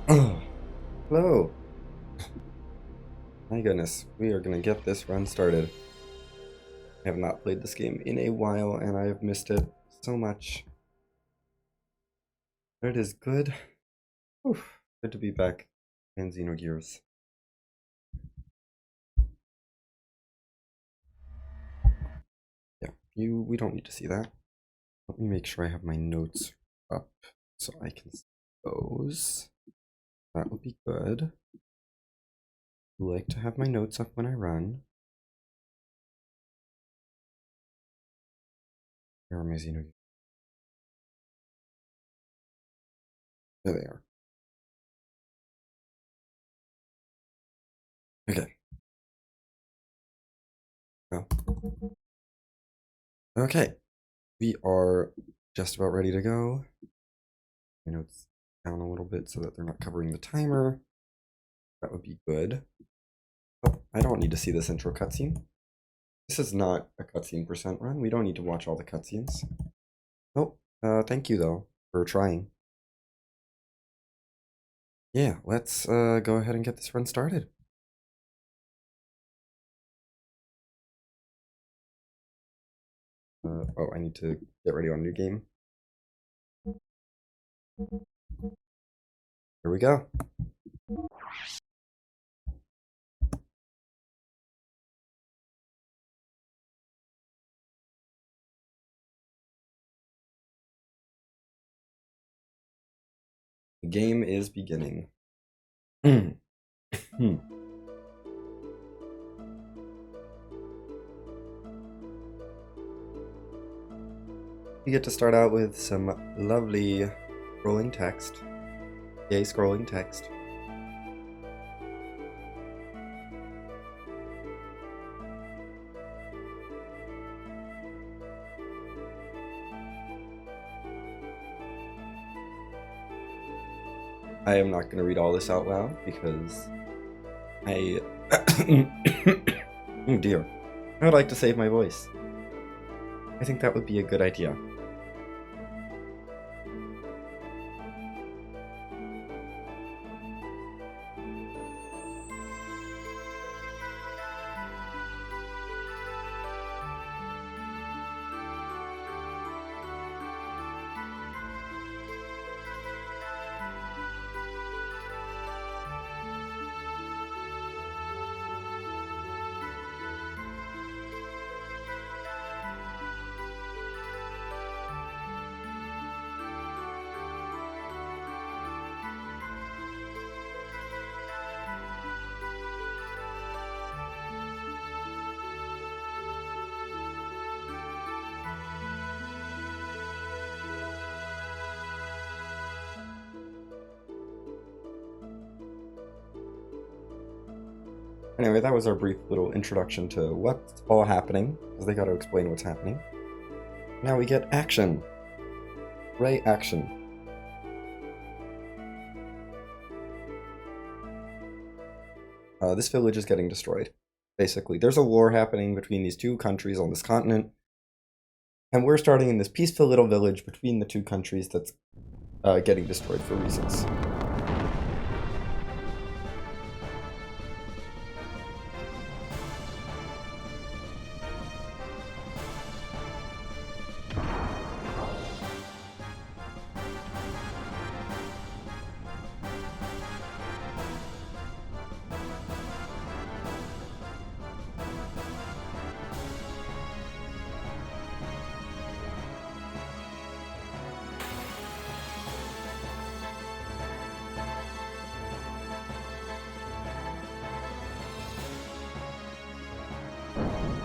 Hello. My goodness, we are gonna get this run started. I have not played this game in a while and I have missed it so much. But it is good. Whew, good to be back in Xenogears. Yeah, we don't need to see that. Let me make sure I have my notes up so I can see those. That would be good. I like to have my notes up when I run. Where are my Xenogears? There they are. Okay. Well. Okay. We are just about ready to go. My notes down a little bit so that they're not covering the timer. That would be good. Oh, I don't need to see this intro cutscene. This is not a cutscene percent run. We don't need to watch all the cutscenes. Oh, thank you though for trying. Yeah, let's go ahead and get this run started. Oh, I need to get ready on new game. Here we go. The game is beginning. We get to start out with some lovely scrolling text. Yay, scrolling text. I am not going to read all this out loud because I... oh dear. I would like to save my voice. I think that would be a good idea. Anyway, that was our brief little introduction to what's all happening, because they got to explain what's happening. Now we get action. Ray action. This village is getting destroyed. Basically, there's a war happening between these two countries on this continent, and we're starting in this peaceful little village between the two countries that's getting destroyed for reasons.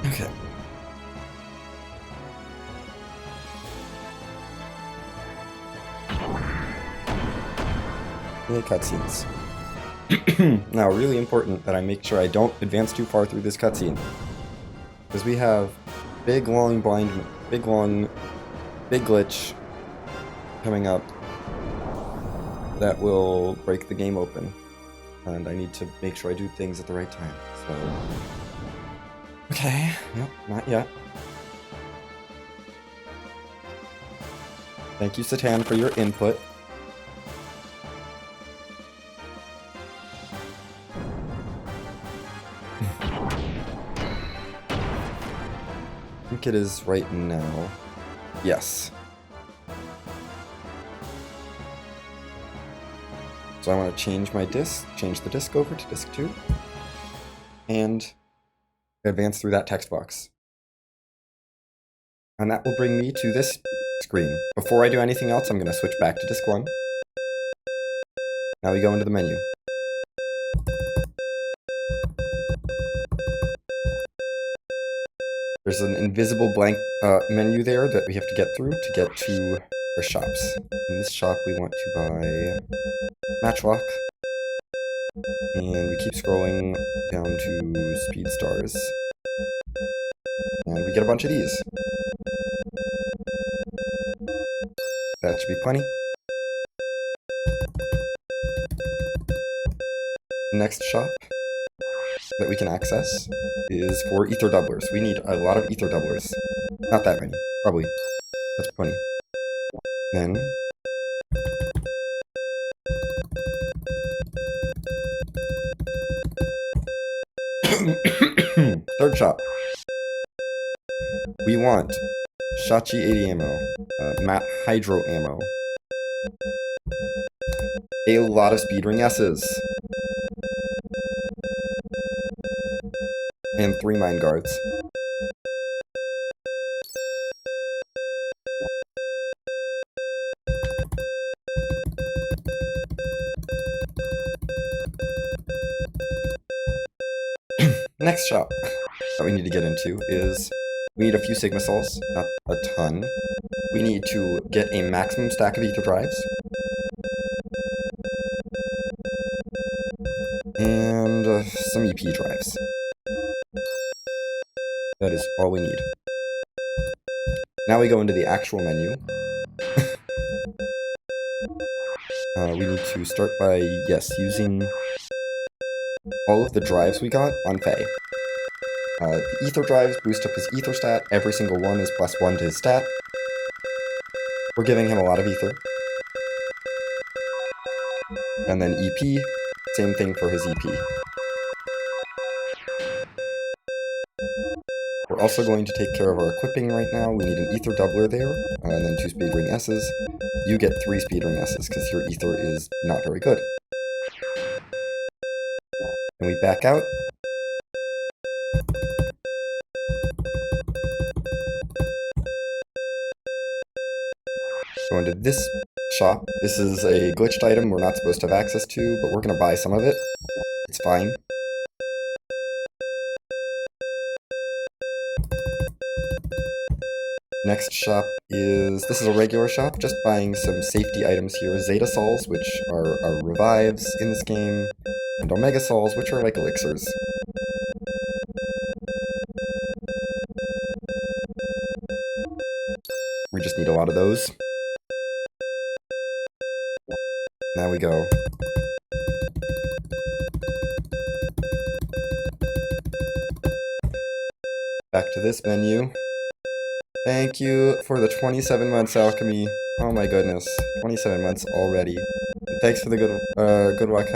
Okay. The cutscenes. Now, really important that I make sure I don't advance too far through this cutscene. Because we have big glitch coming up that will break the game open. And I need to make sure I do things at the right time. So... okay, nope, not yet. Thank you, Satan, for your input. think it is right now. Yes. So I want to change my disk, change the disk over to disk 2, and advance through that text box. And that will bring me to this screen. Before I do anything else, I'm going to switch back to disk 1. Now we go into the menu. There's an invisible blank menu there that we have to get through to get to our shops. In this shop we want to buy Matchlock, and we keep scrolling down to Speed Stars, and we get a bunch of these. That should be plenty. Next shop that we can access is for ether doublers. We need a lot of ether doublers. Not that many, probably. That's plenty. Then third shop. We want Shachi 80 ammo, Matte Hydro ammo, a lot of Speed Ring S's, and 3 Mine Guards. Next shop that we need to get into is we need a few Sigma Souls, not a ton. We need to get a maximum stack of ether drives. And some EP drives. That is all we need. Now we go into the actual menu. We need to start by, yes, using all of the drives we got on Faye. The ether drives boost up his ether stat. Every single one is +1 to his stat. We're giving him a lot of ether. And then EP, same thing for his EP. We're also going to take care of our equipping right now. We need an ether doubler there, and then 2 Speed Ring S's. You get 3 Speed Ring S's because your ether is not very good. And we back out. Go into this shop. This is a glitched item we're not supposed to have access to, but we're going to buy some of it. It's fine. Next shop is, this is a regular shop, just buying some safety items here. Zeta Souls, which are revives in this game, and Omega Souls, which are like elixirs. We just need a lot of those. Now we go. Back to this menu. Thank you for the 27 months, Alchemy. Oh my goodness, 27 months already. And thanks for the good luck.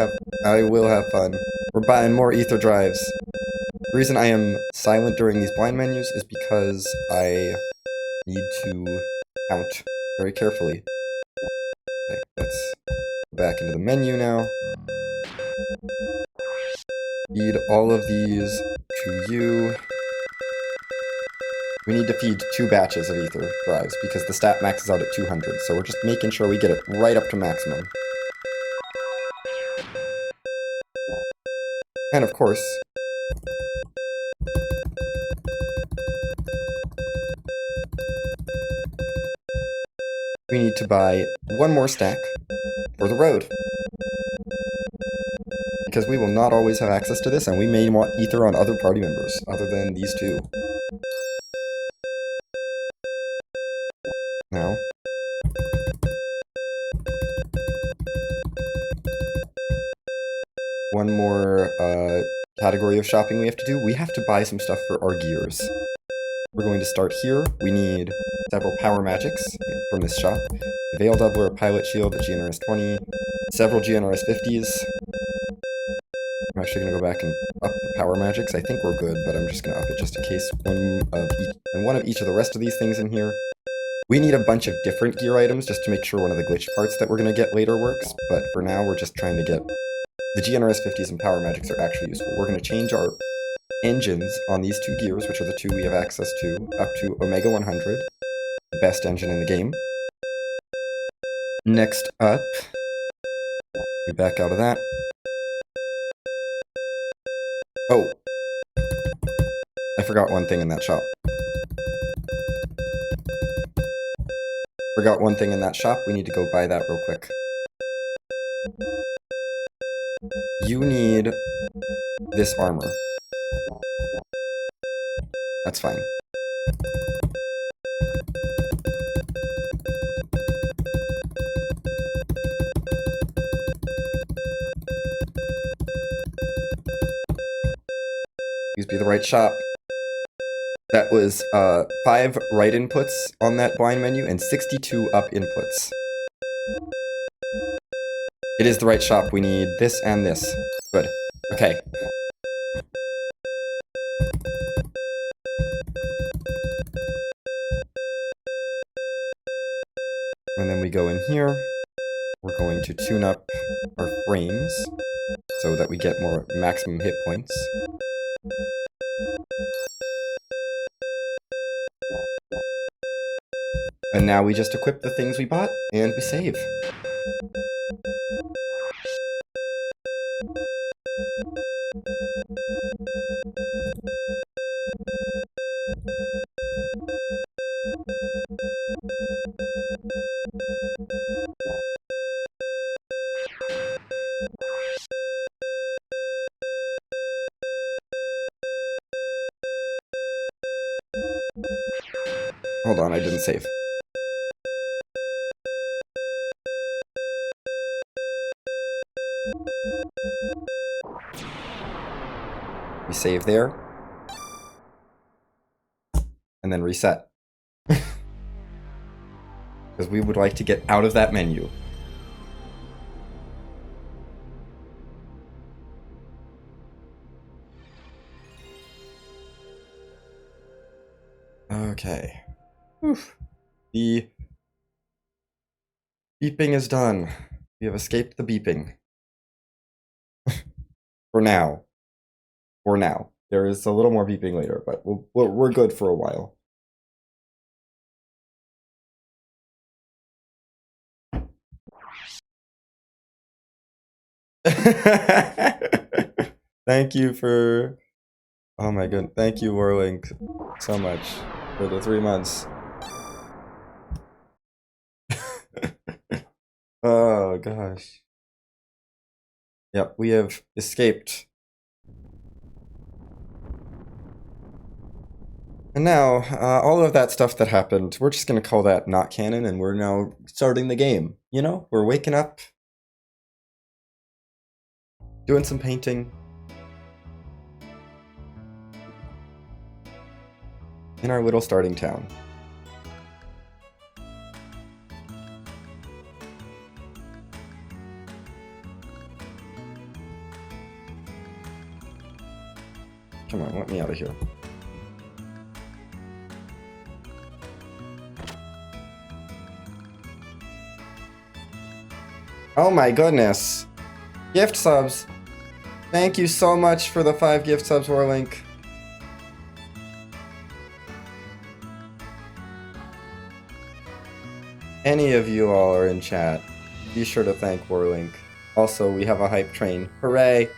I will have fun. We're buying more ether drives. The reason I am silent during these blind menus is because I need to count very carefully. Okay, let's go back into the menu now. Feed all of these to you. We need to feed 2 batches of ether drives because the stat maxes out at 200, so we're just making sure we get it right up to maximum. And of course, we need to buy 1 more stack for the road. Because we will not always have access to this, and we may want ether on other party members, other than these 2. Now, one more category of shopping we have to do. We have to buy some stuff for our gears. We're going to start here. We need several power magics from this shop. A Veil Doubler, a Pilot Shield, a GNRS 20, several GNRS 50s. actually gonna go back and up the power magics. I think we're good, but I'm just gonna up it just in case. One of each of the rest of these things in here. We need a bunch of different gear items just to make sure one of the glitch parts that we're gonna get later works, but for now we're just trying to get the GNRS 50s and power magics are actually useful. We're gonna change our engines on these two gears, which are the two we have access to, up to Omega 100, the best engine in the game. Next up, we back out of that. Oh, I forgot one thing in that shop. Forgot one thing in that shop. We need to go buy that real quick. You need this armor. That's fine. Please be the right shop. That was 5 right inputs on that blind menu and 62 up inputs. It is the right shop. We need this and this. Good. Okay. And then we go in here. We're going to tune up our frames so that we get more maximum hit points. And now we just equip the things we bought, and we save. Hold on, I didn't save. We save there. And then reset. Because we would like to get out of that menu. Okay. Oof. The beeping is done. We have escaped the beeping. For now. For now. There is a little more beeping later, but we're good for a while. Thank you for... Oh my goodness. Thank you, Warlink, so much for the 3 months. Oh gosh. Yep, we have escaped. And now, all of that stuff that happened, we're just gonna call that not canon, and we're now starting the game. You know, we're waking up, doing some painting, in our little starting town. Come on, let me out of here. Oh my goodness. Gift subs. Thank you so much for the 5 gift subs, Warlink. Any of you all are in chat, be sure to thank Warlink. Also, we have a hype train. Hooray!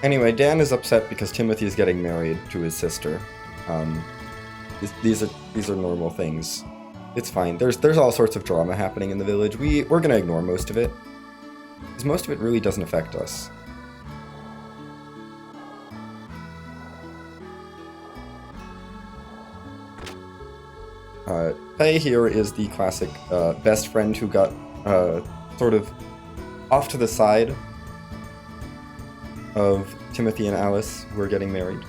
Anyway, Dan is upset because Timothy is getting married to his sister. These are normal things. It's fine. There's all sorts of drama happening in the village. We're gonna ignore most of it, because most of it really doesn't affect us. Faye here is the classic best friend who got sort of off to the side of Timothy and Alice, who are getting married.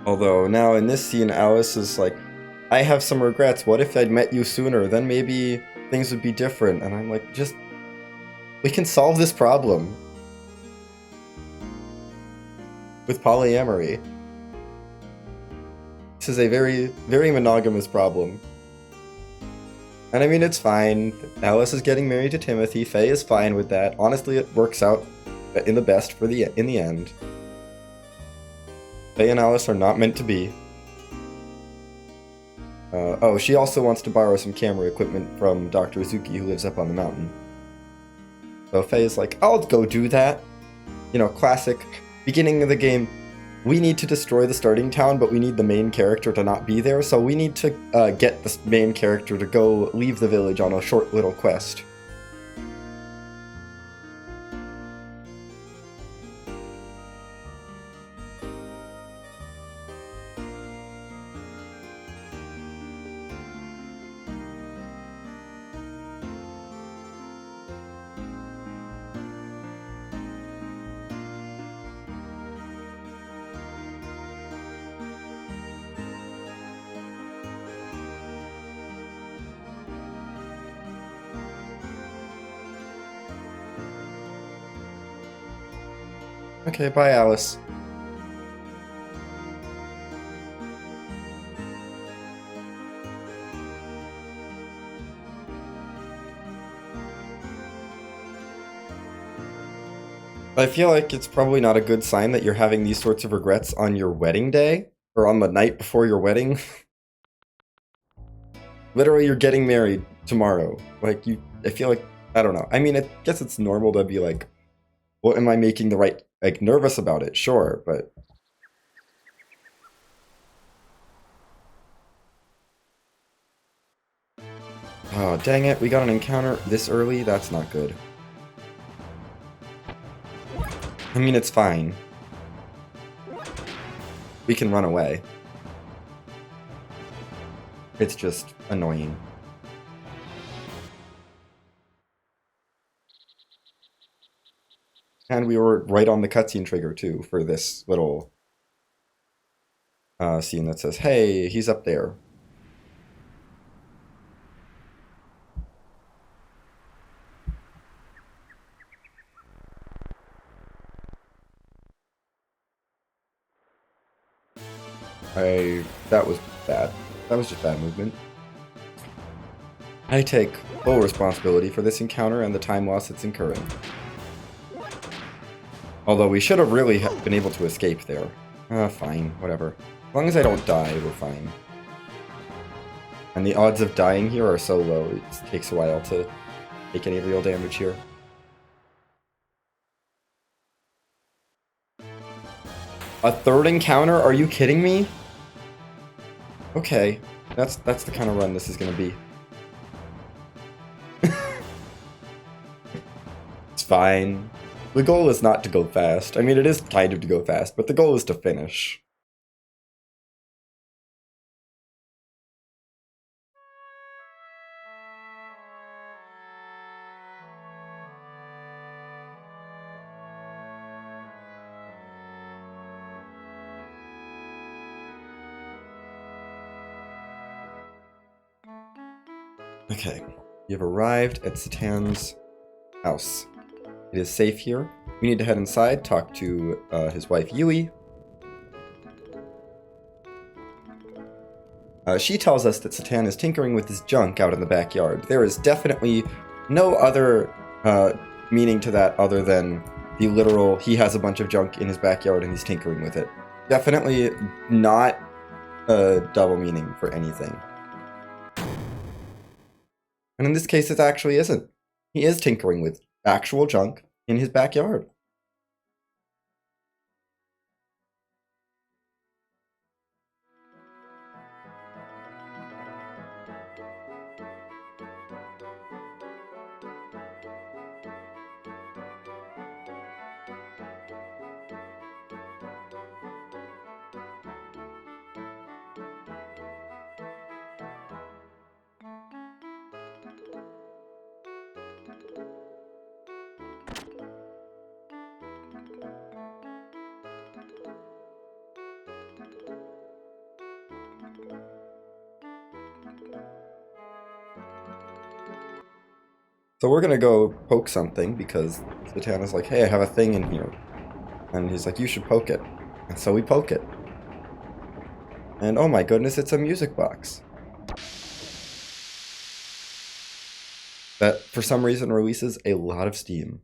Although now in this scene, Alice is like, I have some regrets. What if I'd met you sooner? Then maybe things would be different. And I'm like, we can solve this problem with polyamory. This is a very, very monogamous problem. And I mean, it's fine. Alice is getting married to Timothy. Faye is fine with that. Honestly, it works out in the best in the end. Faye and Alice are not meant to be. Oh, she also wants to borrow some camera equipment from Dr. Izuki, who lives up on the mountain. So Faye is like, I'll go do that. You know, classic. Beginning of the game, we need to destroy the starting town, but we need the main character to not be there, so we need to get the main character to go leave the village on a short little quest. Okay, bye, Alice. I feel like it's probably not a good sign that you're having these sorts of regrets on your wedding day, or on the night before your wedding. Literally, you're getting married tomorrow. Like, I feel like, I don't know. I mean, I guess it's normal to be like, well, am I making the right, like, nervous about it? Sure, but... Oh, dang it, we got an encounter this early? That's not good. I mean, it's fine. We can run away. It's just annoying. And we were right on the cutscene trigger, too, for this little scene that says, hey, he's up there. That was bad. That was just bad movement. I take full responsibility for this encounter and the time loss it's incurring. Although we should have really been able to escape there. Fine, whatever. As long as I don't die, we're fine. And the odds of dying here are so low, it takes a while to take any real damage here. A third encounter? Are you kidding me? Okay, that's the kind of run this is gonna be. It's fine. The goal is not to go fast. I mean, it is kind of to go fast, but the goal is to finish. Okay, you've arrived at Satan's house. It is safe here. We need to head inside, talk to his wife Yui. She tells us that Satan is tinkering with his junk out in the backyard. There is definitely no other meaning to that other than the literal, he has a bunch of junk in his backyard and he's tinkering with it. Definitely not a double meaning for anything. And in this case, it actually isn't. He is tinkering with actual junk in his backyard. So we're gonna go poke something because Zatan is like, hey, I have a thing in here. And he's like, you should poke it. And so we poke it. And oh my goodness, it's a music box. That for some reason releases a lot of steam.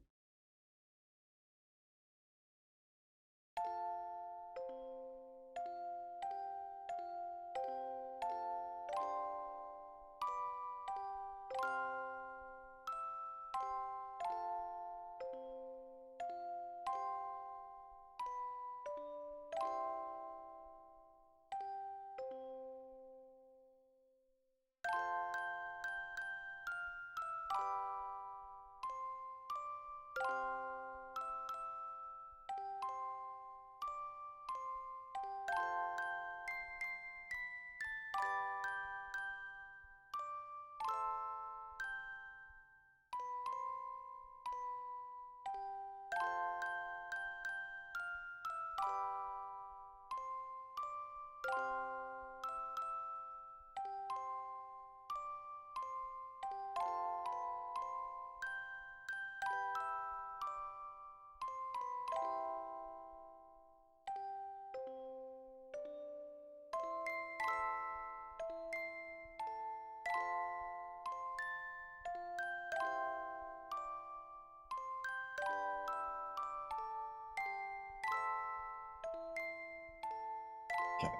Okay.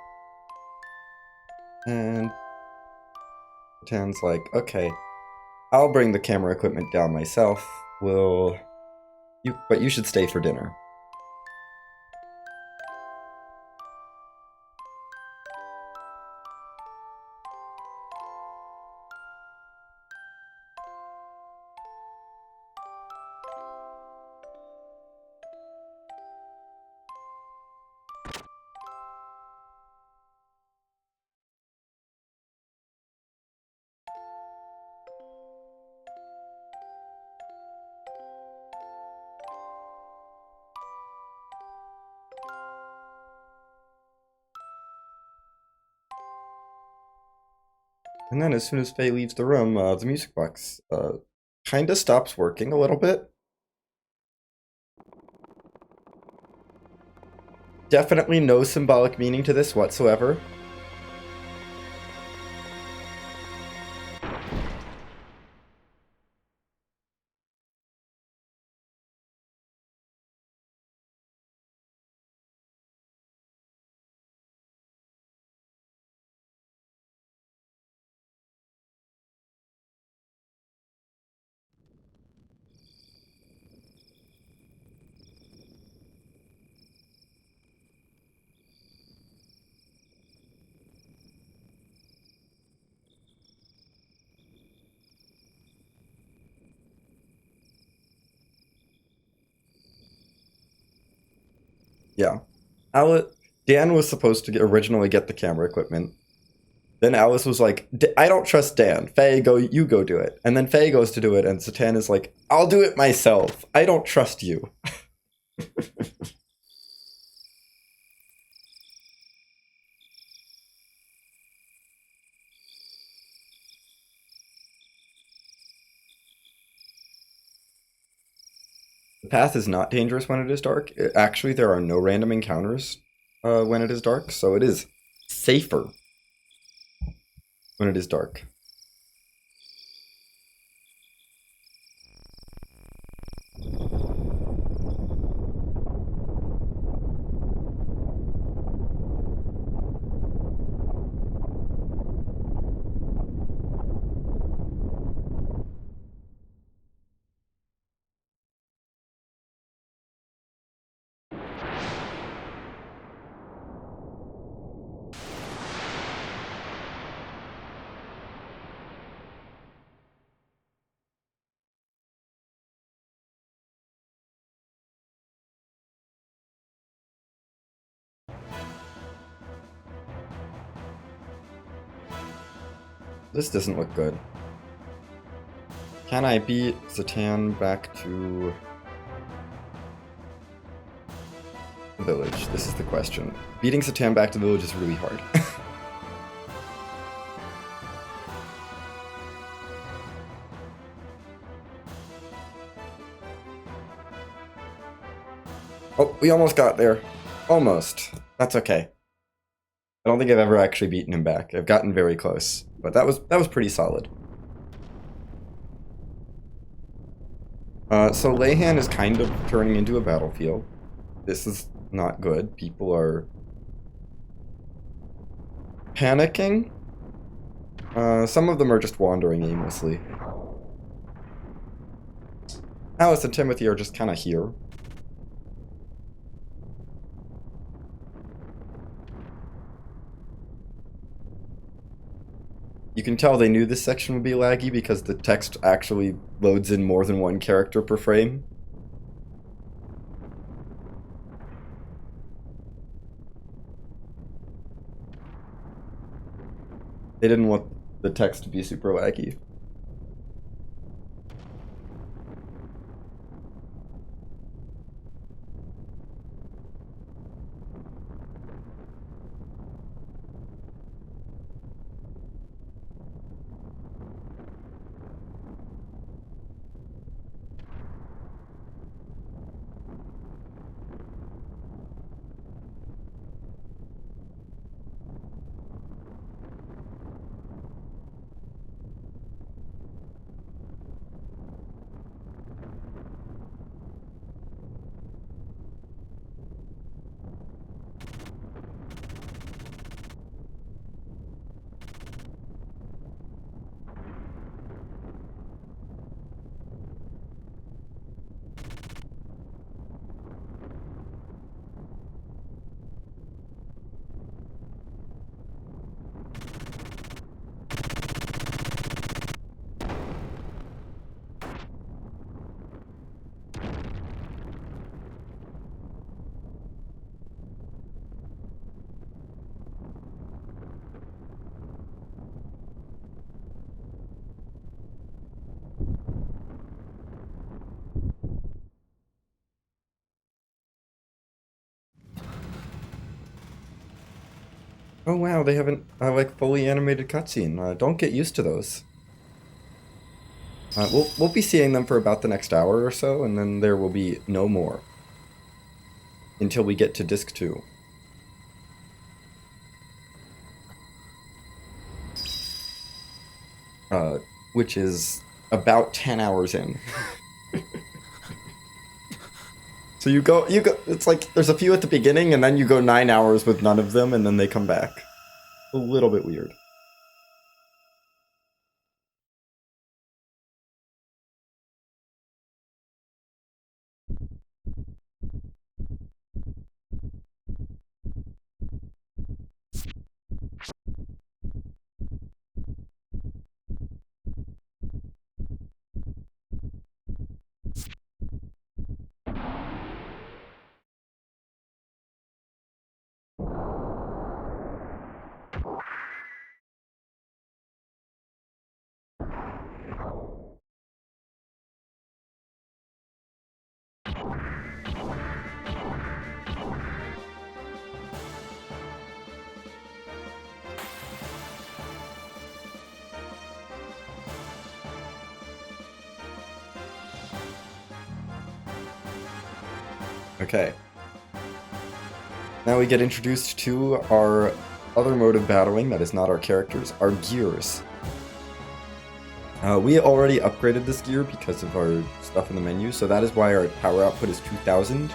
And Zatan's like, okay, I'll bring the camera equipment down myself. But you should stay for dinner. And then as soon as Faye leaves the room, the music box kind of stops working a little bit. Definitely no symbolic meaning to this whatsoever. Yeah. Dan was supposed to originally get the camera equipment. Then Alice was like, I don't trust Dan. Faye, you go do it. And then Faye goes to do it, and Zatan is like, I'll do it myself. I don't trust you. The path is not dangerous when it is dark. Actually, there are no random encounters when it is dark, so it is safer when it is dark. This doesn't look good. Can I beat Zatan back to the village? This is the question. Beating Zatan back to the village is really hard. Oh, we almost got there. Almost. That's okay. I don't think I've ever actually beaten him back. I've gotten very close, but that was pretty solid. So Leyhan is kind of turning into a battlefield. This is not good. People are panicking. Some of them are just wandering aimlessly. Alice and Timothy are just kind of here. You can tell they knew this section would be laggy because the text actually loads in more than one character per frame. They didn't want the text to be super laggy. Oh wow, they haven't like fully animated cutscene. Don't get used to those. We'll be seeing them for about the next hour or so, and then there will be no more until we get to disc 2. Which is about 10 hours in. So you go, it's like there's a few at the beginning, and then you go 9 hours with none of them, and then they come back. A little bit weird. Okay. Now we get introduced to our other mode of battling that is not our characters, our gears. We already upgraded this gear because of our stuff in the menu, so that is why our power output is 2000,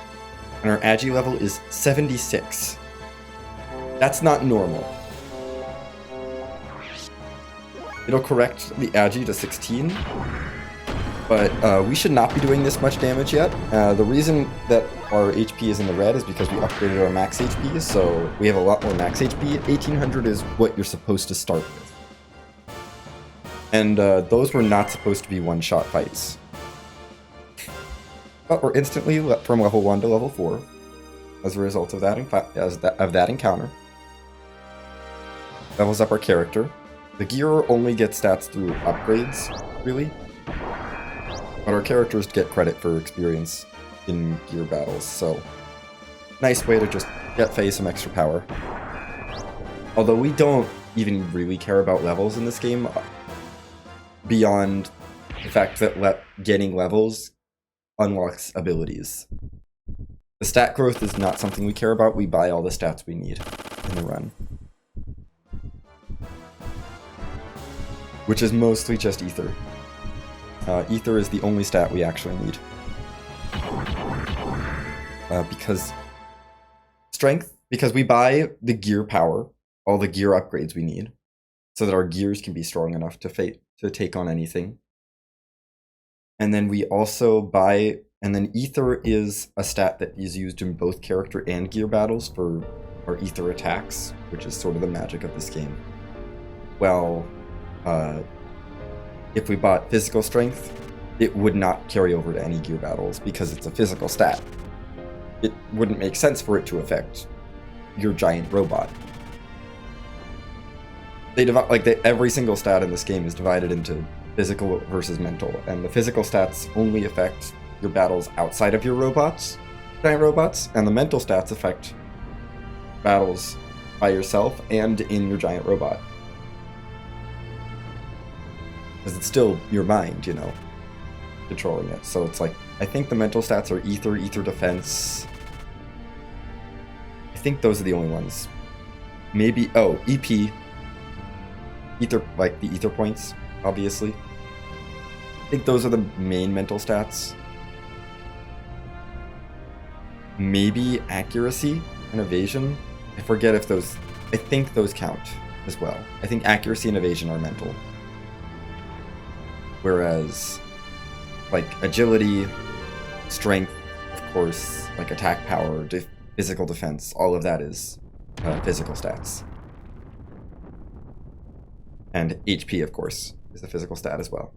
and our agi level is 76. That's not normal. It'll correct the agi to 16, but we should not be doing this much damage yet. The reason that our HP is in the red is because we upgraded our max HP, so we have a lot more max HP. 1800 is what you're supposed to start with. And those were not supposed to be one-shot fights. But we're instantly from level 1 to level 4 as a result of that encounter. Levels up our character. The gear only gets stats through upgrades, really. But our characters get credit for experience in gear battles, so nice way to just get Faye some extra power. Although we don't even really care about levels in this game, beyond the fact that getting levels unlocks abilities. The stat growth is not something we care about. We buy all the stats we need in the run. Which is mostly just ether. Ether is the only stat we actually need. Because strength, because we buy the gear power, all the gear upgrades we need, so that our gears can be strong enough to take on anything. And then we also buy, and then ether is a stat that is used in both character and gear battles for our ether attacks, which is sort of the magic of this game. Well, if we bought physical strength, it would not carry over to any gear battles because it's a physical stat. It wouldn't make sense for it to affect your giant robot. They divide every single stat in this game is divided into physical versus mental, and the physical stats only affect your battles outside of your giant robots, and the mental stats affect battles by yourself and in your giant robot. Because it's still your mind, controlling it. So it's like, I think the mental stats are ether defense. I think those are the only ones. Maybe, EP. Ether, like the ether points, obviously. I think those are the main mental stats. Maybe accuracy and evasion. I forget if those, I think those count as well. I think accuracy and evasion are mental. Whereas, like, agility, strength, of course, like attack power, physical defense, all of that is physical stats. And HP, of course, is a physical stat as well.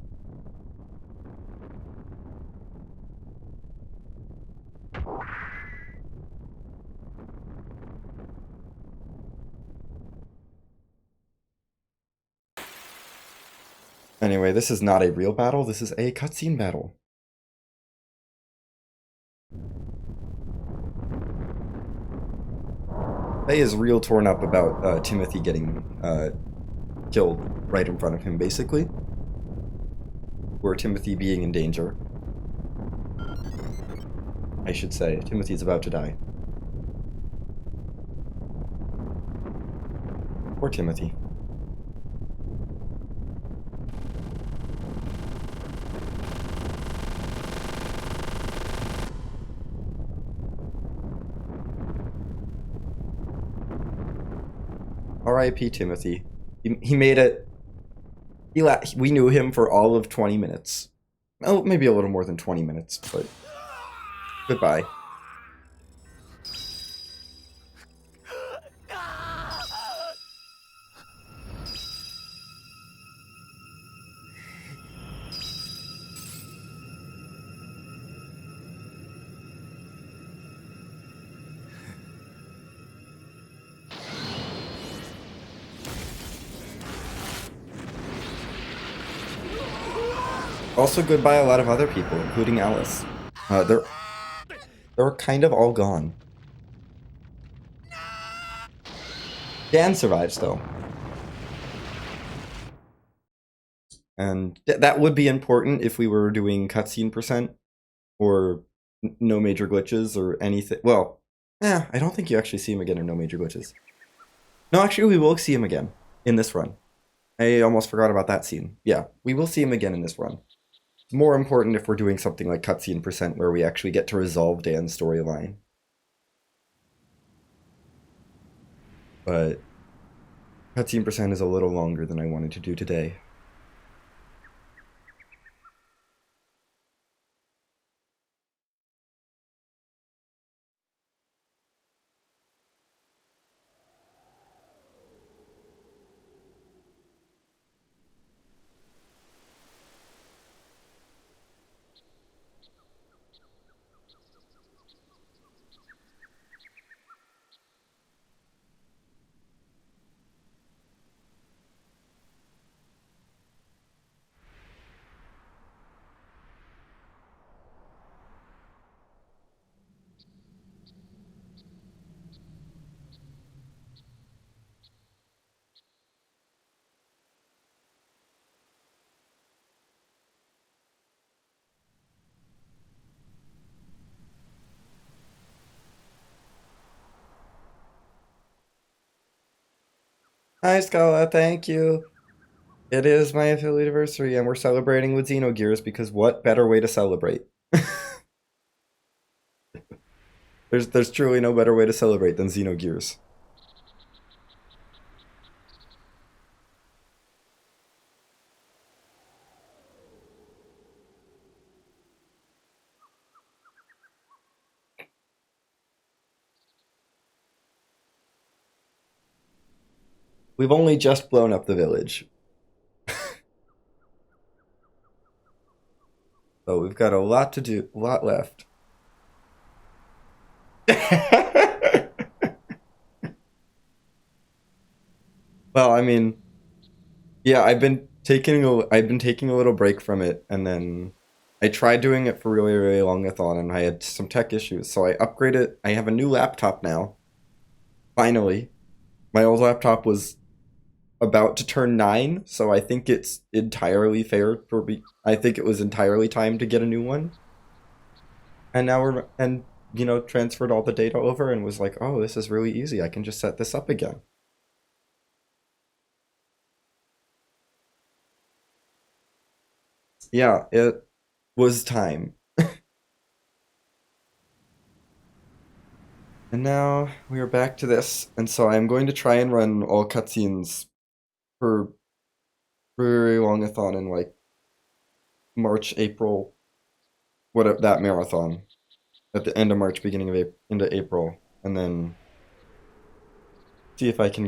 Anyway, this is not a real battle, this is a cutscene battle. Faye is real torn up about Timothy getting killed right in front of him, basically. Or Timothy being in danger. I should say, Timothy's about to die. Poor Timothy. R.I.P. Timothy. He made it. We knew him for all of 20 minutes. Oh, maybe a little more than 20 minutes, but goodbye. Also goodbye a lot of other people, including Alice. They're kind of all gone. Dan survives, though. And that would be important if we were doing cutscene percent, or no major glitches, or anything. Well, I don't think you actually see him again in no major glitches. No, actually, we will see him again in this run. I almost forgot about that scene. Yeah, we will see him again in this run. It's more important if we're doing something like cutscene percent where we actually get to resolve Dan's storyline. But cutscene percent is a little longer than I wanted to do today. Hi, Scala. Thank you. It is my affiliate anniversary, and we're celebrating with Xenogears because what better way to celebrate? There's truly no better way to celebrate than Xenogears. We've only just blown up the village, so we've got a lot to do, a lot left. Well, I mean, yeah, I've been taking a little break from it, and then I tried doing it for really, really longathon, and I had some tech issues, so I upgraded. I have a new laptop now. Finally, my old laptop was about to turn 9, so I think it's entirely fair for me. I think it was entirely time to get a new one. And now transferred all the data over and was like, oh, this is really easy. I can just set this up again. Yeah, it was time. And now we are back to this, and so I'm going to try and run all cutscenes for very longathon in like March, April, what that marathon at the end of March, beginning of into April, and then see if I can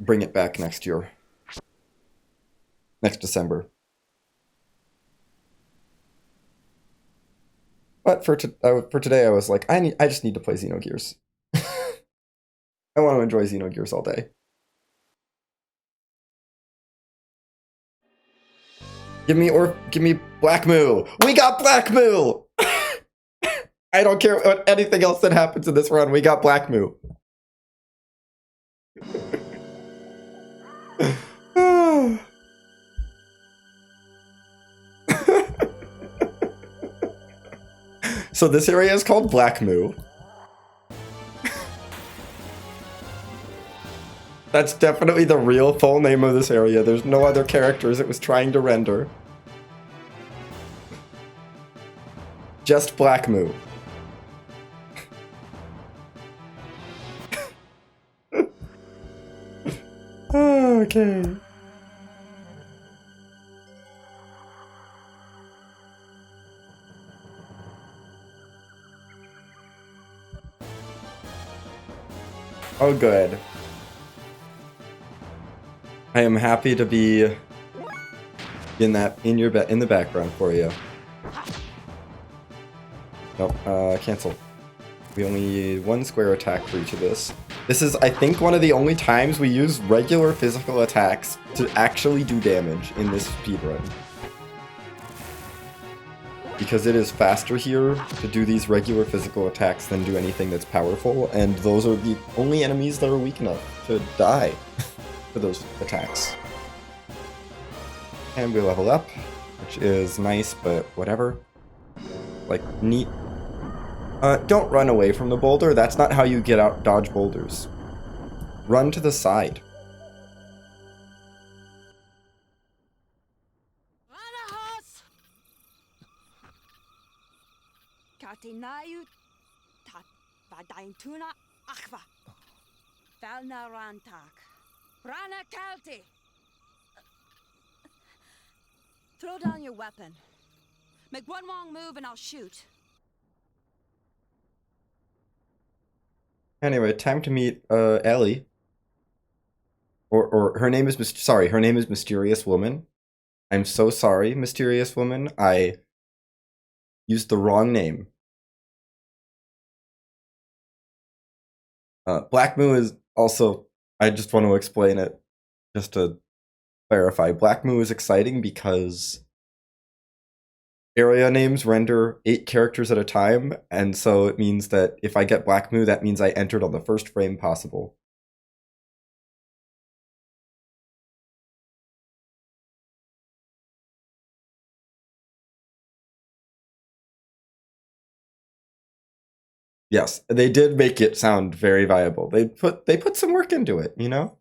bring it back next year, next December. But for today, I was like, I just need to play Xenogears. I want to enjoy Xenogears all day. Give me Black Moo. We got Black Moo. I don't care what anything else that happens in this run. We got Black Moo. So this area is called Black Moo. That's definitely the real full name of this area. There's no other characters it was trying to render. Just Black Moo. Okay. Oh, good. I am happy to be in the background for you. Nope, cancel. We only need one square attack for each of this. This is, I think, one of the only times we use regular physical attacks to actually do damage in this speedrun. Because it is faster here to do these regular physical attacks than do anything that's powerful, and those are the only enemies that are weak enough to die for those attacks. And we level up, which is nice, but whatever. Like, neat. Don't run away from the boulder. That's not how you get out dodge boulders. Run to the side. Throw down your weapon. Make one wrong move and I'll shoot. Anyway, time to meet Ellie. Or her name is her name is Mysterious Woman. I'm so sorry, Mysterious Woman. I used the wrong name. Black Moo is also, I just want to explain it just to clarify. Black Moo is exciting because area names render 8 characters at a time, and so it means that if I get Black Moo, that means I entered on the first frame possible. Yes, they did make it sound very viable. They put some work into it, you know?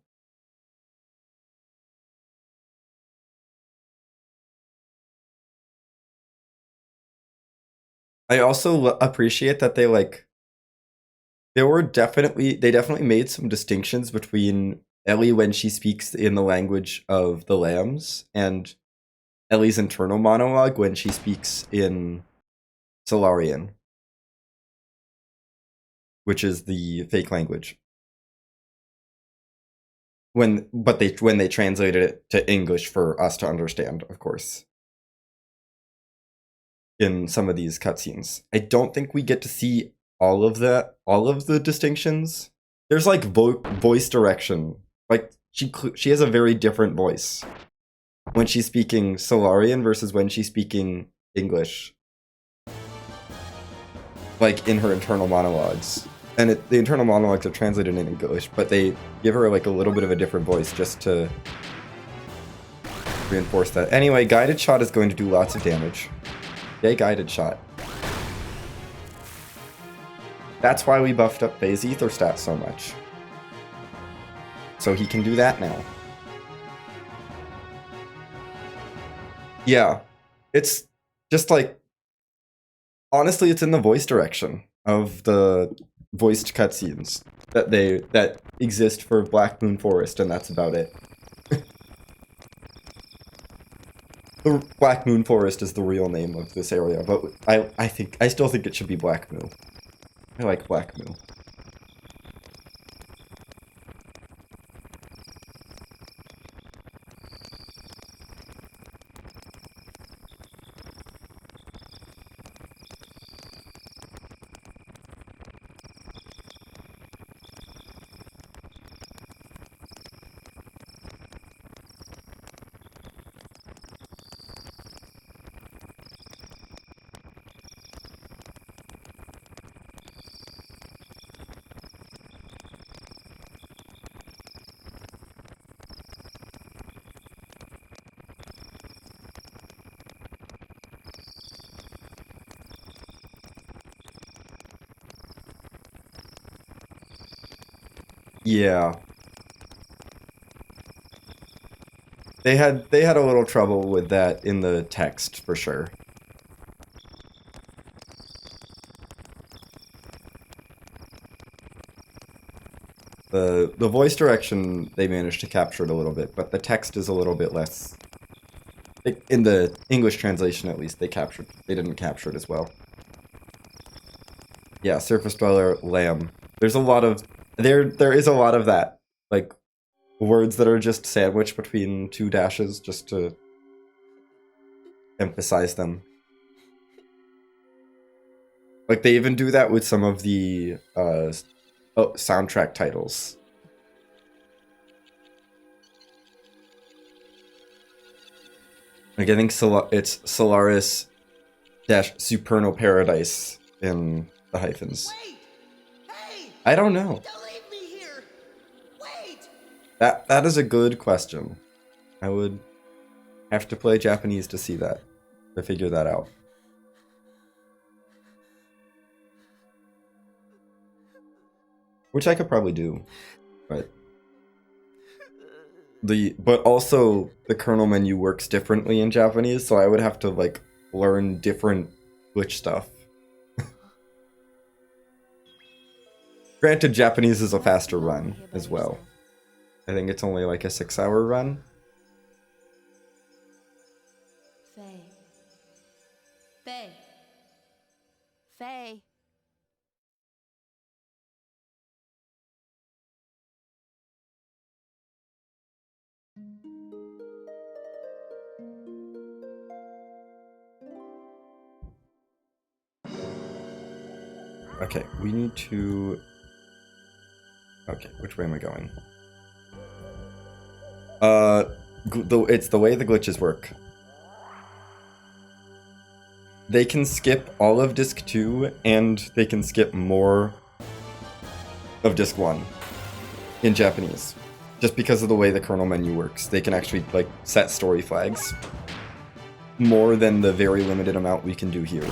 I also appreciate that they definitely made some distinctions between Ellie when she speaks in the language of the lambs and Ellie's internal monologue when she speaks in Solarian, which is the fake language. When they translated it to English for us to understand, of course. In some of these cutscenes, I don't think we get to see all of the distinctions. There's like voice direction. Like she has a very different voice when she's speaking Solarian versus when she's speaking English. Like in her internal monologues. And the internal monologues are translated in English, but they give her like a little bit of a different voice just to reinforce that. Anyway, guided shot is going to do lots of damage. Yay, guided shot. That's why we buffed up Faye's ether stat so much. So he can do that now. Yeah, it's just like, honestly, it's in the voice direction of the voiced cutscenes that exist for Black Moon Forest, and that's about it. The Black Moon Forest is the real name of this area, but I still think it should be Black Moo. I like Black Moo. Yeah. They had a little trouble with that in the text for sure. The voice direction they managed to capture it a little bit, but the text is a little bit less. In the English translation, at least, they didn't capture it as well. Yeah, surface dweller lamb. There's a lot of there is a lot of that, like words that are just sandwiched between two dashes just to emphasize them. Like they even do that with some of the soundtrack titles. Like I think it's Solaris dash Supernal Paradise in the hyphens. Wait! Hey! I don't know. Don't leave me here! Wait! That is a good question. I would have to play Japanese to see that, to figure that out. Which I could probably do, but also the kernel menu works differently in Japanese, so I would have to like learn different glitch stuff. Granted, Japanese is a faster run as well. I think it's only like a 6-hour run. Faye. Faye. Faye. Okay, we need to... Okay, which way am I going? It's the way the glitches work. They can skip all of Disc 2, and they can skip more of Disc 1 in Japanese. Just because of the way the kernel menu works. They can actually, like, set story flags more than the very limited amount we can do here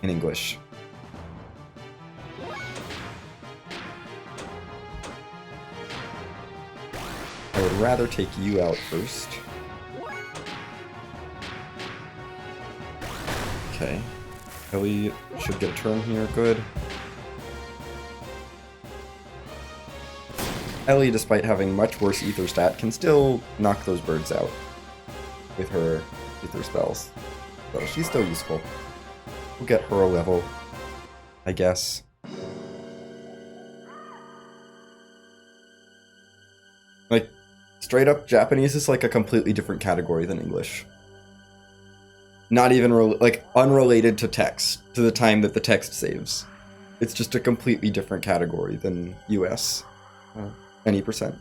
in English. I would rather take you out first. Okay. Ellie should get a turn here. Good. Ellie, despite having much worse ether stat, can still knock those birds out with her ether spells. So she's still useful. We'll get her a level, I guess. Like, straight up, Japanese is like a completely different category than English. Not even, unrelated to text, to the time that the text saves. It's just a completely different category than US. Any percent.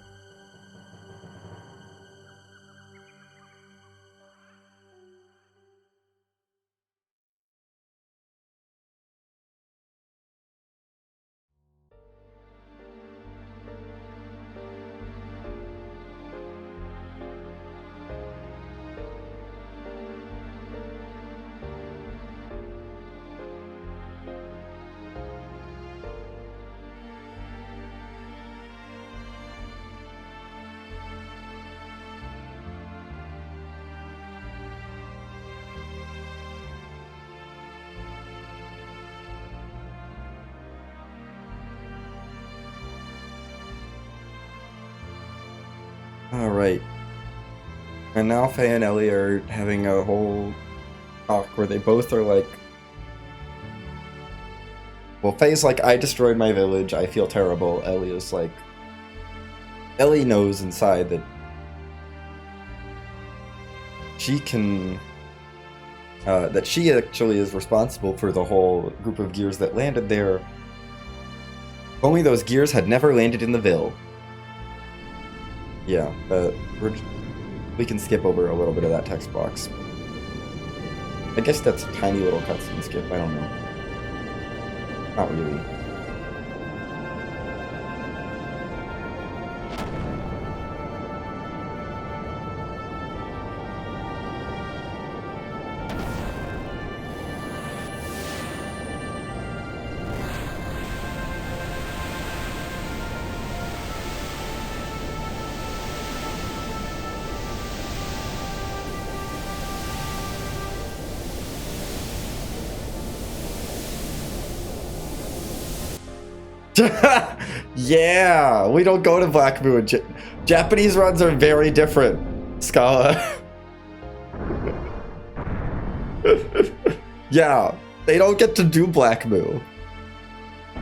Alright. And now Faye and Ellie are having a whole talk where they both are like... Well, Faye's like, I destroyed my village, I feel terrible. Ellie is like... Ellie knows inside that... she can... that she actually is responsible for the whole group of gears that landed there. If only those gears had never landed in the Ville. Yeah, we can skip over a little bit of that text box. I guess that's a tiny little cutscene skip, I don't know. Not really. Yeah, we don't go to Black Moon. Japanese runs are very different, Scala. Yeah, they don't get to do Black Moo.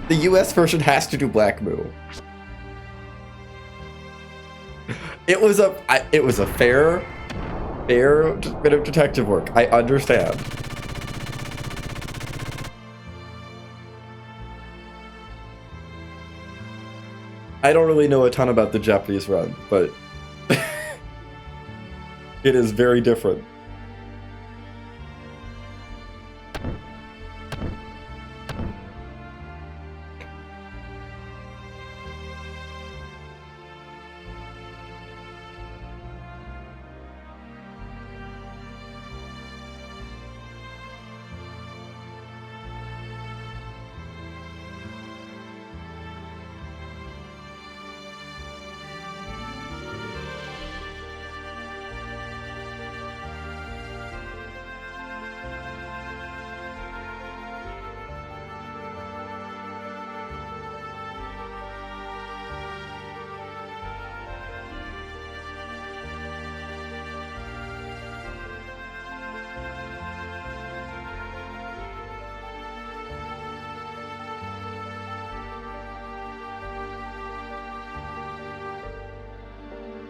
The US version has to do Black Moo. It was a fair bit of detective work. I understand. I don't really know a ton about the Japanese run, but it is very different.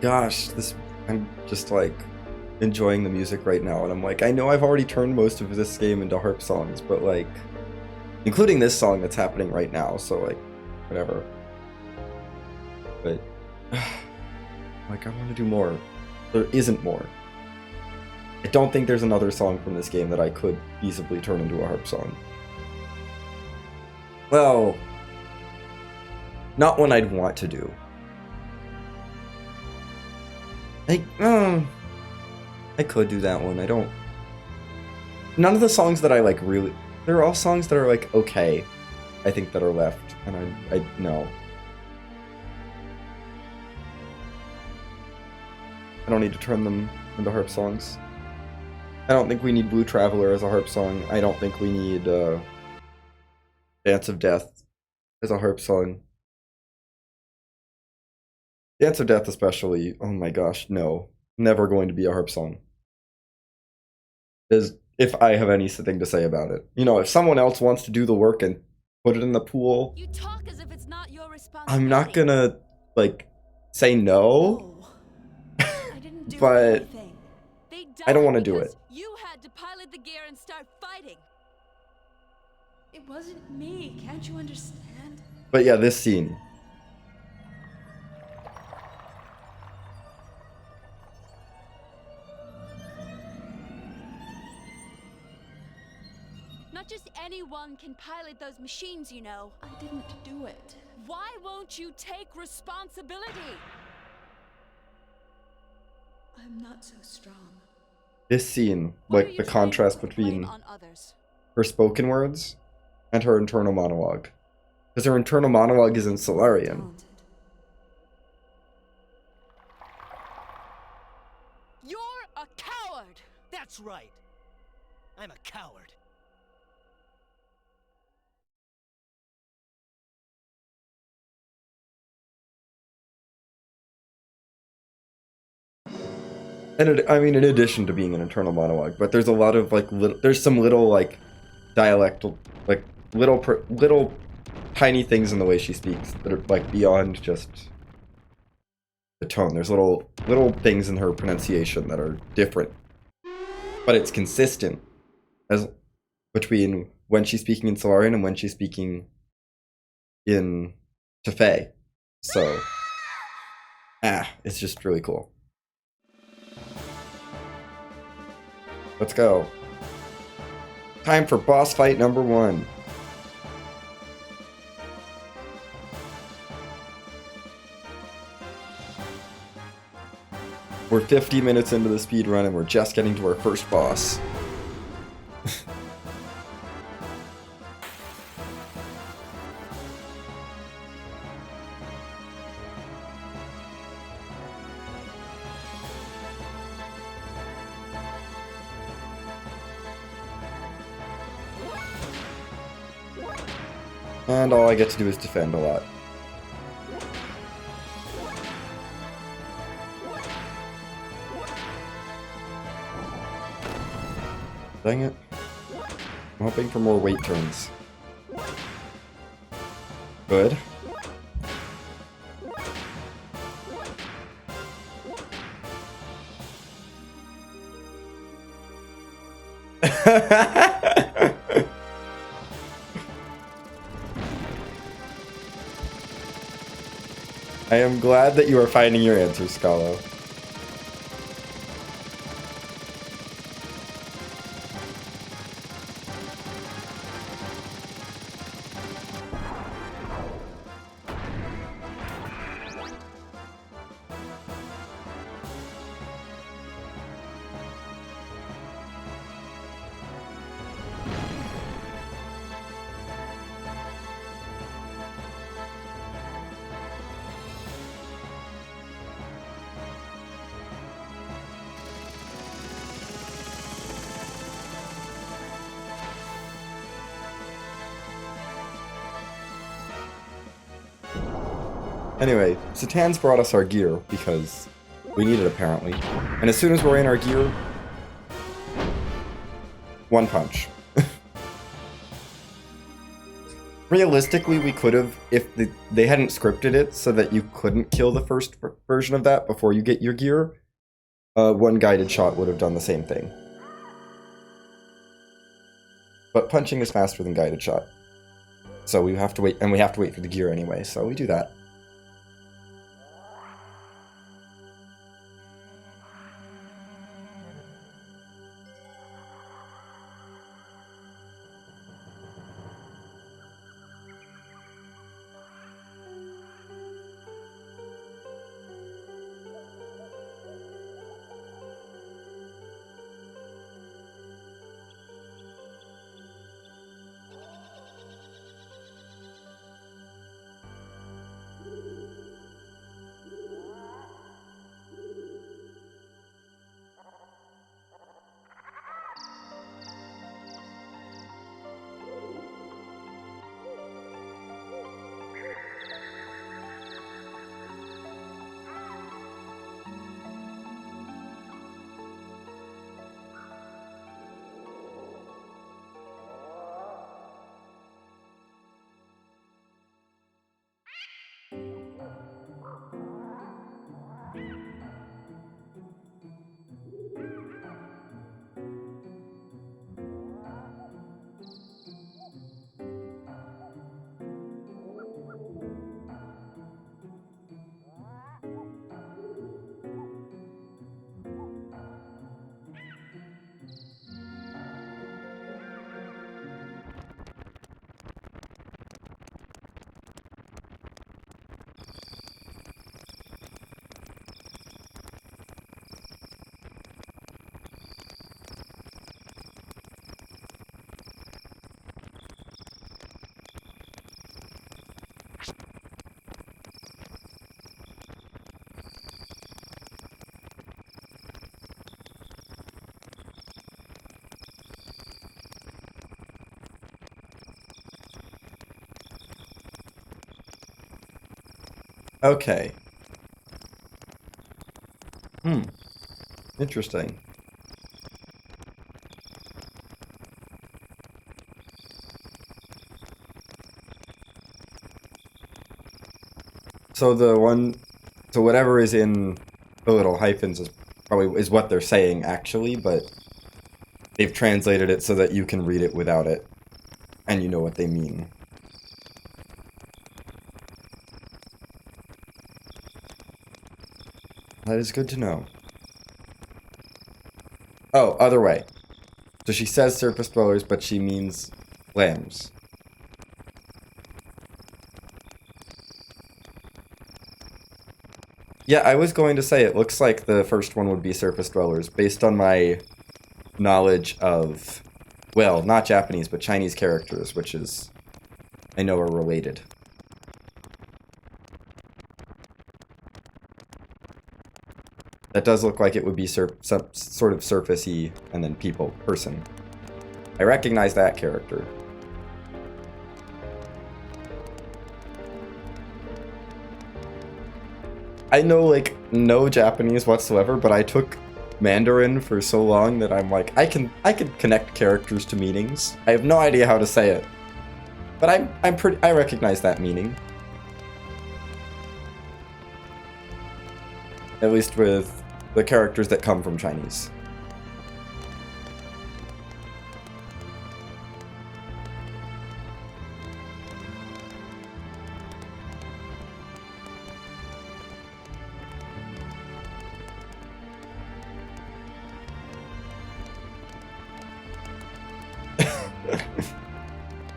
Gosh, I'm just like enjoying the music right now, and I'm like, I know I've already turned most of this game into harp songs, but like, including this song that's happening right now, so like, whatever. But, like, I want to do more. There isn't more. I don't think there's another song from this game that I could feasibly turn into a harp song. Well, not one I'd want to do. I could do that one. I don't... None of the songs that I like really... They're all songs that are like, okay, I think, that are left. And I no. I don't need to turn them into harp songs. I don't think we need Blue Traveler as a harp song. I don't think we need Dance of Death as a harp song. Dance of Death especially, oh my gosh, no. Never going to be a harp song. Is if I have anything to say about it. You know, if someone else wants to do the work and put it in the pool, You talk as if it's not your responsibility. I'm not gonna, like, say no, No. I didn't do but anything. They died I don't want to do because it. you had to pilot the gear and start fighting. It wasn't me, can't you understand? But yeah, this scene. Not just anyone can pilot those machines, you know. I didn't do it. Why won't you take responsibility? I'm not so strong. This scene, Why are like you the trying to contrast put between blame on others? her spoken words and her internal monologue. Because her internal monologue is in Solarian. Talented. You're a coward! That's right. I'm a coward. And I mean, in addition to being an internal monologue, but there's a lot of like, there's some little like dialectal, like little tiny things in the way she speaks that are like beyond just the tone. There's little things in her pronunciation that are different, but it's consistent as between when she's speaking in Solarian and when she's speaking in Tefei. So, it's just really cool. Let's go. Time for boss fight number 1. We're 50 minutes into the speed run and we're just getting to our first boss. And all I get to do is defend a lot. Dang it. I'm hoping for more weight turns. Good. I am glad that you are finding your answers, Scalo. Anyway, Satan's brought us our gear because we need it apparently. And as soon as we're in our gear, one punch. Realistically, we could have, if they hadn't scripted it so that you couldn't kill the first version of that before you get your gear, one guided shot would have done the same thing. But punching is faster than guided shot. So we have to wait, and we have to wait for the gear anyway, so we do that. Okay. Interesting. So so whatever is in the little hyphens is probably what they're saying actually, but they've translated it so that you can read it without it, and you know what they mean. That is good to know. Oh, other way. So she says surface dwellers, but she means lambs. Yeah, I was going to say it looks like the first one would be surface dwellers, based on my knowledge of, well, not Japanese, but Chinese characters, which is, I know are related. That does look like it would be some sort of surfacey and then person. I recognize that character. I know like no Japanese whatsoever, but I took Mandarin for so long that I'm like I can connect characters to meanings. I have no idea how to say it, but I recognize that meaning. At least with the characters that come from Chinese.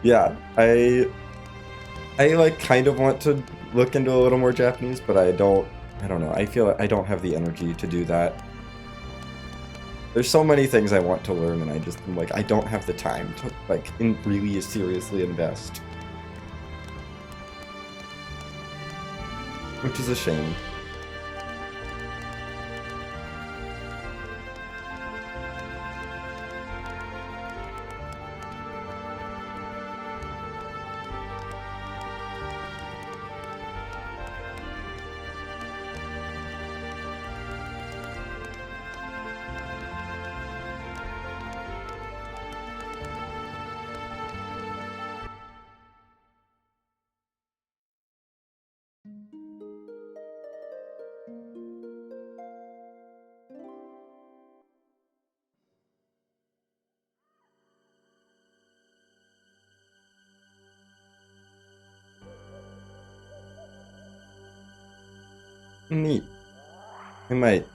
Yeah, I like kind of want to look into a little more Japanese, but I don't know. I feel like I don't have the energy to do that. There's so many things I want to learn, and I'm like, I don't have the time to like really seriously invest. Which is a shame. Neat. I might.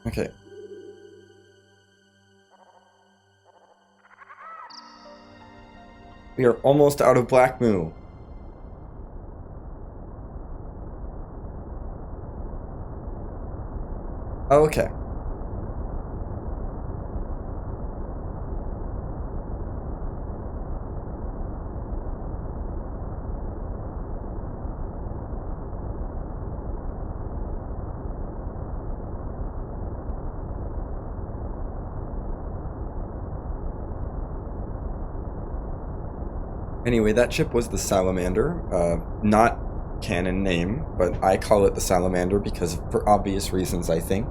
Okay. We are almost out of Black Moo. Okay. Anyway, that ship was the Salamander. Not canon name, but I call it the Salamander because for obvious reasons, I think.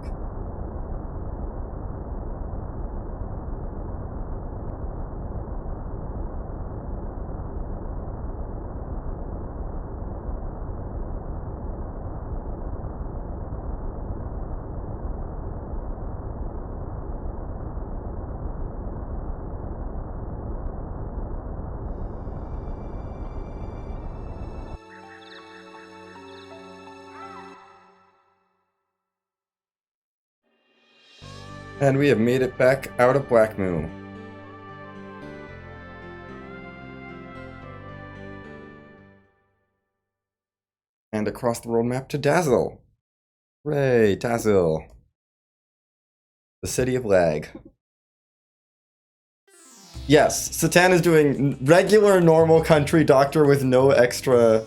And we have made it back out of Black Moo. And across the world map to Dazzle. Hooray, Dazzle. The city of lag. Yes, Satan is doing regular, normal country doctor with no extra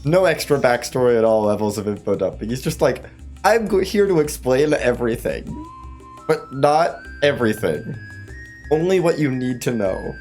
backstory at all levels of info dumping. He's just like, I'm here to explain everything, but not everything. Only what you need to know.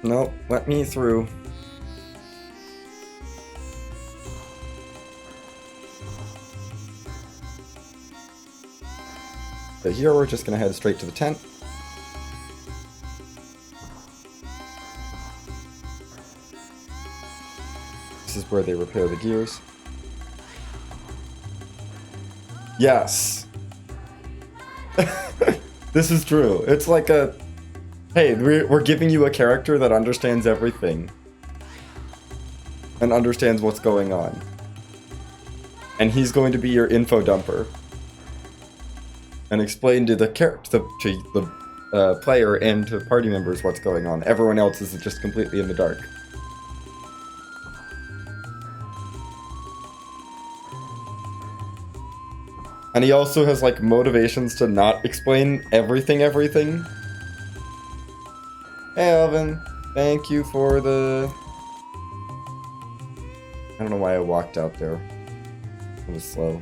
Nope, let me through. But here we're just gonna head straight to the tent. This is where they repair the gears. Yes. This is true. It's like a... Hey, we're giving you a character that understands everything. And understands what's going on. And he's going to be your info dumper. And explain to the player and to party members what's going on. Everyone else is just completely in the dark. And he also has like motivations to not explain everything. Hey Alvin, thank you for the... I don't know why I walked out there. It was slow.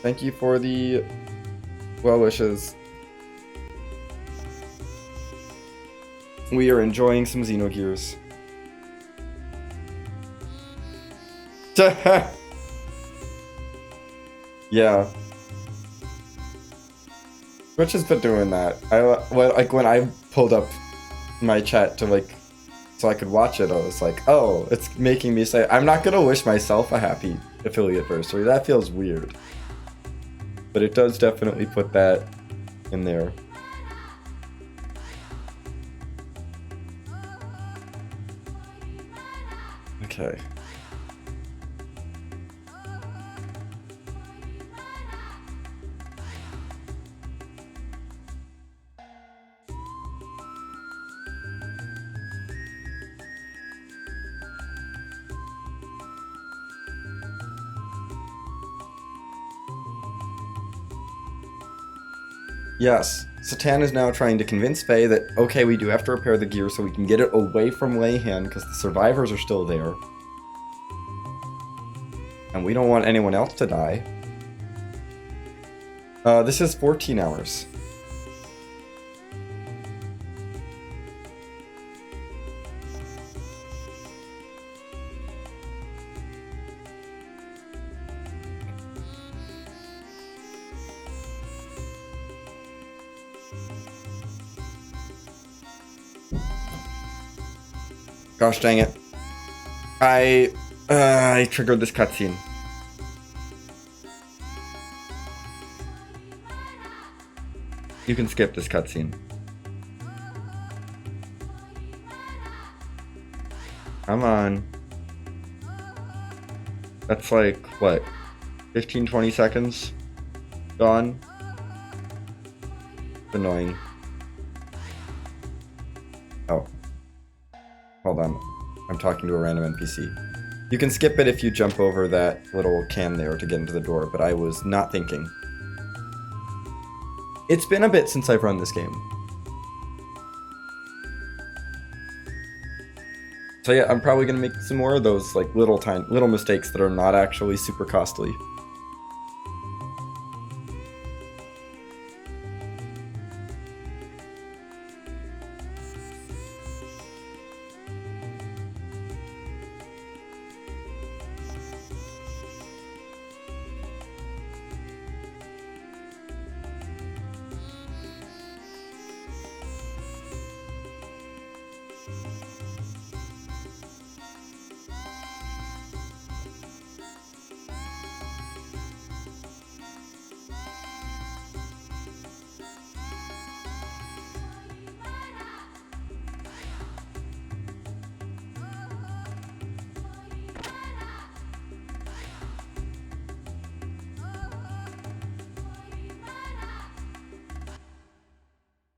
Thank you for the well wishes. We are enjoying some Xenogears. Yeah. Twitch has been doing that. Like when I pulled up my chat to like, so I could watch it, I was like, oh, it's making me say, I'm not gonna wish myself a happy affiliate anniversary. That feels weird. But it does definitely put that in there. Okay. Yes, Satan is now trying to convince Faye that, okay, we do have to repair the gear so we can get it away from Layhan because the survivors are still there. And we don't want anyone else to die. This is 14 hours. Gosh dang it. I triggered this cutscene. You can skip this cutscene. Come on. That's like, what? 15-20 seconds? Gone? It's annoying. Oh. Hold on. I'm talking to a random NPC. You can skip it if you jump over that little can there to get into the door, but I was not thinking. It's been a bit since I've run this game. So yeah, I'm probably gonna make some more of those like little mistakes that are not actually super costly.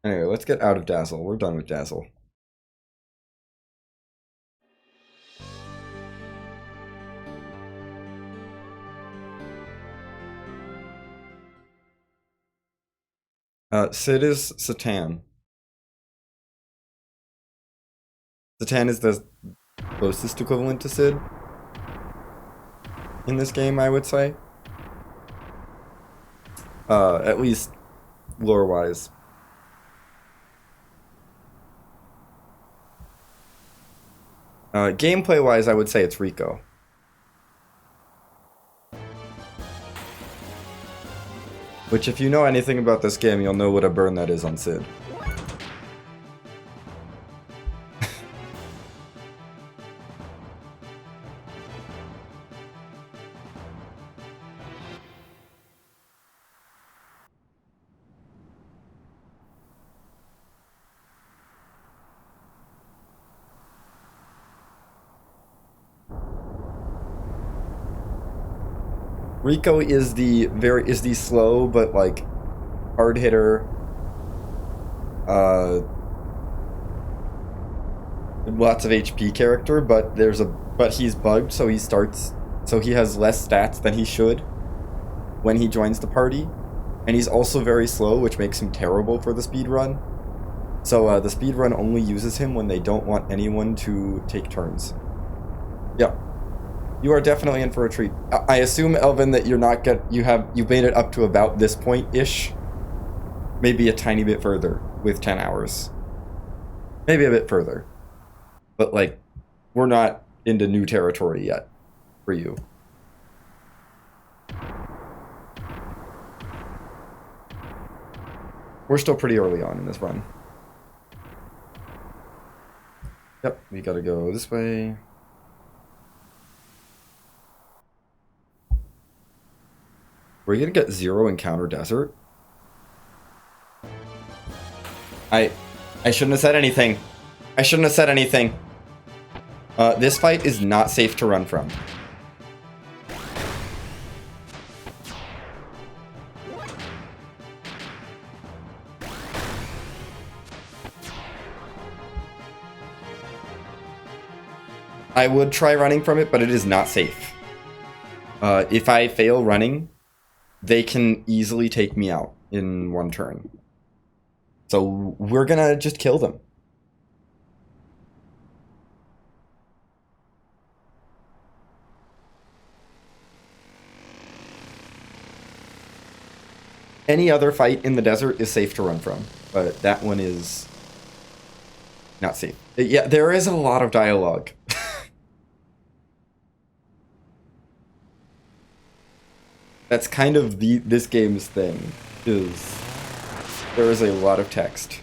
Anyway, let's get out of Dazzle. We're done with Dazzle. Sid is Satan. Satan is the closest equivalent to Sid in this game, I would say. At least lore-wise. Gameplay-wise, I would say it's Rico. Which, if you know anything about this game, you'll know what a burn that is on Sid. Rico is the slow but like hard hitter. Lots of HP character, but he's bugged, so he has less stats than he should when he joins the party, and he's also very slow, which makes him terrible for the speed run. So the speed run only uses him when they don't want anyone to take turns. Yep. You are definitely in for a treat. I assume, Elvin, that you've made it up to about this point-ish. Maybe a tiny bit further with 10 hours. Maybe a bit further. But, like, we're not into new territory yet for you. We're still pretty early on in this run. Yep, we gotta go this way. We're gonna get 0 encounter desert. I shouldn't have said anything. I shouldn't have said anything. This fight is not safe to run from. I would try running from it, but it is not safe. If I fail running, they can easily take me out in one turn. So we're gonna just kill them. Any other fight in the desert is safe to run from, but that one is not safe. Yeah, there is a lot of dialogue. That's kind of this game's thing, is there is a lot of text.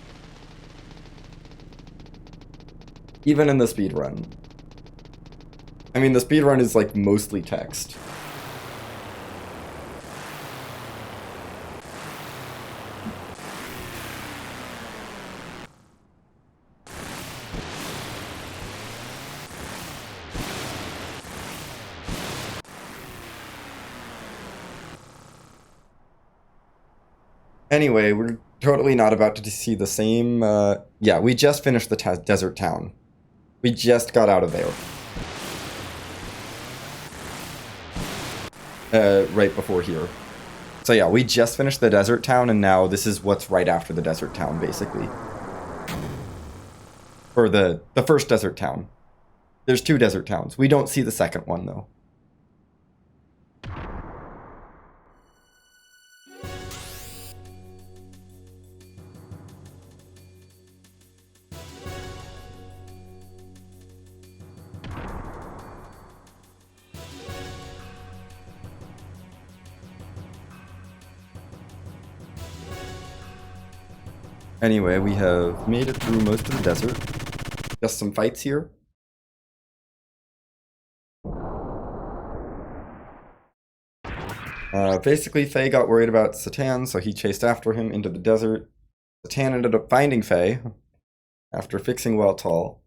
Even in the speedrun. I mean, the speedrun is like mostly text. Anyway, we're totally not about to see the same, yeah, we just finished the desert town. We just got out of there. Right before here. So yeah, we just finished the desert town, and now this is what's right after the desert town, basically. Or the first desert town. There's 2 desert towns. We don't see the second one, though. Anyway, we have made it through most of the desert. Just some fights here. Basically, Faye got worried about Satan, so he chased after him into the desert. Satan ended up finding Faye after fixing Weltall.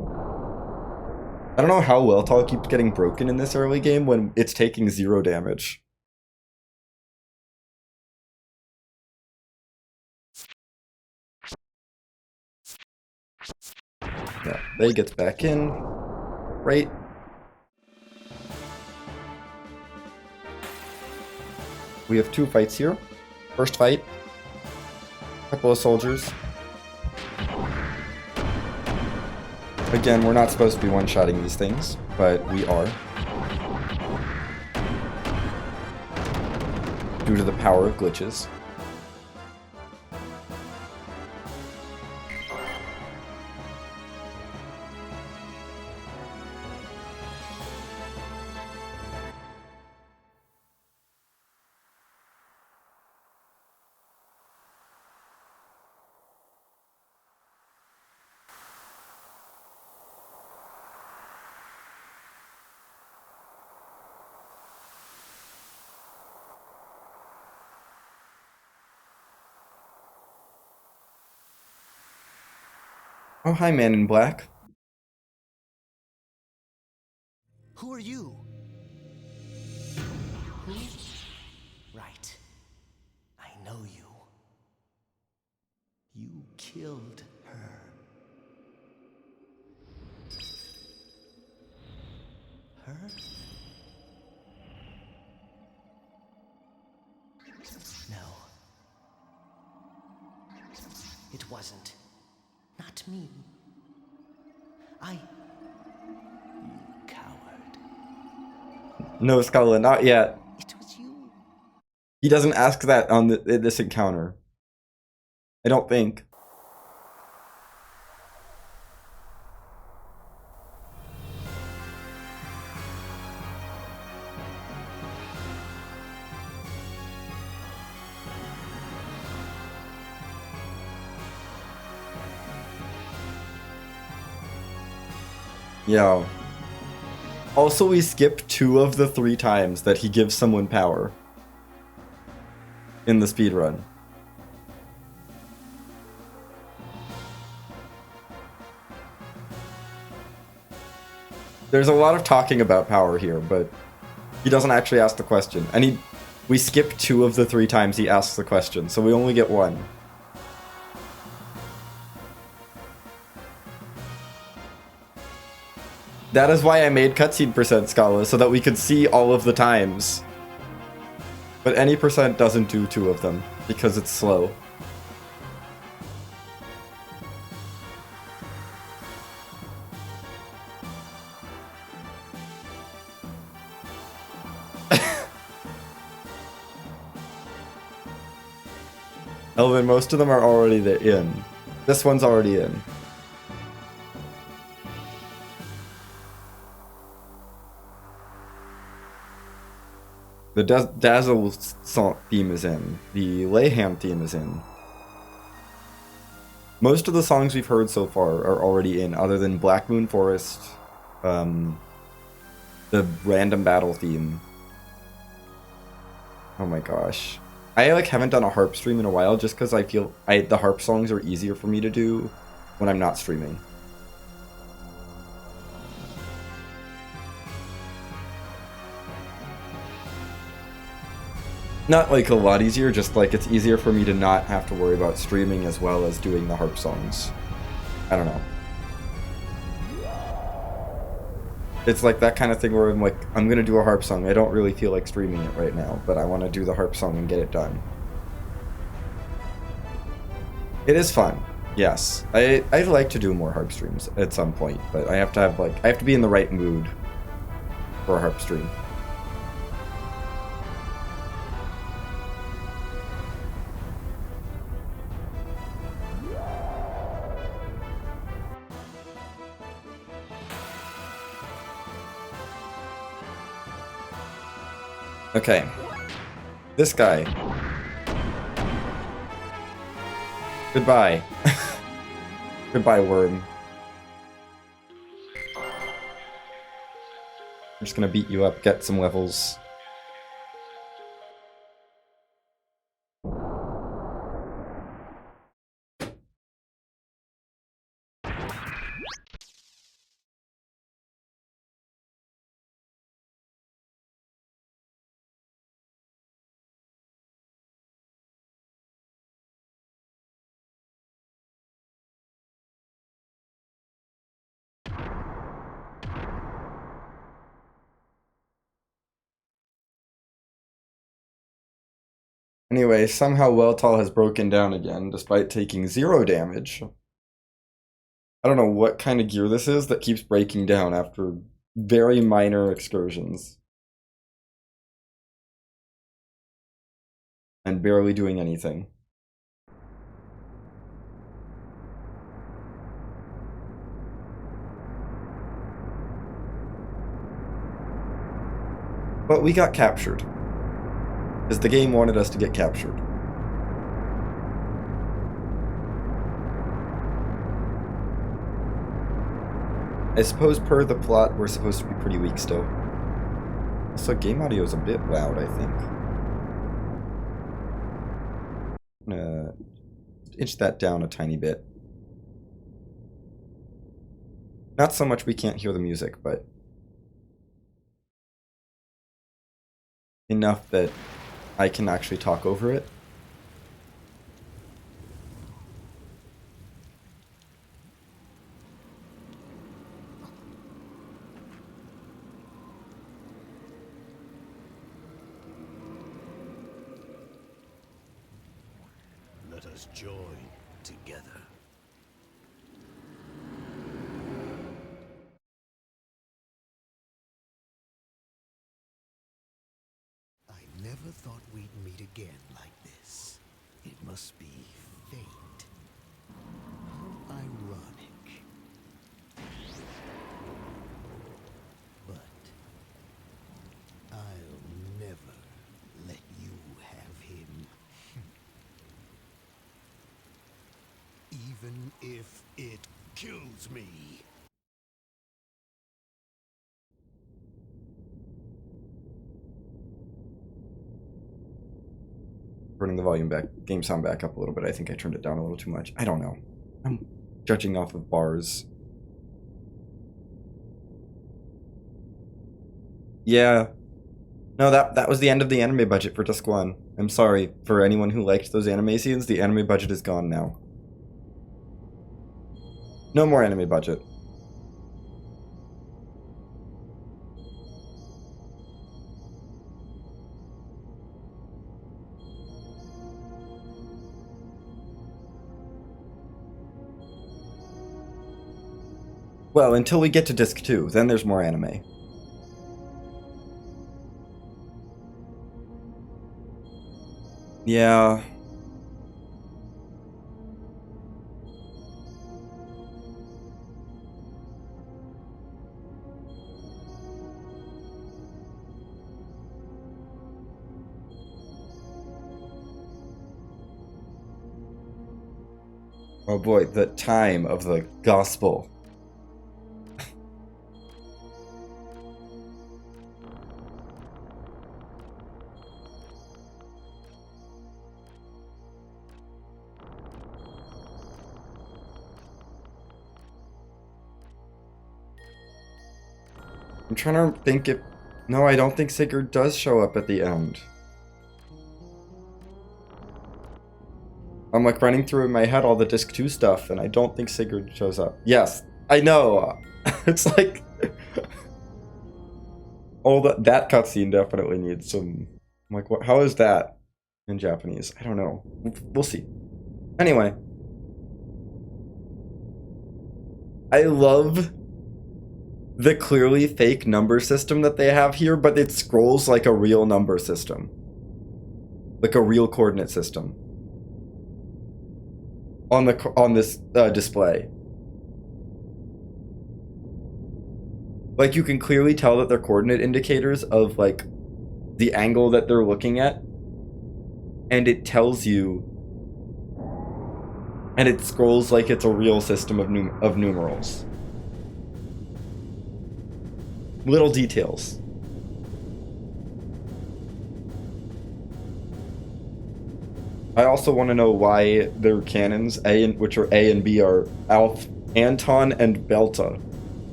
I don't know how Weltall keeps getting broken in this early game when it's taking 0 damage. Yeah, Bay gets back in. Right. We have 2 fights here. First fight. Couple of soldiers. Again, we're not supposed to be one-shotting these things, but we are. Due to the power of glitches. Oh, hi, Man in Black. Who are you? Who? Right. I know you. You killed her. Her? No. It wasn't. Not me. You coward. No, Scala, not yet. It was you. He doesn't ask that on this encounter. I don't think. Yeah. Also, we skip 2 of the 3 times that he gives someone power in the speedrun. There's a lot of talking about power here, but he doesn't actually ask the question. And we skip 2 of the 3 times he asks the question, so we only get 1. That is why I made cutscene percent Scala, so that we could see all of the times. But any percent doesn't do 2 of them, because it's slow. Elvin, most of them are already in. This one's already in. The Dazzle theme is in. The Layham theme is in. Most of the songs we've heard so far are already in, other than Black Moon Forest, the random battle theme. Oh my gosh. I haven't done a harp stream in a while just because I feel the harp songs are easier for me to do when I'm not streaming. Not like a lot easier, just like it's easier for me to not have to worry about streaming as well as doing the harp songs. I don't know. It's like that kind of thing where I'm like, I'm gonna do a harp song. I don't really feel like streaming it right now, but I want to do the harp song and get it done. It is fun, yes. I'd like to do more harp streams at some point, but I have to be in the right mood for a harp stream. Okay. This guy. Goodbye. Goodbye, worm. I'm just gonna beat you up, get some levels. Anyway, somehow Weltall has broken down again, despite taking 0 damage. I don't know what kind of gear this is that keeps breaking down after very minor excursions. And barely doing anything. But we got captured. Because the game wanted us to get captured. I suppose per the plot, we're supposed to be pretty weak still. So game audio is a bit loud, I think. I'm gonna inch that down a tiny bit. Not so much we can't hear the music, but enough that I can actually talk over it. Let us join together. I never thought we'd meet again like this. It must be fate. How ironic. But I'll never let you have him. Even if it kills me. Turning the volume back, game sound back up a little bit. I think I turned it down a little too much. I don't know. I'm judging off of bars. Yeah. No, that was the end of the anime budget for Disc 1. I'm sorry for anyone who liked those anime scenes. The anime budget is gone now. No more anime budget. Well, until we get to Disc 2, then there's more anime. Yeah. Oh boy, the time of the gospel. I'm trying to think if... No, I don't think Sigurd does show up at the end. I'm like running through in my head all the Disc 2 stuff, and I don't think Sigurd shows up. Yes, I know. It's like... all that cutscene definitely needs some... I'm like, what? How is that in Japanese? I don't know. We'll see. Anyway. I love the clearly fake number system that they have here, but it scrolls like a real number system. Like a real coordinate system. On this display. Like, you can clearly tell that they're coordinate indicators of, like, the angle that they're looking at. And it tells you... And it scrolls like it's a real system of numerals. Little details. I also want to know why their cannons, which are A and B, are Alf, Anton, and Belta.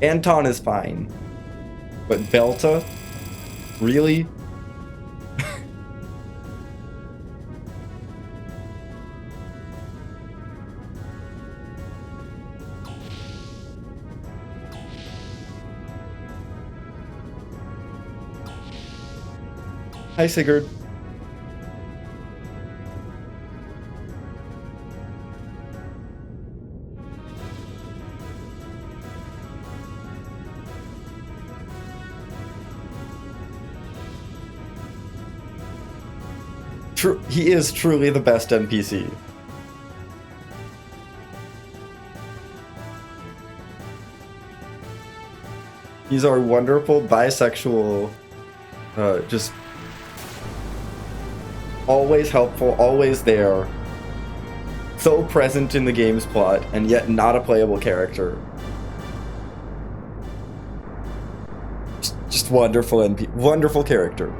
Anton is fine. But Belta? Really? Hi, Sigurd. He is truly the best NPC. He's our wonderful bisexual, just always helpful, always there, so present in the game's plot, and yet not a playable character. Just wonderful wonderful character.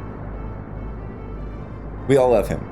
We all love him.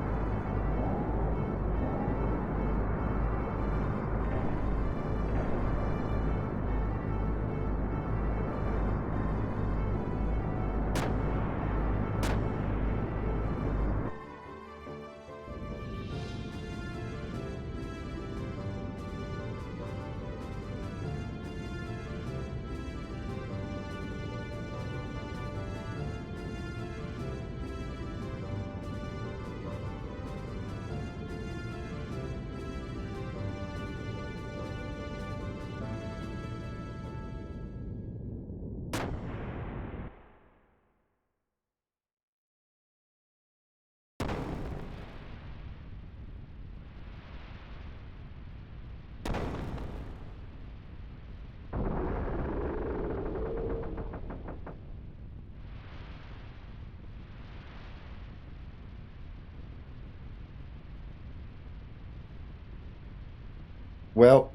Well,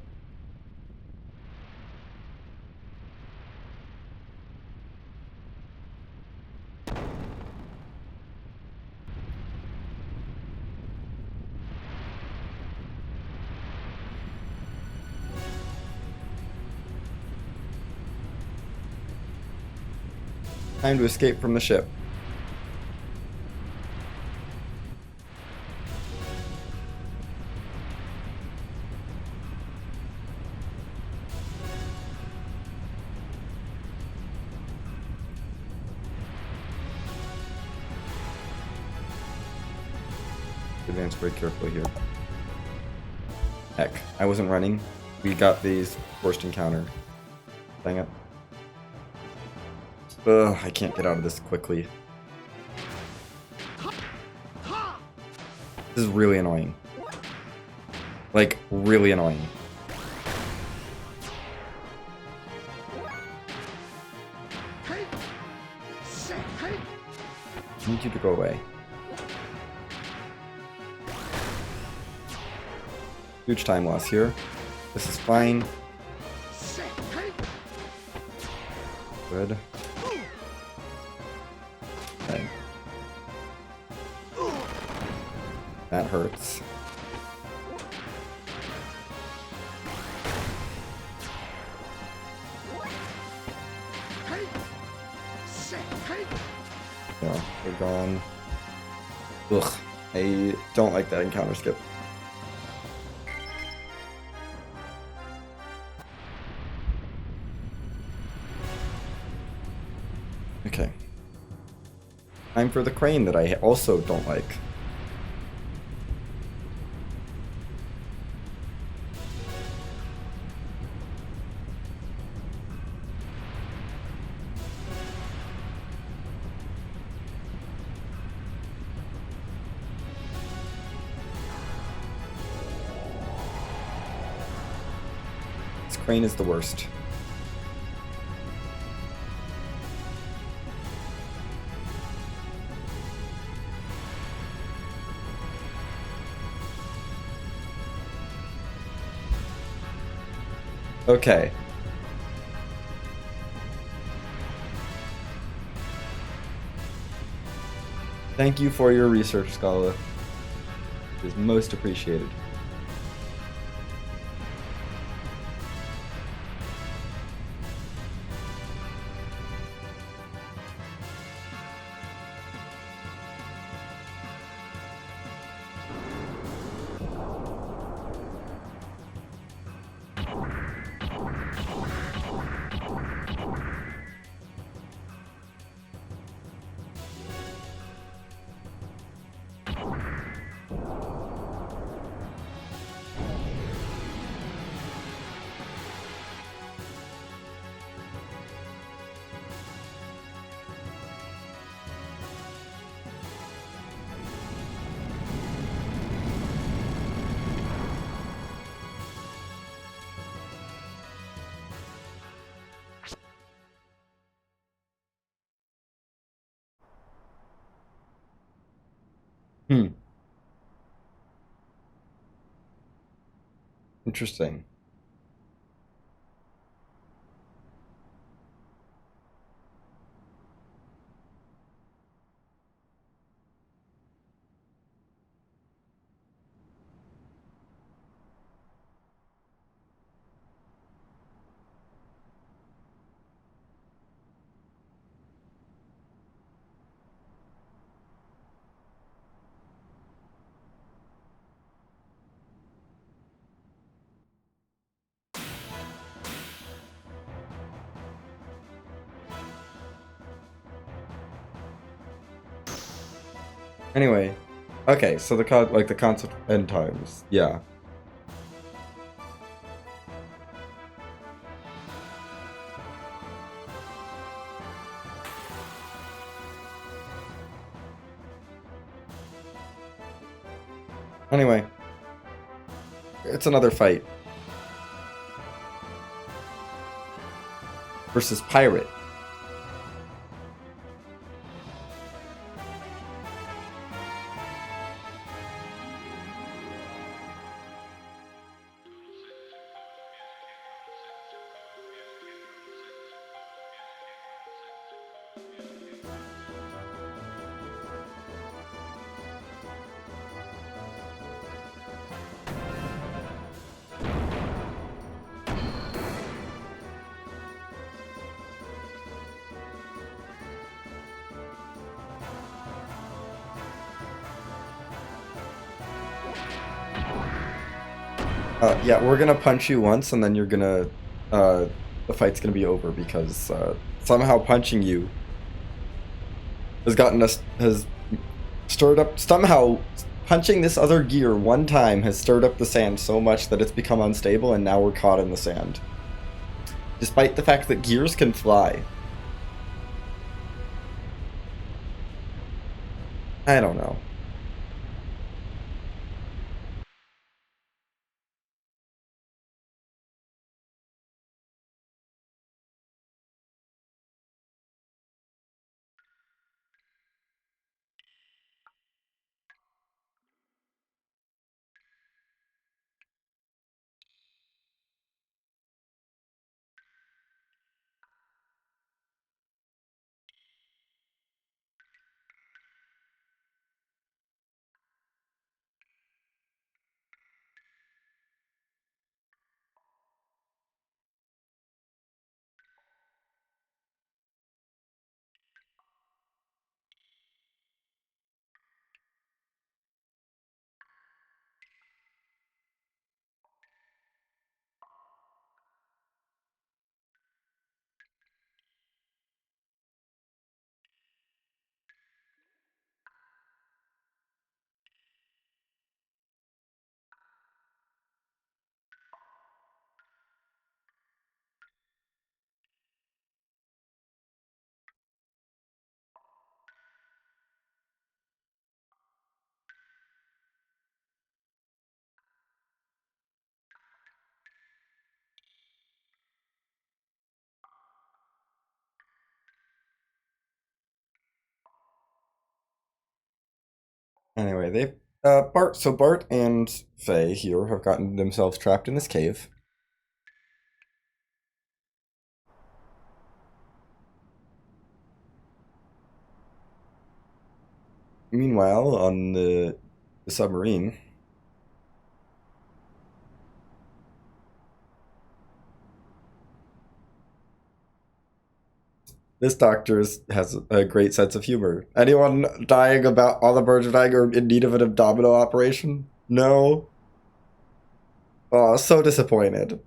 time to escape from the ship. Advance very carefully here. Heck, I wasn't running. We got these forced encounter. Dang it. Ugh, I can't get out of this quickly. This is really annoying. Like, really annoying. I need you to go away. Huge time loss here. This is fine. Good. Okay. That hurts. Yeah, we're gone. Ugh, I don't like that encounter skip. Okay. Time for the crane that I also don't like. This crane is the worst. Okay. Thank you for your research, Scala. It is most appreciated. Interesting. Anyway, okay, so the concept end times, yeah. Anyway, it's another fight versus pirate. Yeah, we're gonna punch you once, and then you're gonna, the fight's gonna be over because somehow punching you has stirred up. Somehow, punching this other gear one time has stirred up the sand so much that it's become unstable, and now we're caught in the sand. Despite the fact that gears can fly. I don't know. Anyway, they Bart and Faye here have gotten themselves trapped in this cave. Meanwhile, on the submarine, this has a great sense of humor. Anyone dying about all the birds are dying or in need of an abdominal operation? No. Oh, so disappointed.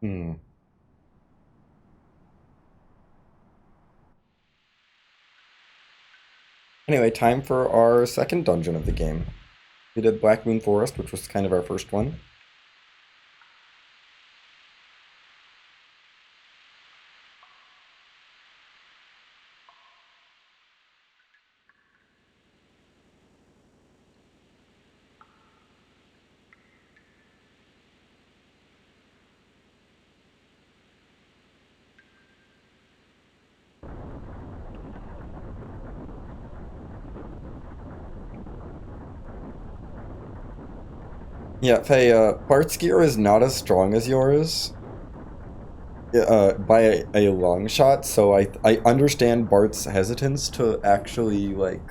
Hmm. Anyway, time for our second dungeon of the game. We did Black Moon Forest, which was kind of our first one. Yeah, Faye, Bart's gear is not as strong as yours, by a long shot, so I understand Bart's hesitance to actually, like,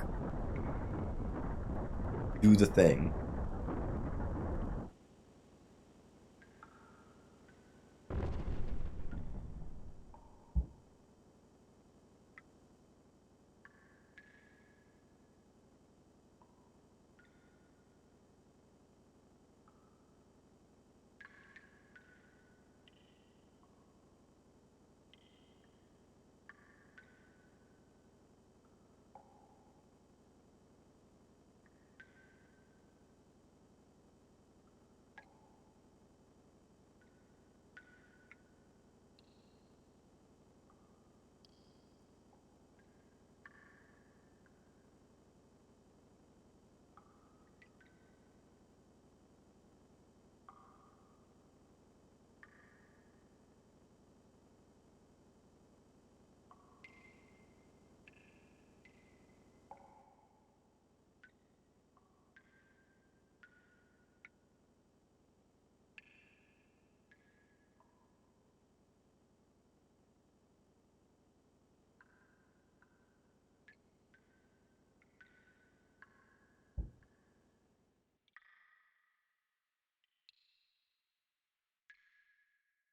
do the thing.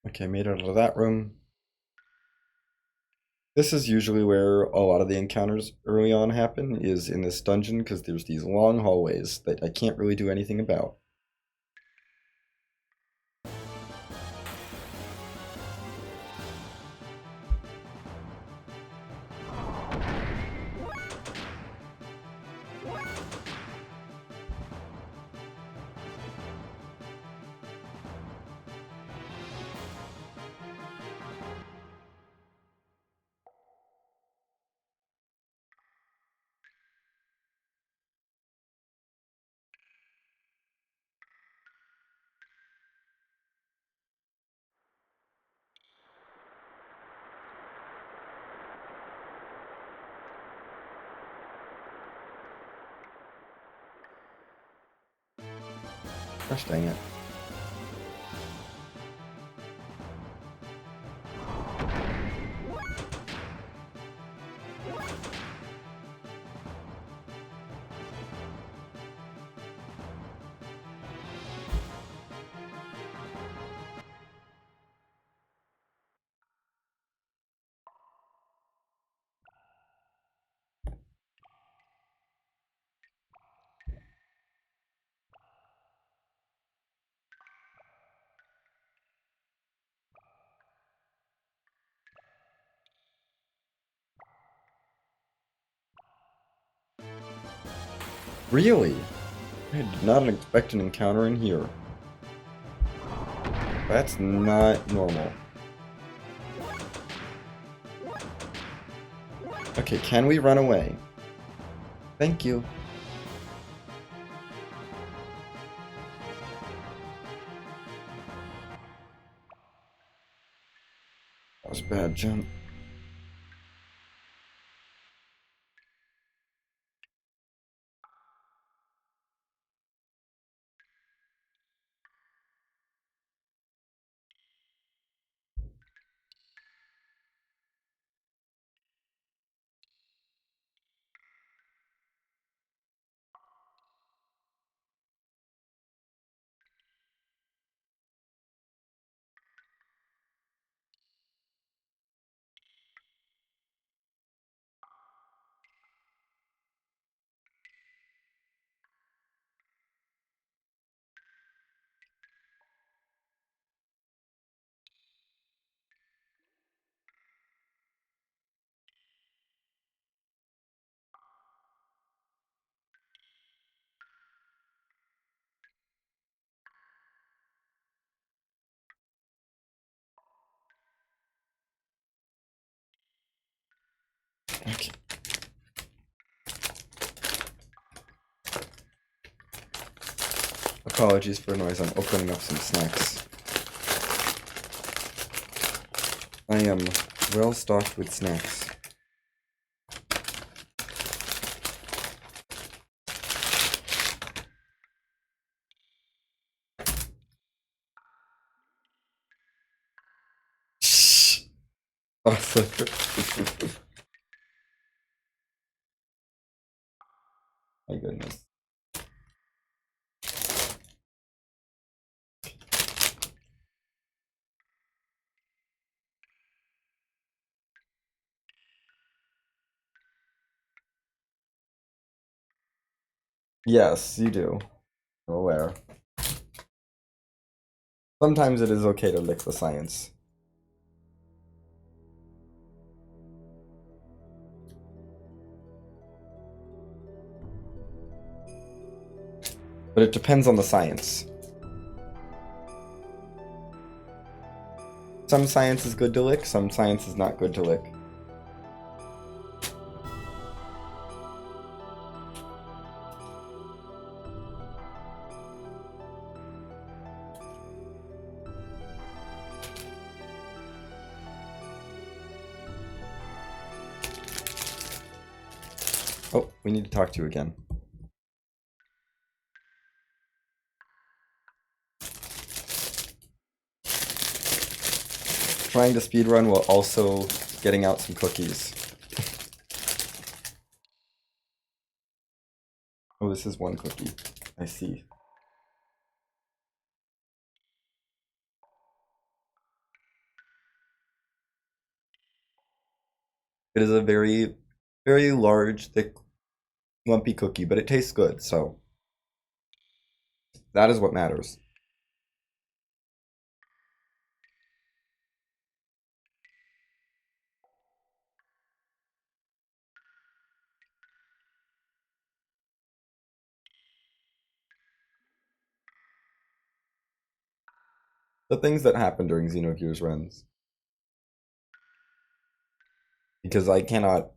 Okay, made it out of that room. This is usually where a lot of the encounters early on happen, is in this dungeon, because there's these long hallways that I can't really do anything about. Gosh dang it. Really? I did not expect an encounter in here. That's not normal. Okay, can we run away? Thank you. That was a bad jump. apologies for the noise. I'm opening up some snacks. I am well stocked with snacks. Shh. Awesome. My goodness. Yes, you do. I'm aware. Sometimes it is okay to lick the science. But it depends on the science. Some science is good to lick, some science is not good to lick. Oh, we need to talk to you again. Trying to speedrun while also getting out some cookies. Oh, this is one cookie. I see. It is a very, very large, thick, lumpy cookie, but it tastes good, so that is what matters. The things that happen during Xenogears runs. Because I cannot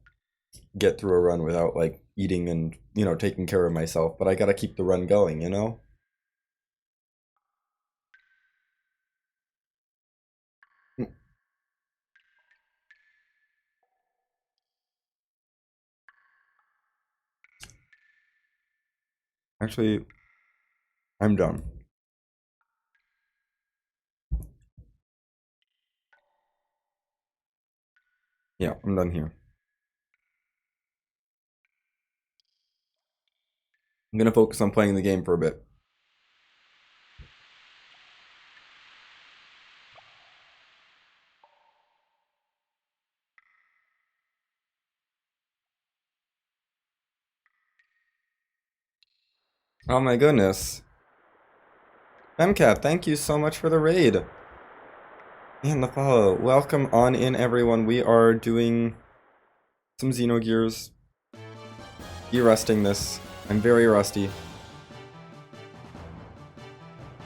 get through a run without, like, eating and, you know, taking care of myself, but I gotta keep the run going, you know? Actually, I'm done. Yeah, I'm done here. I'm gonna focus on playing the game for a bit. Oh my goodness. MCAT, thank you so much for the raid. And the follow. Welcome on in, everyone. We are doing some Xenogears. De-rusting this. I'm very rusty.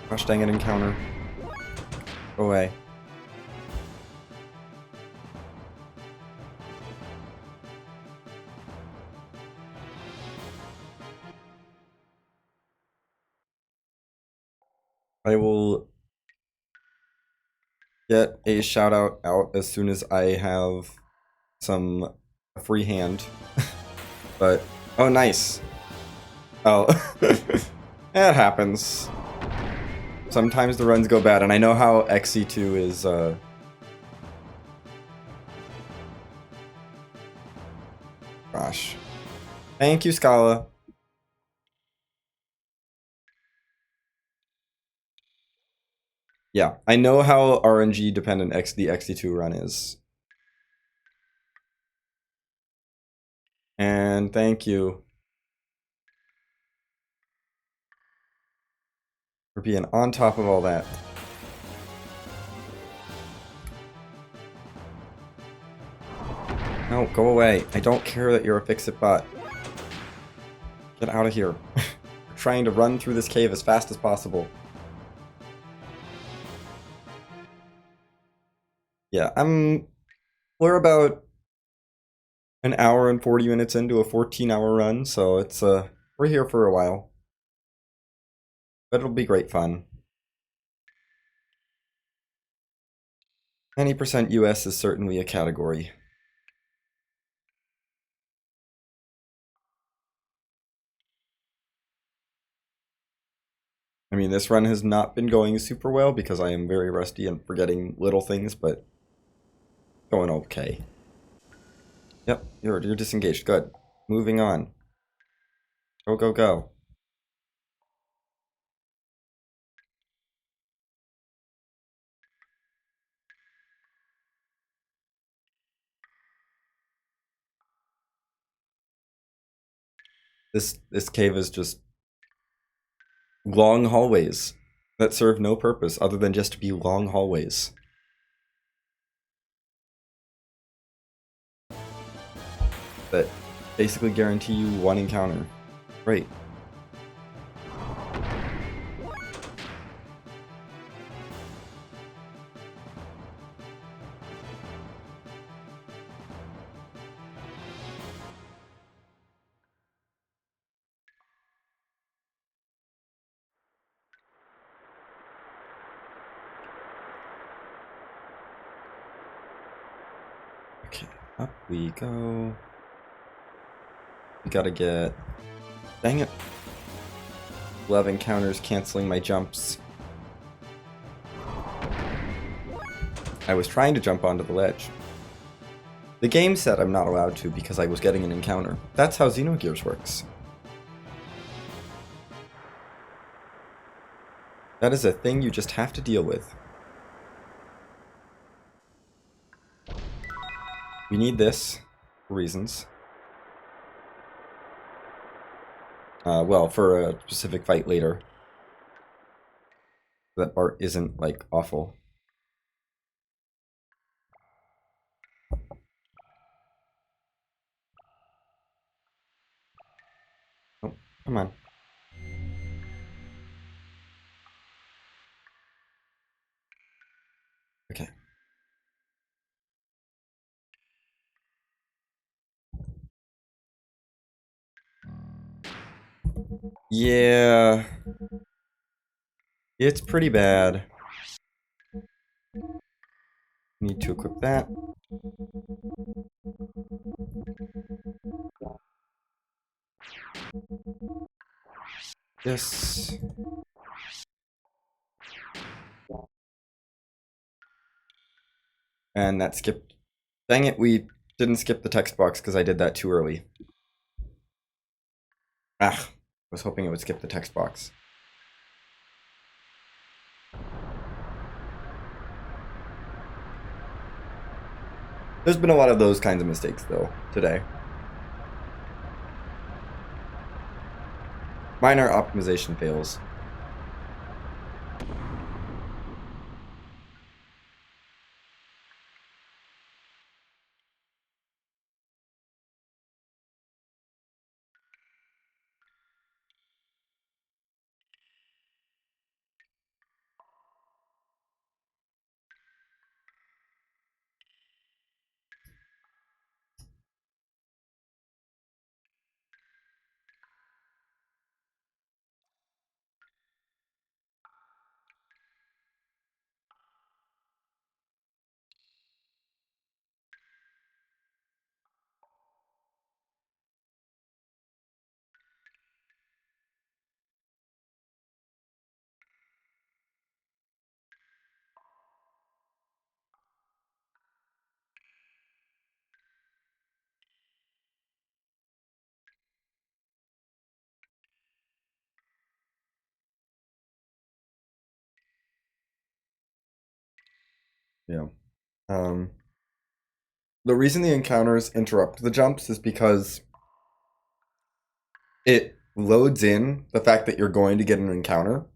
Gosh dang it, encounter. Go away. I will get a shout out as soon as I have some free hand. But, oh nice. Oh, that happens. Sometimes the runs go bad, and I know how XE2 is, Gosh. Thank you, Scala. Yeah, I know how RNG dependent the XE2 run is. And thank you for being on top of all that. No, go away. I don't care that you're a fix-it bot. Get out of here. We're trying to run through this cave as fast as possible. Yeah, we're about an hour and 40 minutes into a 14-hour run, so it's we're here for a while. But it'll be great fun. Any percent US is certainly a category. I mean, this run has not been going super well because I am very rusty and forgetting little things, but going okay. Yep, you're disengaged. Good. Moving on. Go, go, go. This cave is just long hallways that serve no purpose other than just to be long hallways. That basically guarantee you one encounter. Great. Okay, up we go. We gotta get... Dang it. Love encounters canceling my jumps. I was trying to jump onto the ledge. The game said I'm not allowed to because I was getting an encounter. That's how Xenogears works. That is a thing you just have to deal with. We need this for reasons. Well, for a specific fight later. That Bart isn't, like, awful. Oh, come on. Okay. Yeah. It's pretty bad. Need to equip that. This. And that skipped. Dang it, we didn't skip the text box because I did that too early. Ah, I was hoping it would skip the text box. There's been a lot of those kinds of mistakes, though, today. Minor optimization fails. Yeah. The reason the encounters interrupt the jumps is because it loads in the fact that you're going to get an encounter.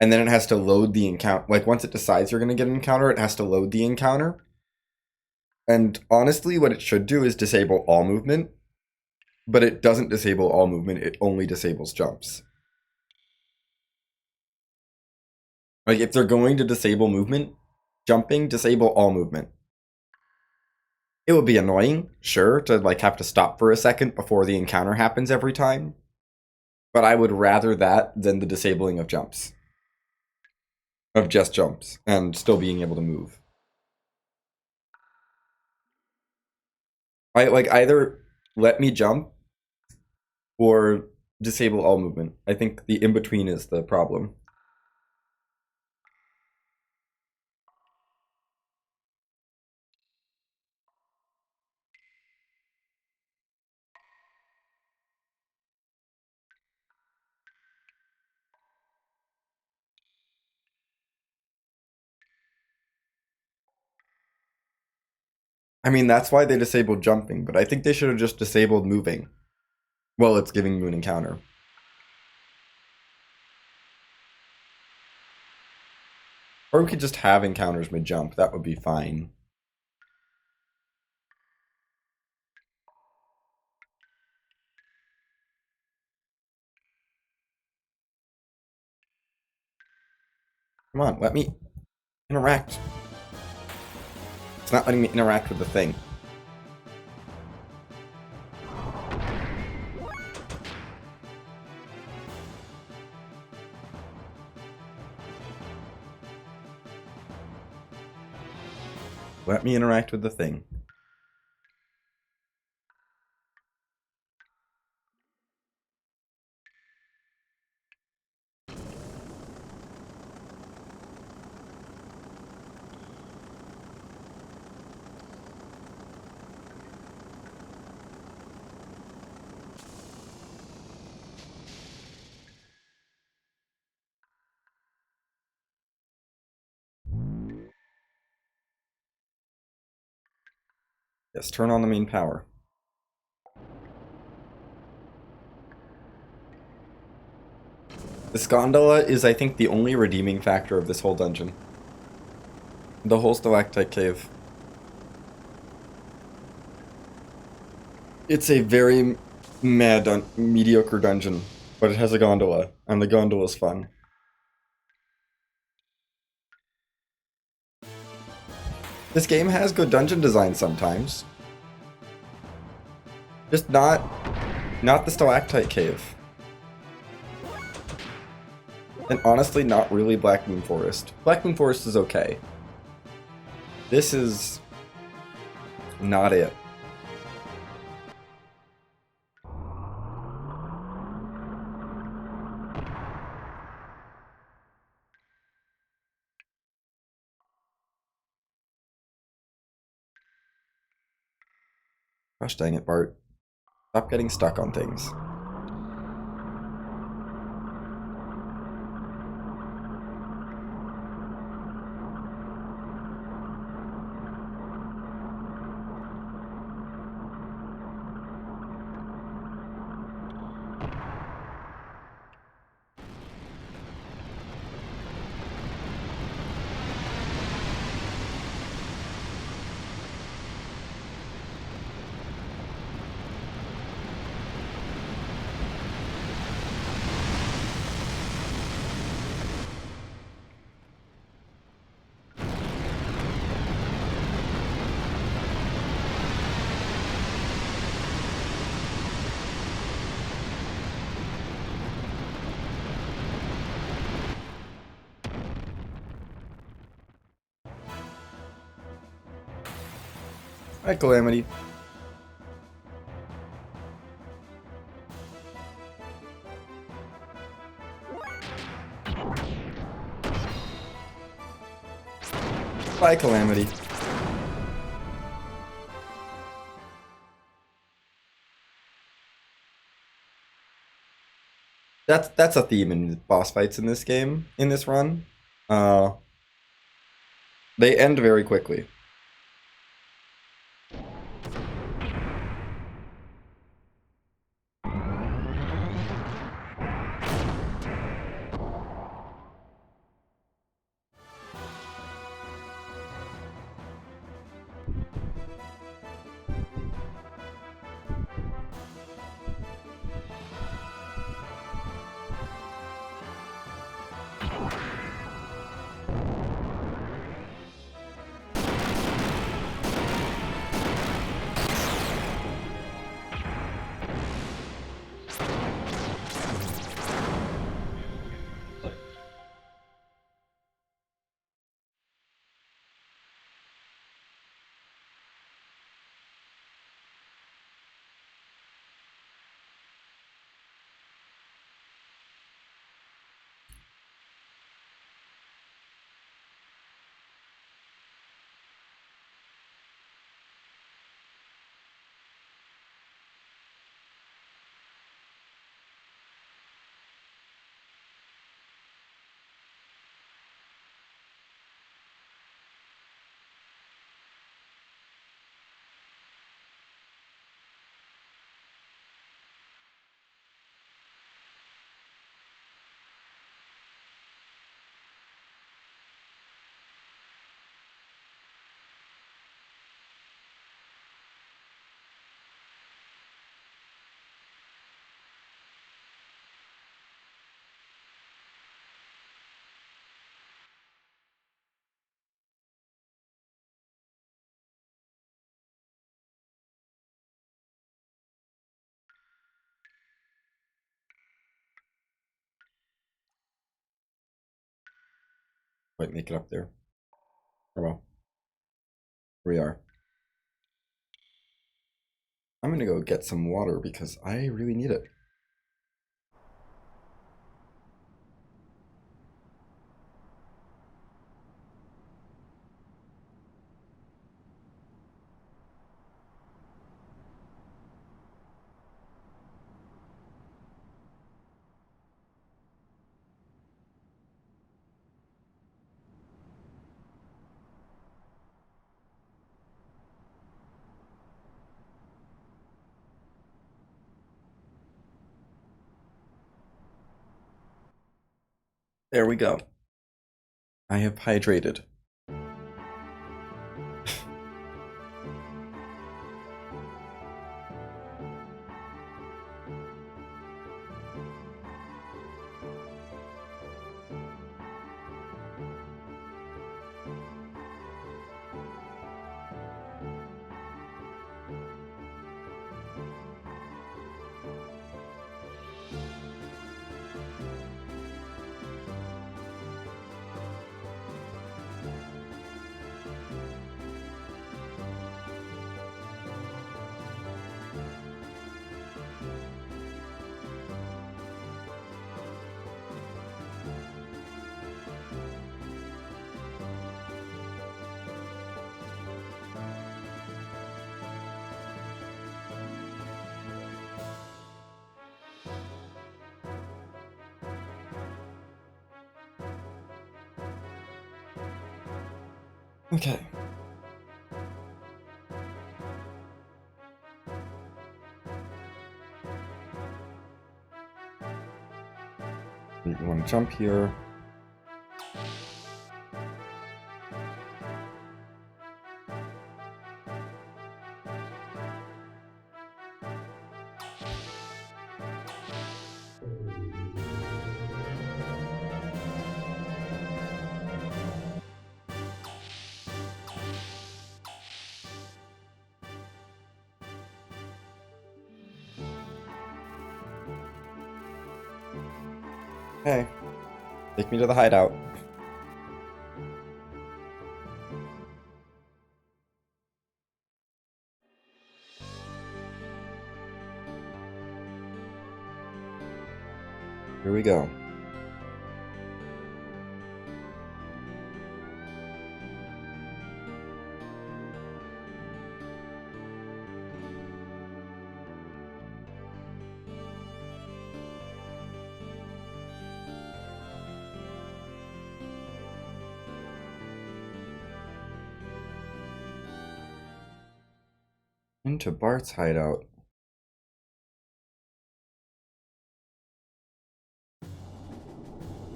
And then it has to load the encounter. Like, once it decides you're going to get an encounter, it has to load the encounter. And honestly, what it should do is disable all movement. But it doesn't disable all movement, it only disables jumps. Like, if they're going to disable movement, jumping, disable all movement. It would be annoying, sure, to like have to stop for a second before the encounter happens every time. But I would rather that than the disabling of jumps. Of just jumps and still being able to move. I like either let me jump or disable all movement. I think the in-between is the problem. I mean, that's why they disabled jumping, but I think they should have just disabled moving. Well, it's giving you an encounter. Or we could just have encounters mid-jump. That would be fine. Come on, let me interact. It's not letting me interact with the thing. Let me interact with the thing. Yes, turn on the main power. This gondola is, I think, the only redeeming factor of this whole dungeon. The whole stalactite cave. It's a very mediocre dungeon, but it has a gondola, and the gondola's fun. This game has good dungeon design sometimes. Just not the stalactite cave. And honestly, not really Black Moon Forest. Black Moon Forest is okay. This is not it. Gosh dang it, Bart. Stop getting stuck on things. Hi, Calamity. Bye, Calamity. That's a theme in boss fights in this game, in this run. They end very quickly. quite make it up there. Oh well. Here we are. I'm gonna go get some water because I really need it. There we go. I have hydrated. Okay. You want to jump here. Hey, take me to the hideout. Here we go. Into Bart's hideout.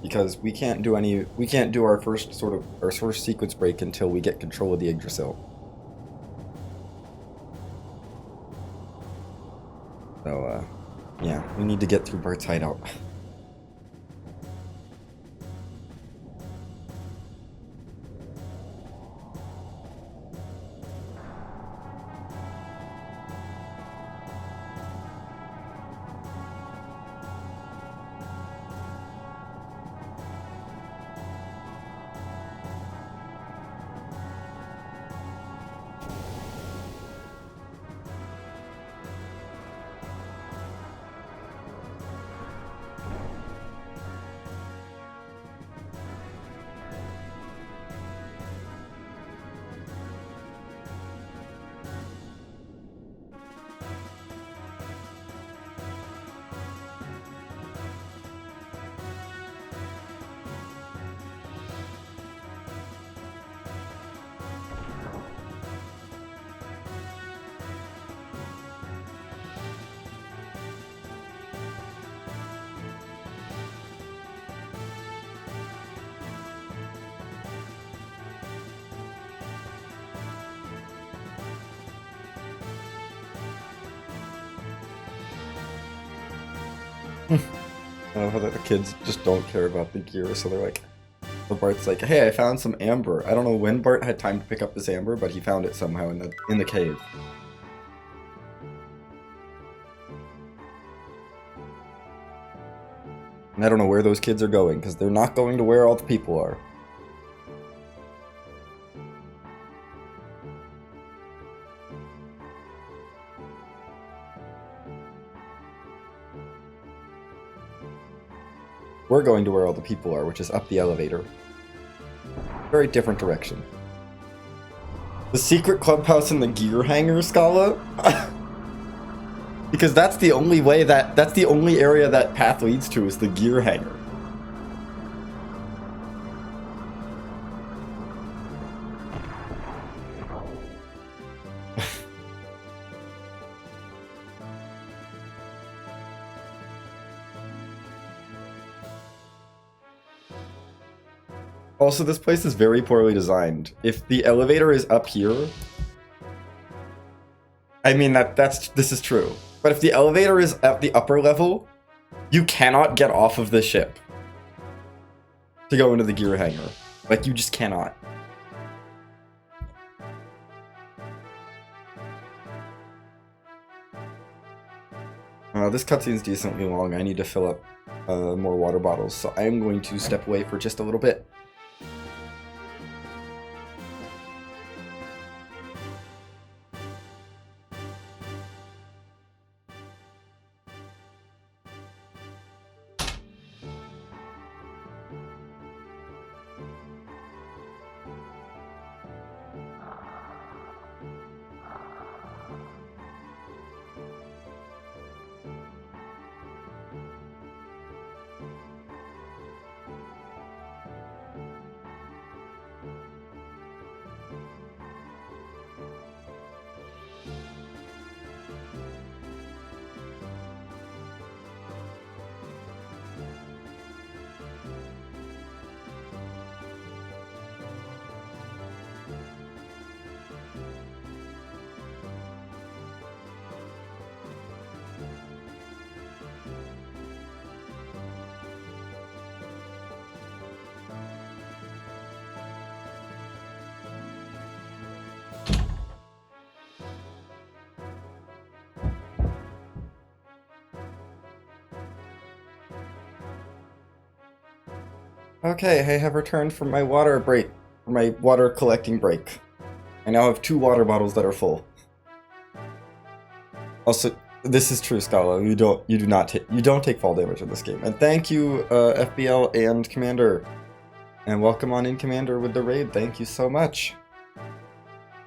Because we can't do our first sequence break until we get control of the Yggdrasil. So yeah, we need to get through Bart's hideout. I love how the kids just don't care about the gear, so they're like, the Bart's like, hey, I found some amber. I don't know when Bart had time to pick up this amber, but he found it somehow in the cave. And I don't know where those kids are going, because they're not going to where all the people are. We're going to where all the people are, which is up the elevator. Very different direction. The secret clubhouse in the gear hangar, Scala? Because that's the only way that's the only area that path leads to is the gear hangar. Also, this place is very poorly designed. If the elevator is up here, I mean this is true. But if the elevator is at the upper level, you cannot get off of the ship to go into the gear hangar. Like, you just cannot. This cutscene's decently long. I need to fill up more water bottles, so I am going to step away for just a little bit. Okay, I have returned from my water break, my water collecting break. I now have 2 water bottles that are full. Also, this is true, Scala. You don't take fall damage in this game. And thank you, FBL and Commander. And welcome on in, Commander, with the raid. Thank you so much.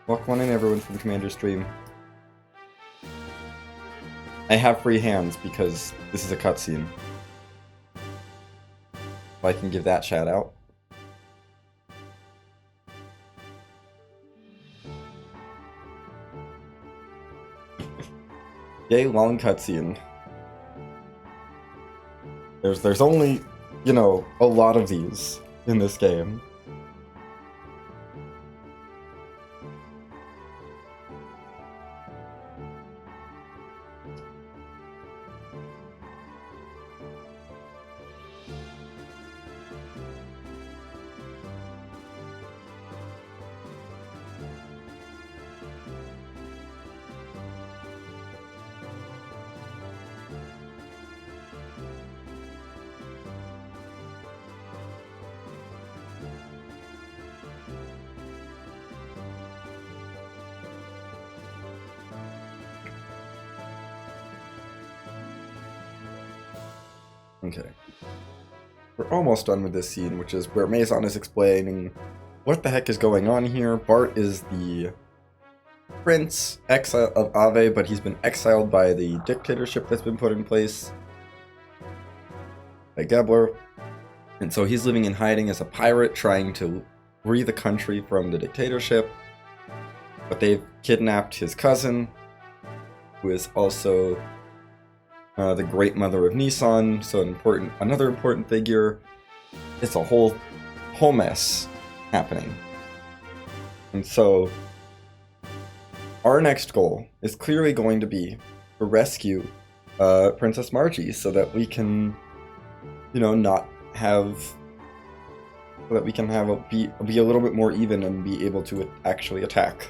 Welcome on in, everyone, from Commander stream. I have free hands because this is a cutscene. I can give that shout out. Yay, long cutscene. There's only, you know, a lot of these in this game. Okay. We're almost done with this scene, which is where Maison is explaining what the heck is going on here. Bart is the prince exile of Ave, but he's been exiled by the dictatorship that's been put in place by Gebler. And so he's living in hiding as a pirate, trying to free the country from the dictatorship. But they've kidnapped his cousin, who is also the great mother of Nissan, so another important figure. It's a whole mess happening. And so our next goal is clearly going to be to rescue Princess Margie so that we can, you know, be a little bit more even and be able to actually attack.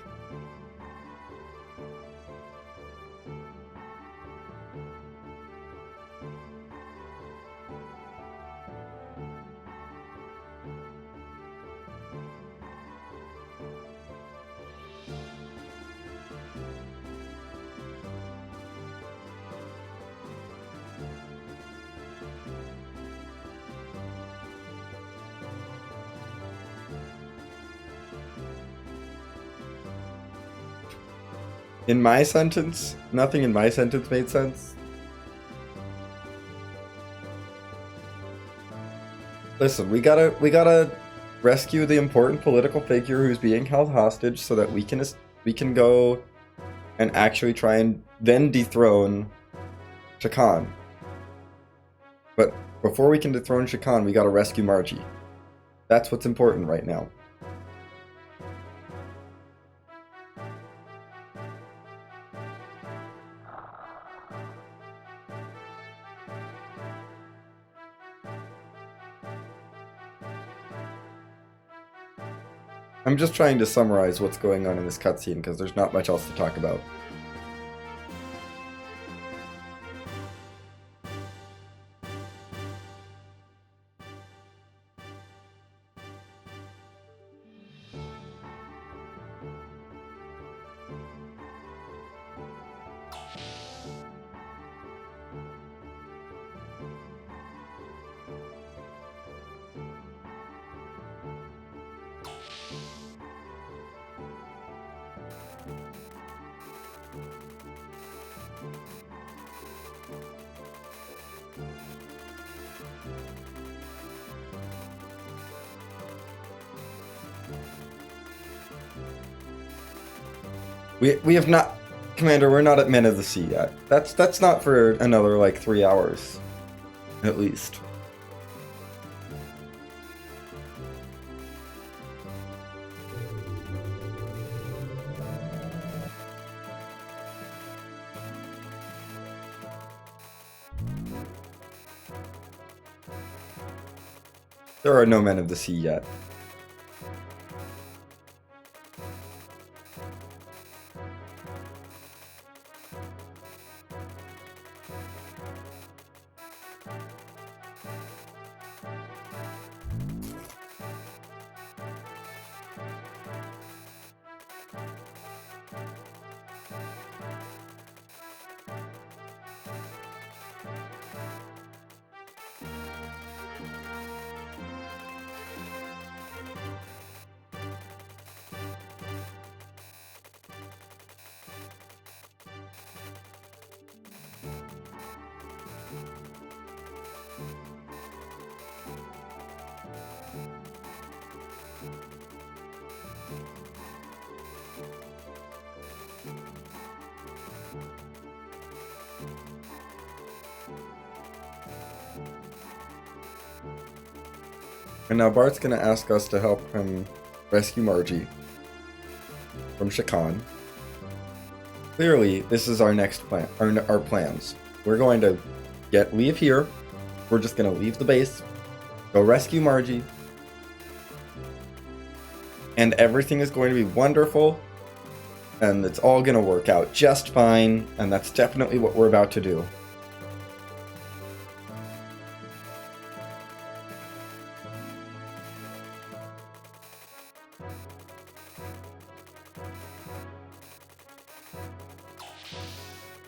In my sentence, nothing in my sentence made sense. Listen, we gotta rescue the important political figure who's being held hostage so that we can go and actually try and then dethrone Shakan. But before we can dethrone Shakan, we gotta rescue Margie. That's what's important right now. I'm just trying to summarize what's going on in this cutscene because there's not much else to talk about. We have not, Commander. We're not at Men of the Sea yet. That's not for another like 3 hours, at least. There are no Men of the Sea yet. And now Bart's gonna ask us to help him rescue Margie from Shakan. Clearly, this is our next plan, our plans. We're going to leave here. We're just gonna leave the base, go rescue Margie, and everything is going to be wonderful, and it's all gonna work out just fine, and that's definitely what we're about to do.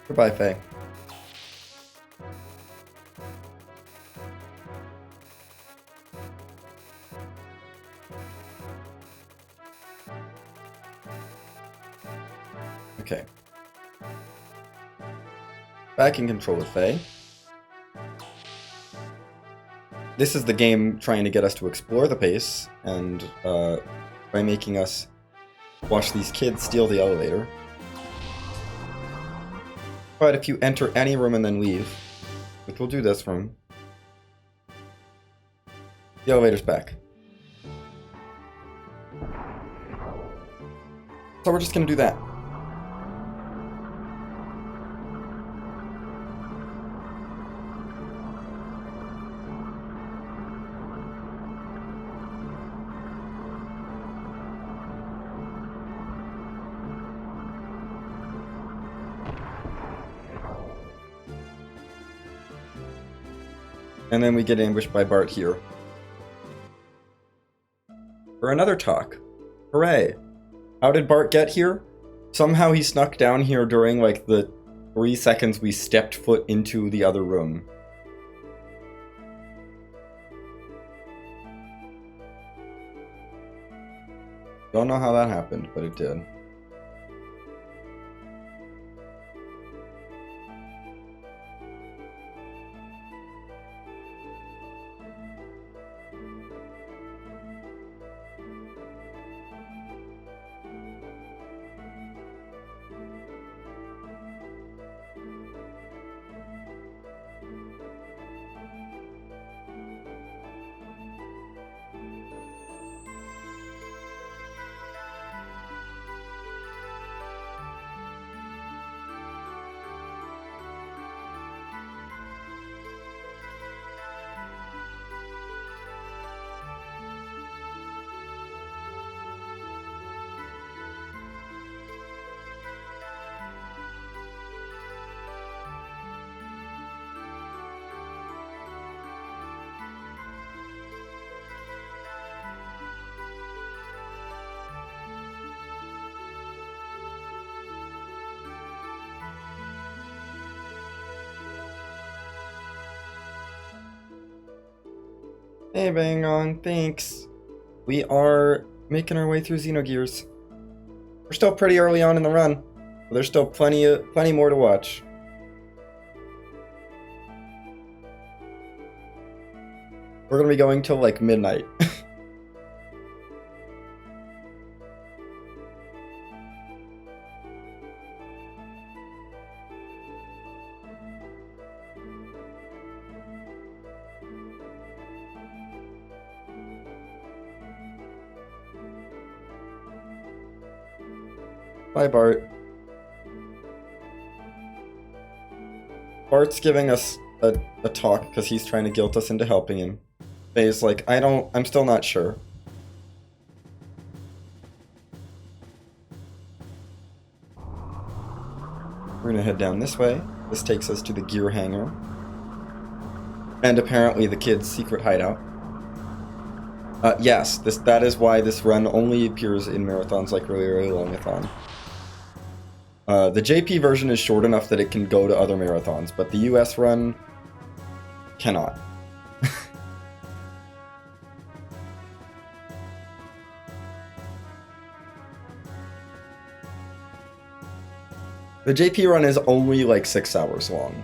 Goodbye, Faye. Okay. Back in control of Faye. This is the game trying to get us to explore the base, and by making us watch these kids steal the elevator. But if you enter any room and then leave, which we'll do this room, the elevator's back. So we're just gonna do that. And then we get ambushed by Bart here. For another talk. Hooray! How did Bart get here? Somehow he snuck down here during like the 3 seconds we stepped foot into the other room. Don't know how that happened, but it did. Hey, Bangong, thanks. We are making our way through Xenogears. We're still pretty early on in the run. There's still plenty more to watch. We're gonna be going till like midnight. Bye, Bart. Bart's giving us a talk because he's trying to guilt us into helping him. Faye's like, I'm still not sure. We're gonna head down this way. This takes us to the gear hangar. And apparently the kid's secret hideout. Yes, that is why this run only appears in marathons like really longathon. The JP version is short enough that it can go to other marathons, but the US run cannot. The JP run is only like 6 hours long.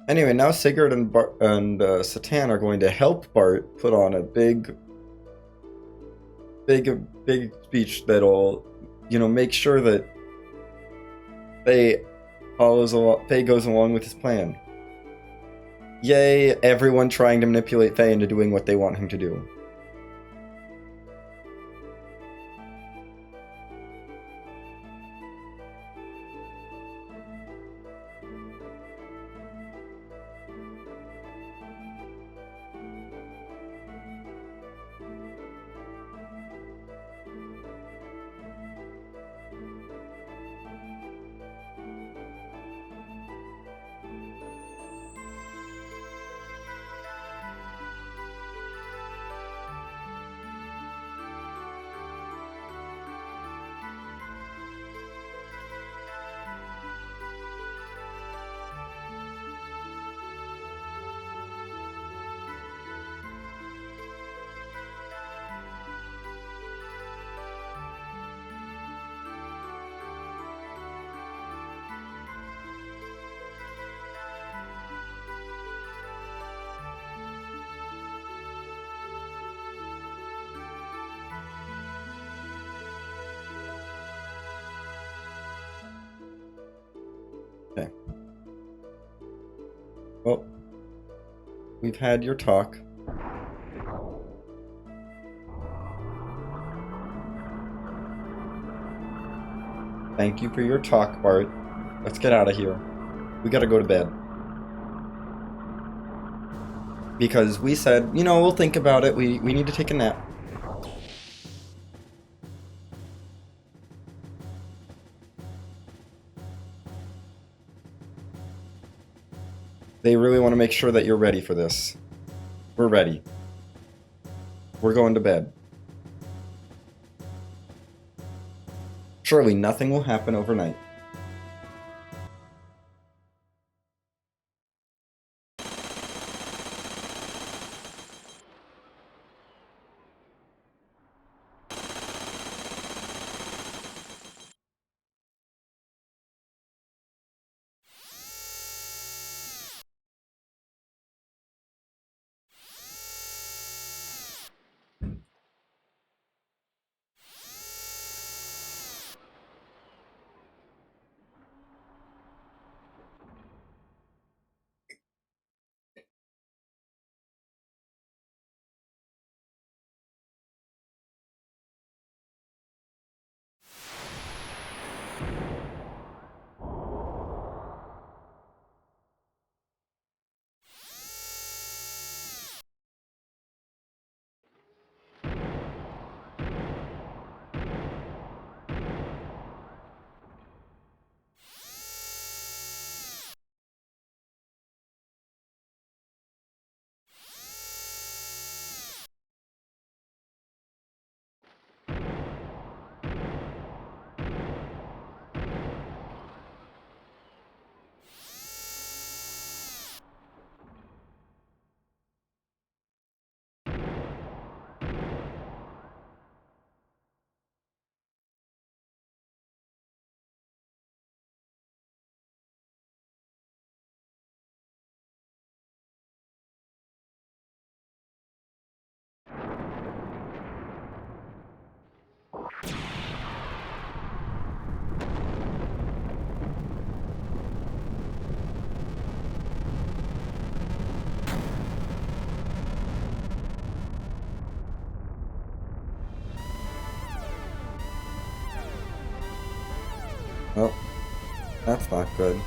Anyway, now Sigurd and Satan are going to help Bart put on a big speech that'll, make sure that Faye goes along with his plan. Yay, everyone trying to manipulate Faye into doing what they want him to do. Okay. Well, we've had your talk. Thank you for your talk, Bart. Let's get out of here. We gotta go to bed. Because we said, we'll think about it. We need to take a nap. They really want to make sure that you're ready for this. We're ready. We're going to bed. Surely nothing will happen overnight. Well, that's not good.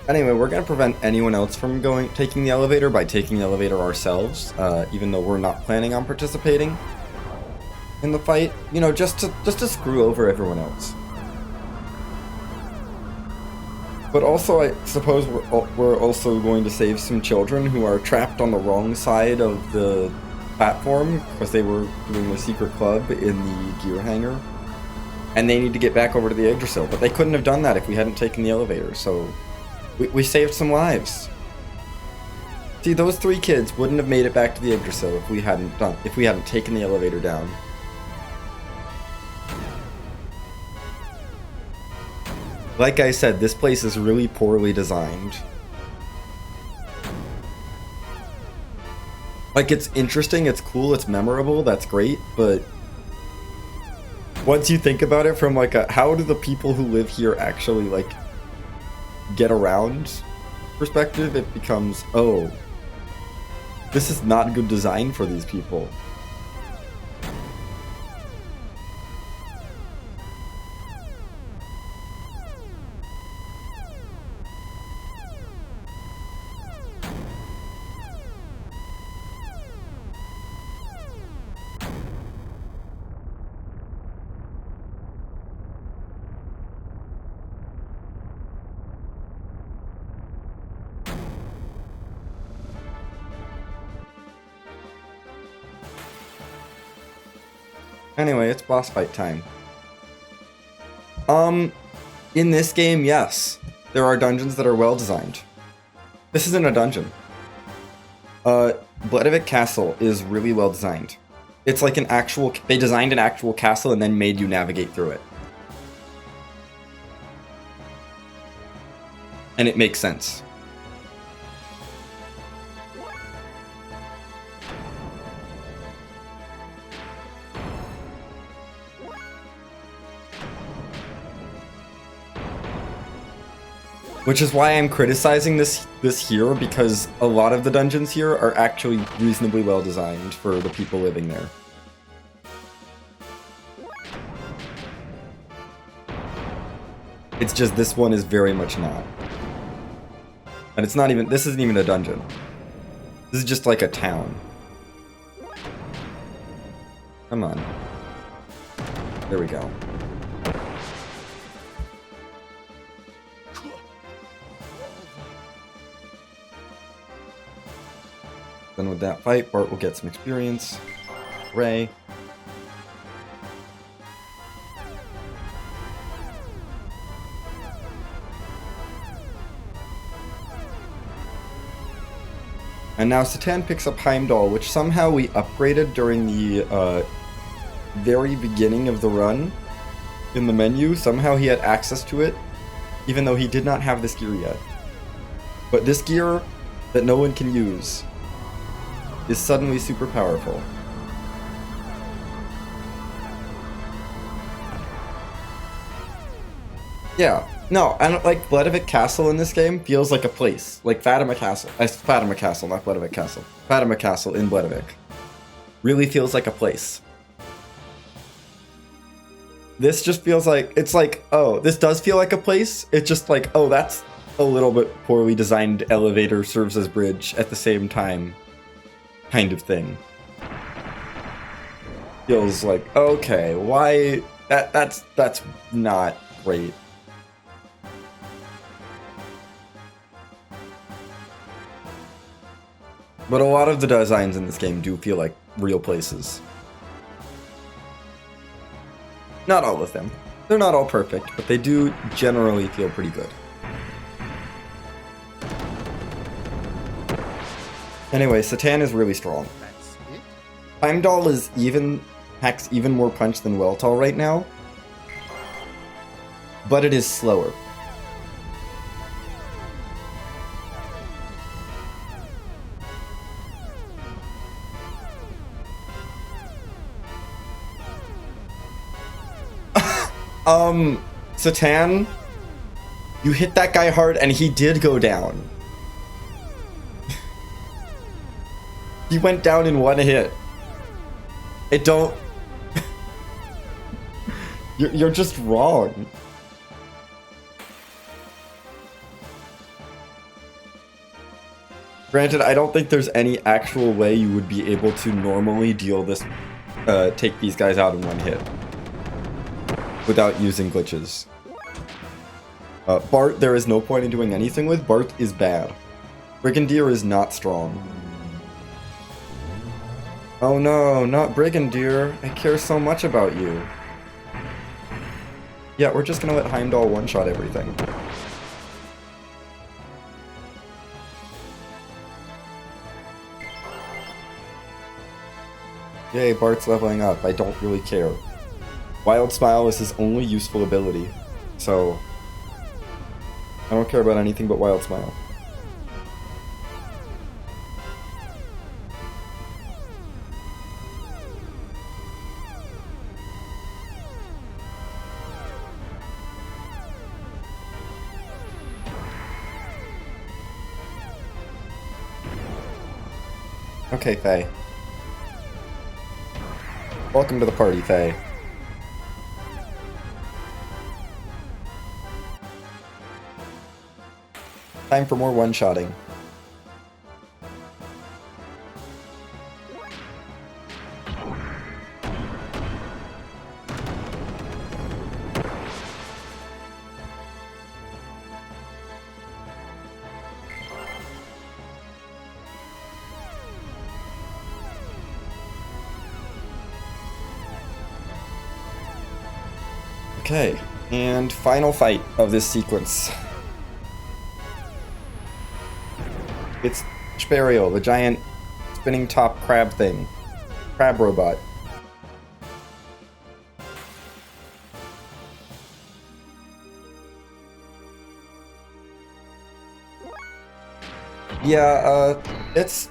Anyway, we're gonna prevent anyone else from taking the elevator by taking the elevator ourselves, even though we're not planning on participating in the fight. You know, just to screw over everyone else. But also, I suppose we're also going to save some children who are trapped on the wrong side of the platform because they were doing the secret club in the gear hangar. And they need to get back over to the Yggdrasil, but they couldn't have done that if we hadn't taken the elevator, so we saved some lives. See, those 3 kids wouldn't have made it back to the Yggdrasil if we hadn't taken the elevator down. Like I said, this place is really poorly designed. Like, it's interesting, it's cool, it's memorable, that's great, but once you think about it from like how do the people who live here actually like get around perspective, it becomes, oh, this is not good design for these people. Anyway, it's boss fight time. In this game, yes, there are dungeons that are well designed. This isn't a dungeon. Bledavik Castle is really well designed. It's like an actual, they designed an actual castle and then made you navigate through it. And it makes sense. Which is why I'm criticizing this here, because a lot of the dungeons here are actually reasonably well designed for the people living there. It's just this one is very much not. And it's not even, this isn't even a dungeon. This is just like a town. Come on. There we go. Then with that fight, Bart will get some experience. Hooray. And now Satan picks up Heimdall, which somehow we upgraded during the very beginning of the run in the menu. Somehow he had access to it, even though he did not have this gear yet. But this gear that no one can use is suddenly super powerful. Yeah, no, I don't like Bledavik Castle in this game feels like a place. Like Fatima Castle. Fatima Castle, not Bledavik Castle. Fatima Castle in Bledavik. Really feels like a place. This just feels like, it's like, oh, this does feel like a place. It's just like, oh, that's a little bit poorly designed elevator serves as bridge at the same time. Kind of thing. Feels like, okay, why that's not great. But a lot of the designs in this game do feel like real places. Not all of them. They're not all perfect, but they do generally feel pretty good. Anyway, Satan is really strong. That's it? Heimdall is packs even more punch than Weltall right now, but it is slower. Satan, you hit that guy hard and he did go down. He went down in one hit. You You're just wrong. Granted, I don't think there's any actual way you would be able to normally deal this, take these guys out in one hit without using glitches. Bart, there is no point in doing anything with. Bart is bad. Brigadier is not strong. Oh no, not Brigadier. I care so much about you. Yeah, we're just gonna let Heimdall one-shot everything. Yay, Bart's leveling up. I don't really care. Wild Smile is his only useful ability, so I don't care about anything but Wild Smile. Okay, Faye. Welcome to the party, Faye. Time for more one-shotting. Okay, and final fight of this sequence. It's Spariel, the giant spinning top crab thing. Crab robot. Yeah, it's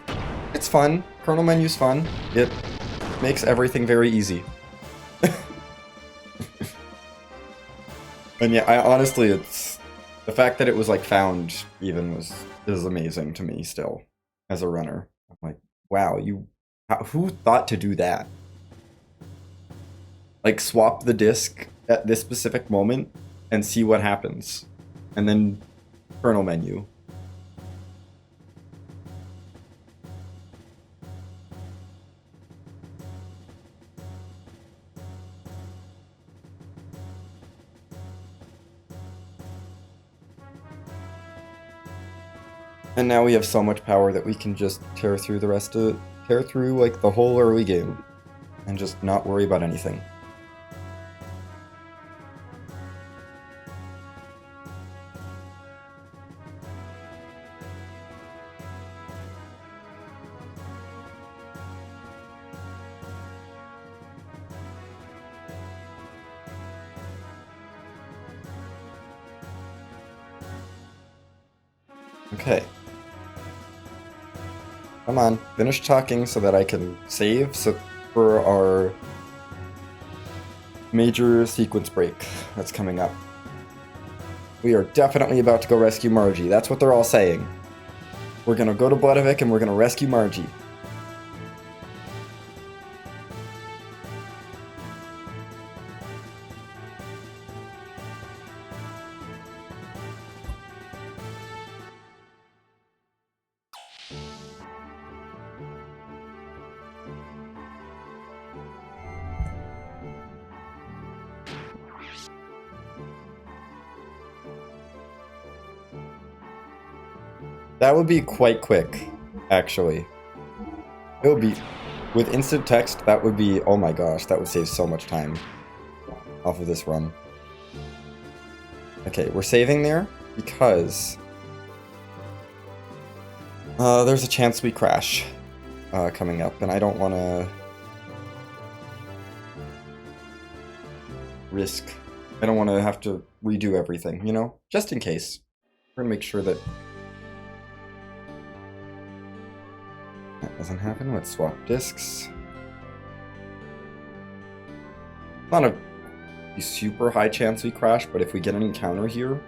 fun. Kernel menu's fun. It makes everything very easy. And yeah, I honestly, it's the fact that it was like found even is amazing to me still as a runner. I'm like, wow, who thought to do that? Like swap the disc at this specific moment and see what happens, and then kernel menu. And now we have so much power that we can just tear through like the whole early game and just not worry about anything. Okay. Come on, finish talking so that I can save for our major sequence break that's coming up. We are definitely about to go rescue Margie. That's what they're all saying. We're gonna go to Bloodavik and we're gonna rescue Margie. That would be quite quick, actually. It would be, with instant text, that would be, oh my gosh, that would save so much time off of this run. Okay, we're saving there because there's a chance we crash coming up, and I don't want to risk, I don't want to have to redo everything, you know? Just in case. We're gonna make sure that doesn't happen. Let's swap discs. Not a super high chance we crash, but if we get an encounter here,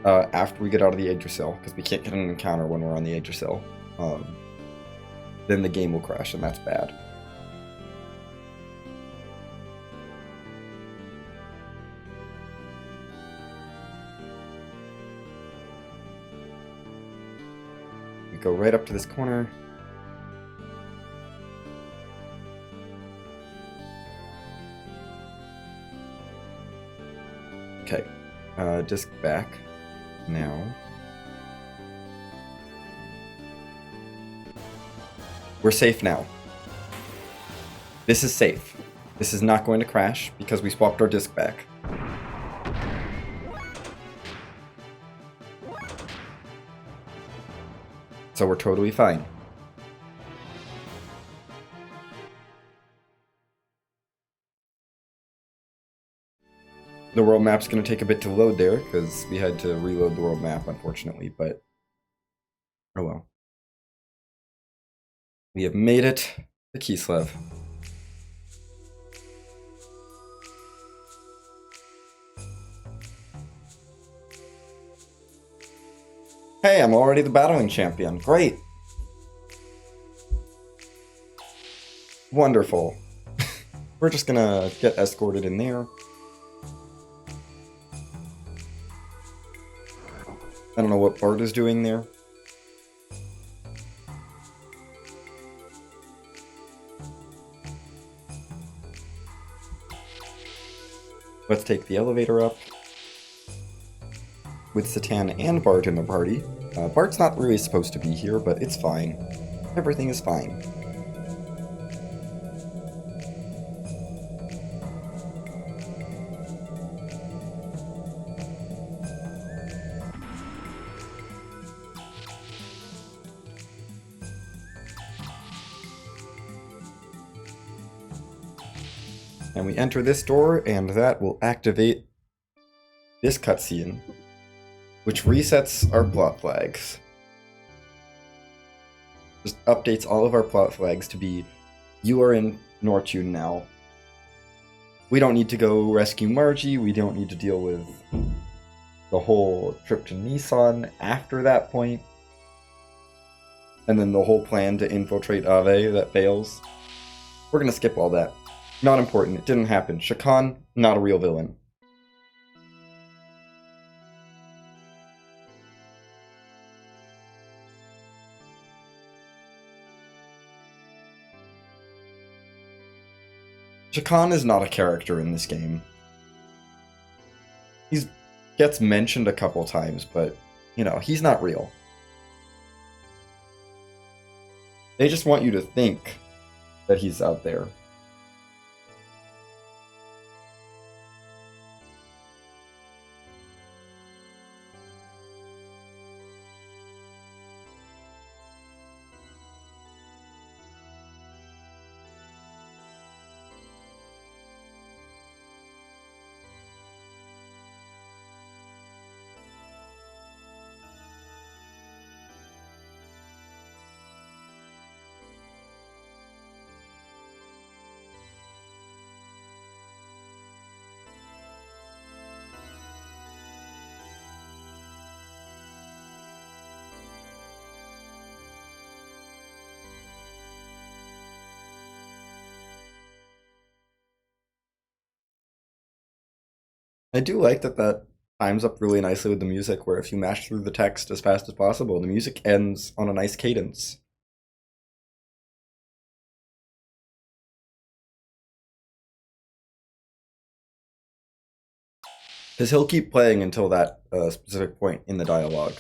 after we get out of the Yggdrasil, because we can't get an encounter when we're on the Yggdrasil, then the game will crash, and that's bad. We go right up to this corner. Okay, disc back now. We're safe now. This is safe. This is not going to crash because we swapped our disc back. So we're totally fine. The world map's going to take a bit to load there, because we had to reload the world map, unfortunately, but oh well. We have made it to Kislev. Hey, I'm already the battling champion. Great. Wonderful. We're just gonna get escorted in there. I don't know what Bart is doing there. Let's take the elevator up. With Satan and Bart in the party. Bart's not really supposed to be here, but it's fine. Everything is fine. And we enter this door, and that will activate this cutscene, which resets our plot flags. Just updates all of our plot flags to be, you are in Nortune now. We don't need to go rescue Margie, we don't need to deal with the whole trip to Nissan after that point. And then the whole plan to infiltrate Ave that fails. We're gonna skip all that. Not important, it didn't happen. Shakan, not a real villain. Shakan is not a character in this game. He gets mentioned a couple times, but, you know, he's not real. They just want you to think that he's out there. I do like that times up really nicely with the music, where if you mash through the text as fast as possible, the music ends on a nice cadence. Because he'll keep playing until that specific point in the dialogue.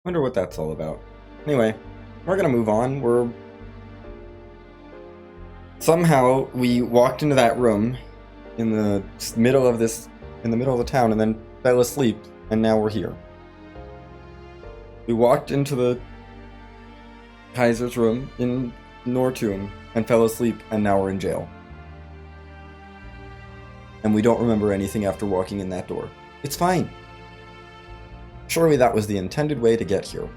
Wonder what that's all about. Anyway, we're gonna move on. Somehow we walked into that room in the middle of the town and then fell asleep, and now we're here. We walked into the Kaiser's room in Nortune and fell asleep, and now we're in jail. And we don't remember anything after walking in that door. It's fine. Surely that was the intended way to get here.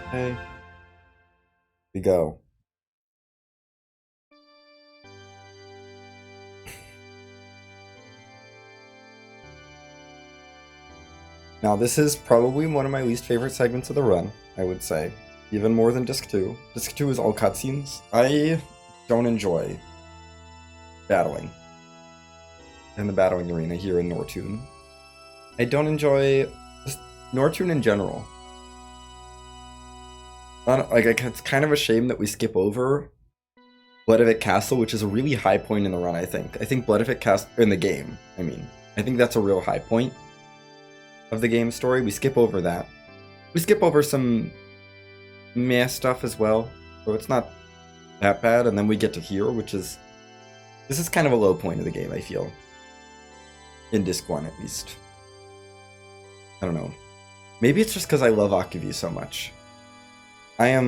Okay. We go. Now, this is probably one of my least favorite segments of the run, I would say. Even more than Disc 2. Disc 2 is all cutscenes. I don't enjoy battling in the battling arena here in Nortune. I don't enjoy just Nortune in general. It's kind of a shame that we skip over Bloodivik Castle, which is a really high point in the run, I think. I think Bloodivik Castle, in the game, I mean. I think that's a real high point of the game story. We skip over that. We skip over some meh stuff as well, so it's not that bad, and then we get to here, which is... This is kind of a low point of the game, I feel. In Disc 1, at least. I don't know. Maybe it's just because I love Akivi so much. Like,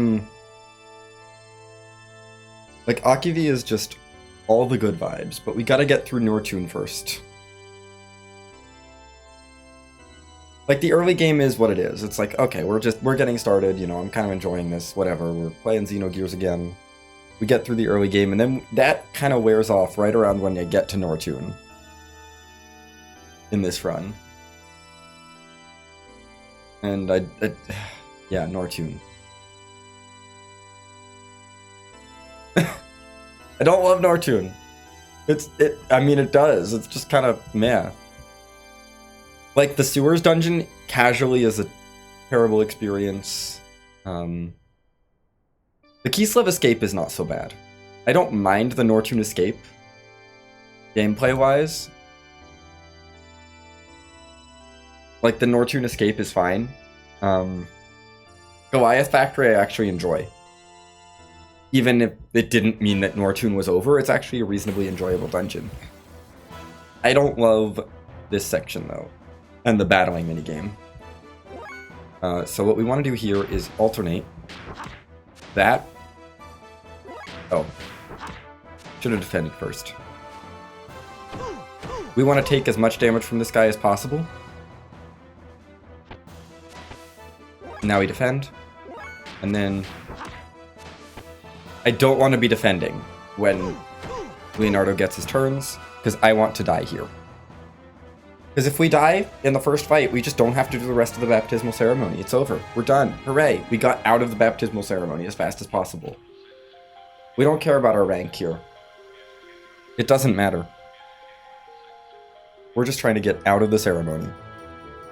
Akivi is just all the good vibes, but we gotta get through Nortune first. Like, the early game is what it is. It's like, okay, we're getting started, you know, I'm kind of enjoying this, whatever, we're playing Xenogears again. We get through the early game, and then that kind of wears off right around when you get to Nortune. In this run. And yeah, Nortune. I don't love Nortune. I mean, it does. It's just kind of meh. Like, the sewers dungeon casually is a terrible experience. The Kislev escape is not so bad. I don't mind the Nortune escape, gameplay-wise. Like, the Nortune escape is fine. Goliath Factory I actually enjoy. Even if it didn't mean that Nortune was over, it's actually a reasonably enjoyable dungeon. I don't love this section, though, and the battling minigame. So what we want to do here is alternate that. Oh. Should have defended first. We want to take as much damage from this guy as possible. Now we defend. And then... I don't want to be defending when Leonardo gets his turns, because I want to die here. Because if we die in the first fight, we just don't have to do the rest of the baptismal ceremony. It's over. We're done. Hooray. We got out of the baptismal ceremony as fast as possible. We don't care about our rank here. It doesn't matter. We're just trying to get out of the ceremony.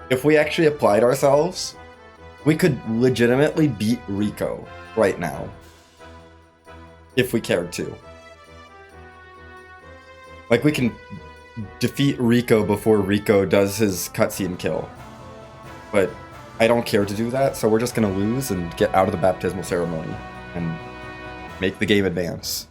If we actually applied ourselves, we could legitimately beat Rico right now. If we cared to. Like, we can defeat Rico before Rico does his cutscene kill. But I don't care to do that, so we're just gonna lose and get out of the baptismal ceremony and make the game advance.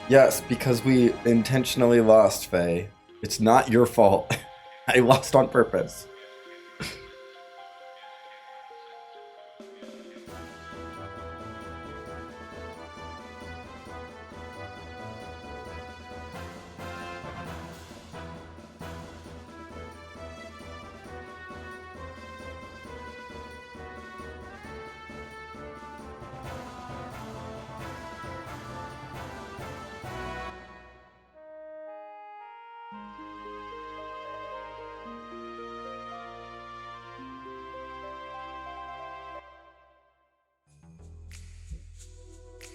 Yes, because we intentionally lost, Faye. It's not your fault. I lost on purpose.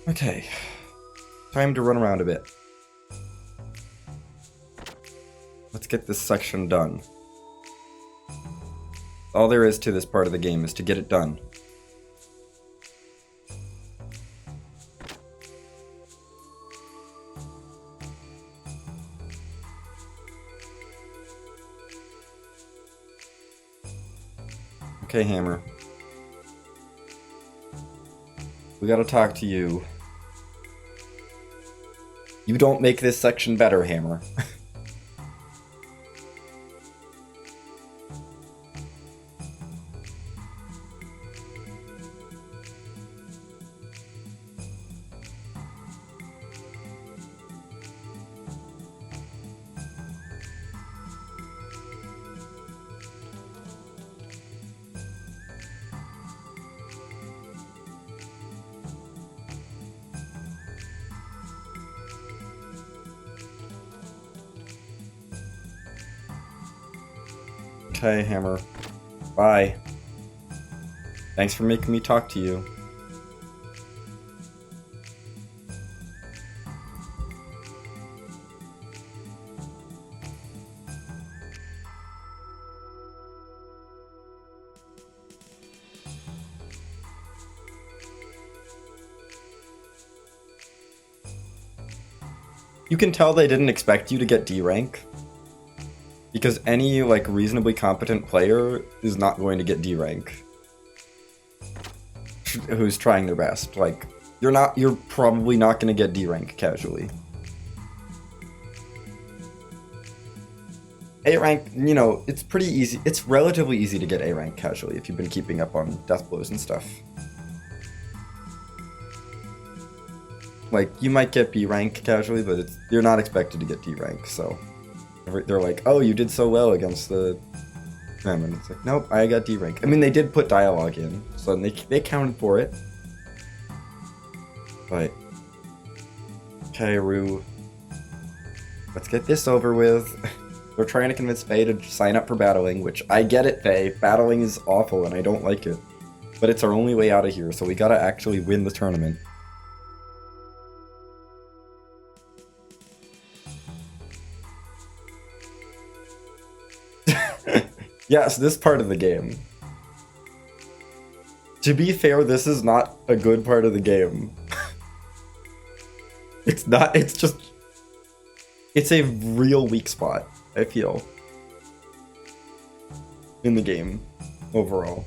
Okay. Time to run around a bit. Let's get this section done. All there is to this part of the game is to get it done. Okay, Hammer. We gotta talk to you. You don't make this section better, Hammer. Okay, Hammer. Bye. Thanks for making me talk to you. You can tell they didn't expect you to get D rank. Because any, like, reasonably competent player is not going to get D rank. Who's trying their best. Like, you're probably not going to get D rank casually. A rank, you know, it's pretty easy. It's relatively easy to get A rank casually if you've been keeping up on death blows and stuff. Like, you might get B rank casually, but you're not expected to get D rank, so... They're like, oh, you did so well against the... And it's like, nope, I got D rank. I mean, they did put dialogue in, so they counted for it. But... Okay, Rue. Let's get this over with. They're trying to convince Faye to sign up for battling, which I get it, Faye. Battling is awful and I don't like it. But it's our only way out of here, so we gotta actually win the tournament. Yes, this part of the game. To be fair, this is not a good part of the game. It's not, it's just... It's a real weak spot, I feel. In the game, overall.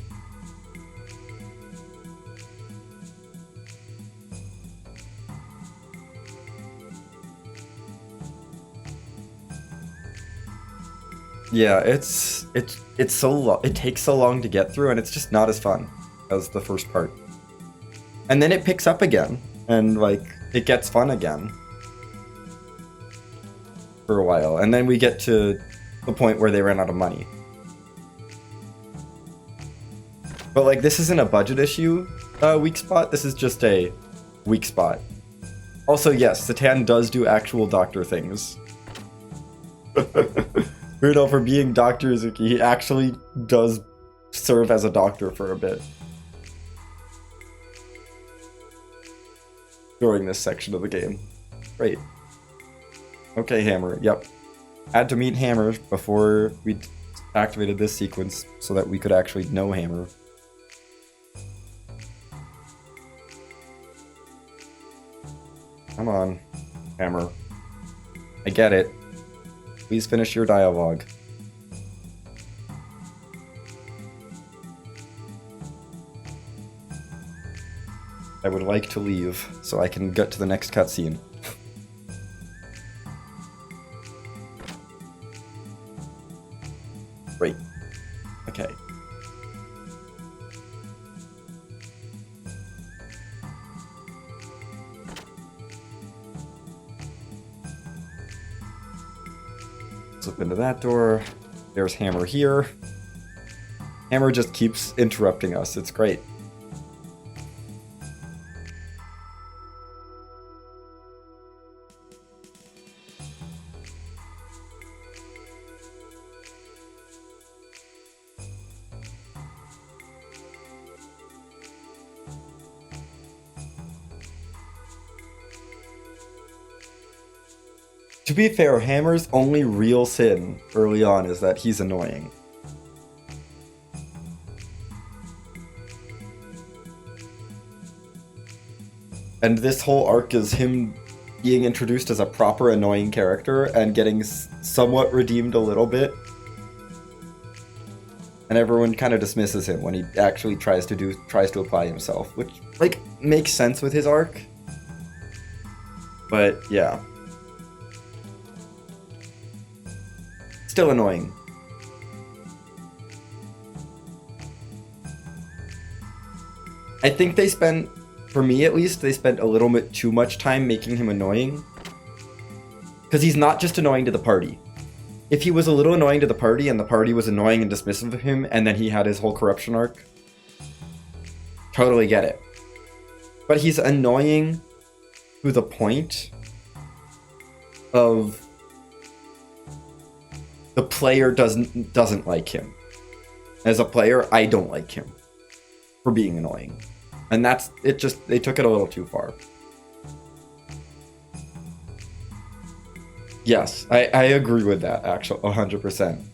Yeah, it's so it takes so long to get through, and it's just not as fun as the first part. And then it picks up again, and like it gets fun again for a while, and then we get to the point where they ran out of money. But like, this isn't a budget issue weak spot. This is just a weak spot. Also, yes, Satan does do actual doctor things. Weirdo for being Dr. Izuki, he actually does serve as a doctor for a bit. During this section of the game. Great. Okay, Hammer, yep. Had to meet Hammer before we activated this sequence so that we could actually know Hammer. Come on, Hammer. I get it. Please finish your dialogue. I would like to leave so I can get to the next cutscene. Great. Okay. Slip into that door. There's Hammer here. Hammer just keeps interrupting us. It's great. To be fair, Hammer's only real sin early on is that he's annoying. And this whole arc is him being introduced as a proper annoying character and getting somewhat redeemed a little bit. And everyone kind of dismisses him when he actually tries to apply himself, which like makes sense with his arc. But yeah. Still annoying. I think they spent, for me at least, they spent a little bit too much time making him annoying. Because he's not just annoying to the party. If he was a little annoying to the party and the party was annoying and dismissive of him and then he had his whole corruption arc, totally get it. But he's annoying to the point of the player doesn't like him. As a player, I don't like him for being annoying. And that's it. Just they took it a little too far. Yes, I agree with that, actually, 100%.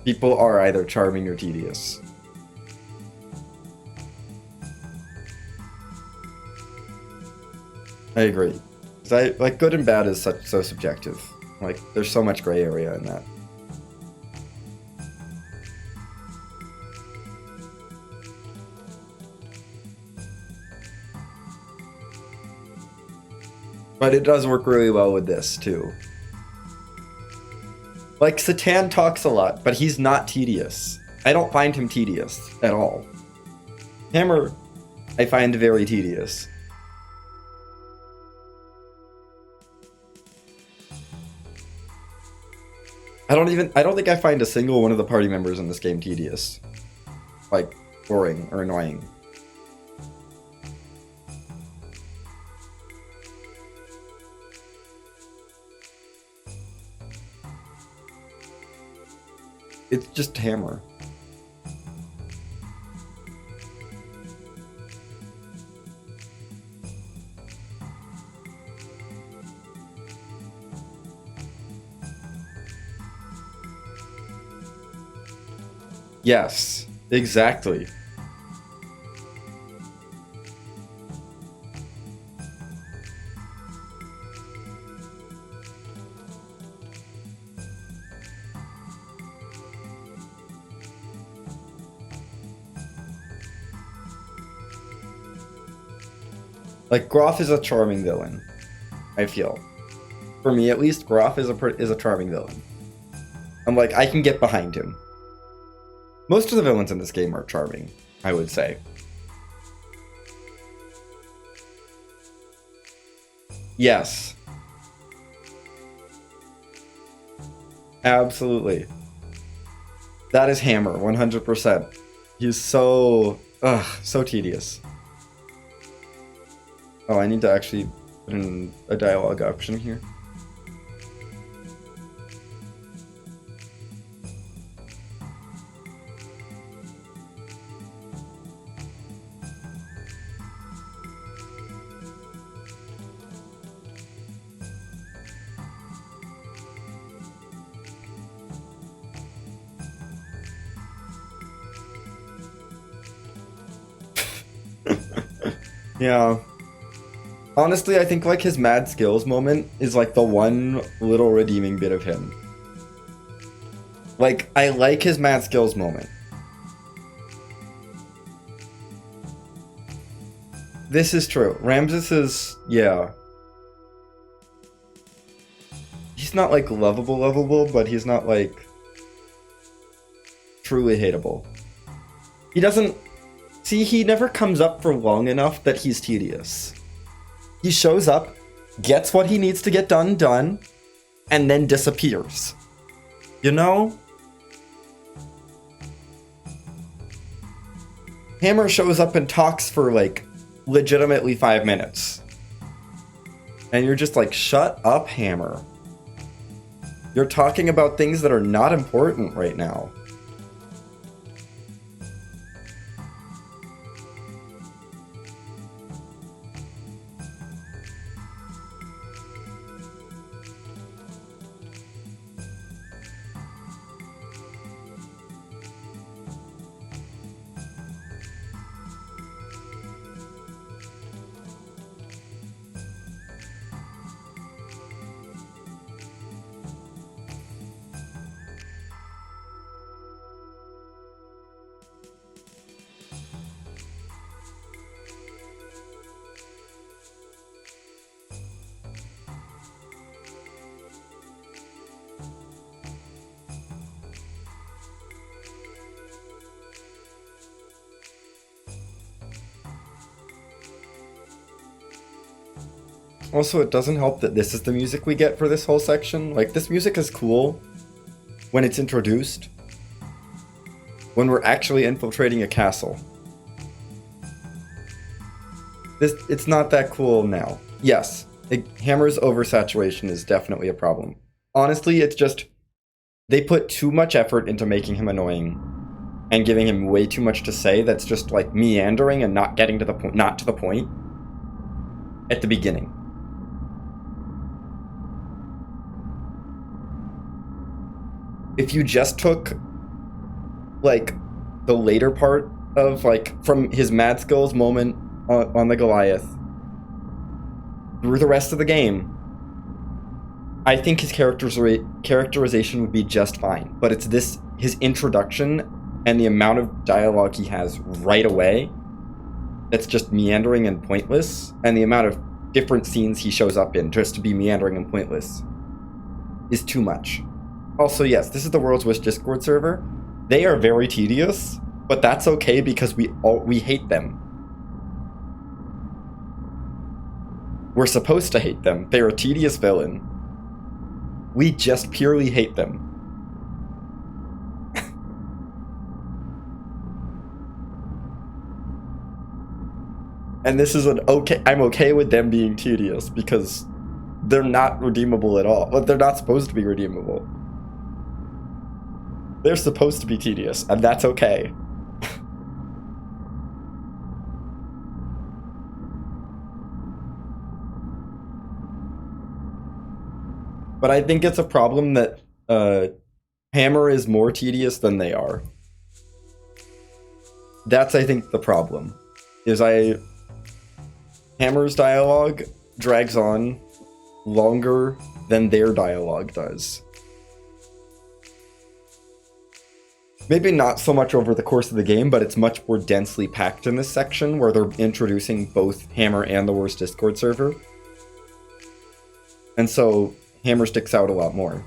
People are either charming or tedious. I agree. 'Cause like good and bad is so subjective. Like there's so much gray area in that. But it does work really well with this, too. Like, Satan talks a lot, but he's not tedious. I don't find him tedious at all. Hammer, I find very tedious. I don't think I find a single one of the party members in this game tedious. Like, boring or annoying. It's just Hammer. Yes, exactly. Like, Groff is a charming villain, I feel. For me, at least, Groff is a charming villain. I'm like, I can get behind him. Most of the villains in this game are charming, I would say. Yes. Absolutely. That is Hammer, 100%. He's so tedious. Oh, I need to actually put in a dialogue option here. Yeah. Honestly, I think like his mad skills moment is like the one little redeeming bit of him. Like, I like his mad skills moment. This is true. Ramses is, yeah. He's not like lovable, but he's not like... truly hateable. He doesn't... See, he never comes up for long enough that he's tedious. He shows up, gets what he needs to get done, and then disappears. You know? Hammer shows up and talks for, like, legitimately 5 minutes. And you're just like, shut up, Hammer. You're talking about things that are not important right now. Also, it doesn't help that this is the music we get for this whole section. Like, this music is cool when it's introduced. When we're actually infiltrating a castle. It's not that cool now. Yes, Hammer's oversaturation is definitely a problem. Honestly, it's just... They put too much effort into making him annoying. And giving him way too much to say that's just, like, meandering and not getting to the point... Not to the point. At the beginning. If you just took, like, the later part of, like, from his mad skills moment on the Goliath through the rest of the game, I think his characterization would be just fine. But it's his introduction and the amount of dialogue he has right away that's just meandering and pointless, and the amount of different scenes he shows up in just to be meandering and pointless is too much. Also, yes, this is the World's Wish Discord server. They are very tedious, but that's okay because we hate them. We're supposed to hate them. They're a tedious villain. We just purely hate them. And this is I'm okay with them being tedious because they're not redeemable at all. But they're not supposed to be redeemable. They're supposed to be tedious, and that's okay. But I think it's a problem that Hammer is more tedious than they are. That's, I think, the problem. Hammer's dialogue drags on longer than their dialogue does. Maybe not so much over the course of the game, but it's much more densely packed in this section where they're introducing both Hammer and the Worst Discord server. And so Hammer sticks out a lot more.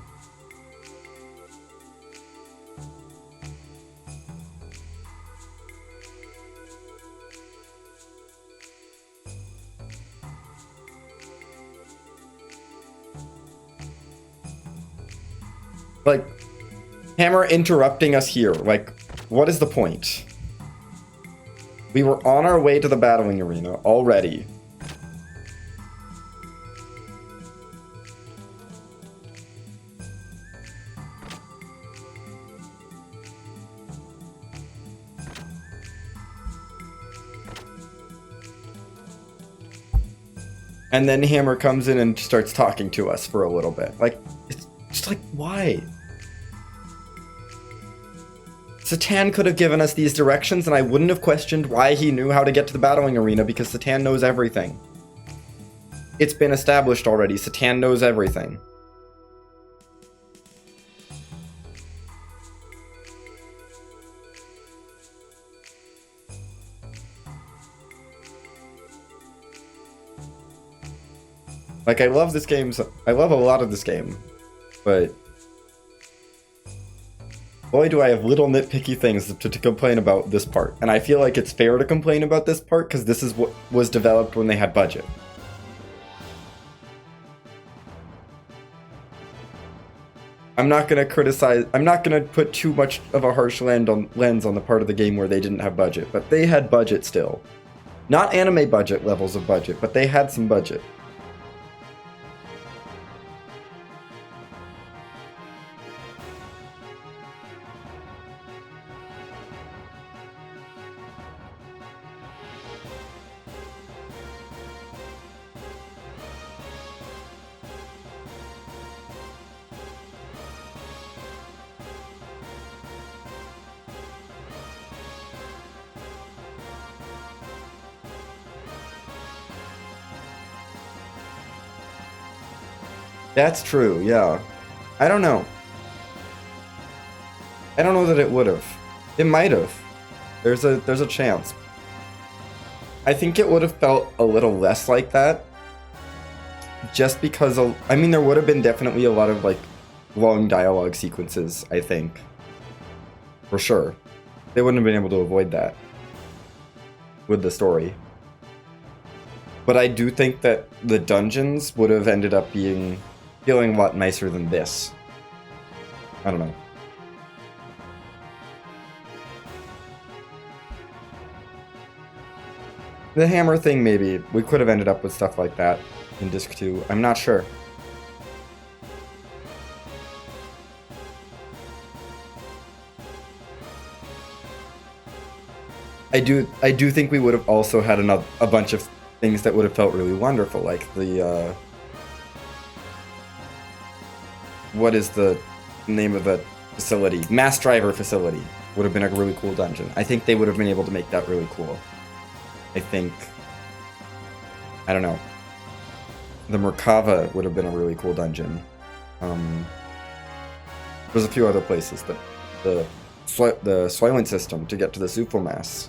Like, Hammer interrupting us here, like, what is the point? We were on our way to the battling arena already. And then Hammer comes in and starts talking to us for a little bit. Like, it's just like, why? Satan could have given us these directions and I wouldn't have questioned why he knew how to get to the battling arena because Satan knows everything. It's been established already. Satan knows everything. Like, I love this game. I love a lot of this game, but boy, do I have little nitpicky things to complain about this part. And I feel like it's fair to complain about this part because this is what was developed when they had budget. I'm not going to criticize, I'm not going to put too much of a harsh lens on the part of the game where they didn't have budget, but they had budget still. Not anime budget levels of budget, but they had some budget. That's true, yeah. I don't know. I don't know that it would have. It might have. There's a chance. I think it would have felt a little less like that. Just because I mean there would have been definitely a lot of like long dialogue sequences, I think. For sure. They wouldn't have been able to avoid that with the story. But I do think that the dungeons would have ended up feeling a lot nicer than this. I don't know. The hammer thing, maybe. We could have ended up with stuff like that in Disc 2. I'm not sure. I do think we would have also had a bunch of things that would have felt really wonderful, like the what is the name of the facility? Mass Driver Facility would have been a really cool dungeon. I think they would have been able to make that really cool. I think, I don't know. The Merkava would have been a really cool dungeon. There's a few other places. The Soylent system to get to the Sufomass.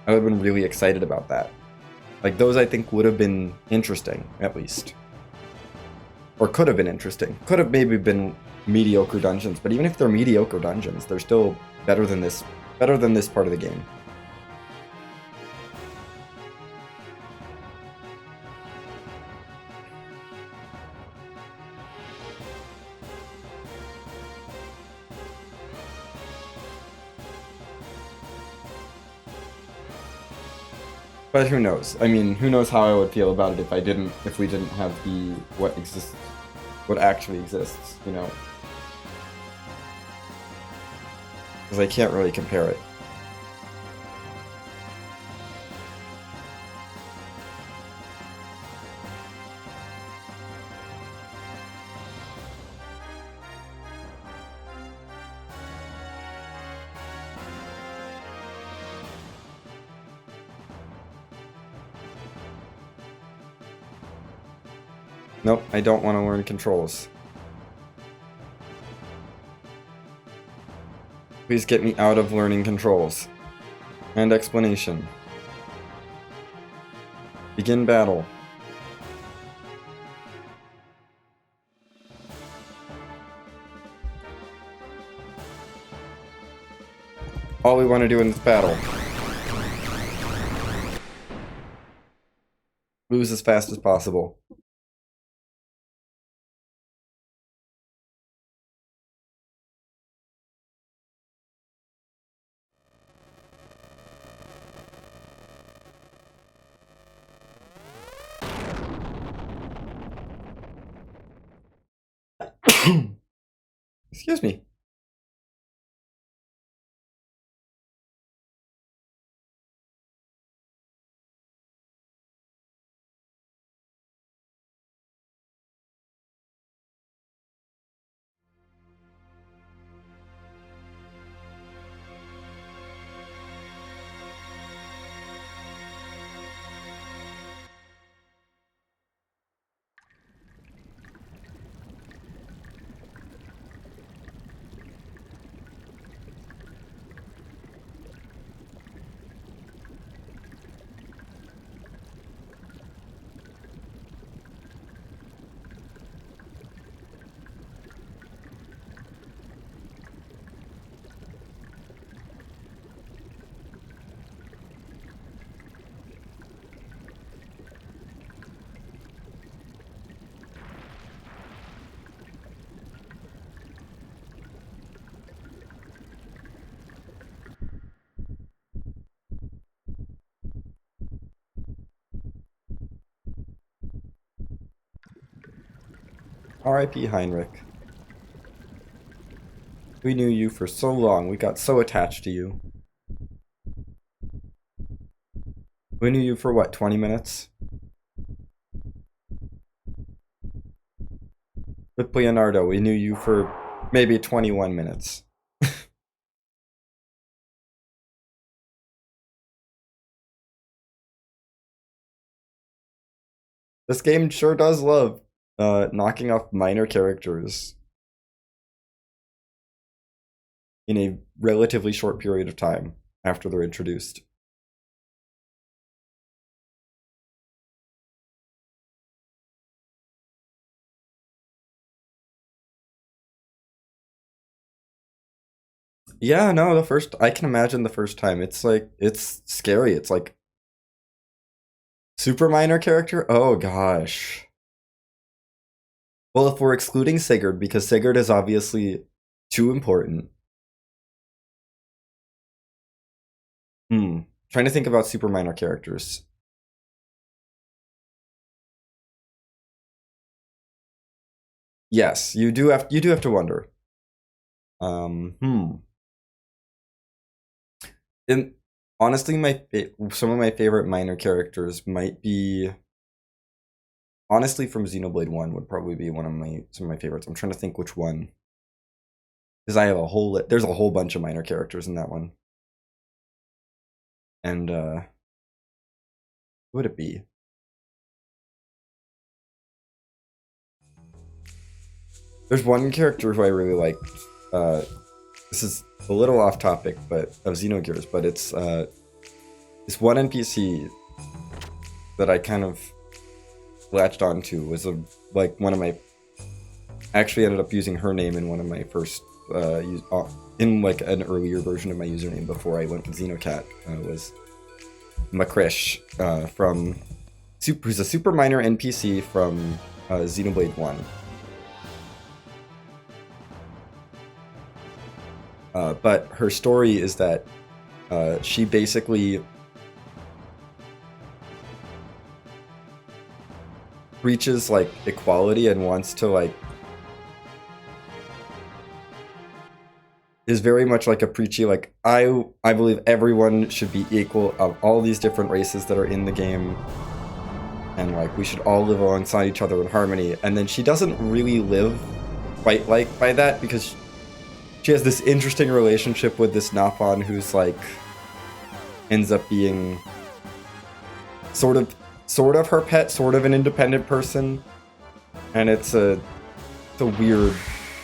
I would have been really excited about that. Like, those I think would have been interesting, at least. Or could have been interesting. Could have maybe been mediocre dungeons, but even if they're mediocre dungeons, they're still better than this part of the game. But who knows? I mean, who knows how I would feel about it if we didn't have what actually exists, you know? Because I can't really compare it. Nope, I don't want to learn controls. Please get me out of learning controls. And explanation. Begin battle. All we want to do in this battle. Lose as fast as possible. Excuse me. R.I.P. Heinrich. We knew you for so long. We got so attached to you. We knew you for what, 20 minutes? With Leonardo, we knew you for maybe 21 minutes. This game sure does love knocking off minor characters in a relatively short period of time after they're introduced. Yeah, no, I can imagine the first time. It's like, it's scary. It's like, super minor character? Oh gosh. Well, if we're excluding Sigurd, because Sigurd is obviously too important. Trying to think about super minor characters. Yes, you do have to wonder. And honestly, some of my favorite minor characters might be, honestly, from Xenoblade 1 would probably be some of my favorites. I'm trying to think which one, because I have there's a whole bunch of minor characters in that one. And who would it be? There's one character who I really like. This is a little off topic, but of Xenogears, but it's this one NPC that I kind of latched onto was one of my. Actually, ended up using her name in one of my first in like an earlier version of my username before I went with Xenocat. Was Makrish who's a super minor NPC from Xenoblade 1. But her story is that she basically preaches like equality and wants to like is very much like a preachy like I believe everyone should be equal of all these different races that are in the game, and like we should all live alongside each other in harmony. And then she doesn't really live quite like by that, because she has this interesting relationship with this Napon who's like ends up being sort of her pet, sort of an independent person, and it's a weird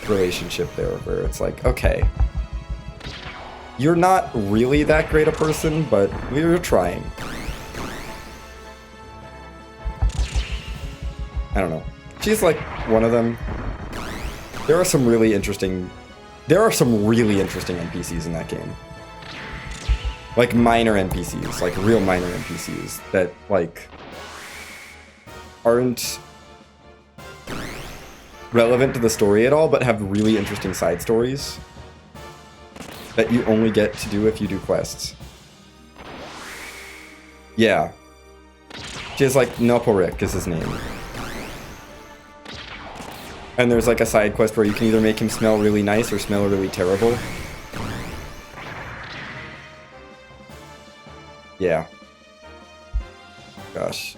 relationship there where it's like, okay, you're not really that great a person, but we're trying. I don't know. She's like one of them. There are some really interesting NPCs in that game. Like minor NPCs, like real minor NPCs that like aren't relevant to the story at all, but have really interesting side stories that you only get to do if you do quests. Yeah. She has like Noporik is his name. And there's like a side quest where you can either make him smell really nice or smell really terrible. Yeah. Gosh.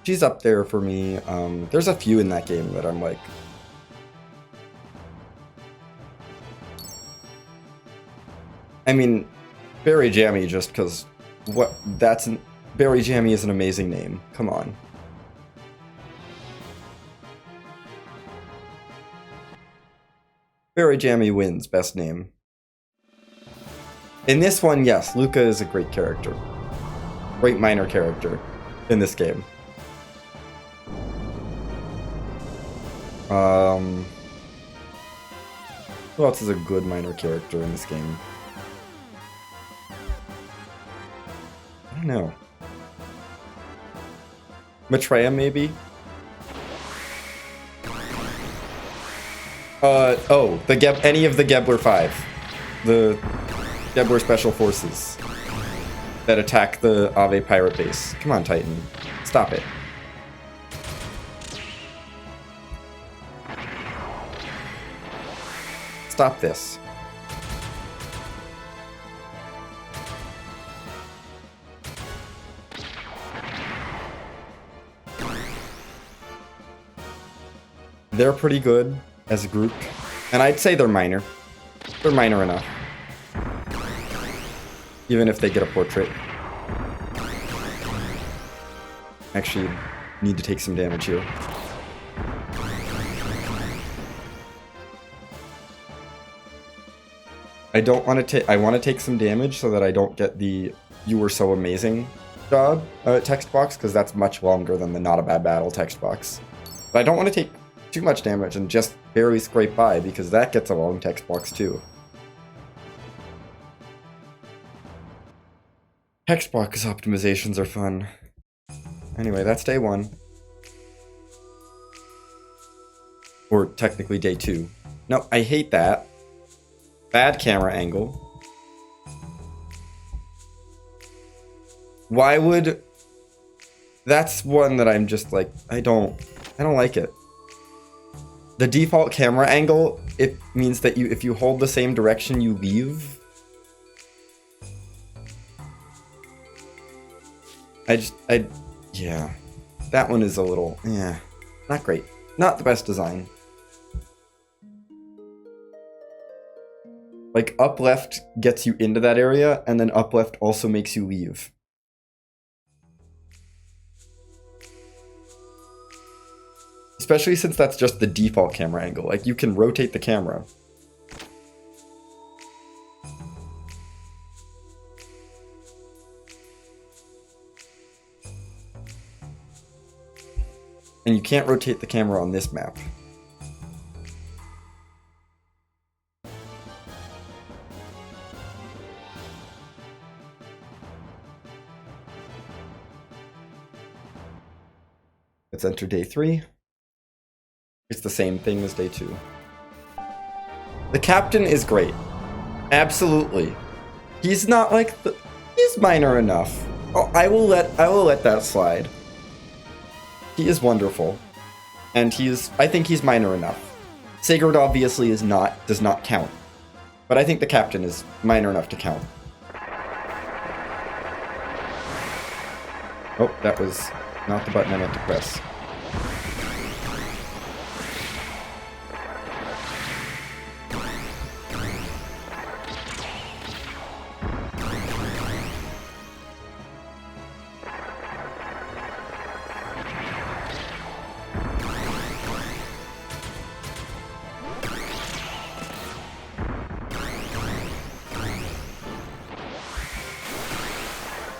She's up there for me. There's a few in that game that I'm like... I mean, Berry Jammy just because... Berry Jammy is an amazing name. Come on. Berry Jammy wins best name. In this one, yes, Luca is a great character. Great minor character in this game. Who else is a good minor character in this game? I don't know. Maitreya, maybe? Any of the Gebler 5. The Gebler Special Forces that attack the Ave pirate base. Come on, Titan. Stop it. stop this. They're pretty good as a group, and I'd say they're minor. They're minor enough. Even if they get a portrait. Actually, need to take some damage here. I don't want to take. I want to take some damage so that I don't get the "you were so amazing" job text box, because that's much longer than the "not a bad battle" text box. But I don't want to take too much damage and just barely scrape by, because that gets a long text box too. Text box optimizations are fun. Anyway, that's day 1. Or technically day 2. No, I hate that. Bad camera angle. Why would... That's one that I'm just like, I don't like it. The default camera angle, it means that if you hold the same direction, you leave. Yeah. That one is a little, not great. Not the best design. Like, up left gets you into that area, and then up left also makes you leave. Especially since that's just the default camera angle. Like, you can rotate the camera. And you can't rotate the camera on this map. Let's enter day 3. It's the same thing as day 2. The captain is great. Absolutely. He's not like the... He's minor enough. Oh, I will let that slide. He is wonderful. And I think he's minor enough. Sigurd obviously does not count. But I think the captain is minor enough to count. Oh, that was not the button I meant to press.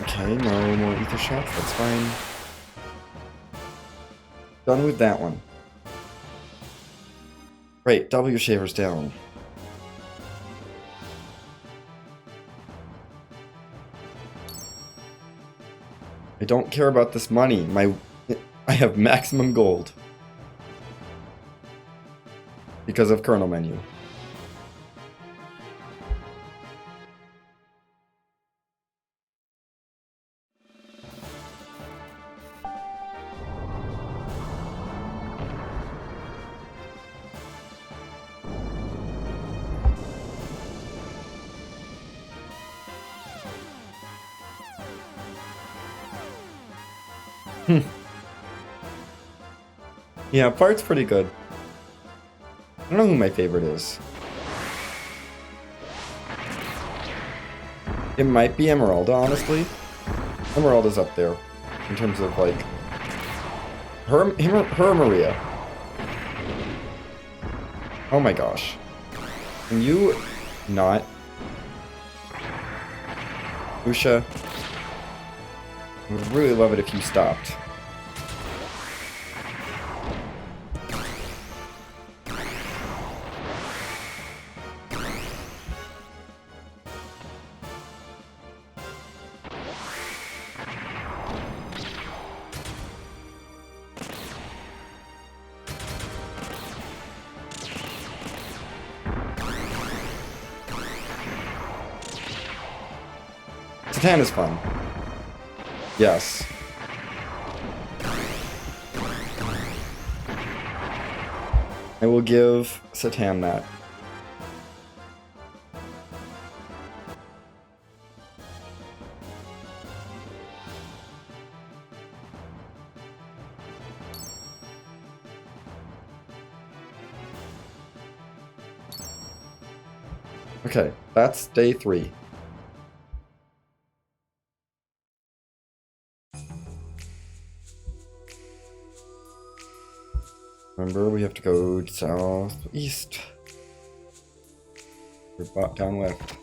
Okay, no more ether shots, that's fine. Done with that one. Great, W shaver's down. I don't care about this money. I have maximum gold. Because of kernel menu. Yeah, part's pretty good. I don't know who my favorite is. It might be Emeralda, honestly. Emeralda's up there in terms of like her Maria. Oh my gosh. Can you not? Usha, I would really love it if you stopped. Satan is fun. Yes. I will give Satan that. Okay, that's day 3. Remember, we have to go southeast. We're down left.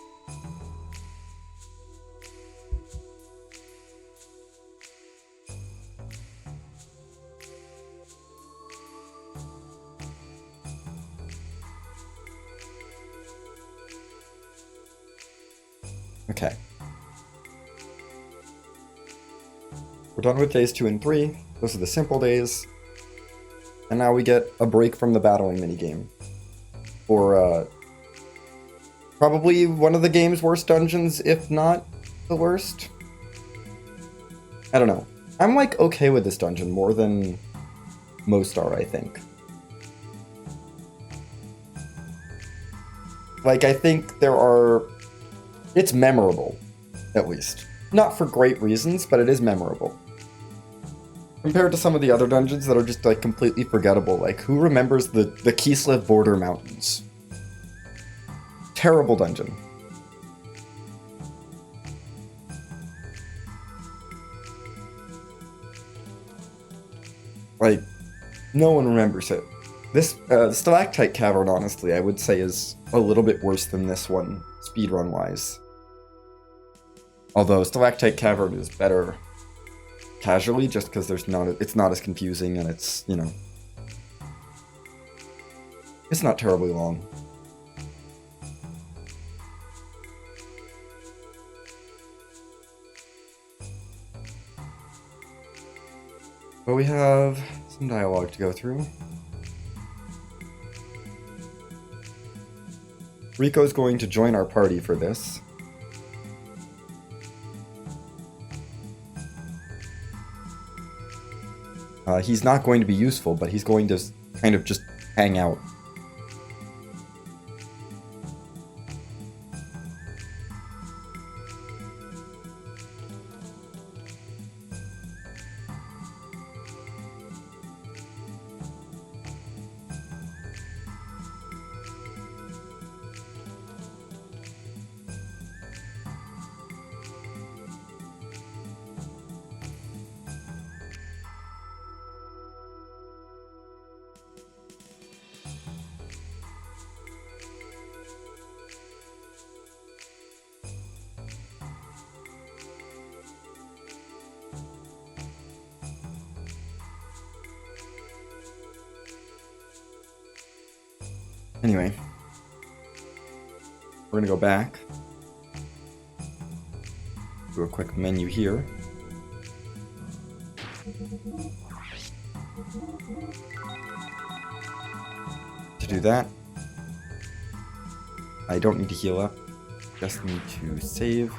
Okay. We're done with days 2 and 3. Those are the simple days. And now we get a break from the battling minigame. Or, probably one of the game's worst dungeons, if not the worst. I don't know. I'm, like, okay with this dungeon more than most are, I think. Like, I think there are... It's memorable, at least. Not for great reasons, but it is memorable. Compared to some of the other dungeons that are just, like, completely forgettable. Like, who remembers the Kislev Border Mountains? Terrible dungeon. Like, no one remembers it. This, Stalactite Cavern, honestly, I would say is a little bit worse than this one, speedrun-wise. Although Stalactite Cavern is better casually, just because it's not as confusing, and it's, you know, it's not terribly long. But we have some dialogue to go through. Rico's going to join our party for this. He's not going to be useful, but he's going to kind of just hang out. Anyway, we're gonna go back. Do a quick menu here. To do that, I don't need to heal up, just need to save.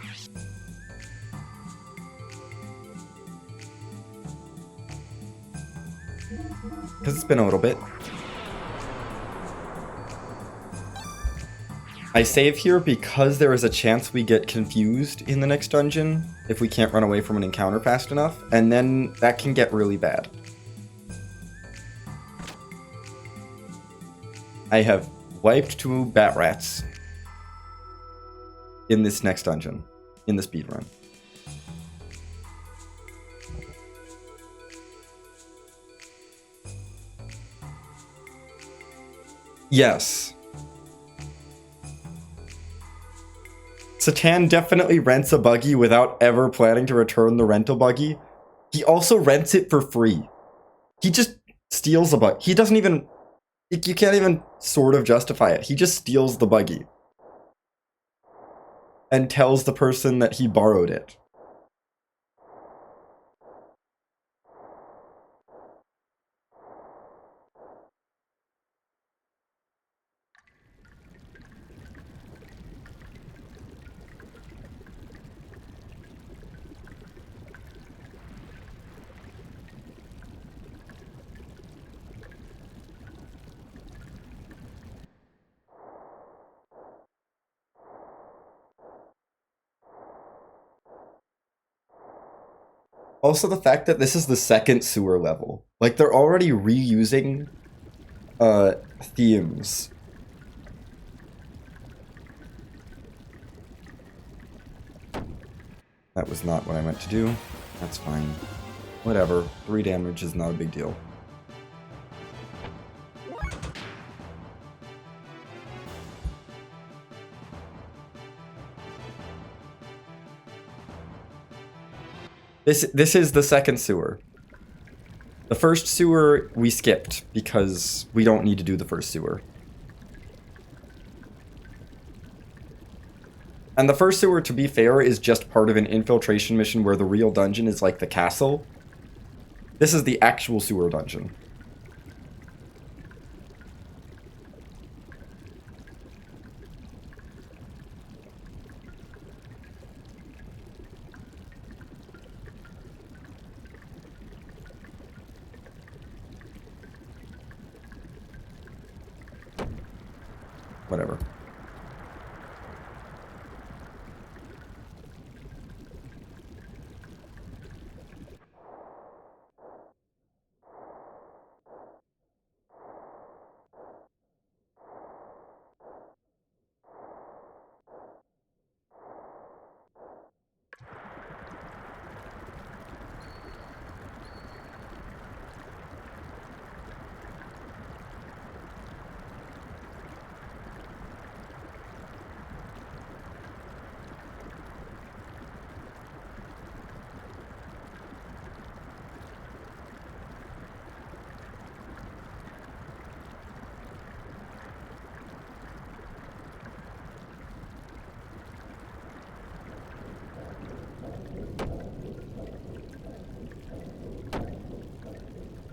Because it's been a little bit. I save here because there is a chance we get confused in the next dungeon if we can't run away from an encounter fast enough, and then that can get really bad. I have wiped 2 bat rats in this next dungeon, in the speedrun. Yes. Satan definitely rents a buggy without ever planning to return the rental buggy. He also rents it for free. He just steals a buggy. He doesn't even... You can't even sort of justify it. He just steals the buggy. And tells the person that he borrowed it. Also, the fact that this is the second sewer level. Like, they're already reusing themes. That was not what I meant to do. That's fine. Whatever. 3 damage is not a big deal. This is the second sewer. The first sewer we skipped because we don't need to do the first sewer. And the first sewer, to be fair, is just part of an infiltration mission where the real dungeon is like the castle. This is the actual sewer dungeon. Whatever.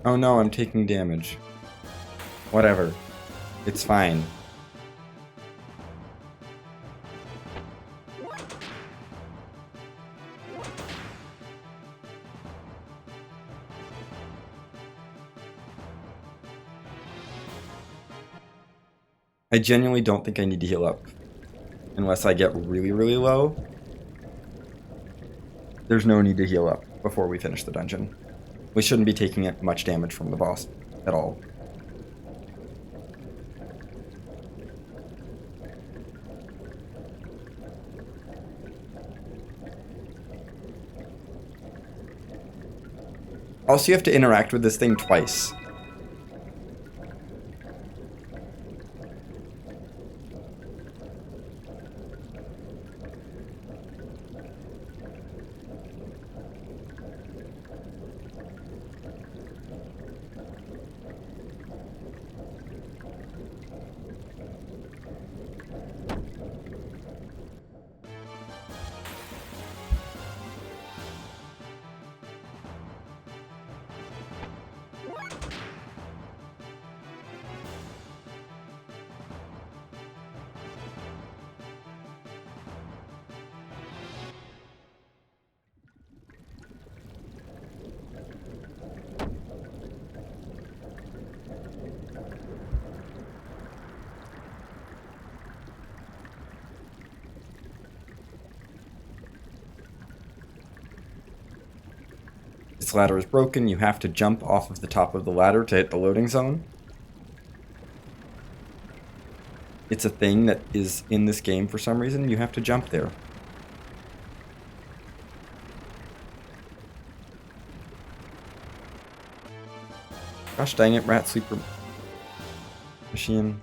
Oh no, I'm taking damage. Whatever. It's fine. I genuinely don't think I need to heal up. Unless I get really, really low. There's no need to heal up before we finish the dungeon. We shouldn't be taking much damage from the boss at all. Also, you have to interact with this thing twice. This ladder is broken. You have to jump off of the top of the ladder to hit the loading zone. It's a thing that is in this game for some reason. You have to jump there. Gosh dang it, rat sleeper machine.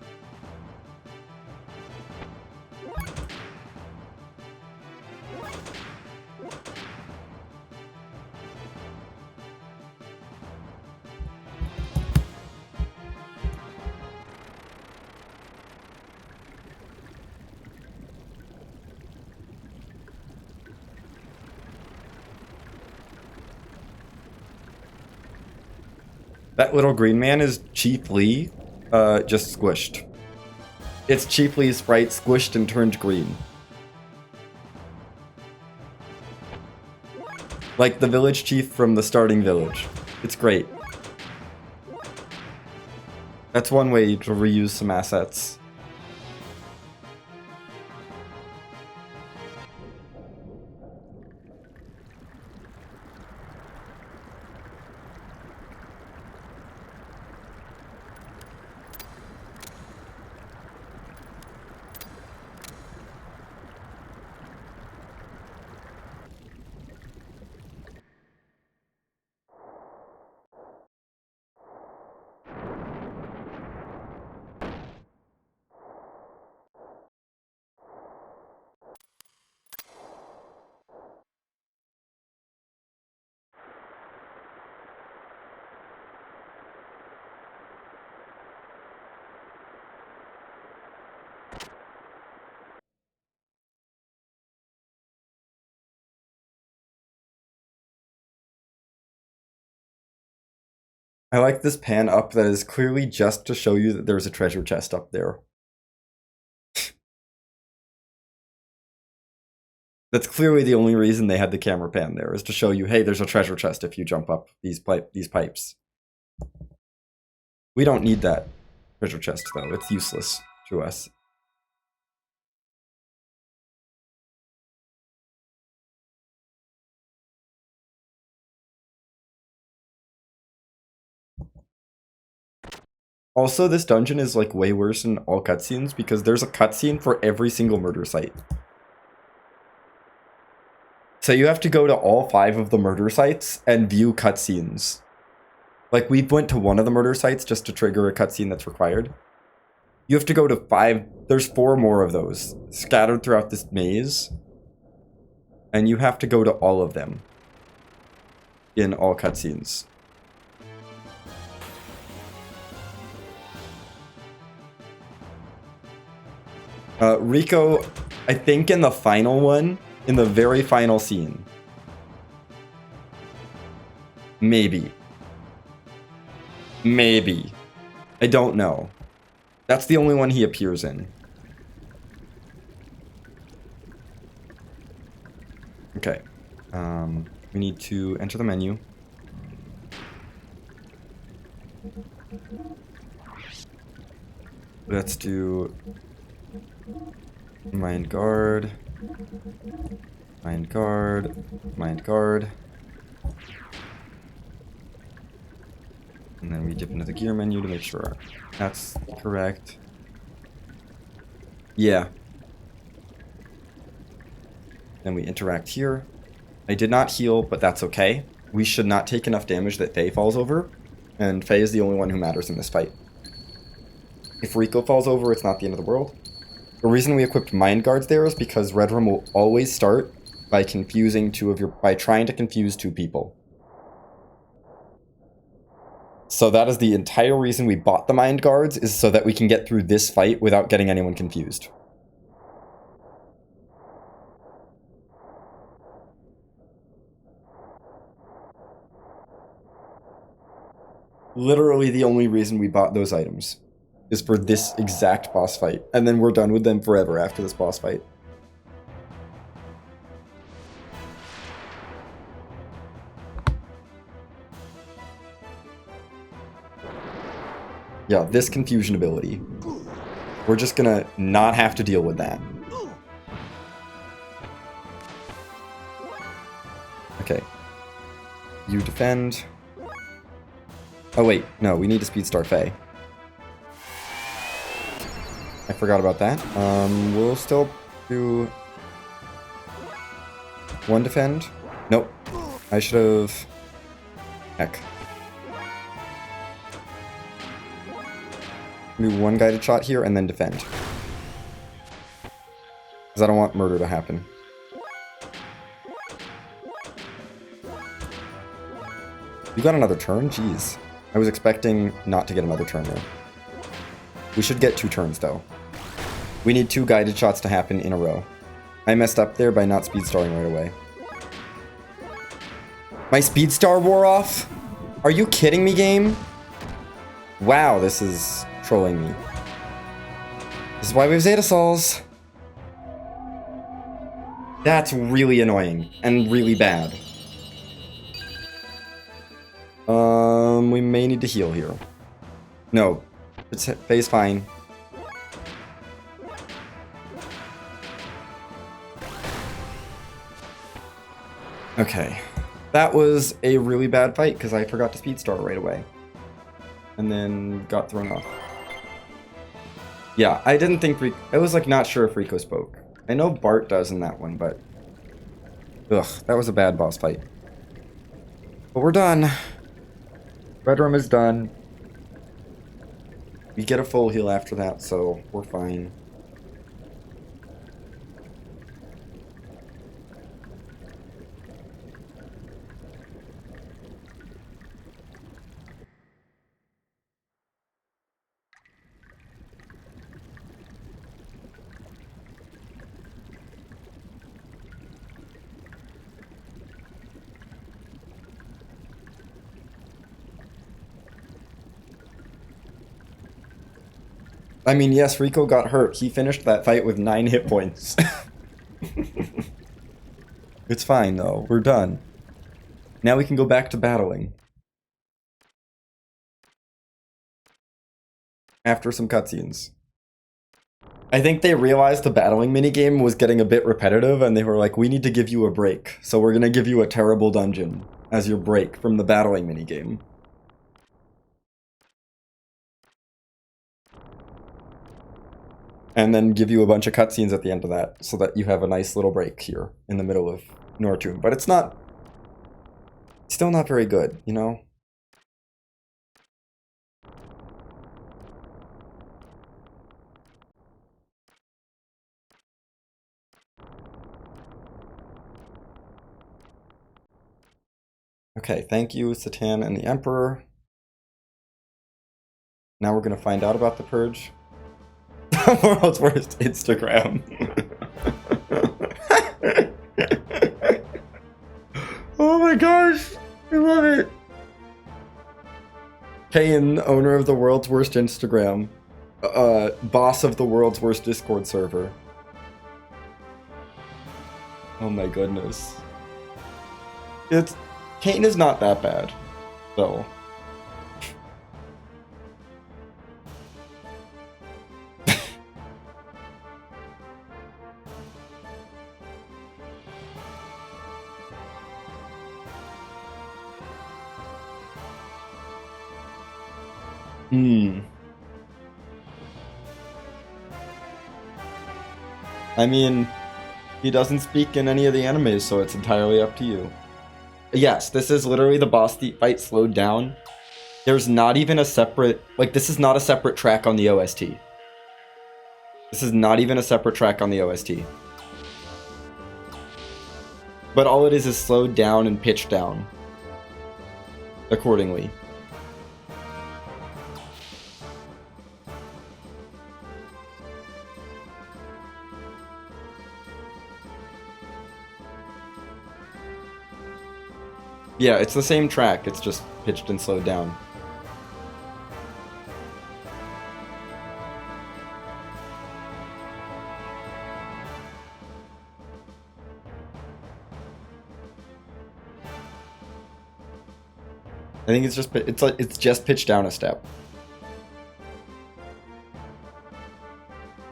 That little green man is Chief Lee, just squished. It's Chief Lee's sprite squished and turned green. Like the village chief from the starting village. It's great. That's one way to reuse some assets. I like this pan up that is clearly just to show you that there's a treasure chest up there. That's clearly the only reason they had the camera pan there, is to show you, hey, there's a treasure chest if you jump up these pipes. We don't need that treasure chest, though. It's useless to us. Also, this dungeon is like way worse than all cutscenes because there's a cutscene for every single murder site. So you have to go to all 5 of the murder sites and view cutscenes. Like, we went to one of the murder sites just to trigger a cutscene that's required. You have to go to 5, there's 4 more of those scattered throughout this maze. And you have to go to all of them in all cutscenes. Rico, I think in the final one, in the very final scene. Maybe. Maybe. I don't know. That's the only one he appears in. Okay. We need to enter the menu. Let's do Mind Guard, Mind Guard, Mind Guard. And then we dip into the gear menu to make sure that's correct. Yeah. Then we interact here. I did not heal, but that's okay. We should not take enough damage that Faye falls over, and Faye is the only one who matters in this fight. If Rico falls over, it's not the end of the world. The reason we equipped Mind Guards there is because Red Room will always start by by trying to confuse 2 people. So that is the entire reason we bought the Mind Guards, is so that we can get through this fight without getting anyone confused. Literally the only reason we bought those items is for this exact boss fight. And then we're done with them forever after this boss fight. Yeah, this confusion ability. We're just gonna not have to deal with that. Okay. You defend. Oh wait, no, we need to speed star Faye. I forgot about that. We'll still do 1 defend. Nope. I should have... Heck. Do 1 guided shot here and then defend. Because I don't want murder to happen. You got another turn? Jeez. I was expecting not to get another turn there. We should get 2 turns, though. We need 2 guided shots to happen in a row. I messed up there by not speed starring right away. My speed star wore off? Are you kidding me, game? Wow, this is trolling me. This is why we have Zeta Sols. That's really annoying and really bad. We may need to heal here. No, it's Faye's fine. Okay, that was a really bad fight because I forgot to speed star right away. And then got thrown off. Yeah, I didn't think I was like not sure if Rico spoke. I know Bart does in that one, but ugh, that was a bad boss fight. But we're done. Red Room is done. We get a full heal after that, so we're fine. I mean, yes, Rico got hurt. He finished that fight with 9 hit points. It's fine, though. We're done. Now we can go back to battling. After some cutscenes. I think they realized the battling minigame was getting a bit repetitive, and they were like, we need to give you a break. So we're gonna give you a terrible dungeon as your break from the battling minigame. And then give you a bunch of cutscenes at the end of that, so that you have a nice little break here in the middle of Nortune. But it's not... still not very good, you know? Okay, thank you, Satan and the Emperor. Now we're gonna find out about the Purge. World's worst Instagram. Oh my gosh, I love it. Kane, owner of the world's worst Instagram. Boss of the world's worst Discord server. Oh my goodness. Kane is not that bad, though. I mean, he doesn't speak in any of the animes, so it's entirely up to you. Yes, this is literally the boss fight slowed down. There's not even a separate... like, this is not a separate track on the OST. This is not even a separate track on the OST. But all it is slowed down and pitched down. Accordingly. Yeah, it's the same track, it's just pitched and slowed down. I think it's just pitched down a step.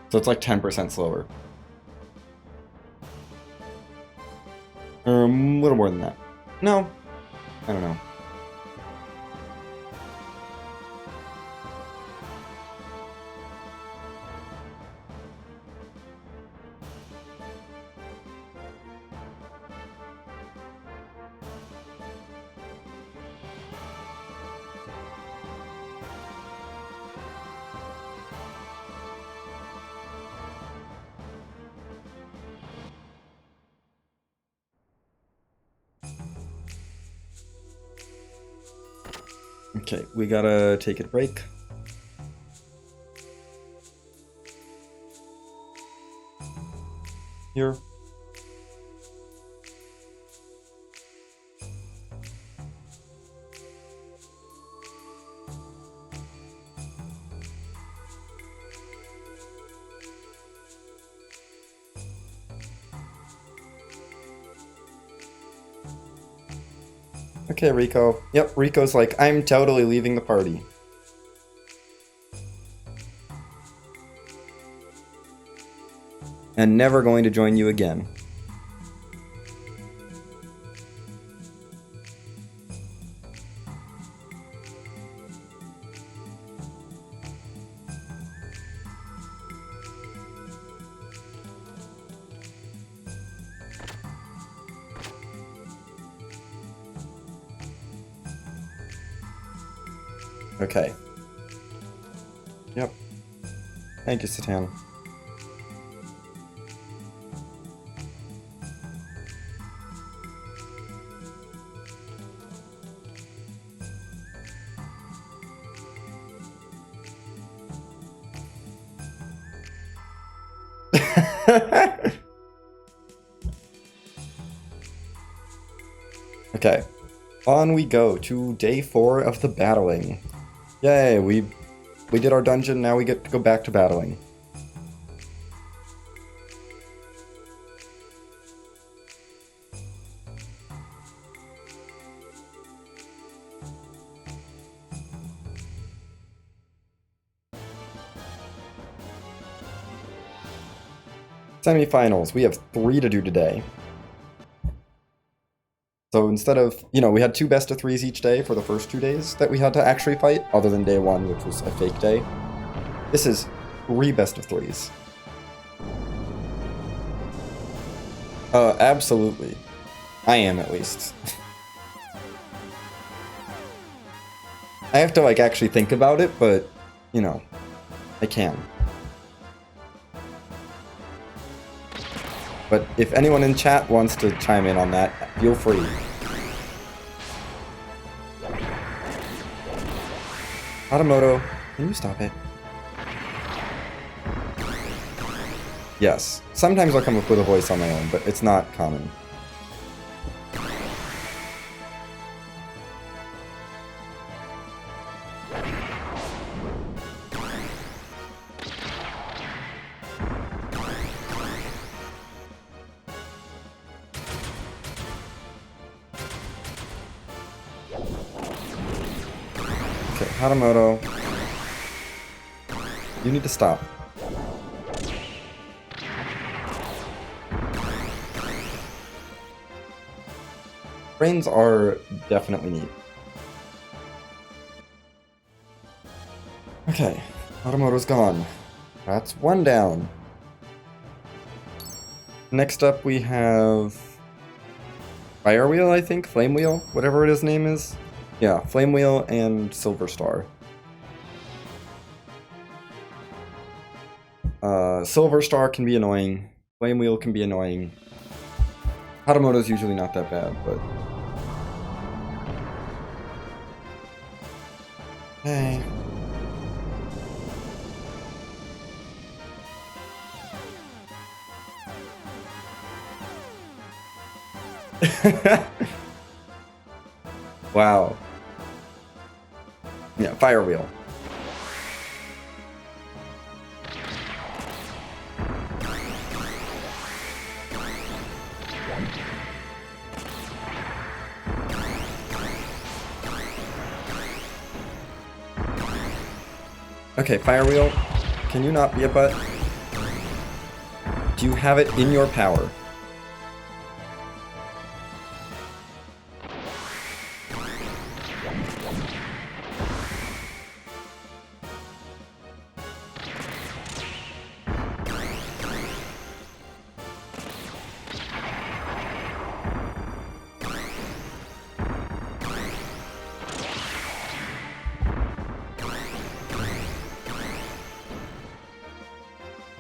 So it's like 10% slower. A little more than that. No. I don't know. Okay, we gotta take a break. Here. Okay, Rico. Yep, Rico's like, I'm totally leaving the party. And never going to join you again. Okay. Yep. Thank you, Satan. Okay. On we go to day 4 of the battling. Yay, we we did our dungeon, now we get to go back to battling. Semifinals, we have 3 to do today. So instead of, we had 2 best of 3s each day for the first 2 days that we had to actually fight, other than day 1, which was a fake day. This is 3 best of 3s. Absolutely. I am, at least. I have to, actually think about it, but, I can. But if anyone in chat wants to chime in on that, feel free. Hatamoto, can you stop it? Yes, sometimes I'll come up with a voice on my own, but it's not common. Okay, Hatamoto, you need to stop. Brains are definitely neat. Okay, Hatamoto's gone. That's 1 down. Next up we have Fire Wheel, I think? Flame Wheel? Whatever his name is. Yeah, Flame Wheel and Silver Star. Silver Star can be annoying. Flame Wheel can be annoying. Hatamoto's usually not that bad, but... Hey. Wow. Yeah, Fire Wheel. Okay, Fire Wheel, can you not be a butt? Do you have it in your power?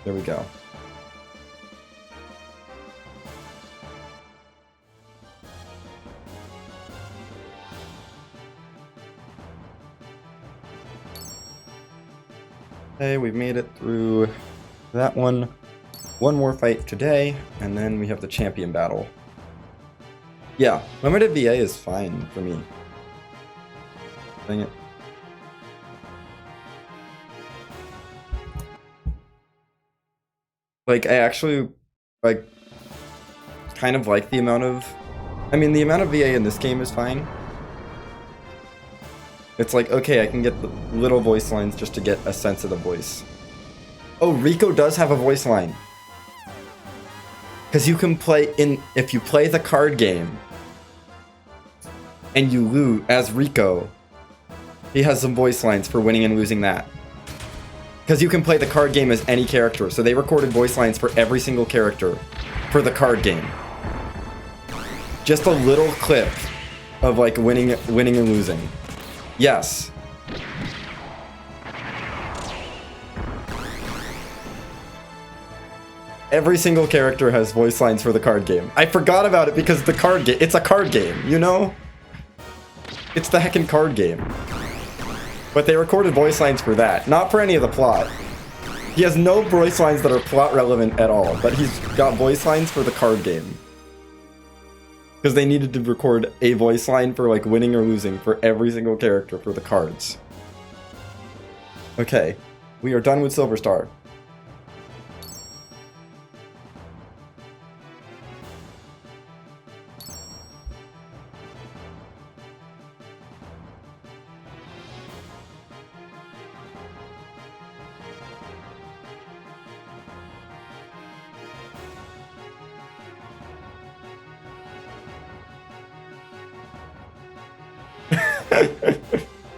There we go. Okay, we've made it through that one. One more fight today, and then we have the champion battle. Yeah, limited VA is fine for me. Dang it. I actually, kind of like the amount of... I mean, the amount of VA in this game is fine. It's okay, I can get the little voice lines just to get a sense of the voice. Oh, Rico does have a voice line. Because you can play if you play the card game, and you lose as Rico, he has some voice lines for winning and losing that. Because you can play the card game as any character, so they recorded voice lines for every single character for the card game. Just a little clip of winning and losing. Yes. Every single character has voice lines for the card game. I forgot about it because it's a card game, you know? It's the heckin' card game. But they recorded voice lines for that, not for any of the plot. He has no voice lines that are plot relevant at all, but he's got voice lines for the card game. Because they needed to record a voice line for winning or losing for every single character for the cards. Okay, we are done with Silver Star.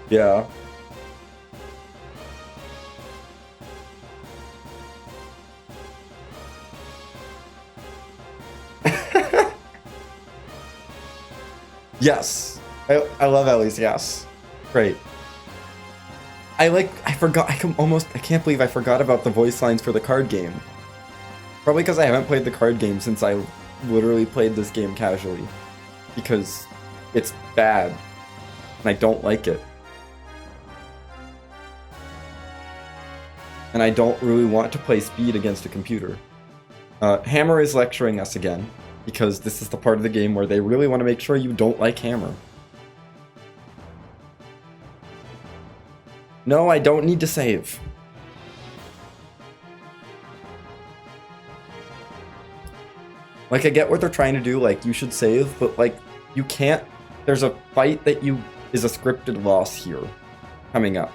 Yeah. Yes. I love Ellie's yes. Great. I forgot, I can't believe I forgot about the voice lines for the card game. Probably because I haven't played the card game since I literally played this game casually. Because it's bad. And I don't like it. And I don't really want to play Speed against a computer. Hammer is lecturing us again, because this is the part of the game where they really want to make sure you don't like Hammer. No, I don't need to save. Like, I get what they're trying to do, like, you should save, but, like, you can't... There's a fight that is a scripted loss here, coming up.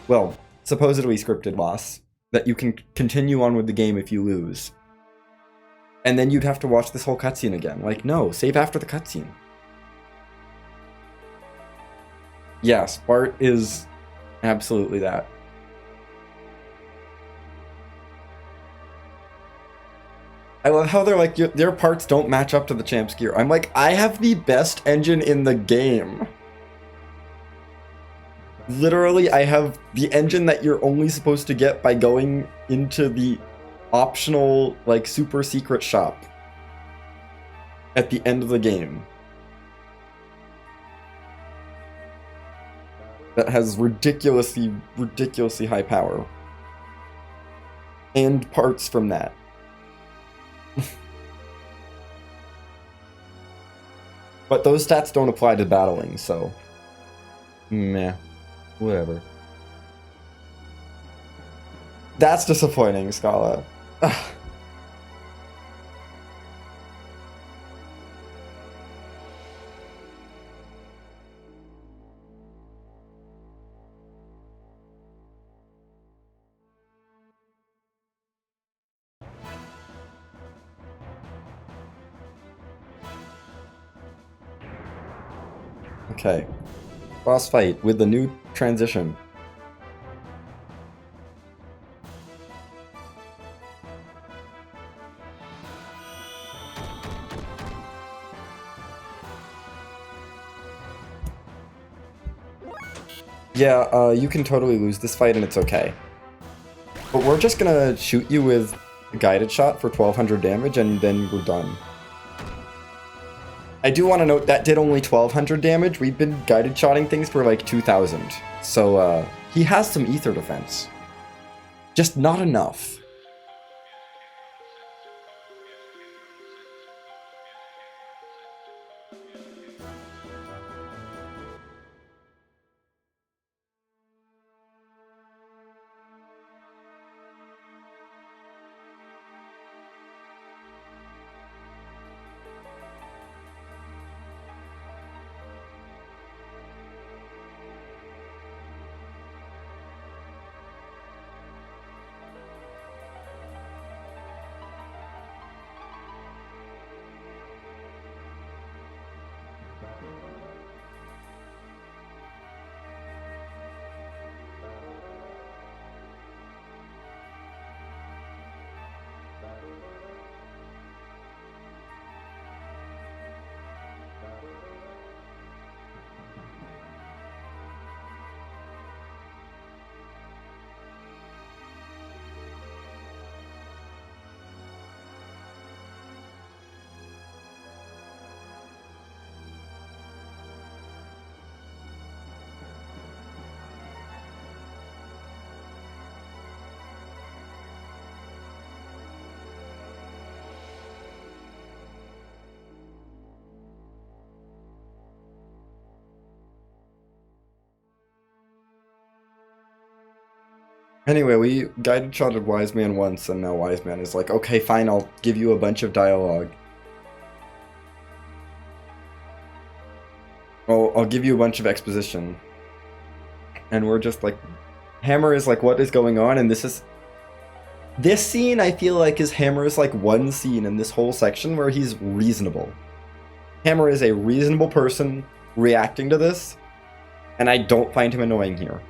Well, supposedly scripted loss, that you can continue on with the game if you lose. And then you'd have to watch this whole cutscene again. Like, no, save after the cutscene. Yes, Bart is absolutely that. I love how they're like, their parts don't match up to the champ's gear. I'm like, I have the best engine in the game. Literally, I have the engine that you're only supposed to get by going into the optional, like, super secret shop at the end of the game. That has ridiculously high power. And parts from that. But those stats don't apply to battling, so... meh. Whatever. That's disappointing, Scala. Ugh. Okay. Boss fight with the new transition. Yeah, you can totally lose this fight and it's okay. But we're just gonna shoot you with a guided shot for 1200 damage and then we're done. I do want to note that did only 1200 damage. We've been guided shotting things for like 2000. So, he has some ether defense. Just not enough. Anyway, we guided shotted Wise Man once, and now Wise Man is like, okay, fine, I'll give you a bunch of dialogue. Oh, I'll give you a bunch of exposition. And we're just like, Hammer is like, what is going on? And this scene, I feel like, is Hammer's like one scene in this whole section where he's reasonable. Hammer is a reasonable person reacting to this, and I don't find him annoying here.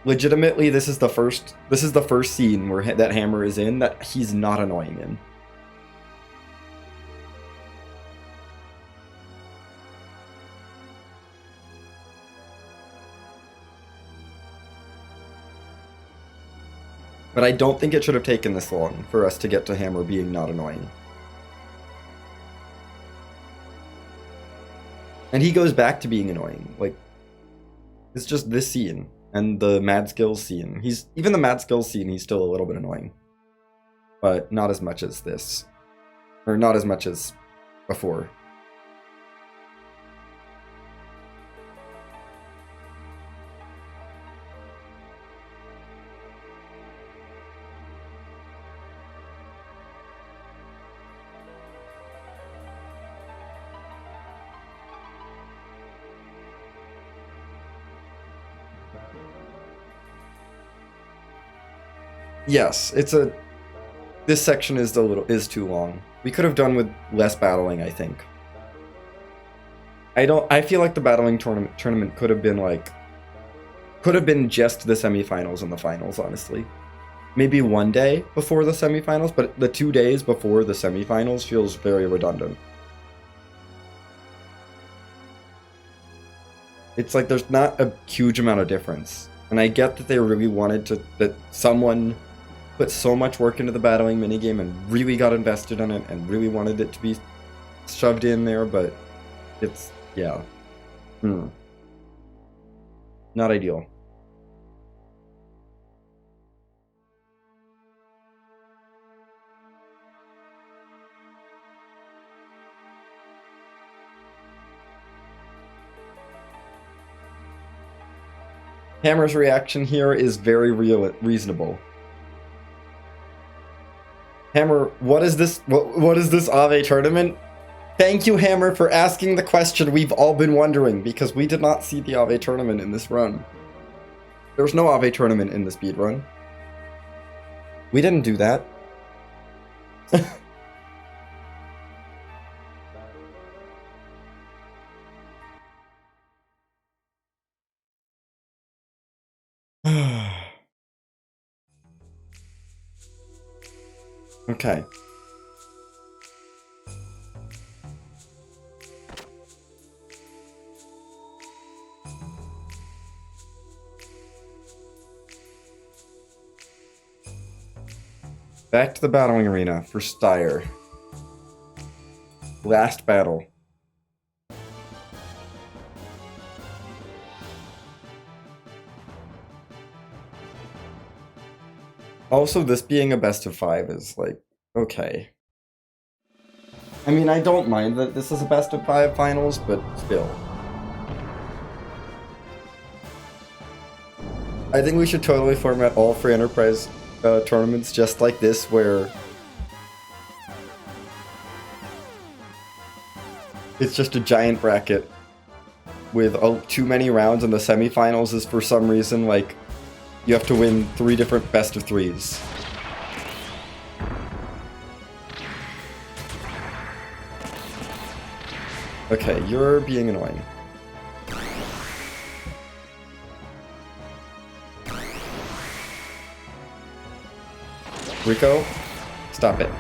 Legitimately, this is the first scene where that Hammer is in that he's not annoying in. But I don't think it should have taken this long for us to get to Hammer being not annoying. And he goes back to being annoying. Like, it's just this scene and the Mad Skills scene. Even the Mad Skills scene, he's still a little bit annoying. But not as much as this. Or not as much as before. Yes, this section is too long. We could have done with less battling, I think. I feel like the battling tournament could have been just the semifinals and the finals, honestly. Maybe one day before the semifinals, but the 2 days before the semifinals feels very redundant. It's like there's not a huge amount of difference. And I get that they really wanted that someone put so much work into the battling minigame and really got invested in it and really wanted it to be shoved in there, but it's, yeah. Not ideal. Hammer's reaction here is very reasonable. Hammer, what is this? What is this Ave tournament? Thank you, Hammer, for asking the question we've all been wondering, because we did not see the Ave tournament in this run. There's no Ave tournament in the speed run. We didn't do that. Okay. Back to the battling arena for Styre. Last battle. Also, this being a best of 5 is like, okay. I mean, I don't mind that this is a best of 5 finals, but still. I think we should totally format all free enterprise tournaments just like this, where it's just a giant bracket with too many rounds, and the semifinals is for some reason like you have to win 3 different best of 3s. Okay, you're being annoying. Rico, stop it.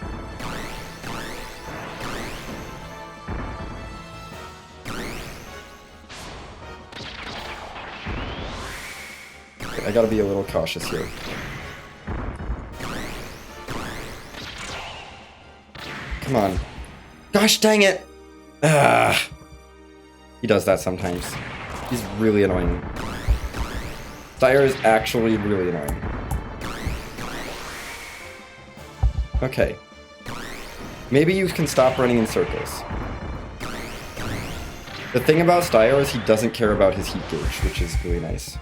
I gotta be a little cautious here. Come on. Gosh dang it! Ah. He does that sometimes. He's really annoying. Styre is actually really annoying. Okay. Maybe you can stop running in circles. The thing about Steyr is he doesn't care about his heat gauge, which is really nice.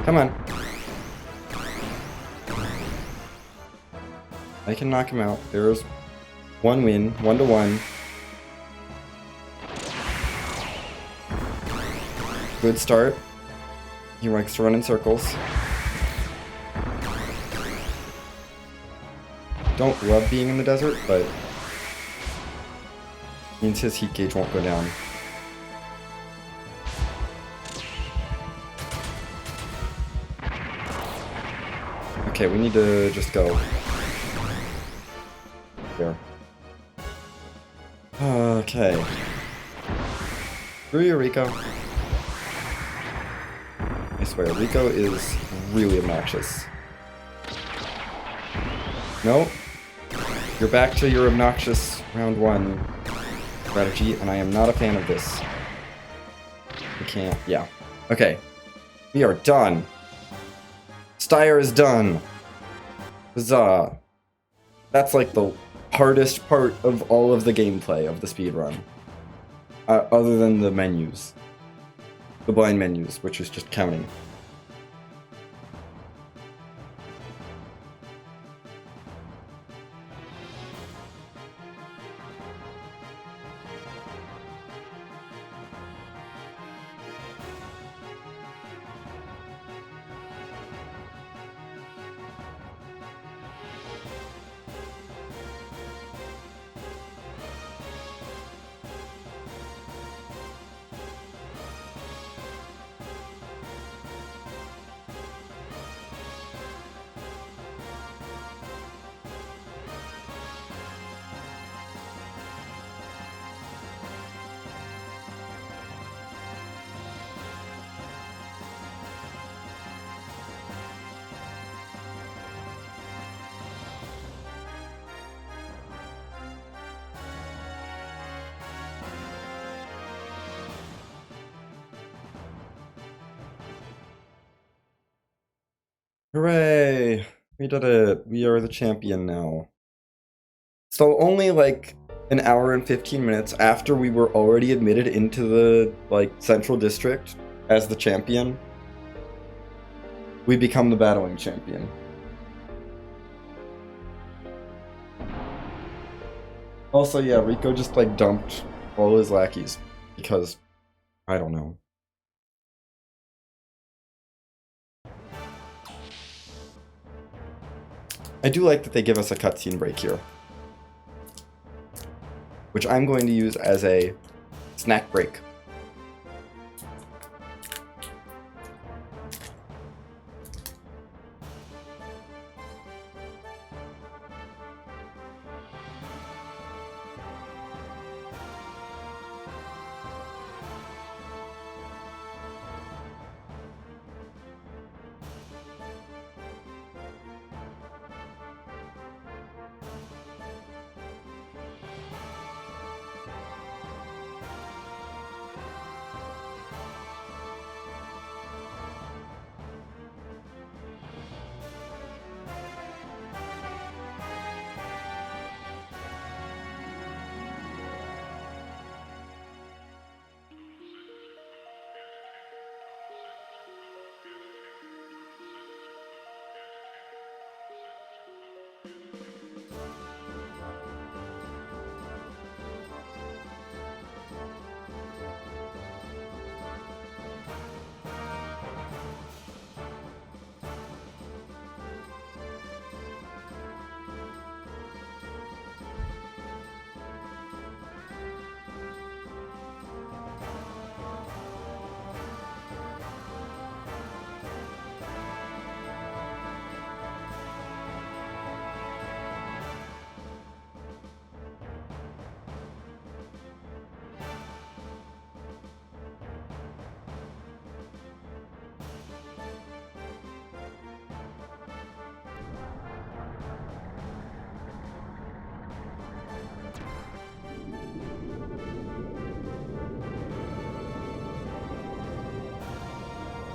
Come on. I can knock him out. There's one win, 1-1. Good start. He likes to run in circles. Don't love being in the desert, but means his heat gauge won't go down. Okay, we need to just go. There. Okay. Through you, Rico. I swear, Rico is really obnoxious. No. You're back to your obnoxious round 1 strategy, and I am not a fan of this. We can't. Yeah. Okay. We are done. Steyr is done. Huzzah. That's like the hardest part of all of the gameplay of the speedrun. Other than the menus. The blind menus, which is just counting. Hooray! We did it. We are the champion now. So only like an hour and 15 minutes after we were already admitted into the central district as the champion, we become the battling champion. Also, yeah, Rico just dumped all his lackeys because I don't know. I do like that they give us a cutscene break here, which I'm going to use as a snack break.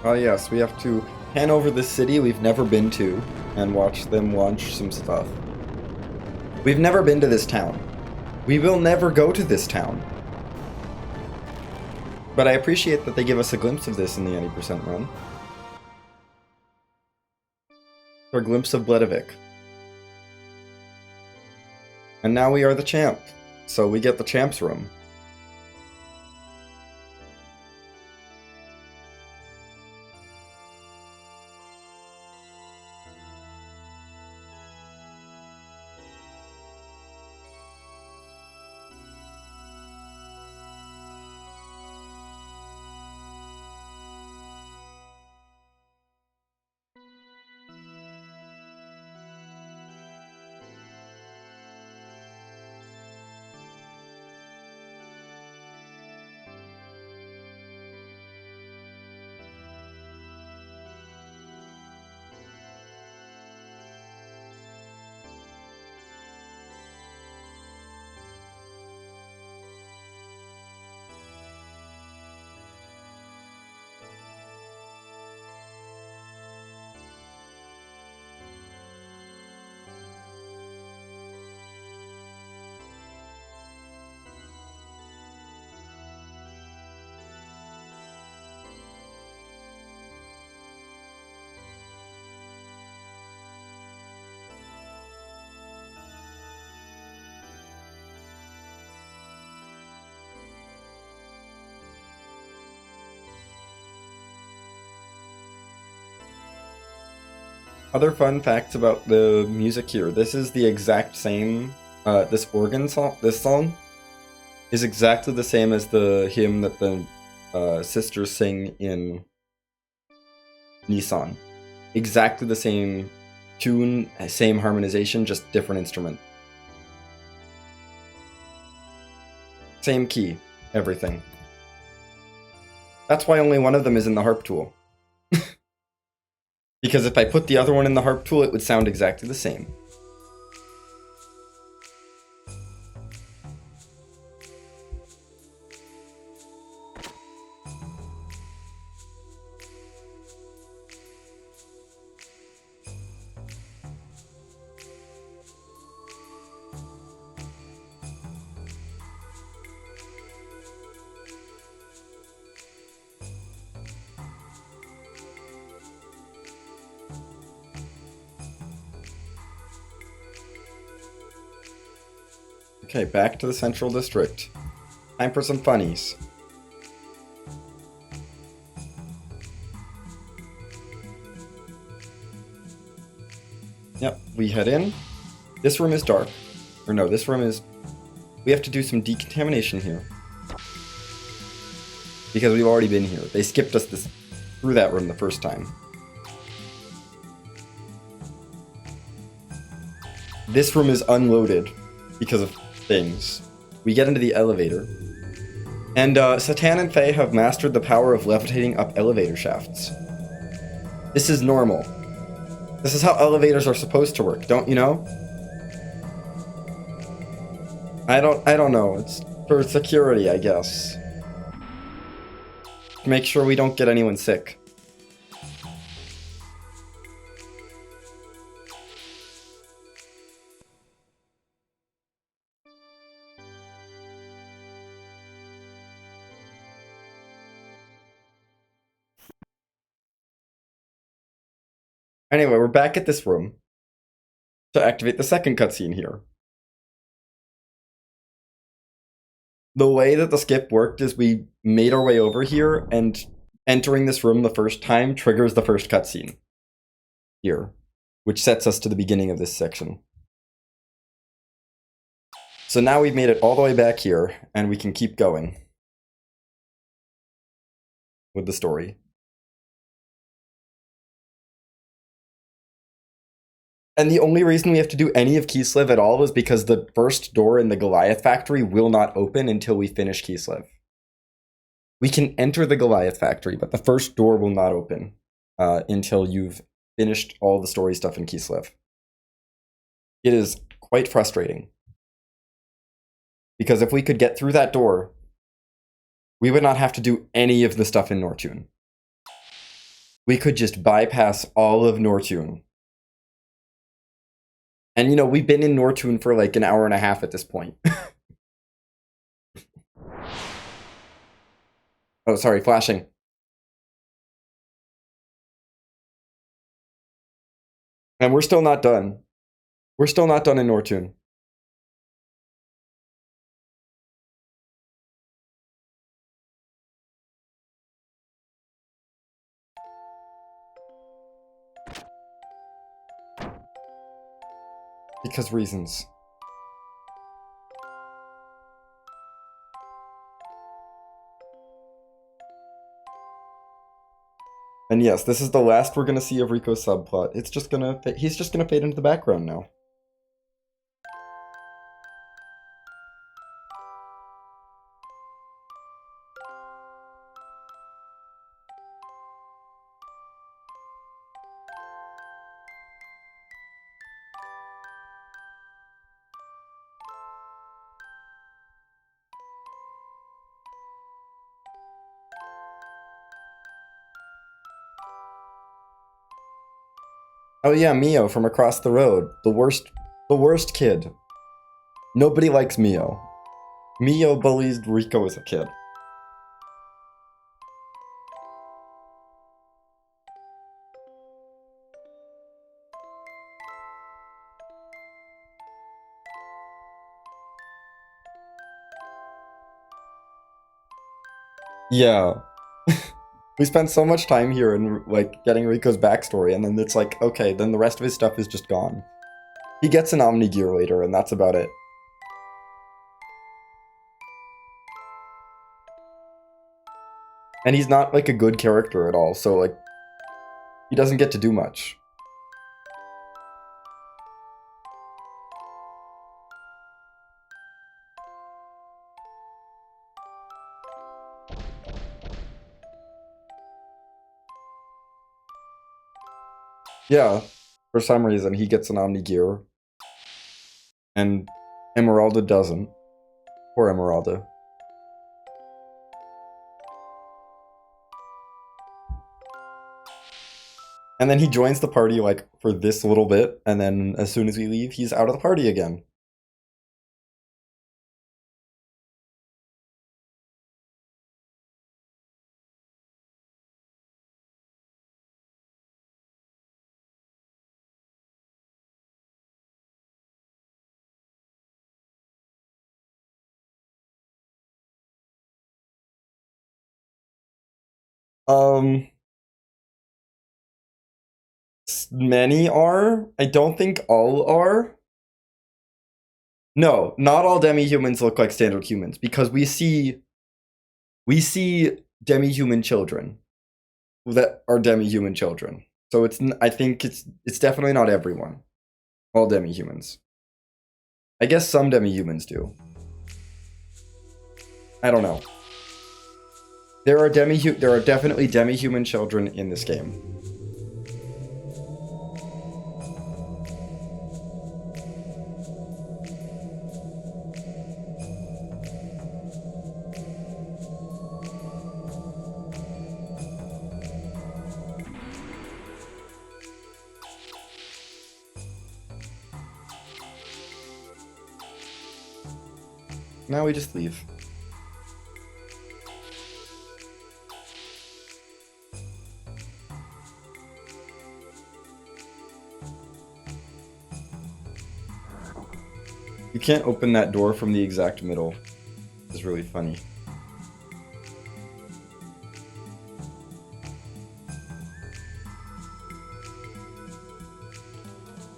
Oh yes, we have to pan over the city we've never been to and watch them launch some stuff. We've never been to this town. We will never go to this town. But I appreciate that they give us a glimpse of this in the 80% run. Or a glimpse of Bledavik. And now we are the champ. So we get the champ's room. Other fun facts about the music here. This is the exact same, this organ song, this song is exactly the same as the hymn that the sisters sing in Nissan. Exactly the same tune, same harmonization, just different instrument. Same key, everything. That's why only one of them is in the harp tool. Because if I put the other one in the harp tool, it would sound exactly the same. Okay, back to the Central District. Time for some funnies. Yep, we head in. This room is dark. Or no, this room is... We have to do some decontamination here. Because we've already been here. They skipped us through that room the first time. This room is unloaded because of things. We get into the elevator. And Satan and Faye have mastered the power of levitating up elevator shafts. This is normal. This is how elevators are supposed to work, don't you know? I don't know. It's for security, I guess. To make sure we don't get anyone sick. Anyway, we're back at this room to activate the second cutscene here. The way that the skip worked is we made our way over here, and entering this room the first time triggers the first cutscene here, which sets us to the beginning of this section. So now we've made it all the way back here, and we can keep going with the story. And the only reason we have to do any of Kislev at all is because the first door in the Goliath factory will not open until we finish Kislev. We can enter the Goliath factory, but the first door will not open until you've finished all the story stuff in Kislev. It is quite frustrating. Because if we could get through that door, we would not have to do any of the stuff in Nortune. We could just bypass all of Nortune And, you know, we've been in Nortune for like an hour and a half at this point. Oh, sorry, flashing. And we're still not done. We're still not done in Nortune. Because reasons. And yes, this is the last we're gonna see of Rico's subplot. It's just gonna, he's just gonna fade into the background now. Oh yeah, Mio from across the road. The worst kid. Nobody likes Mio. Mio bullies Rico as a kid. Yeah. We spent so much time here in, like, getting Rico's backstory, and then it's like, okay, then the rest of his stuff is just gone. He gets an Omni Gear later, and that's about it. And he's not, like, a good character at all, so, like, he doesn't get to do much. Yeah, for some reason, he gets an Omni Gear. And Emeralda doesn't. Poor Emeralda. And then he joins the party, like, for this little bit, and then as soon as we leave, he's out of the party again. Many are. I don't think all are. No, not all demi-humans look like standard humans, because we see demi-human children that are demi-human children. So I think it's definitely not everyone. All demi-humans. I guess some demi-humans do. I don't know. There are definitely demi-human children in this game. Now we just leave. You can't open that door from the exact middle. It's really funny.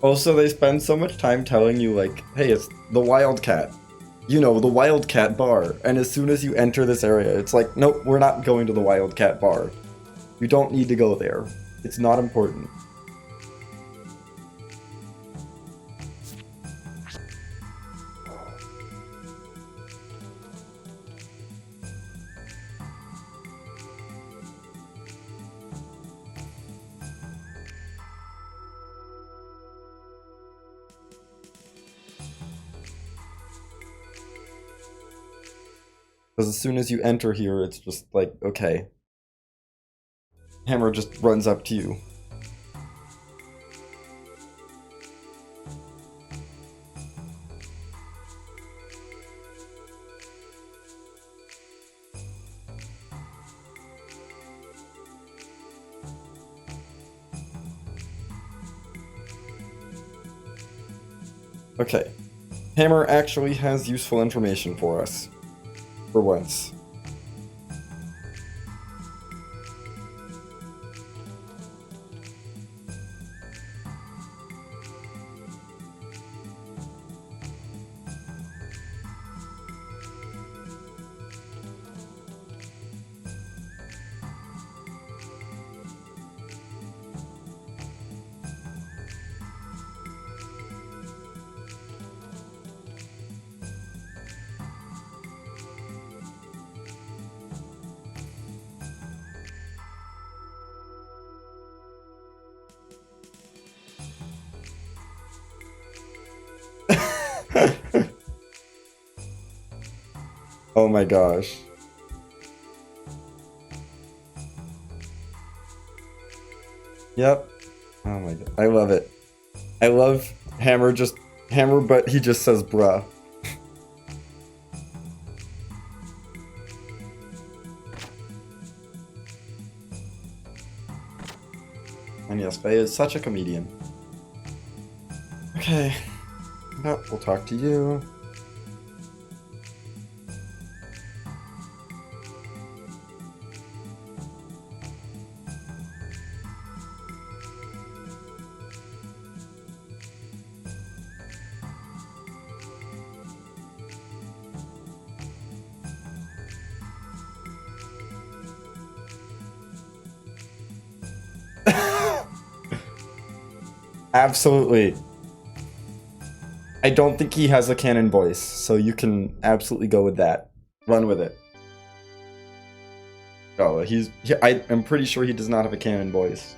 Also, they spend so much time telling you, like, hey, it's the Wildcat. You know, the Wildcat bar. And as soon as you enter this area, it's like, nope, we're not going to the Wildcat bar. You don't need to go there. It's not important. Because as soon as you enter here, it's just like, okay. Hammer just runs up to you. Okay. Hammer actually has useful information for us. For once. Oh my gosh. Yep. Oh my god. I love it. I love Hammer, but he just says bruh. And yes, Faye is such a comedian. Okay. Yep, we'll talk to you. Absolutely. I don't think he has a canon voice, so you can absolutely go with that. Run with it. Oh, I am pretty sure he does not have a canon voice.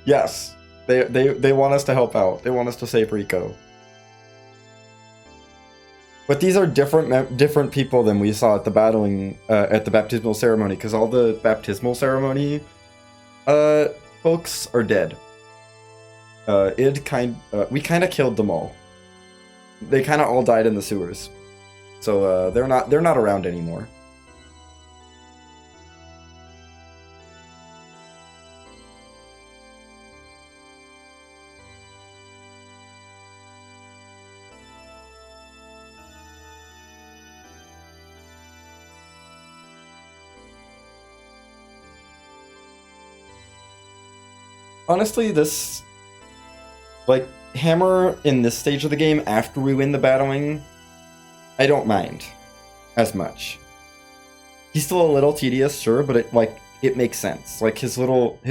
Yes, they want us to help out. They want us to save Rico. But these are different people than we saw at the at the baptismal ceremony, because all the baptismal ceremony folks are dead. We kind of killed them all. They kind of all died in the sewers, so they're not around anymore. Honestly, like, Hammer in this stage of the game, after we win the battling, I don't mind as much. He's still a little tedious, sure, but it makes sense. Like, his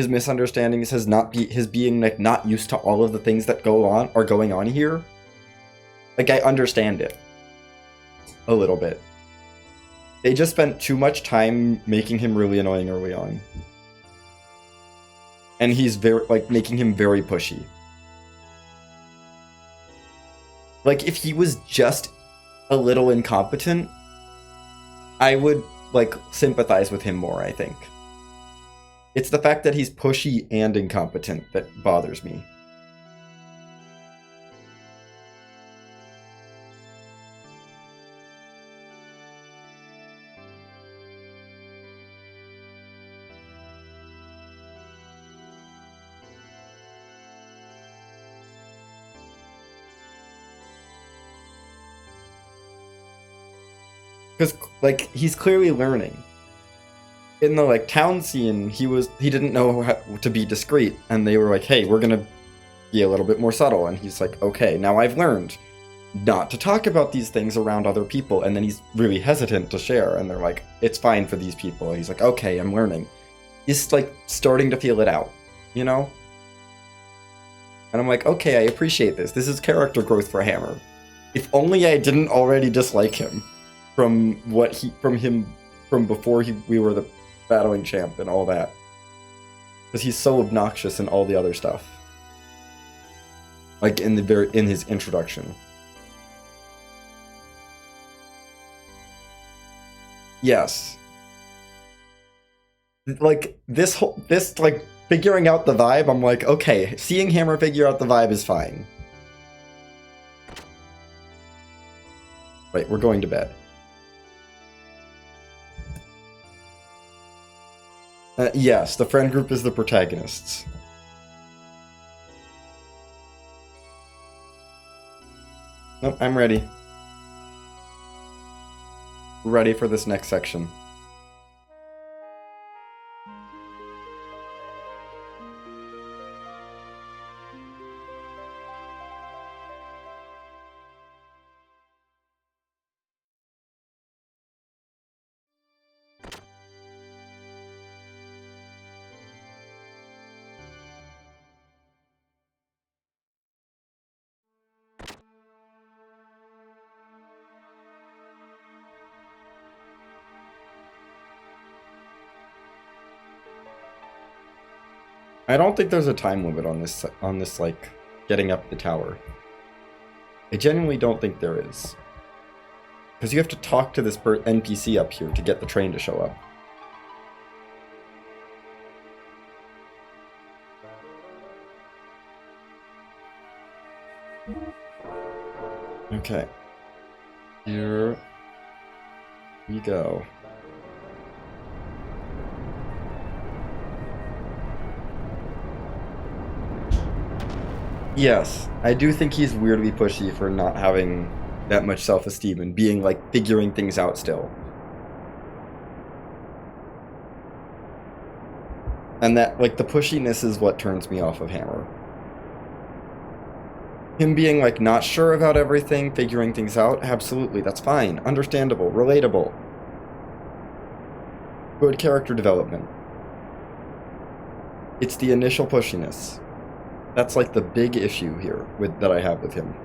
misunderstandings, his being, like, not used to all of the things that are going on here. Like, I understand it. A little bit. They just spent too much time making him really annoying early on. And he's making him very pushy. Like, if he was just a little incompetent, I would, sympathize with him more, I think. It's the fact that he's pushy and incompetent that bothers me. Because, he's clearly learning. In the, town scene, he didn't know how to be discreet, and they were like, hey, we're gonna be a little bit more subtle, and he's like, okay, now I've learned not to talk about these things around other people, and then he's really hesitant to share, and they're like, it's fine for these people, and he's like, okay, I'm learning. He's, starting to feel it out, you know? And I'm like, okay, I appreciate this. This is character growth for Hammer. If only I didn't already dislike him. From before we were the battling champ and all that. Because he's so obnoxious in all the other stuff. Like in his introduction. Yes. Like this like figuring out the vibe, I'm like, okay, seeing Hammer figure out the vibe is fine. Right, we're going to bed. Yes, the friend group is the protagonists. Nope, I'm ready. Ready for this next section. I don't think there's a time limit on this like getting up the tower. I genuinely don't think there is. Because you have to talk to this NPC up here to get the train to show up. Okay. Here we go. Yes, I do think he's weirdly pushy for not having that much self-esteem and being like figuring things out still. And that like the pushiness is what turns me off of Hammer. Him being like not sure about everything, figuring things out, absolutely, that's fine, understandable, relatable. Good character development. It's the initial pushiness. That's like the big issue here that I have with him.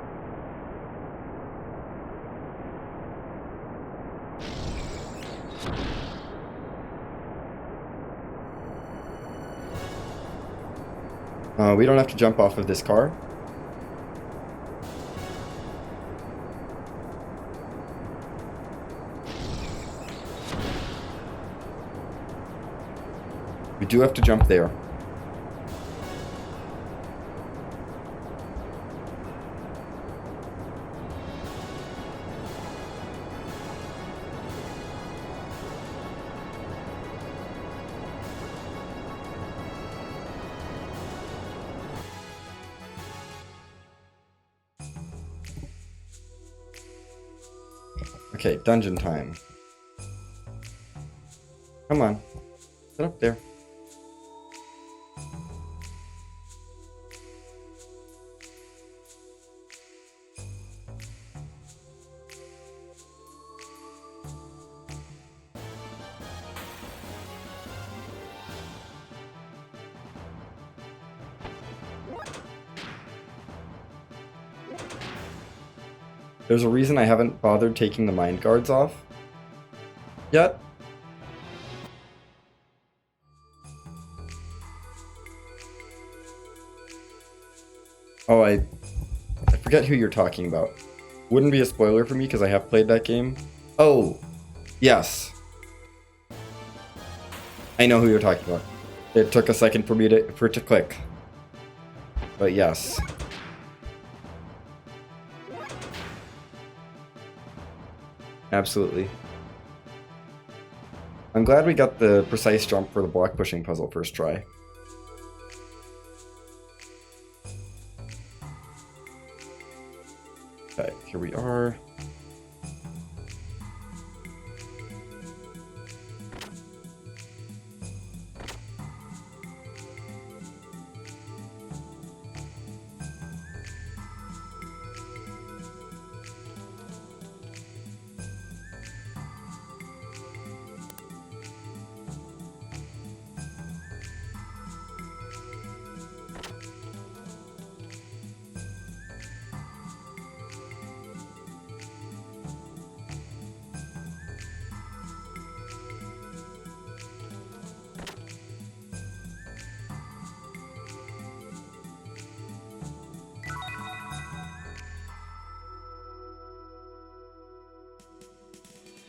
We don't have to jump off of this car. We do have to jump there. Okay, dungeon time. Come on. Get up there. There's a reason I haven't bothered taking the mind guards off yet. Oh, I forget who you're talking about. Wouldn't be a spoiler for me because I have played that game. Oh, yes. I know who you're talking about. It took a second for it to click. But yes. Absolutely. I'm glad we got the precise jump for the block pushing puzzle first try. Okay, here we are.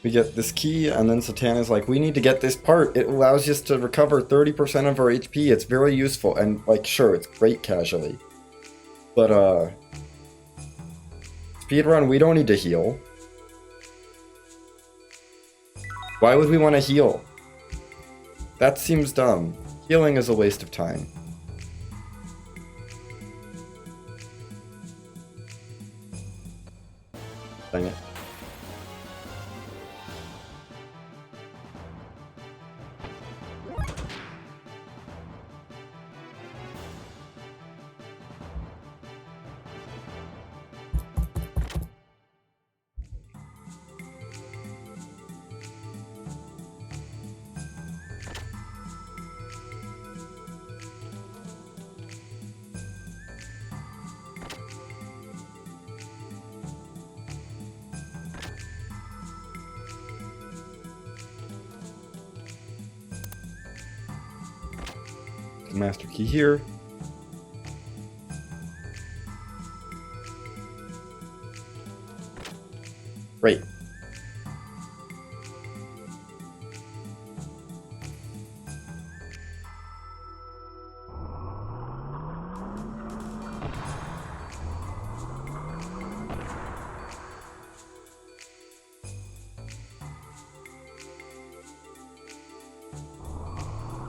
We get this key, and then Satana's like, we need to get this part. It allows us to recover 30% of our HP. It's very useful. And, like, sure, it's great casually. But, speedrun, we don't need to heal. Why would we want to heal? That seems dumb. Healing is a waste of time. Dang it. Master key here. Great.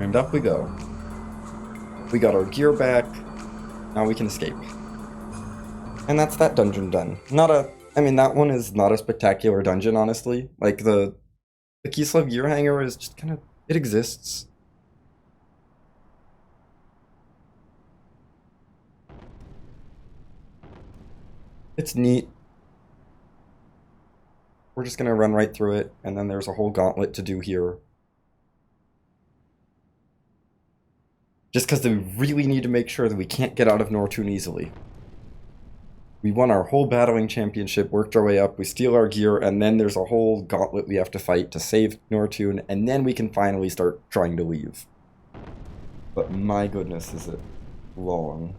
And up we go. We got our gear back. Now we can escape. And that's that dungeon done. I mean, that one is not a spectacular dungeon, honestly. Like, the Kislev gear hanger is just kind of, it exists. It's neat. We're just gonna run right through it, and then there's a whole gauntlet to do here. Just because we really need to make sure that we can't get out of Nortune easily. We won our whole battling championship, worked our way up, we steal our gear, and then there's a whole gauntlet we have to fight to save Nortune, and then we can finally start trying to leave. But my goodness, is it long.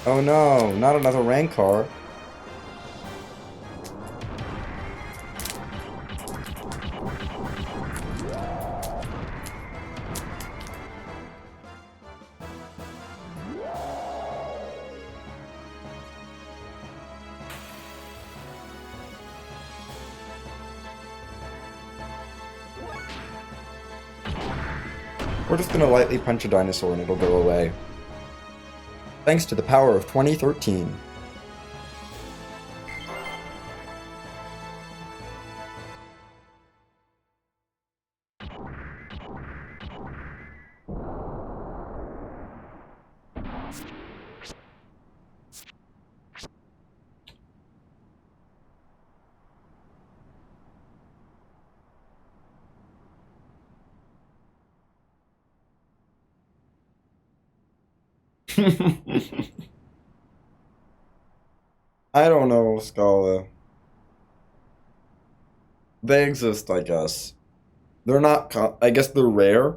Oh no, not another Rancor. We're just gonna lightly punch a dinosaur and it'll go away. Thanks to the power of 2013. I don't know, Scala. They exist, I guess. They're not, I guess they're rare.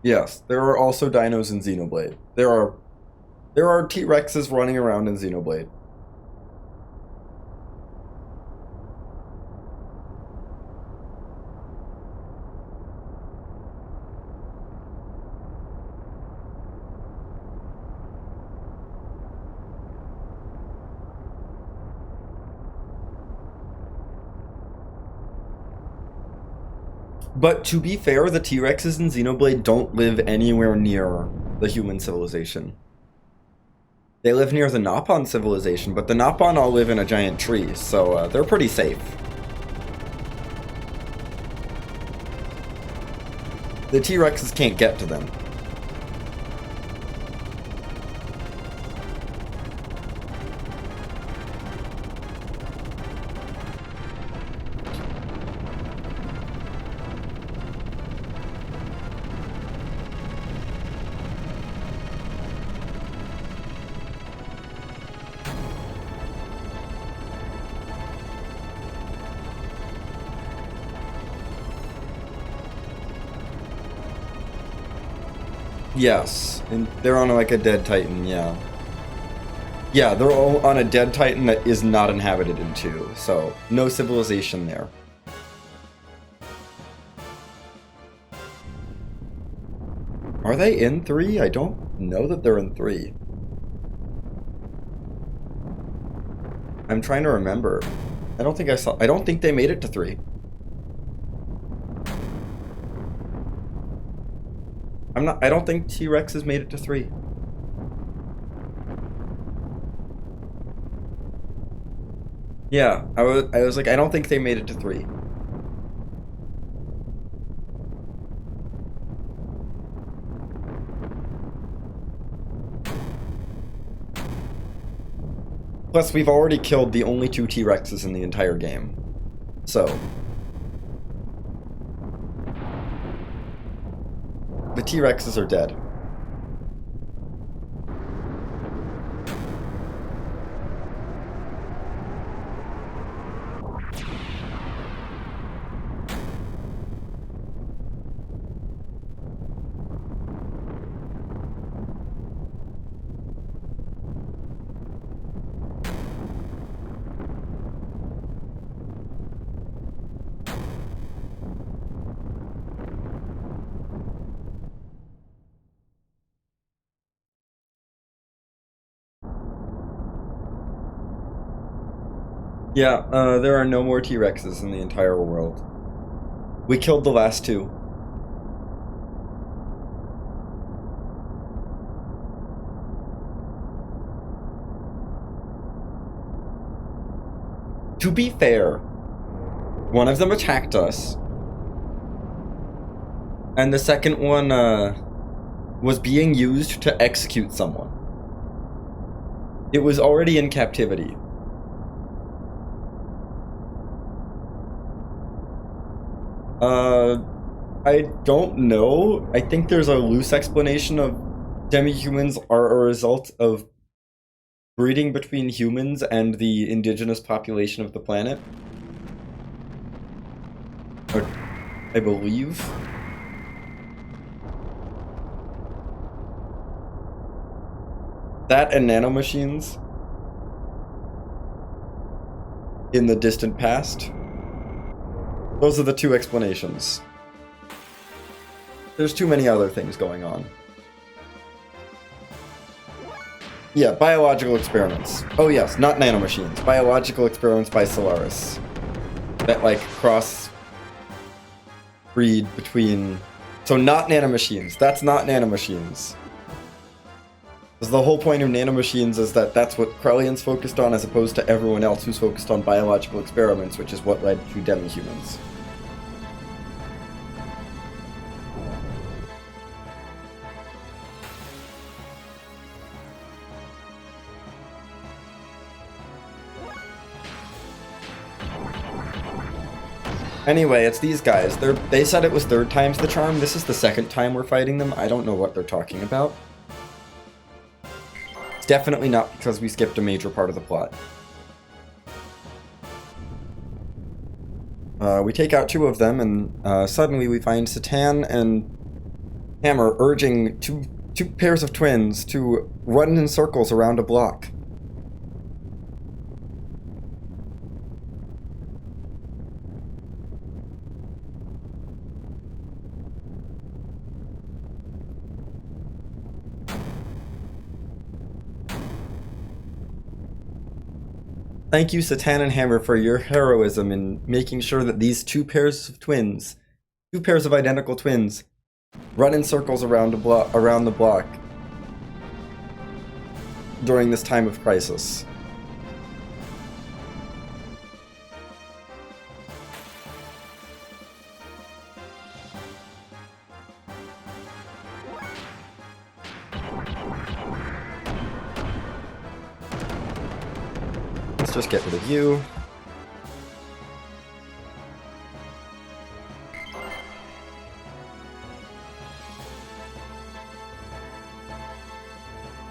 Yes, there are also dinos in Xenoblade. There are T-Rexes running around in Xenoblade. But to be fair, the T-Rexes in Xenoblade don't live anywhere near the human civilization. They live near the Nopon civilization, but the Nopon all live in a giant tree, so they're pretty safe. The T-Rexes can't get to them. Yes, and they're on like a dead Titan, yeah. Yeah, they're all on a dead Titan that is not inhabited in 2, so no civilization there. Are they in 3? I don't know that they're in 3. I'm trying to remember. I don't think they made it to 3. I don't think T-Rex has made it to 3. Yeah, I was like, I don't think they made it to 3. Plus, we've already killed the only 2 T-Rexes in the entire game. So the T-Rexes are dead. Yeah, there are no more T-Rexes in the entire world. We killed the last 2. To be fair, one of them attacked us, and the second one was being used to execute someone. It was already in captivity. I don't know. I think there's a loose explanation of demi-humans are a result of breeding between humans and the indigenous population of the planet. Or, I believe. That and nanomachines in the distant past. Those are the 2 explanations. There's too many other things going on. Yeah, biological experiments. Oh yes, not nanomachines. Biological experiments by Solaris. That, like, cross-breed between... So not nanomachines. That's not nanomachines. Because the whole point of nanomachines is that that's what Krellian's focused on, as opposed to everyone else who's focused on biological experiments, which is what led to demi-humans. Anyway, it's these guys. They said it was 3rd time's the charm. This is the 2nd time we're fighting them. I don't know what they're talking about. It's definitely not because we skipped a major part of the plot. We take out 2 of them, and suddenly we find Satan and Hammer urging two pairs of twins to run in circles around a block. Thank you, Satan and Hammer, for your heroism in making sure that these 2 pairs of twins, 2 pairs of identical twins, run in circles around the block during this time of crisis. let's just get rid of you.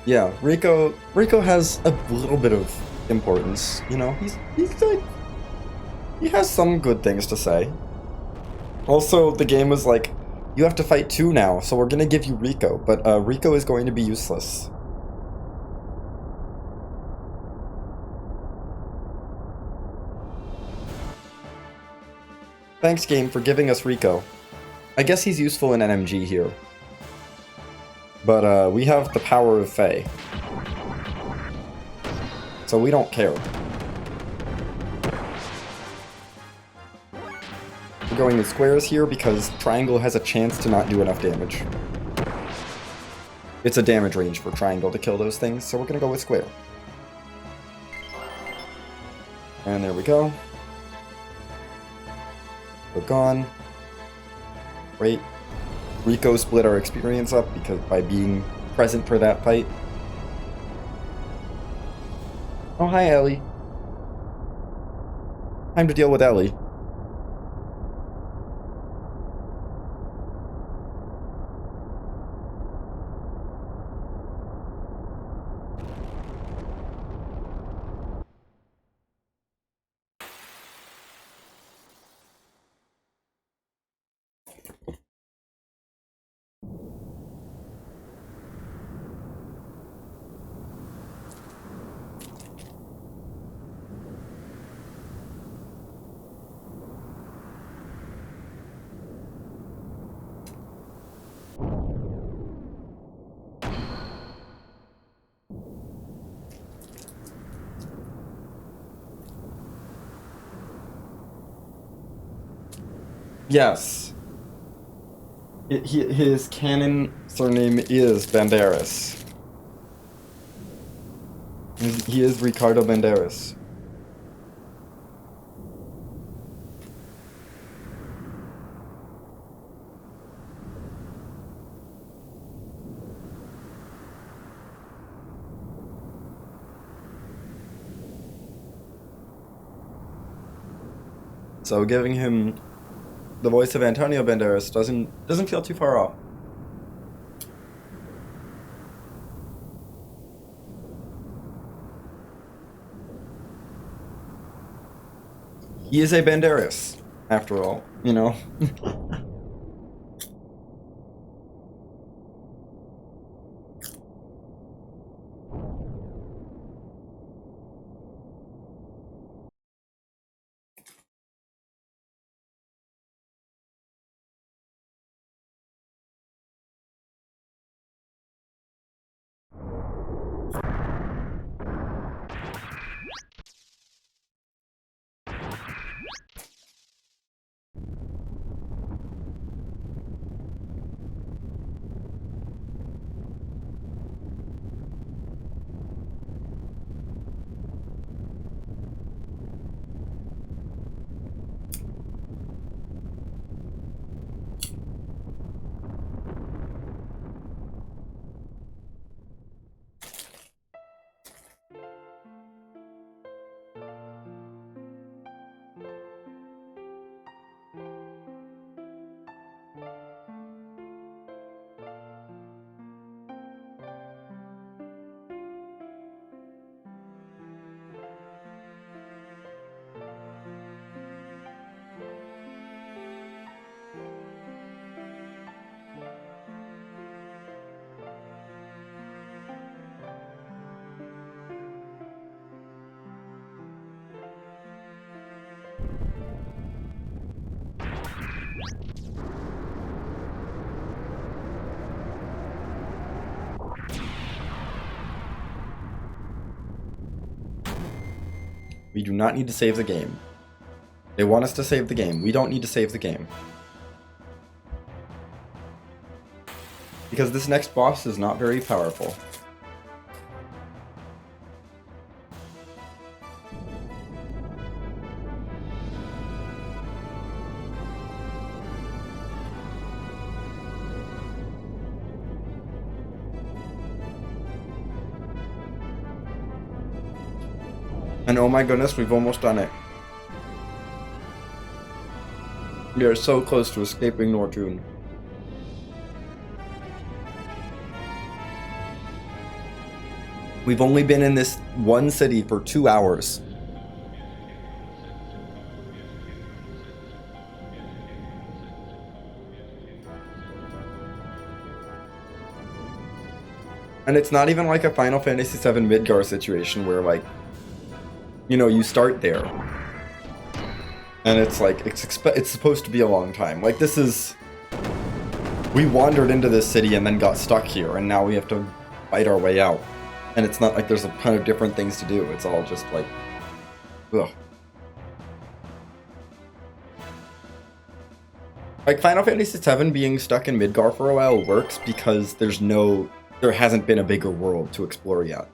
Yeah, Rico has a little bit of importance, you know. He's like, he has some good things to say. Also, the game was like, you have to fight 2 now, so we're gonna give you Rico, but Rico is going to be useless. Thanks, game, for giving us Rico. I guess he's useful in NMG here. But we have the power of Fae. So we don't care. We're going in squares here because triangle has a chance to not do enough damage. It's a damage range for triangle to kill those things, so we're gonna go with square. And there we go. We're gone. Great. Rico split our experience up because by being present for that fight. Oh, hi, Ellie. Time to deal with Ellie. Yes. His canon surname is Banderas. He is Ricardo Banderas. So giving him the voice of Antonio Banderas doesn't feel too far off. He is a Banderas, after all, you know. We do not need to save the game. They want us to save the game. We don't need to save the game. Because this next boss is not very powerful. And oh my goodness, we've almost done it. We are so close to escaping Nortune. We've only been in this one city for 2 hours. And it's not even like a Final Fantasy VII Midgar situation where, like, you know, you start there. And it's like, it's supposed to be a long time. Like, this is... We wandered into this city and then got stuck here, and now we have to fight our way out. And it's not like there's a ton of different things to do. It's all just like... Ugh. Like, Final Fantasy VII being stuck in Midgar for a while works because there hasn't been a bigger world to explore yet.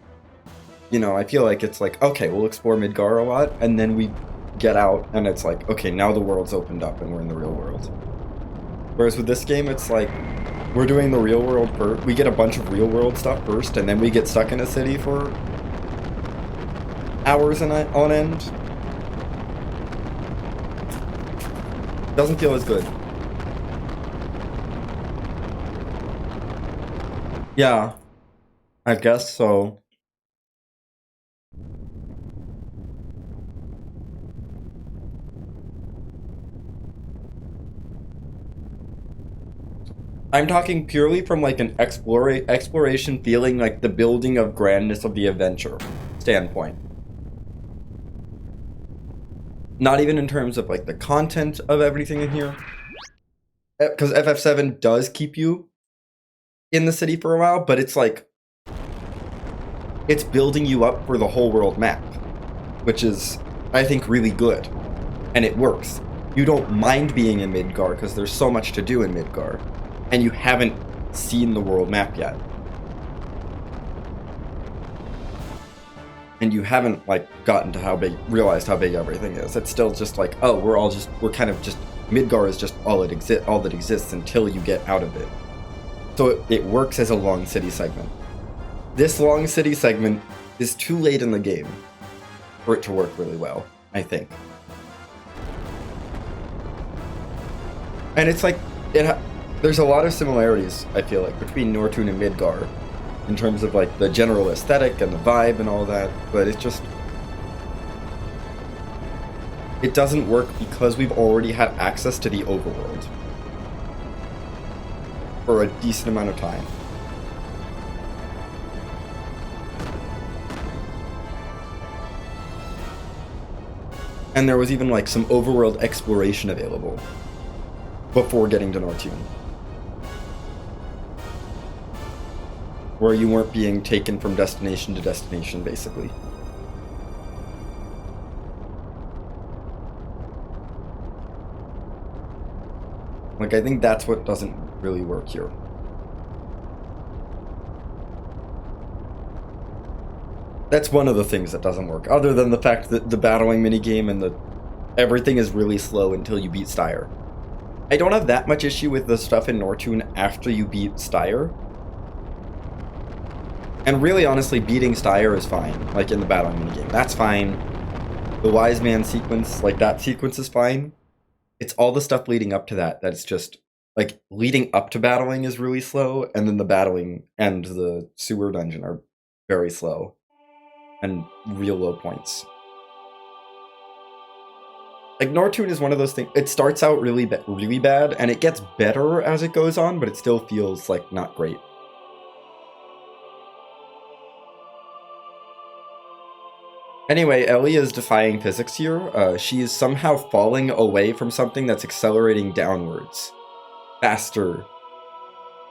You know, I feel like it's like, okay, we'll explore Midgar a lot, and then we get out, and it's like, okay, now the world's opened up and we're in the real world. Whereas with this game, it's like, we're doing the real world first. We get a bunch of real world stuff first, and then we get stuck in a city for hours on end. Doesn't feel as good. Yeah, I guess so. I'm talking purely from like an exploration feeling, like the building of grandness of the adventure standpoint. Not even in terms of like the content of everything in here. Because FF7 does keep you in the city for a while, but it's like, it's building you up for the whole world map, which is, I think, really good. And it works. You don't mind being in Midgar because there's so much to do in Midgar. And you haven't seen the world map yet. And you haven't, like, gotten to realized how big everything is. It's still just like, oh, we're kind of just, Midgar is just all that exists until you get out of it. So it works as a long city segment. This long city segment is too late in the game for it to work really well, I think. And it's like, there's a lot of similarities, I feel like, between Nortune and Midgar in terms of like the general aesthetic and the vibe and all that, but it doesn't work because we've already had access to the overworld for a decent amount of time. And there was even like some overworld exploration available before getting to Nortune, where you weren't being taken from destination to destination, basically. Like, I think that's what doesn't really work here. That's one of the things that doesn't work, other than the fact that the battling minigame and everything is really slow until you beat Styre. I don't have that much issue with the stuff in Nortune after you beat Styre. And really, honestly, beating Styre is fine, like in the battling minigame. That's fine. The Wise Man sequence, like that sequence is fine. It's all the stuff leading up to that that's just, like, leading up to battling is really slow, and then the battling and the sewer dungeon are very slow and real low points. Like, Nortune is one of those things, it starts out really bad, and it gets better as it goes on, but it still feels, like, not great. Anyway, Ellie is defying physics here. She is somehow falling away from something that's accelerating downwards, faster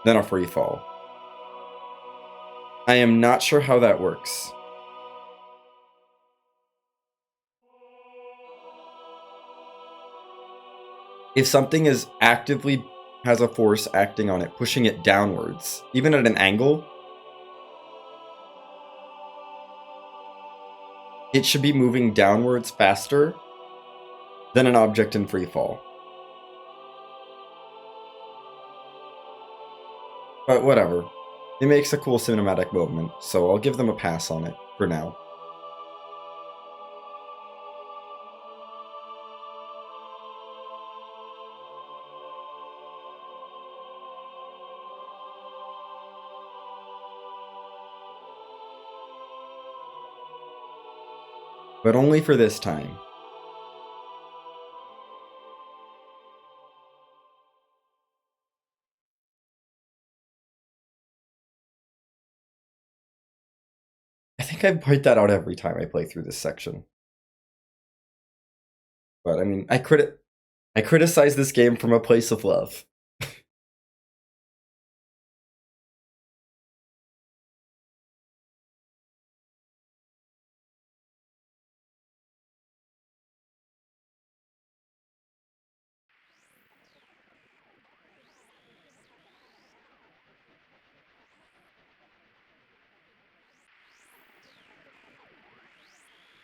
than a free fall. I am not sure how that works. If something has a force acting on it, pushing it downwards, even at an angle, it should be moving downwards faster than an object in free fall. But whatever. It makes a cool cinematic moment, so I'll give them a pass on it for now. But only for this time. I think I point that out every time I play through this section. But I mean, I criticize this game from a place of love.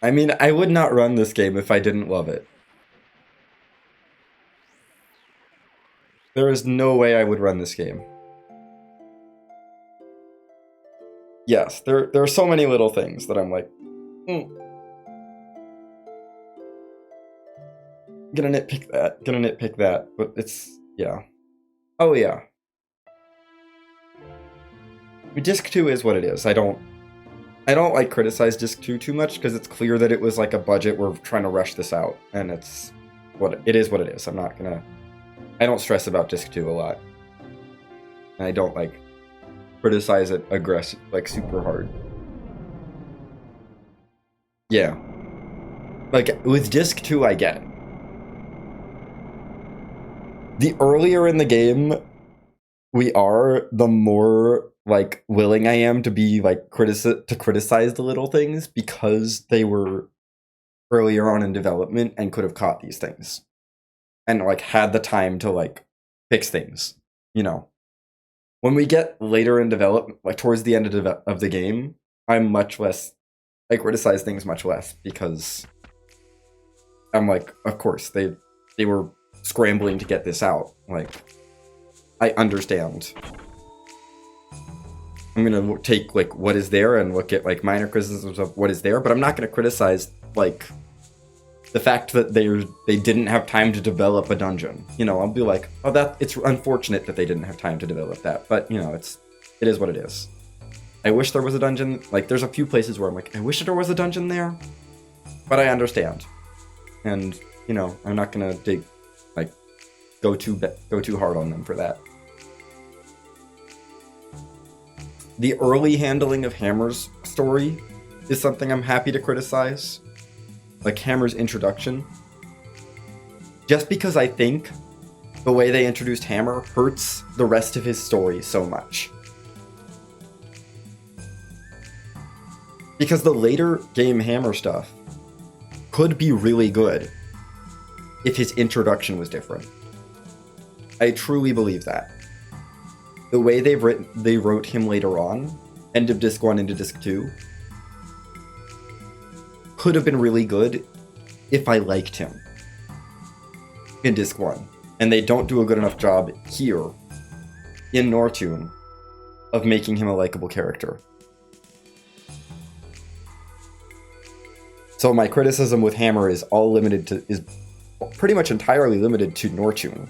I mean, I would not run this game if I didn't love it. There is no way I would run this game. Yes, there are so many little things that I'm like, gonna nitpick that, but it's, yeah. Oh yeah. Disc 2 is what it is. I don't like criticize Disc 2 too much because it's clear that it was like a budget. We're trying to rush this out, and it's what it is. I don't stress about Disc 2 a lot. And I don't like criticize it like super hard. Yeah. Like with Disc 2 I get it. The earlier in the game we are, the more like willing I am to be like criticize the little things because they were earlier on in development and could have caught these things and like had the time to like fix things, you know. When we get later in development, like towards the end of the game, I criticize things much less because I'm like, of course they were scrambling to get this out. Like, I understand. I'm gonna take like what is there and look at like minor criticisms of what is there, but I'm not gonna criticize like the fact that they didn't have time to develop a dungeon. You know, I'll be like, oh, it's unfortunate that they didn't have time to develop that, but you know, it is what it is. I wish there was a dungeon. Like, there's a few places where I'm like, I wish there was a dungeon there, but I understand, and you know, I'm not gonna go too hard on them for that. The early handling of Hammer's story is something I'm happy to criticize. Like Hammer's introduction. Just because I think the way they introduced Hammer hurts the rest of his story so much. Because the later game Hammer stuff could be really good if his introduction was different. I truly believe that. The way they wrote him later on, end of Disc 1 into Disc 2, could have been really good if I liked him in Disc 1. And they don't do a good enough job here, in Nortune, of making him a likable character. So my criticism with Hammer is pretty much entirely limited to Nortune.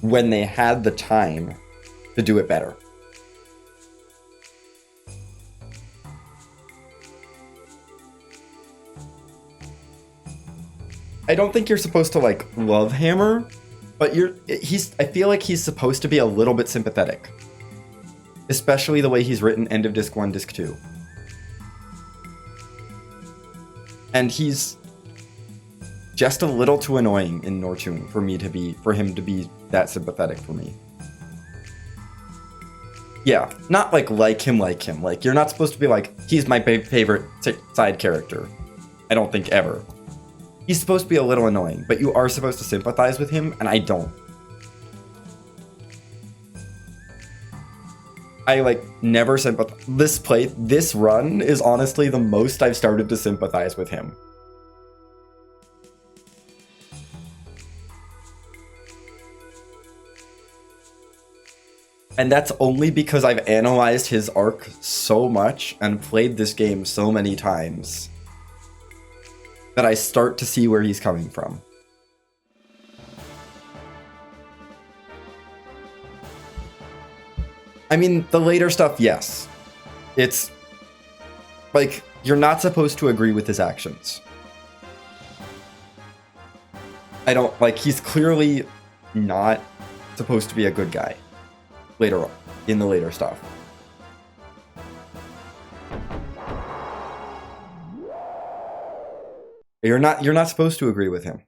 When they had the time to do it better. I don't think you're supposed to like love Hammer, but I feel like he's supposed to be a little bit sympathetic. Especially the way he's written end of Disc 1, Disc 2. And he's just a little too annoying in Nortune for him to be that sympathetic for me. Yeah, not like him. Like, you're not supposed to be like, he's my favorite side character. I don't think ever. He's supposed to be a little annoying, but you are supposed to sympathize with him, and I don't. I like never sympathize. This run is honestly the most I've started to sympathize with him. And that's only because I've analyzed his arc so much and played this game so many times that I start to see where he's coming from. I mean, the later stuff, yes. It's like you're not supposed to agree with his actions. I don't, like, he's clearly not supposed to be a good guy later on, in the later stuff. You're not supposed to agree with him.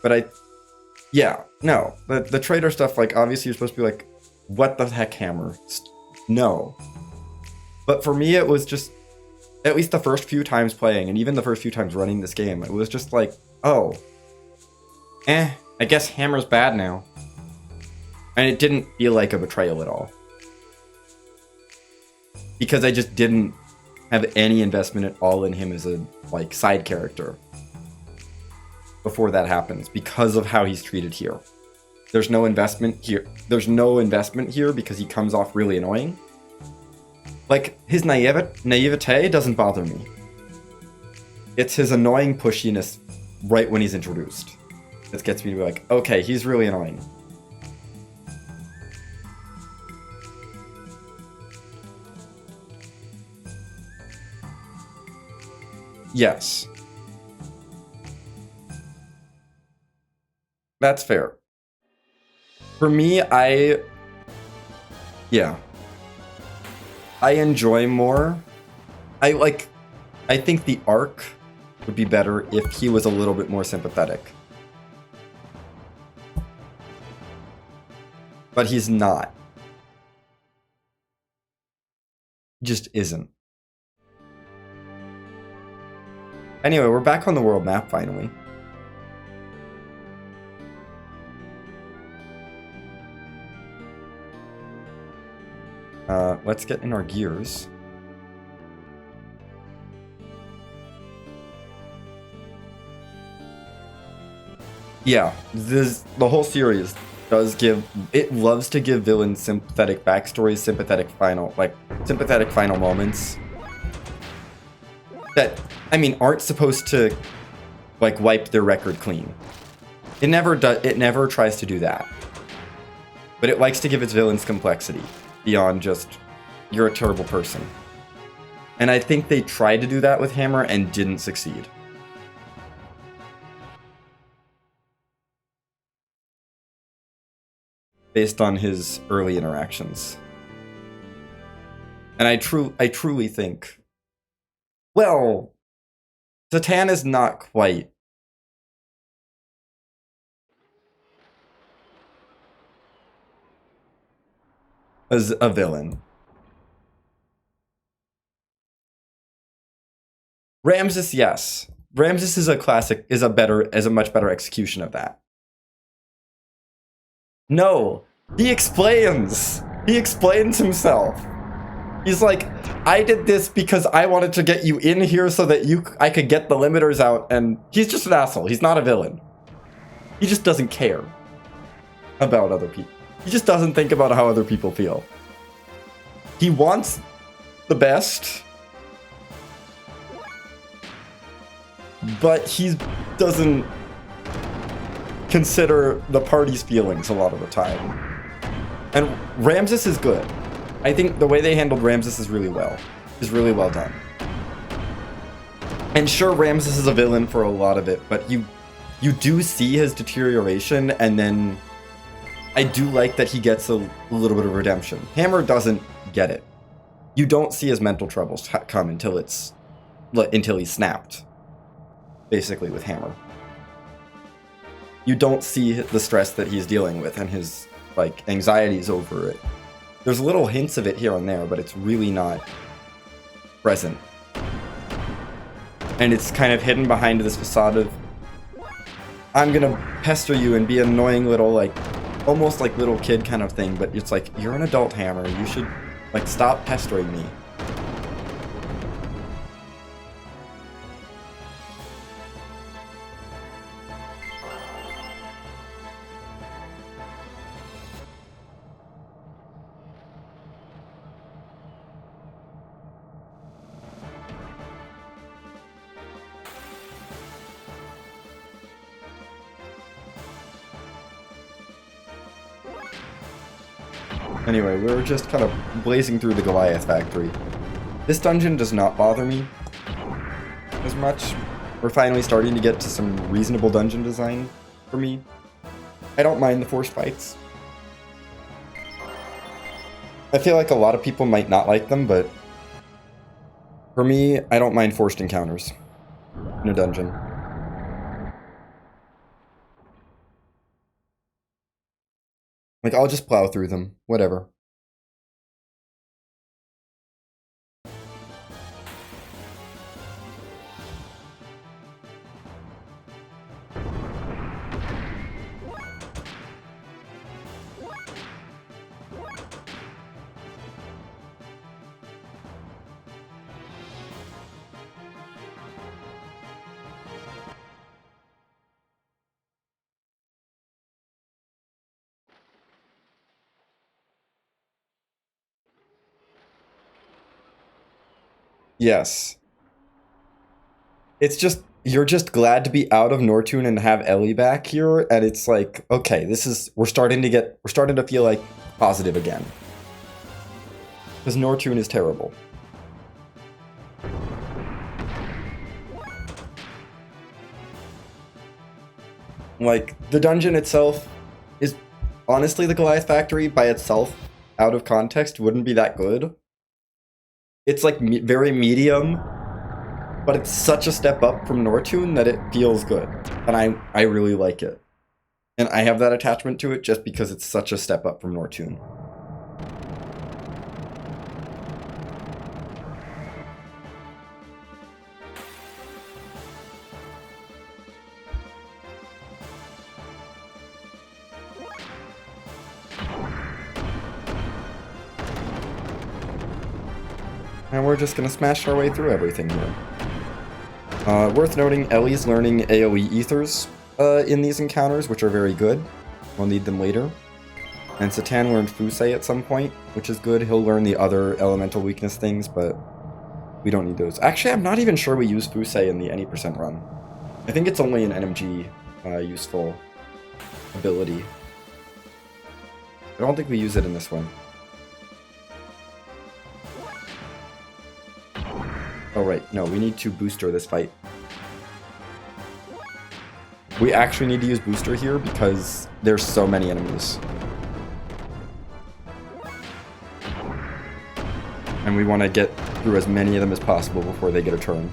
But the traitor stuff, like, obviously you're supposed to be like, what the heck, Hammer? No. But for me, it was just, at least the first few times playing, and even the first few times running this game, it was just like, oh, I guess Hammer's bad now. And it didn't feel like a betrayal at all. Because I just didn't have any investment at all in him as a, like, side character before that happens, because of how he's treated here. There's no investment here. There's no investment here because he comes off really annoying. Like, his naivete doesn't bother me. It's his annoying pushiness right when he's introduced that gets me to be like, okay, he's really annoying. Yes. That's fair. For me, I enjoy more. I think the arc would be better if he was a little bit more sympathetic. But he's not. He just isn't. Anyway, we're back on the world map finally. Let's get in our gears. Yeah, the whole series loves to give villains sympathetic backstories, sympathetic final moments that, I mean, aren't supposed to, like, wipe their record clean. It never tries to do that. But it likes to give its villains complexity beyond just, you're a terrible person. And I think they tried to do that with Hammer and didn't succeed. Based on his early interactions. And I truly think, well, Satan is not quite as a villain. Ramses, yes. Ramses is a much better execution of that. No, he explains. He explains himself. He's like, I did this because I wanted to get you in here so that I could get the limiters out, and he's just an asshole. He's not a villain. He just doesn't care about other people. He just doesn't think about how other people feel. He wants the best, but he doesn't consider the party's feelings a lot of the time. And Ramses is good. I think the way they handled Ramses is really well done. And sure, Ramses is a villain for a lot of it, but you do see his deterioration, and then I do like that he gets a little bit of redemption. Hammer doesn't get it. You don't see his mental troubles come until he's snapped, basically, with Hammer. You don't see the stress that he's dealing with and his, like, anxieties over it. There's little hints of it here and there, but it's really not present. And it's kind of hidden behind this facade of, I'm gonna pester you and be an annoying little, like, almost like little kid kind of thing, but it's like, you're an adult, Hammer. You should, like, stop pestering me. Anyway, we're just kind of blazing through the Goliath factory. This dungeon does not bother me as much. We're finally starting to get to some reasonable dungeon design for me. I don't mind the forced fights. I feel like a lot of people might not like them, but for me, I don't mind forced encounters in a dungeon. Like, I'll just plow through them, whatever. Yes. It's just, you're just glad to be out of Nortune and have Ellie back here, and it's like, okay, we're starting to feel like positive again. Because Nortune is terrible. Like, the dungeon itself is, honestly, the Goliath Factory by itself, out of context, wouldn't be that good. It's like very medium, but it's such a step up from Nortune that it feels good. And I really like it. And I have that attachment to it just because it's such a step up from Nortune. And we're just gonna smash our way through everything here. Worth noting, Ellie's learning AoE ethers in these encounters, which are very good. We'll need them later. And Satan learned Fusei at some point, which is good. He'll learn the other elemental weakness things, but we don't need those. Actually, I'm not even sure we use Fusei in the any % run. I think it's only an NMG useful ability. I don't think we use it in this one. Oh right, no, we need to booster this fight. We actually need to use booster here because there's so many enemies. And we want to get through as many of them as possible before they get a turn.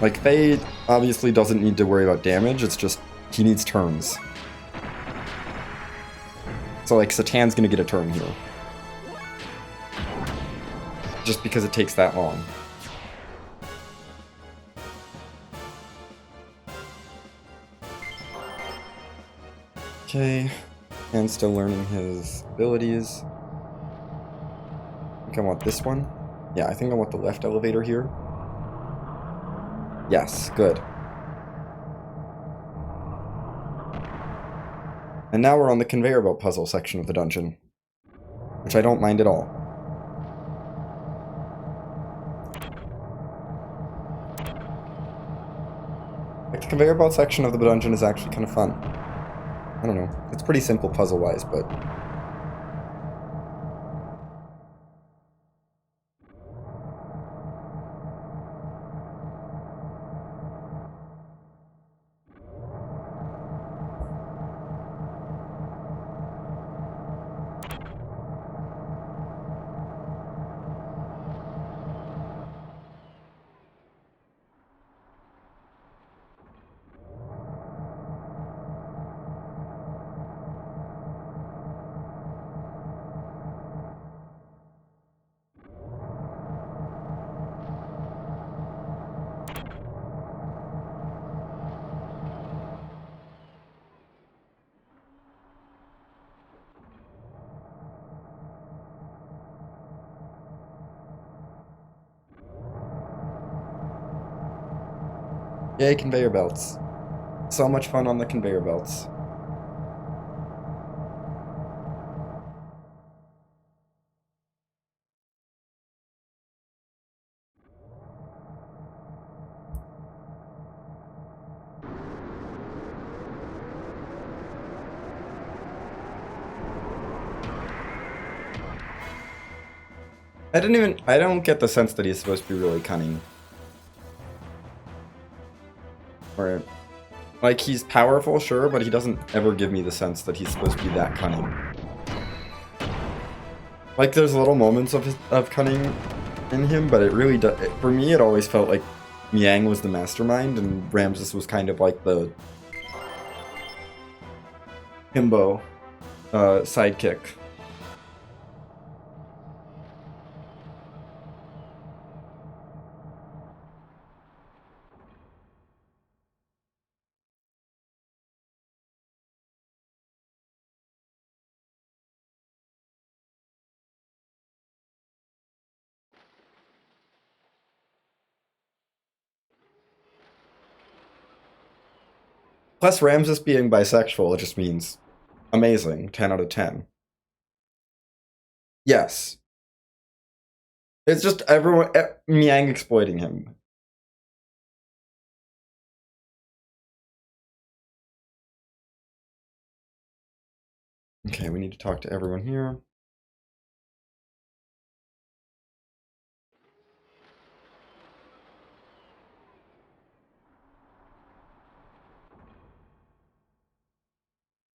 Like, Faye obviously doesn't need to worry about damage, it's just he needs turns. So, like, Satan's gonna get a turn here. Just because it takes that long. Okay, and still learning his abilities. I think I want this one. Yeah, I think I want the left elevator here. Yes, good. And now we're on the conveyor belt puzzle section of the dungeon, which I don't mind at all. Like, the conveyor belt section of the dungeon is actually kind of fun. I don't know. It's pretty simple puzzle-wise, but... Yay, conveyor belts. So much fun on the conveyor belts. I don't get the sense that he's supposed to be really cunning. Or, like, he's powerful, sure, but he doesn't ever give me the sense that he's supposed to be that cunning. Like, there's little moments of cunning in him, but it really does. For me, it always felt like Miang was the mastermind, and Ramses was kind of like the himbo sidekick. Plus, Ramses being bisexual, it just means amazing. 10 out of 10. Yes. It's just everyone, Miang exploiting him. Okay, we need to talk to everyone here.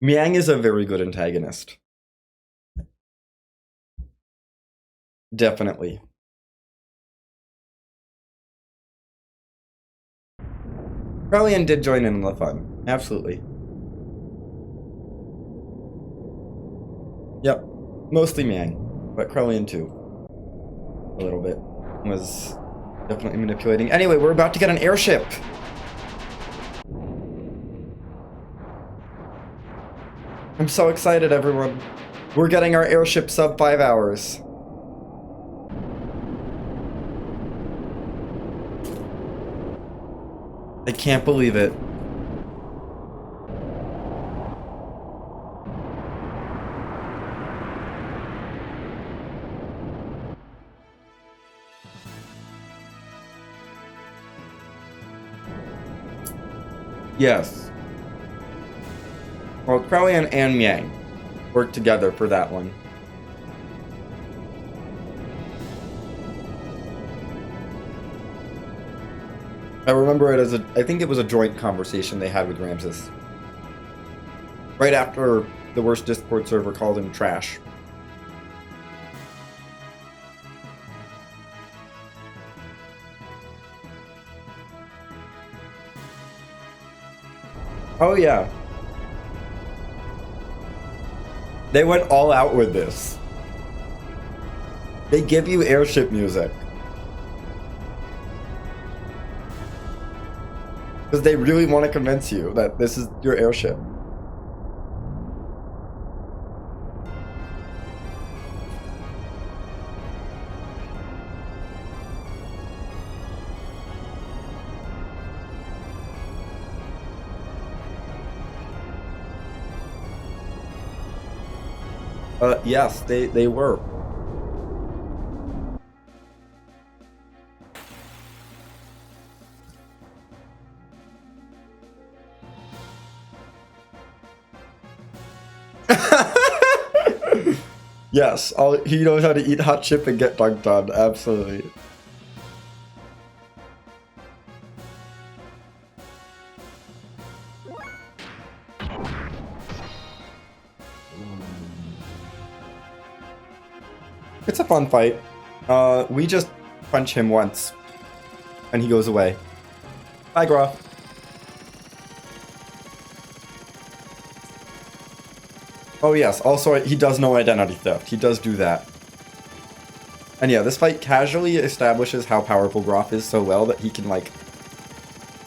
Miang is a very good antagonist. Definitely. Krellian did join in on the fun. Absolutely. Yep. Mostly Miang, but Krellian too. A little bit. Was definitely manipulating. Anyway, we're about to get an airship! I'm so excited, everyone. We're getting our airship sub 5 hours. I can't believe it. Yes. Well, Krellian and Miang worked together for that one. I remember it as I think it was a joint conversation they had with Ramses. Right after the worst Discord server called him trash. Oh yeah. They went all out with this. They give you airship music. Because they really want to convince you that this is your airship. Yes, they were. Yes, he knows how to eat hot chip and get dunked on, absolutely. It's a fun fight. We just punch him once, and he goes away. Bye, Groff. Oh yes, also he does know identity theft. He does do that. And yeah, this fight casually establishes how powerful Groff is so well that he can, like,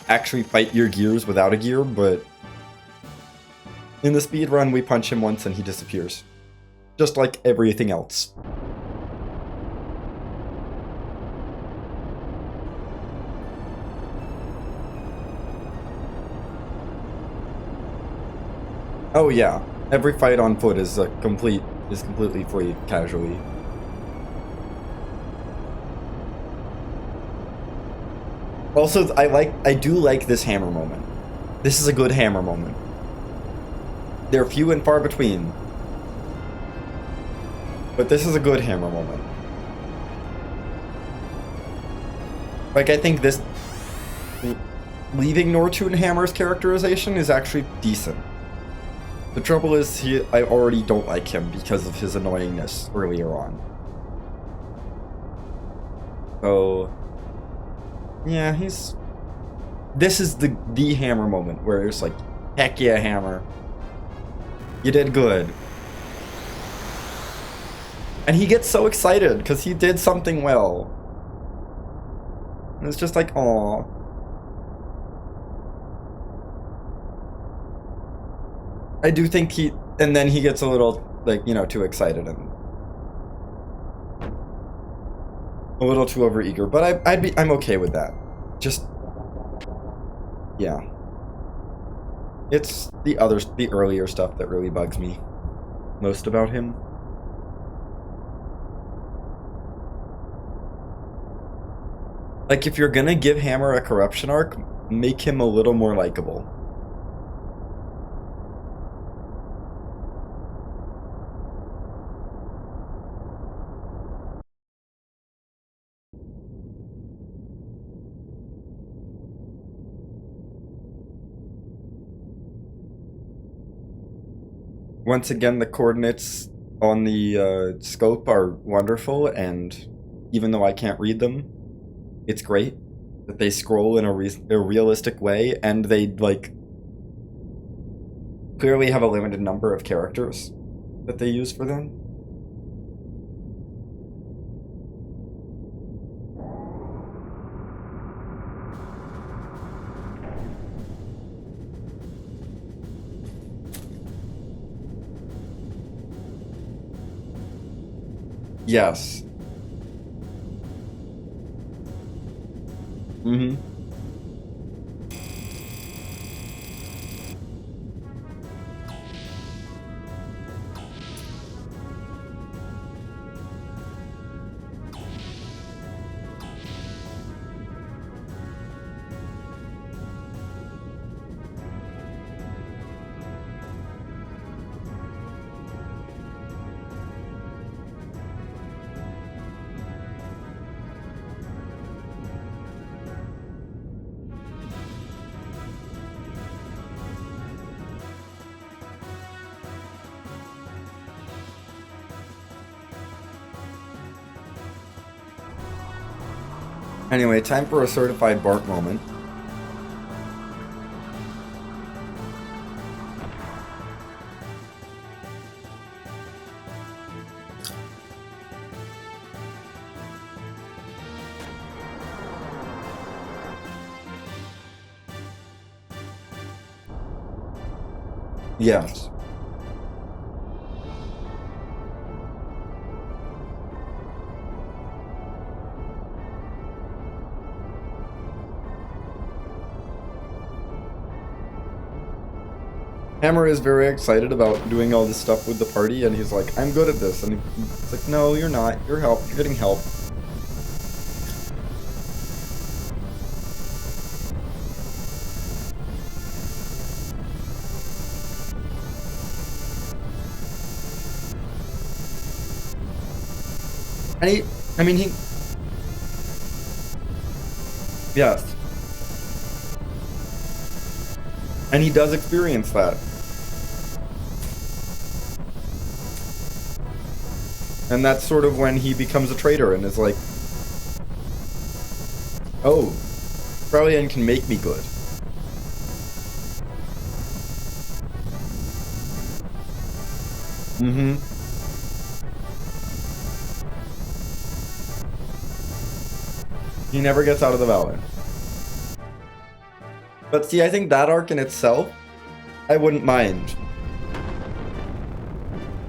actually fight your gears without a gear, but in the speed run, we punch him once and he disappears. Just like everything else. Oh yeah, every fight on foot is completely free casually. Also, I do like this hammer moment. This is a good hammer moment. They're few and far between, but this is a good hammer moment. Like, I think this leaving Nortune Hammer's characterization is actually decent. The trouble is, I already don't like him because of his annoyingness earlier on. So, yeah, this is the Hammer moment where it's like, heck yeah, Hammer. You did good. And he gets so excited because he did something well. And it's just like, aw. I do think and then he gets a little, like, you know, too excited and a little too overeager. But I'm okay with that. Just, yeah. It's the earlier stuff that really bugs me most about him. Like, if you're gonna give Hammer a corruption arc, make him a little more likable. Once again, the coordinates on the scope are wonderful, and even though I can't read them, it's great that they scroll in a realistic way, and they, like, clearly have a limited number of characters that they use for them. Yes. Mm-hmm. Anyway, time for a certified Bart moment. Yes. Hammer is very excited about doing all this stuff with the party, and he's like, I'm good at this. And it's like, no, you're not. You're getting help. And yes. And he does experience that. And that's sort of when he becomes a traitor and is like, oh, Aurelian can make me good. Mm-hmm. He never gets out of the valley. But see, I think that arc in itself, I wouldn't mind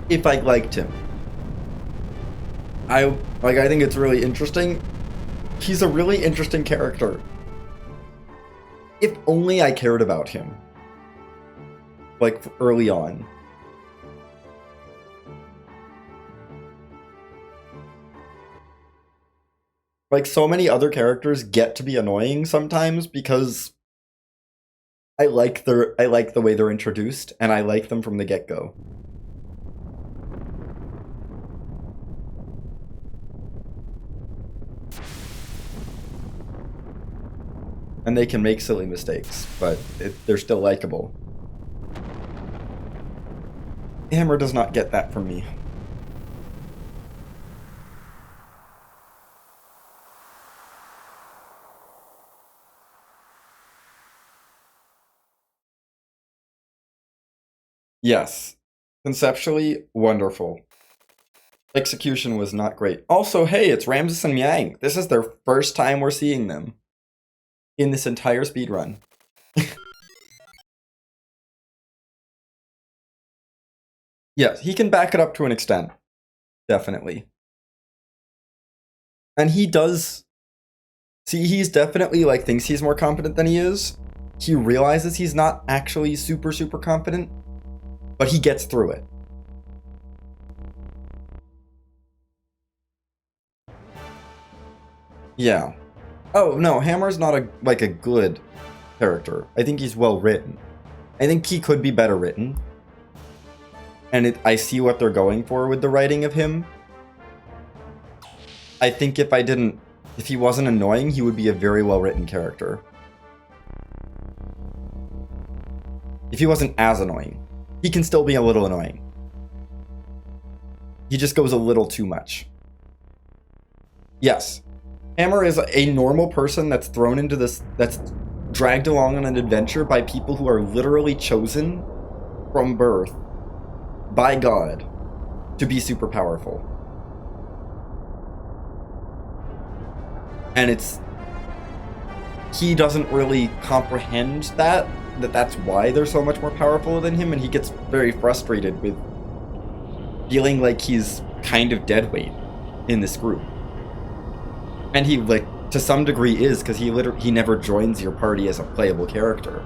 if I liked him. I think it's really interesting. He's a really interesting character. If only I cared about him. Like, early on. Like, so many other characters get to be annoying sometimes because I like the way they're introduced, and I like them from the get-go. And they can make silly mistakes, but they're still likable. Hammer does not get that from me. Yes. Conceptually, wonderful. Execution was not great. Also, hey, it's Ramses and Yang. This is their first time we're seeing them in this entire speedrun. Yes, he can back it up to an extent. Definitely. And he does... See, he's definitely, like, thinks he's more confident than he is. He realizes he's not actually super confident, but he gets through it. Yeah. Oh, no, Hammer's not a good character. I think he's well written. I think he could be better written. And I see what they're going for with the writing of him. I think if he wasn't annoying, he would be a very well written character. If he wasn't as annoying. He can still be a little annoying. He just goes a little too much. Yes. Hammer is a normal person that's thrown into this, that's dragged along on an adventure by people who are literally chosen from birth by God to be super powerful. And he doesn't really comprehend that's why they're so much more powerful than him, and he gets very frustrated with feeling like he's kind of deadweight in this group. And he, like, to some degree is, because he never joins your party as a playable character.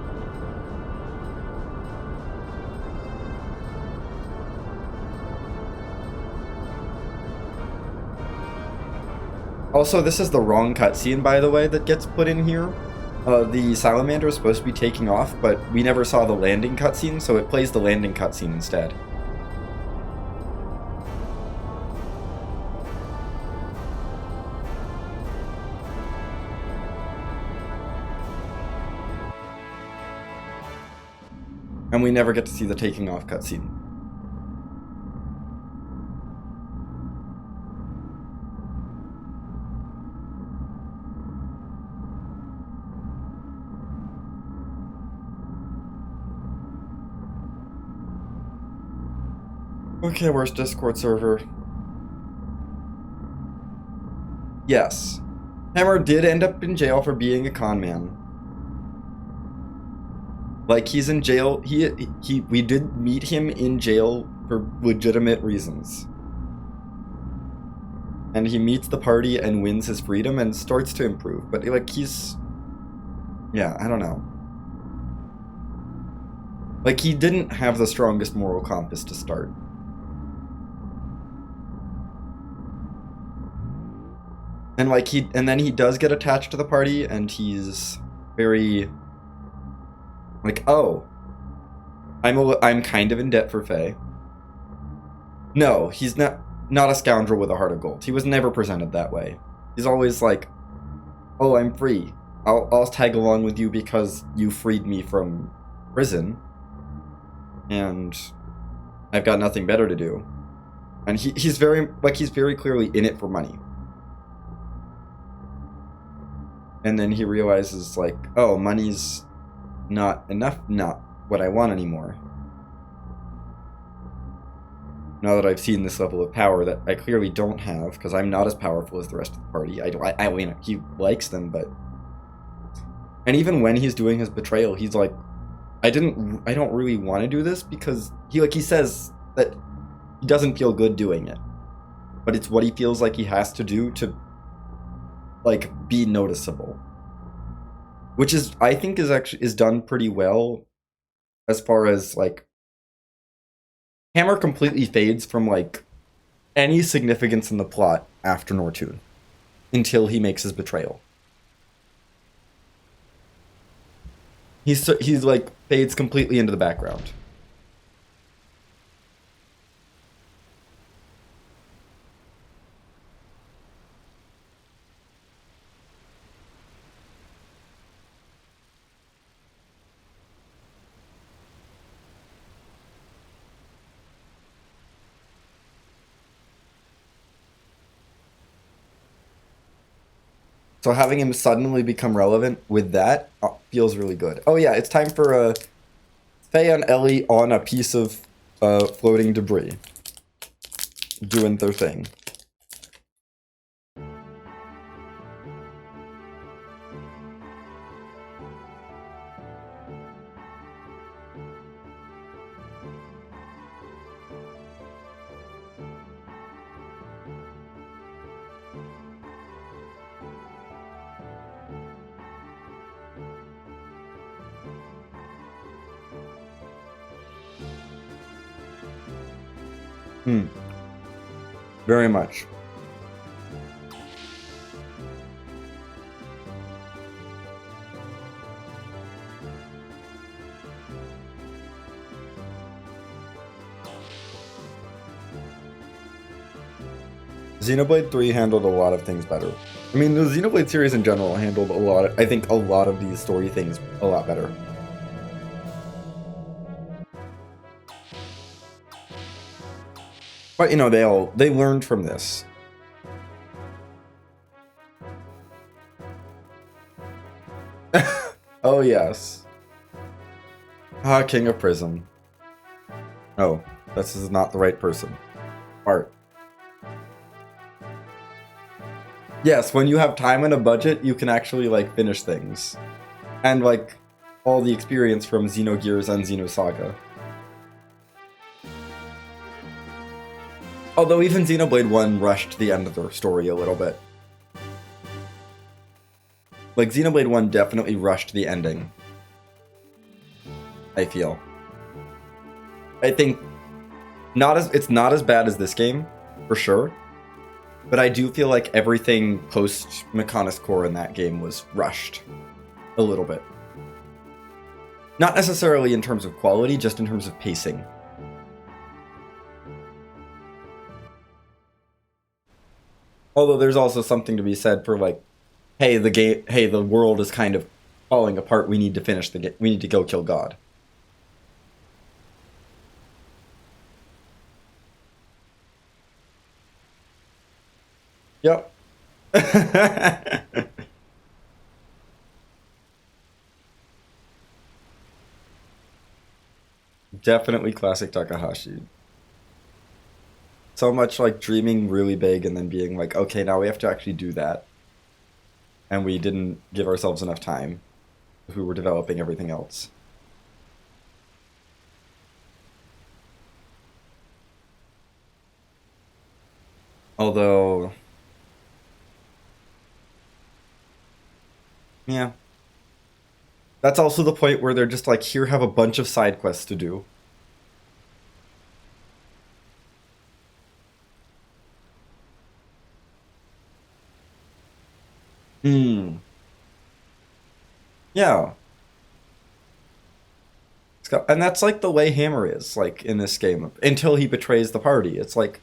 Also, this is the wrong cutscene, by the way, that gets put in here. The salamander is supposed to be taking off, but we never saw the landing cutscene, so it plays the landing cutscene instead. And we never get to see the taking off cutscene. Okay, where's Discord server? Yes. Hammer did end up in jail for being a con man. Like, he's in jail. We did meet him in jail for legitimate reasons. And he meets the party and wins his freedom and starts to improve. But, like, yeah, I don't know. Like, he didn't have the strongest moral compass to start. And, like, and then he does get attached to the party, and he's very... like, oh, I'm kind of in debt for Faye. No, he's not a scoundrel with a heart of gold. He was never presented that way. He's always like, oh, I'm free. I'll tag along with you because you freed me from prison, and I've got nothing better to do. And he's very clearly in it for money. And then he realizes, like, oh, money's not enough, not what I want anymore. Now that I've seen this level of power that I clearly don't have, because I'm not as powerful as the rest of the party. I mean, he likes them, but... And even when he's doing his betrayal, he's like, I don't really want to do this, because he says that he doesn't feel good doing it. But it's what he feels like he has to do to, like, be noticeable. Which is, I think, is done pretty well as far as, like, Hammer completely fades from, like, any significance in the plot after Nortune until he makes his betrayal. He's like, fades completely into the background. So having him suddenly become relevant with that feels really good. Oh yeah, it's time for Faye and Ellie on a piece of floating debris. Doing their thing. Very much. Xenoblade 3 handled a lot of things better. I mean, the Xenoblade series in general handled I think a lot of these story things a lot better. But, you know, they learned from this. Oh, yes. Ah, King of Prism. Oh, this is not the right person. Art. Yes, when you have time and a budget, you can actually, like, finish things. And, like, all the experience from Xenogears and Xenosaga. Although even Xenoblade 1 rushed the end of their story a little bit. Like, Xenoblade 1 definitely rushed the ending. I feel. I think it's not as bad as this game, for sure. But I do feel like everything post Mechonis Core in that game was rushed. A little bit. Not necessarily in terms of quality, just in terms of pacing. Although there's also something to be said for like, hey, the world is kind of falling apart. We need to finish the game. We need to go kill God. Yep. Definitely classic Takahashi. So much like dreaming really big and then being like, okay, now we have to actually do that. And we didn't give ourselves enough time. We were developing everything else. Although... yeah. That's also the point where they're just like, here, have a bunch of side quests to do. Yeah. And that's like the way Hammer is, like, in this game. Until he betrays the party. It's like,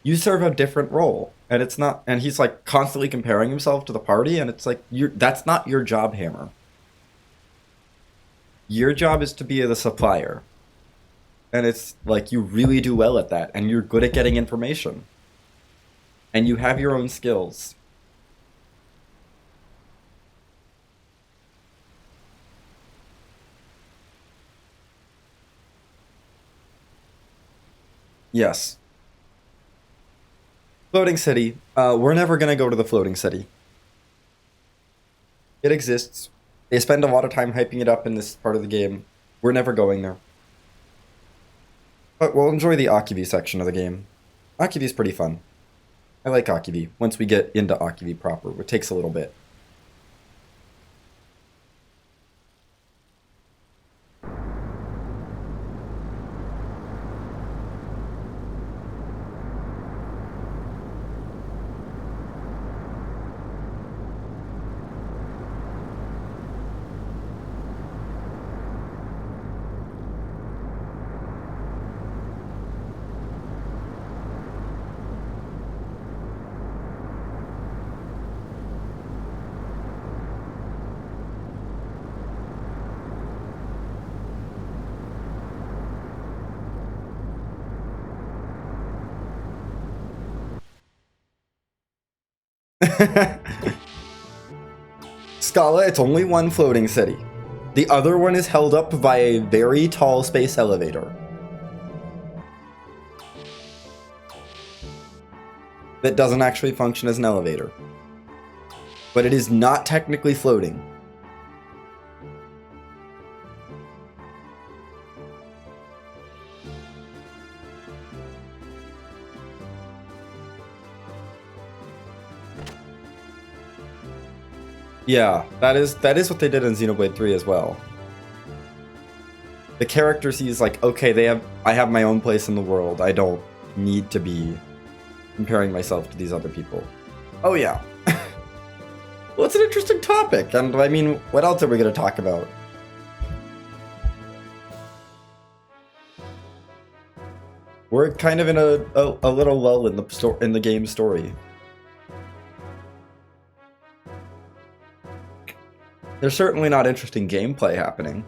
you serve a different role. And it's not, and he's like constantly comparing himself to the party, and it's like, that's not your job, Hammer. Your job is to be the supplier. And it's like, you really do well at that, and you're good at getting information. And you have your own skills. Yes. Floating City. We're never gonna go to the Floating City. It exists. They spend a lot of time hyping it up in this part of the game. We're never going there. But we'll enjoy the Akibi section of the game. Akibi's pretty fun. I like Akibi, once we get into Akibi proper. It takes a little bit. Scala, it's only one floating city. The other one is held up by a very tall space elevator that doesn't actually function as an elevator. But it is not technically floating. Yeah, that is what they did in Xenoblade 3 as well. The character sees like, okay, I have my own place in the world. I don't need to be comparing myself to these other people. Oh yeah. Well, it's an interesting topic, and I mean, what else are we going to talk about? We're kind of in a little lull in the game's story. There's certainly not interesting gameplay happening.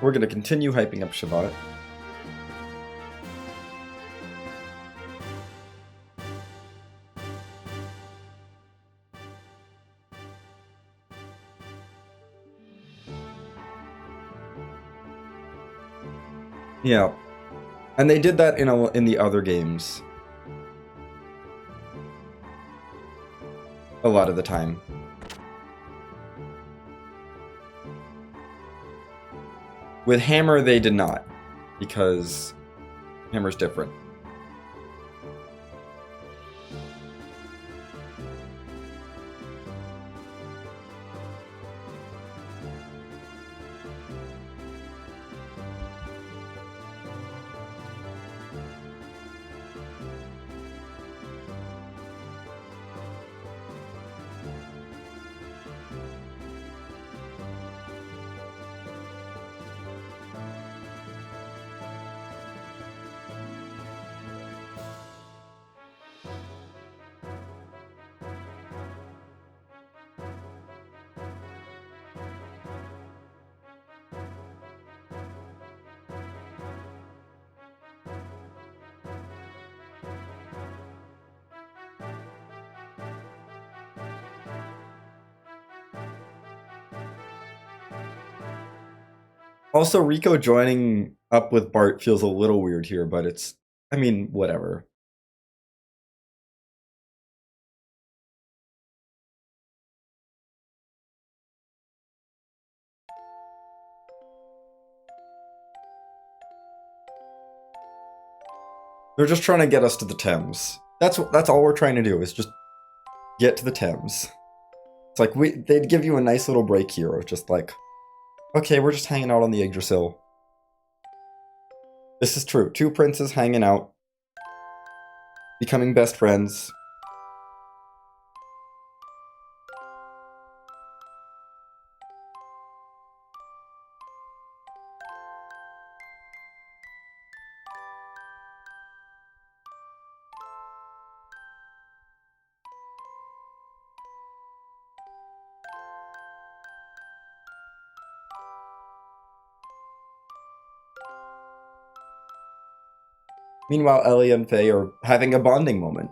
We're going to continue hyping up Shabbat. Yeah, and they did that in the other games a lot of the time. With Hammer, they did not, because Hammer's different. Also, Rico joining up with Bart feels a little weird here, but it's, I mean, whatever. They're just trying to get us to the Thames. That's all we're trying to do, is just get to the Thames. It's like they'd give you a nice little break here of just like, okay, we're just hanging out on the Yggdrasil. This is true. Two princes hanging out, becoming best friends. Meanwhile, Ellie and Faye are having a bonding moment.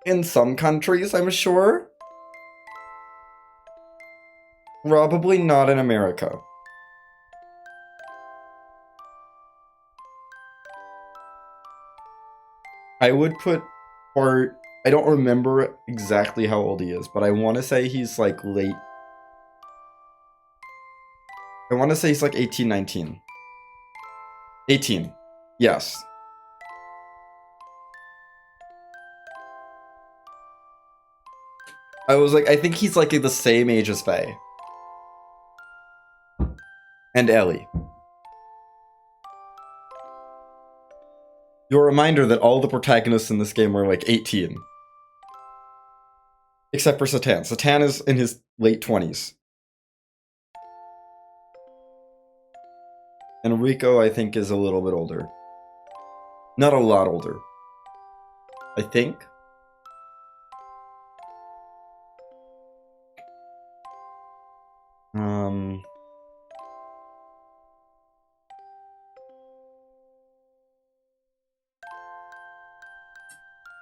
In some countries, I'm sure. Probably not in America. I would put Bart, I don't remember exactly how old he is, but I want to say he's like late. I want to say he's like 18, 19. 18. Yes. I was like, I think he's like the same age as Faye. And Ellie. Your reminder that all the protagonists in this game were like 18. Except for Satan. Satan is in his late 20s. And Rico, I think, is a little bit older. Not a lot older. I think.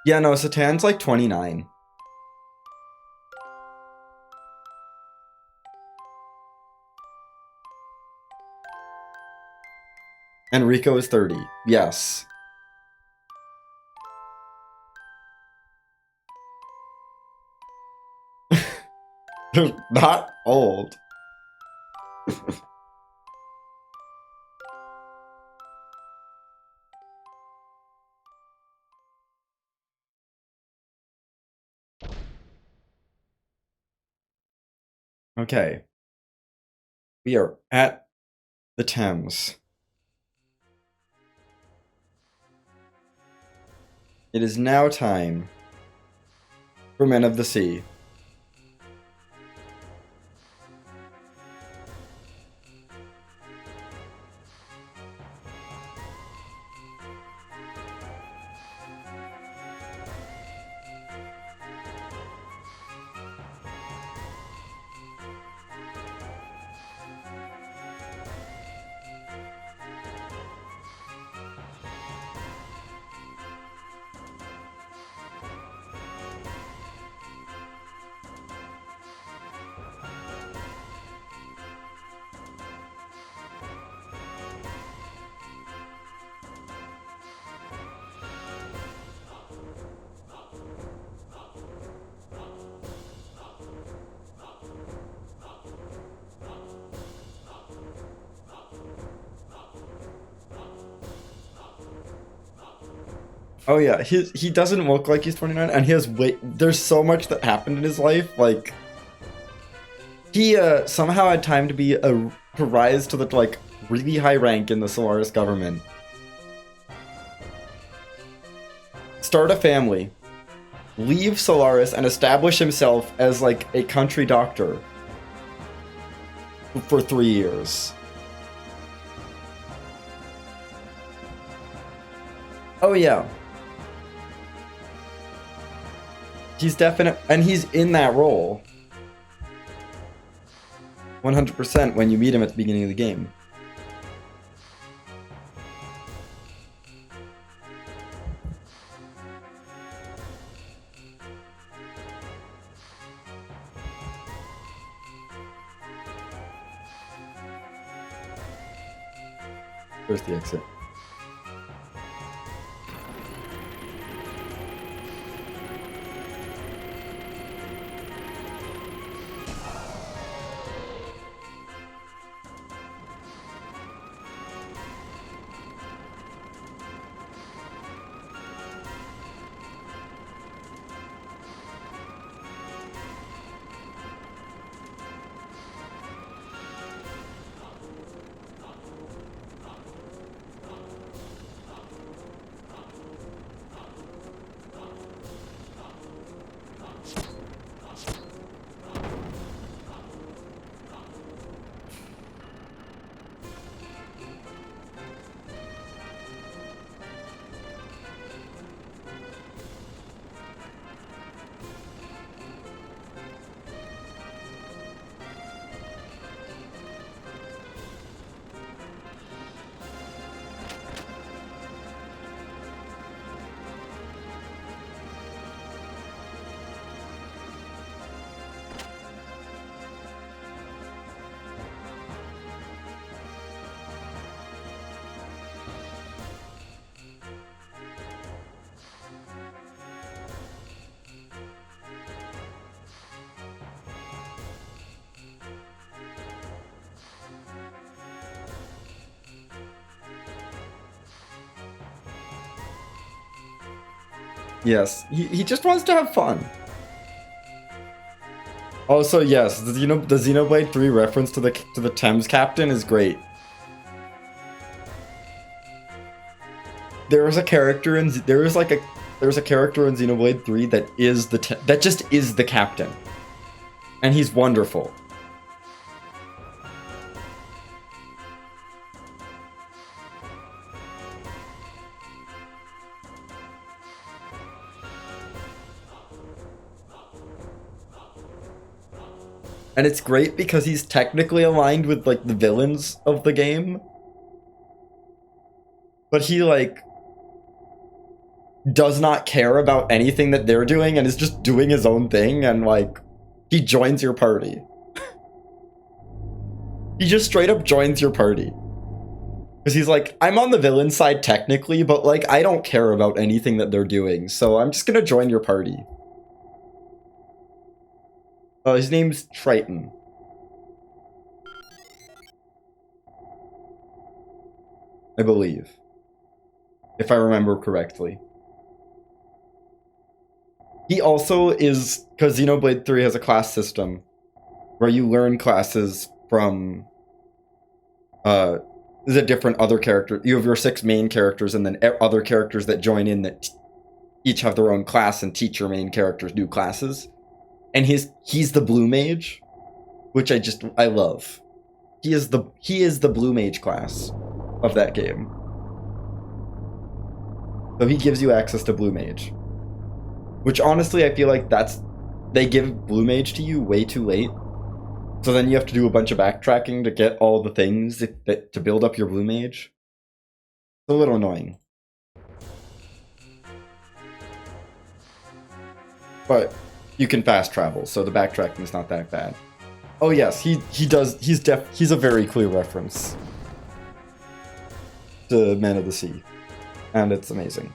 Yeah, no, Satan's like 29. And Rico is 30. Yes. They're not old. Okay. We are at the Thames. It is now time for Men of the Sea. Oh yeah, he doesn't look like he's 29, and he has there's so much that happened in his life. Like, he somehow had time to to rise to the like really high rank in the Solaris government, start a family, leave Solaris, and establish himself as like a country doctor for 3 years. Oh yeah. He's definite, and he's in that role 100% when you meet him at the beginning of the game. There's the exit. Yes, he just wants to have fun. Also, yes, the Xenoblade 3 reference to the Thames captain is great. There's a character in Xenoblade 3 that just is the captain, and he's wonderful. And it's great because he's technically aligned with, like, the villains of the game. But he, like, does not care about anything that they're doing and is just doing his own thing, and, like, he joins your party. He just straight up joins your party. Because he's like, I'm on the villain side technically, but, like, I don't care about anything that they're doing, so I'm just gonna join your party. His name's Triton. I believe. If I remember correctly. He also is, because Xenoblade 3 has a class system where you learn classes from the different other characters. You have your 6 main characters and then other characters that join in that each have their own class and teach your main characters new classes. And he's the blue mage, which I love. He is the blue mage class of that game. So he gives you access to blue mage. Which honestly I feel like they give blue mage to you way too late. So then you have to do a bunch of backtracking to get all the things to build up your blue mage. It's a little annoying. But you can fast travel, so the backtracking is not that bad. Oh yes, he's a very clear reference to Men of the Sea. And it's amazing.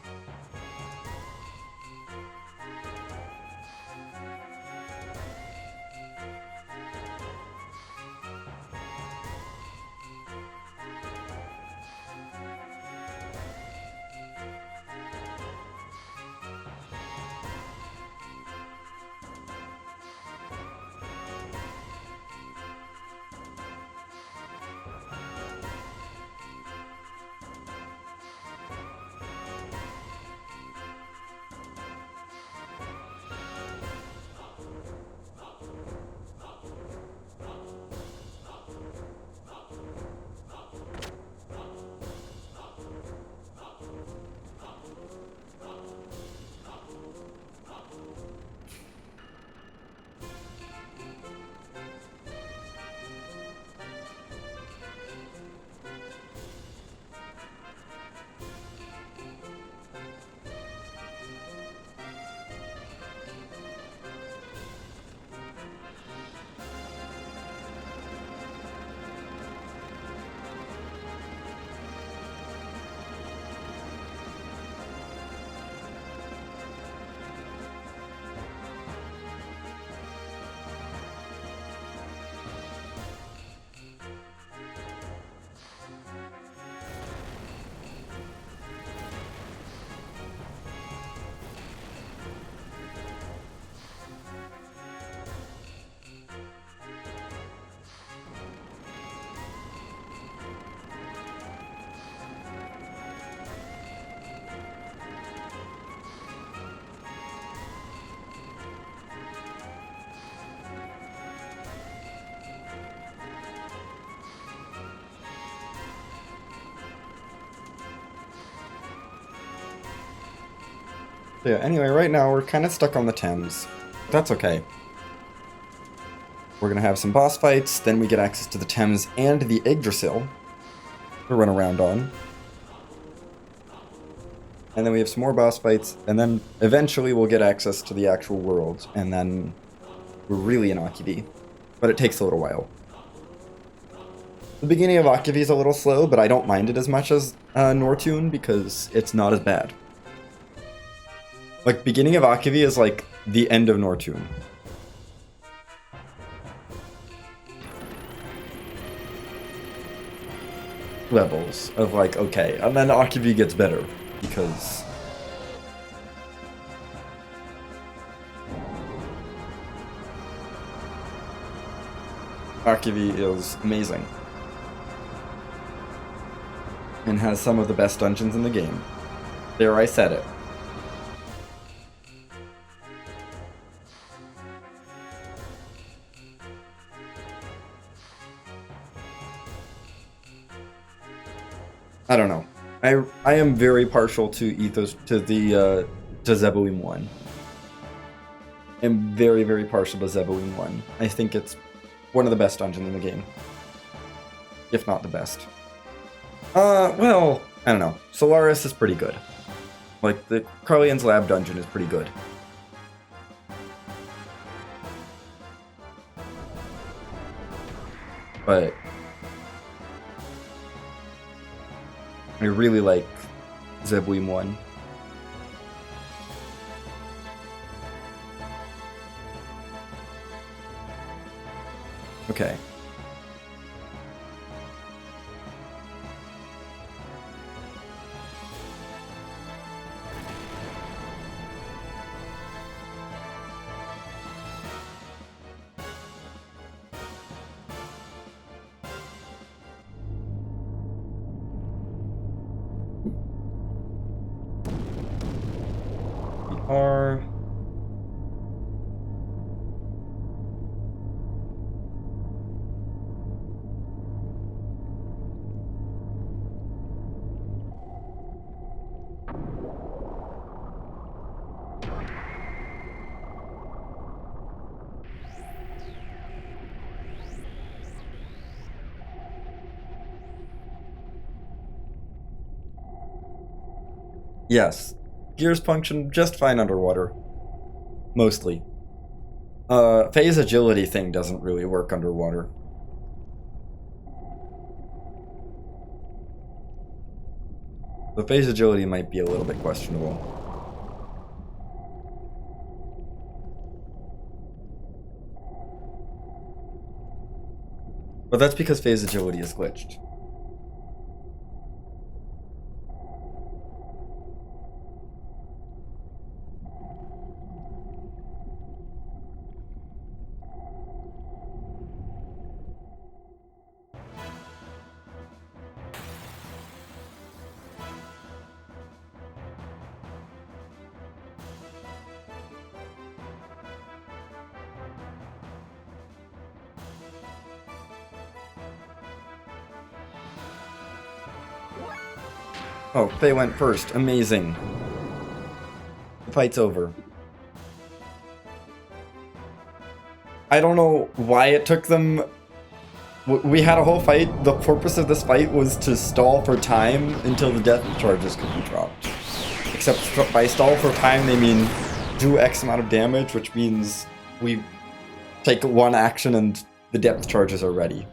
So yeah, anyway, right now we're kind of stuck on the Thames. That's okay. We're gonna have some boss fights, then we get access to the Thames and the Yggdrasil to run around on. And then we have some more boss fights, and then eventually we'll get access to the actual world, and then we're really in Akivi. But it takes a little while. The beginning of Akivi is a little slow, but I don't mind it as much as Nortune because it's not as bad. Like, beginning of Akivi is like the end of Nortune. Levels of like, okay, and then Akivi gets better because Akivi is amazing and has some of the best dungeons in the game. There, I said it. I don't know. I am very partial to Ethos to Zeboim 1. I'm very, very partial to Zeboim 1. I think it's one of the best dungeons in the game. If not the best. Well, I don't know. Solaris is pretty good. Like, the Carlian's Lab dungeon is pretty good. But I really like Zebwim 1. Okay. We are... Yes. Gears function just fine underwater. Mostly. Phase agility thing doesn't really work underwater. The phase agility might be a little bit questionable. But that's because phase agility is glitched. Oh, they went first. Amazing. The fight's over. I don't know why it took them... We had a whole fight. The purpose of this fight was to stall for time until the death charges could be dropped. Except by stall for time, they mean do X amount of damage, which means we take one action and the depth charges are ready.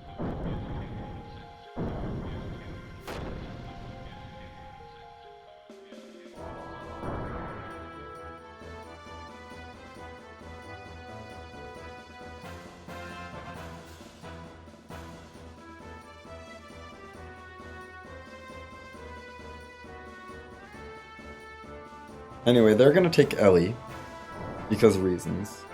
Anyway, they're gonna take Ellie because of reasons.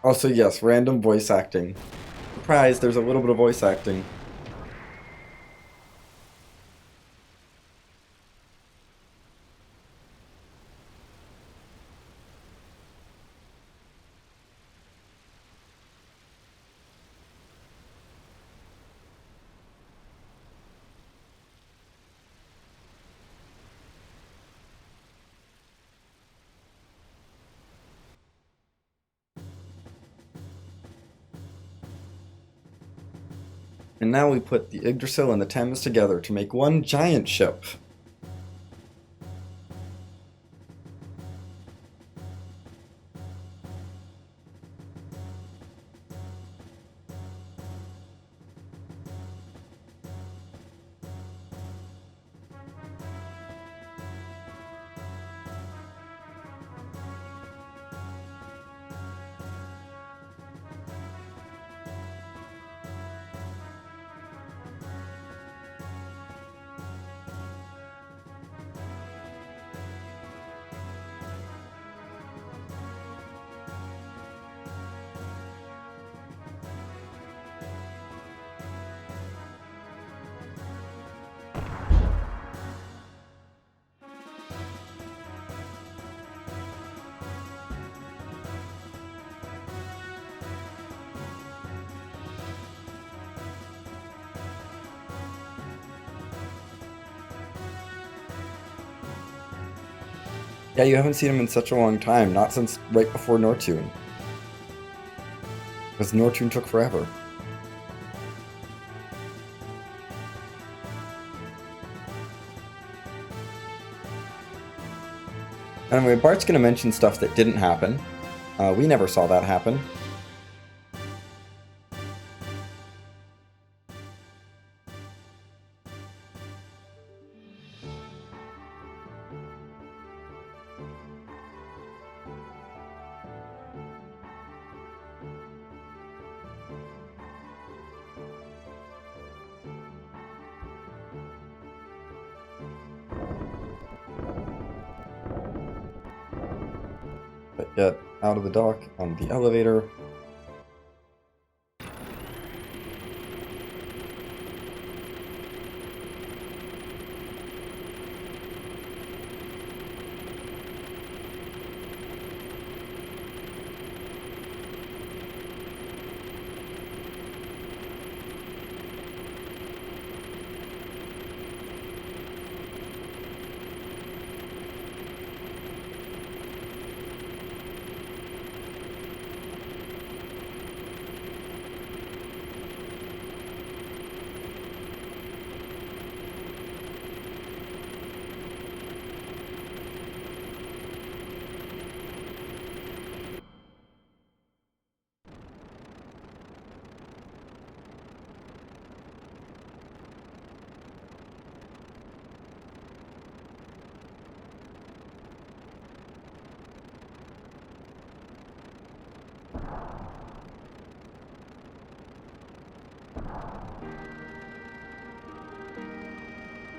Also, yes, random voice acting. Surprise, there's a little bit of voice acting. And now we put the Yggdrasil and the Thames together to make one giant ship. Yeah, you haven't seen him in such a long time, not since right before Nortune. Because Nortune took forever. Anyway, Bart's gonna mention stuff that didn't happen. We never saw that happen. But get out of the dock on the elevator.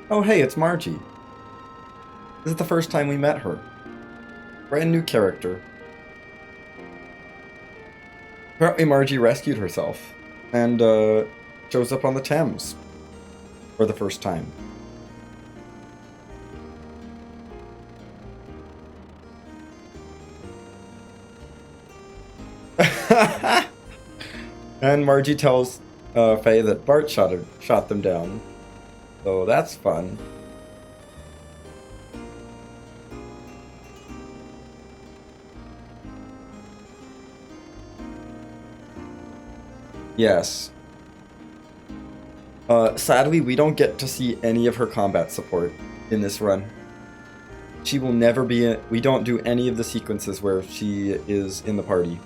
Oh hey, it's Margie. This is the first time we met her. Brand new character. Apparently Margie rescued herself and shows up on the Thames for the first time. And Margie tells Faye that Bart shot them down. So that's fun. Yes. Sadly, we don't get to see any of her combat support in this run. She will never be in... We don't do any of the sequences where she is in the party.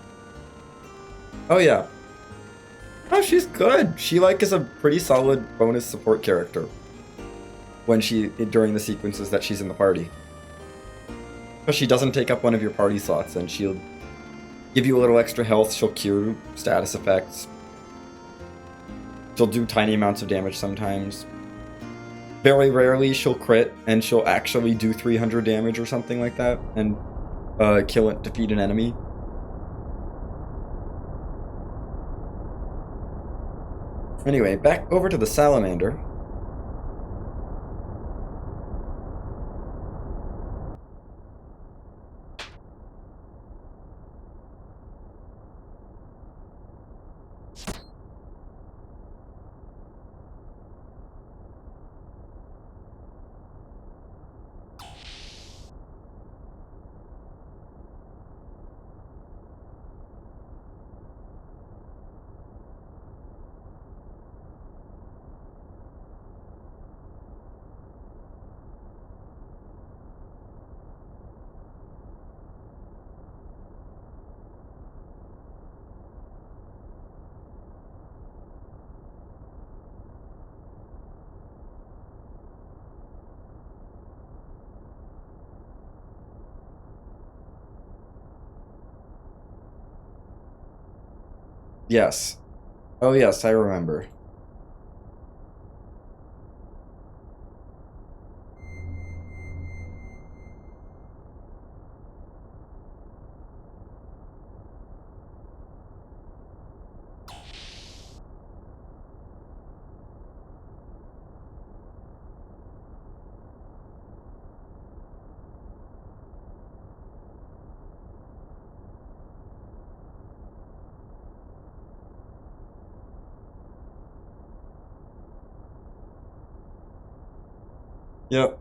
Oh yeah. Oh, she's good. She is a pretty solid bonus support character when during the sequences that she's in the party. But she doesn't take up one of your party slots, and she'll give you a little extra health. She'll cure status effects. She'll do tiny amounts of damage sometimes. Very rarely she'll crit, and she'll actually do 300 damage or something like that, and defeat an enemy. Anyway, back over to the salamander. Yes. Oh yes, I remember. Yep.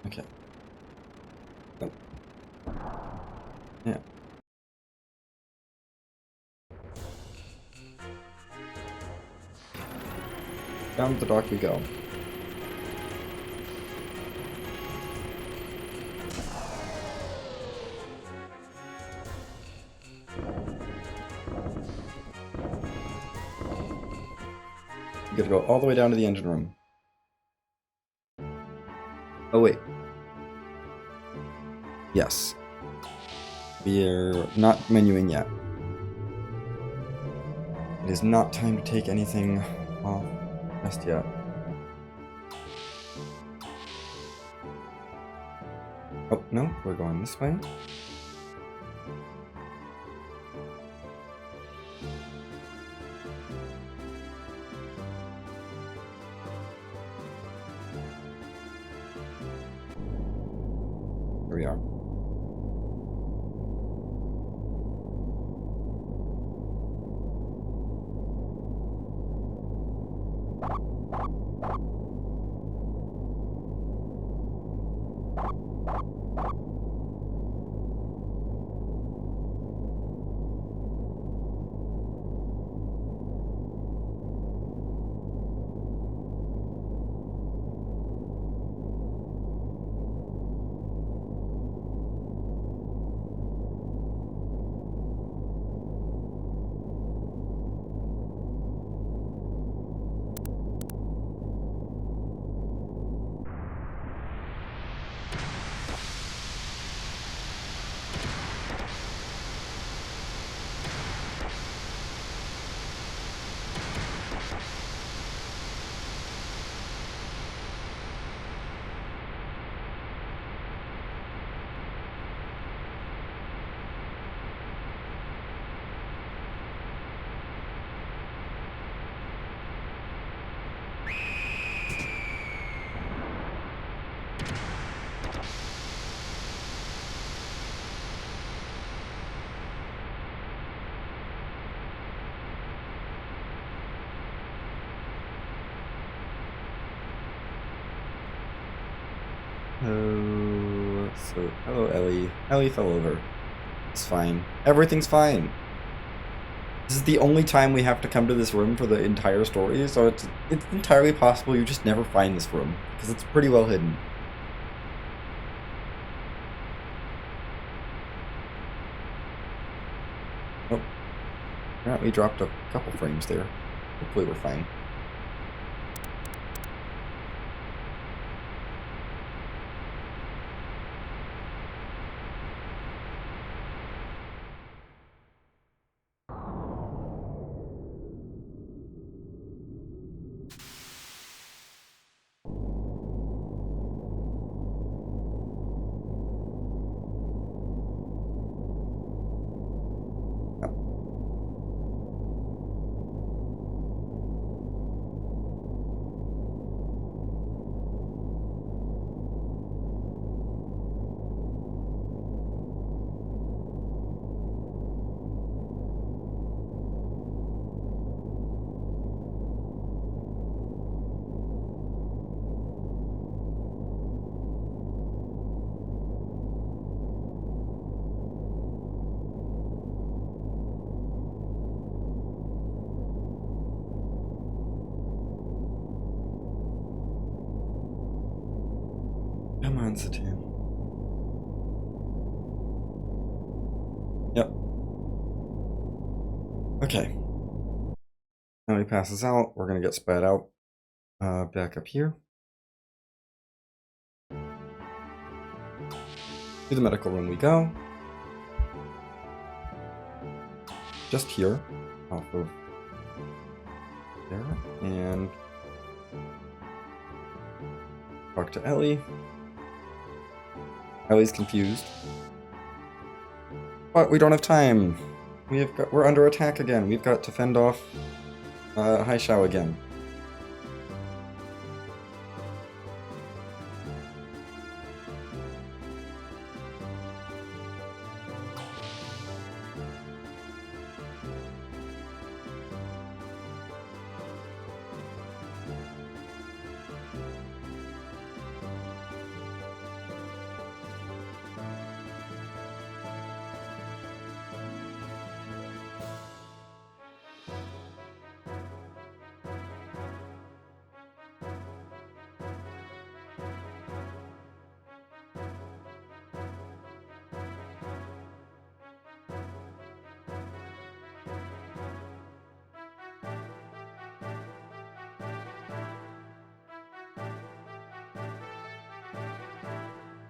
Okay. Oh. Yeah. Down the dock we go. We gotta go all the way down to the engine room. Oh wait. Yes. We're not menuing yet. It is not time to take anything off just yet. Oh, no, we're going this way. Here we are. Oh, so hello, Ellie. Ellie fell over. It's fine. Everything's fine. This is the only time we have to come to this room for the entire story, so it's entirely possible you just never find this room because it's pretty well hidden. Oh, apparently dropped a couple frames there. Hopefully we're fine. Come on, Satan. Yep. Okay. Now he passes out. We're gonna get spat out. Back up here. To the medical room we go. Just here. Off of there. And talk to Ellie. Ellie's confused. But we don't have time. We're under attack again. We've got to fend off Hai Shao again.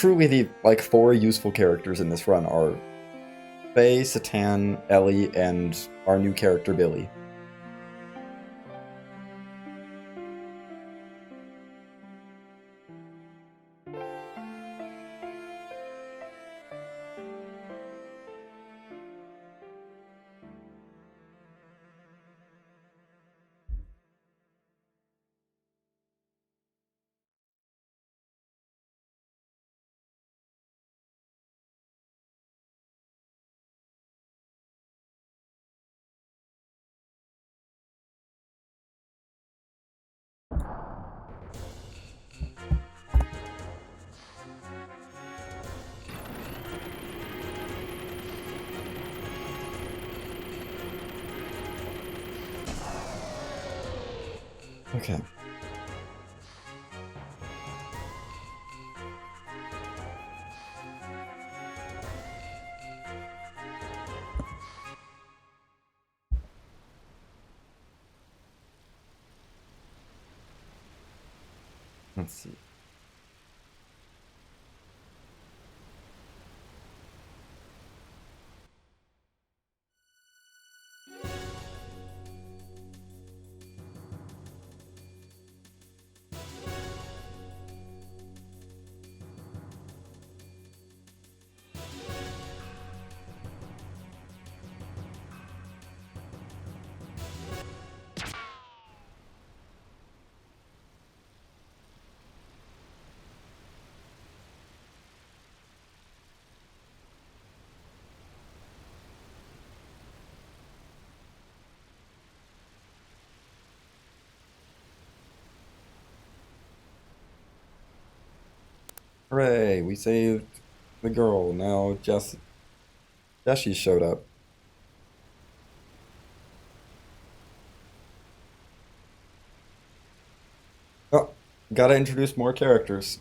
truly the like 4 useful characters in this run are Faye, Satan, Ellie, and our new character Billy. Okay. Let's see. Hooray, we saved the girl. Now Jessie showed up. Oh, gotta introduce more characters.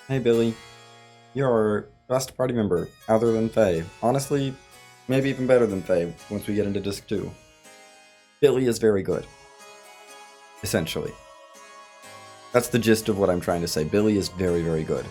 Hey Billy, you're our best party member, other than Faye. Honestly, maybe even better than Faye once we get into Disc 2. Billy is very good. Essentially. That's the gist of what I'm trying to say. Billy is very, very good.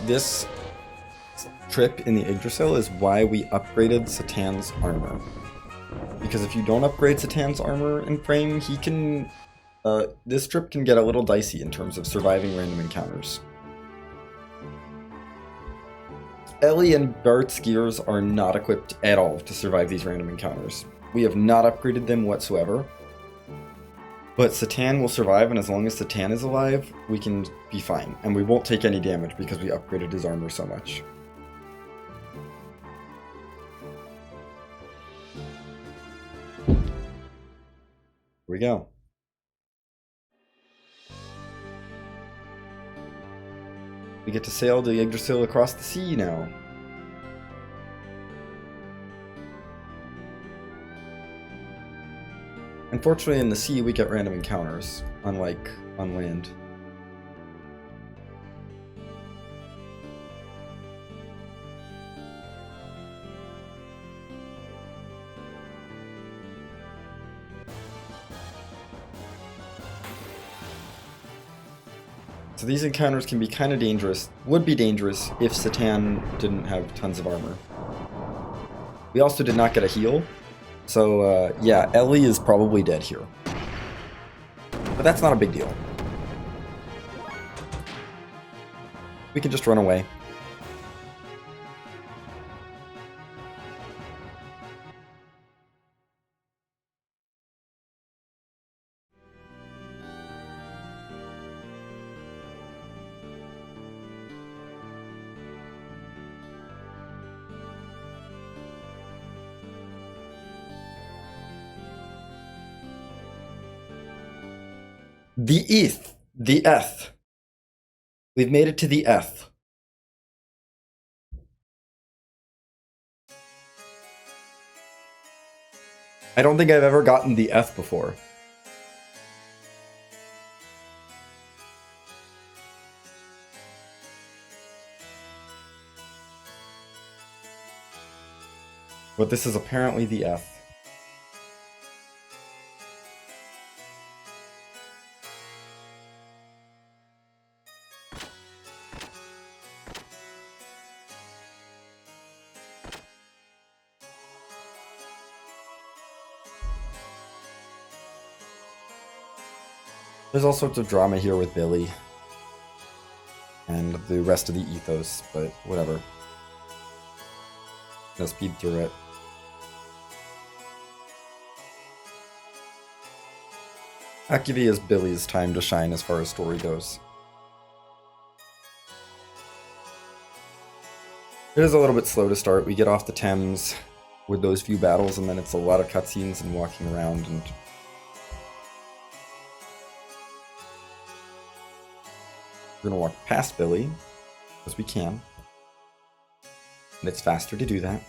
This trip in the Yggdrasil is why we upgraded Satan's armor. Because if you don't upgrade Satan's armor in frame, he can... this trip can get a little dicey in terms of surviving random encounters. Ellie and Bart's gears are not equipped at all to survive these random encounters. We have not upgraded them whatsoever. But Satan will survive, and as long as Satan is alive, we can be fine. And we won't take any damage because we upgraded his armor so much. Here we go. We get to sail the Yggdrasil across the sea now. Unfortunately, in the sea, we get random encounters, unlike on land. So these encounters can be kind of dangerous, would be dangerous if Satan didn't have tons of armor. We also did not get a heal, so yeah, Ellie is probably dead here. But that's not a big deal. We can just run away. The Eth. The Eth. We've made it to the Eth. I don't think I've ever gotten the Eth before. But this is apparently the Eth. There's all sorts of drama here with Billy and the rest of the ethos, but whatever. Gonna speed through it. Akivy is Billy's time to shine as far as story goes. It is a little bit slow to start. We get off the Thames with those few battles, and then it's a lot of cutscenes and walking around and... We're gonna walk past Billy, because we can. And it's faster to do that.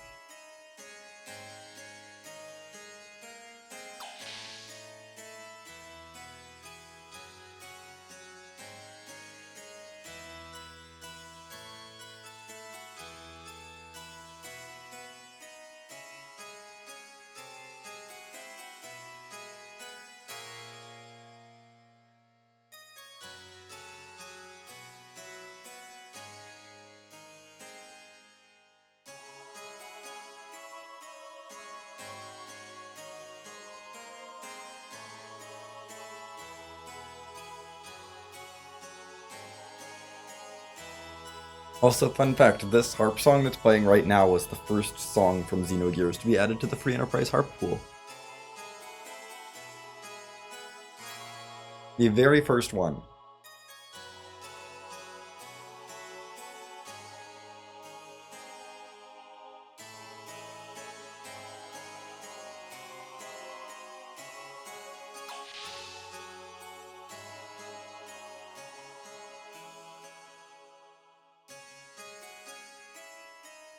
Also, fun fact, this harp song that's playing right now was the first song from Xenogears to be added to the Free Enterprise harp pool. The very first one.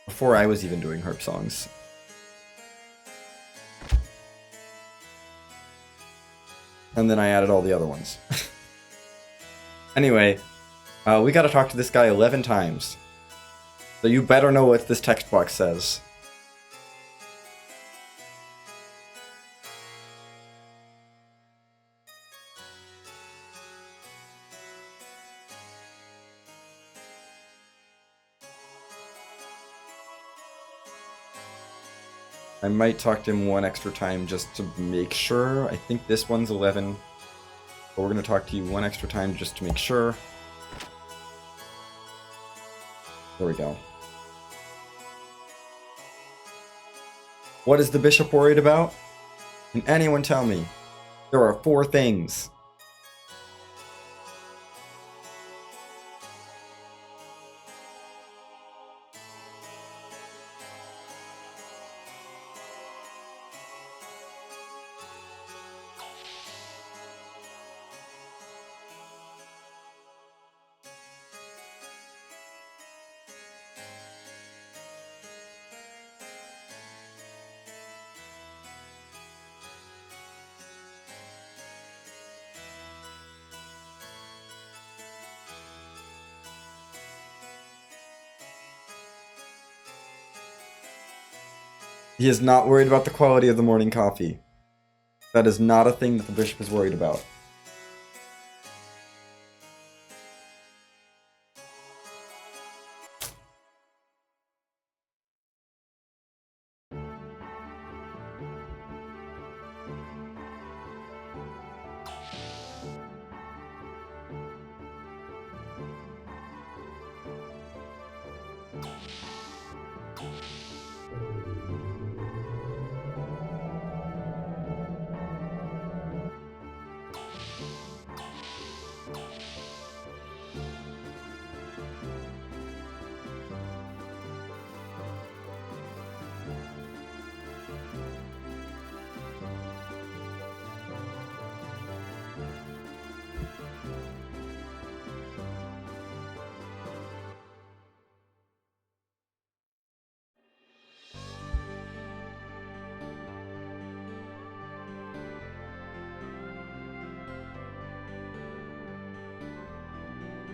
Before I was even doing harp songs. And then I added all the other ones. Anyway, we gotta talk to this guy 11 times. So you better know what this text box says. I might talk to him one extra time just to make sure. I think this one's 11. But we're going to talk to you one extra time just to make sure. There we go. What is the bishop worried about? Can anyone tell me? There are 4 things. He is not worried about the quality of the morning coffee. That is not a thing that the bishop is worried about.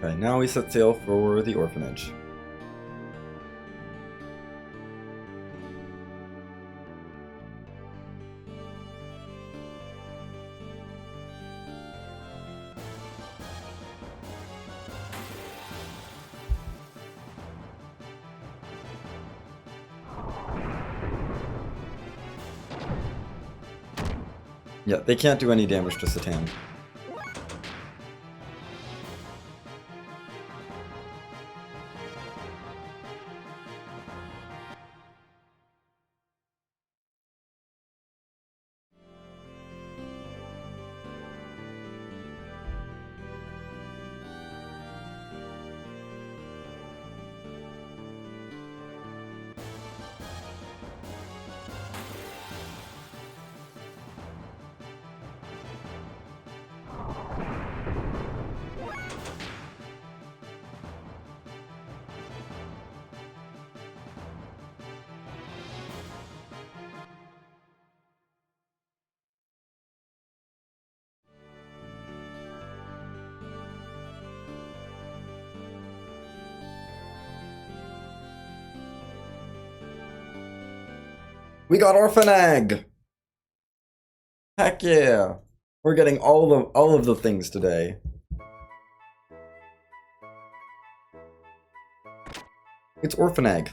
Okay, now we set sail for the orphanage. Yeah, they can't do any damage to Satan. We got Orphan Egg! Heck yeah! We're getting all of the things today. It's Orphan Egg.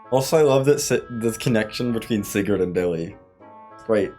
Also, I love that this connection between Sigurd and Billy. Great.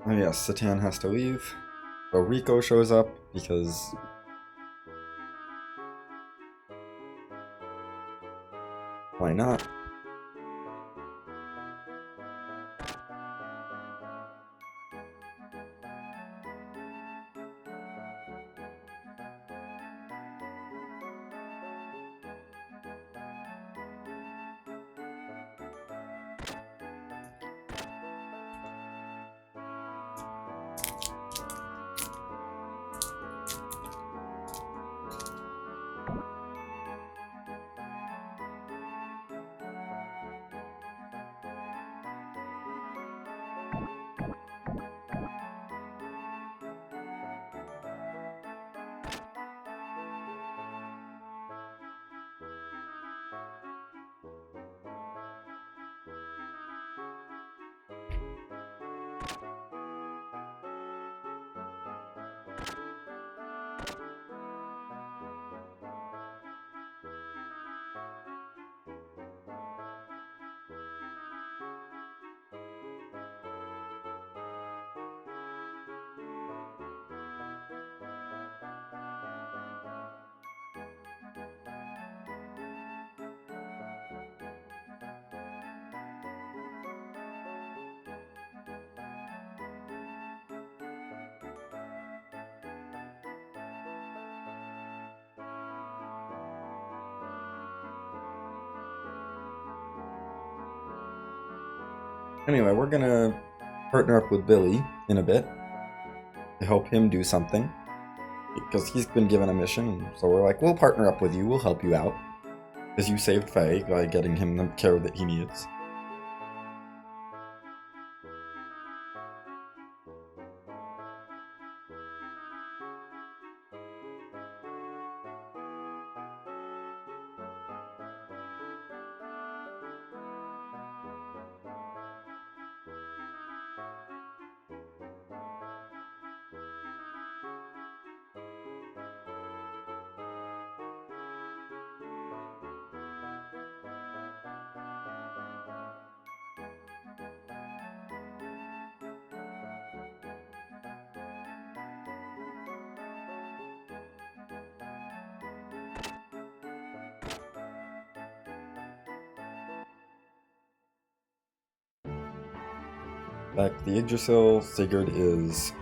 Oh yes, Satan has to leave. So Rico shows up because... why not? Anyway, we're gonna partner up with Billy in a bit to help him do something. Because he's been given a mission, and so we're like, we'll partner up with you, we'll help you out. Because you saved Faye by getting him the care that he needs. Back to the Yggdrasil, Sigurd is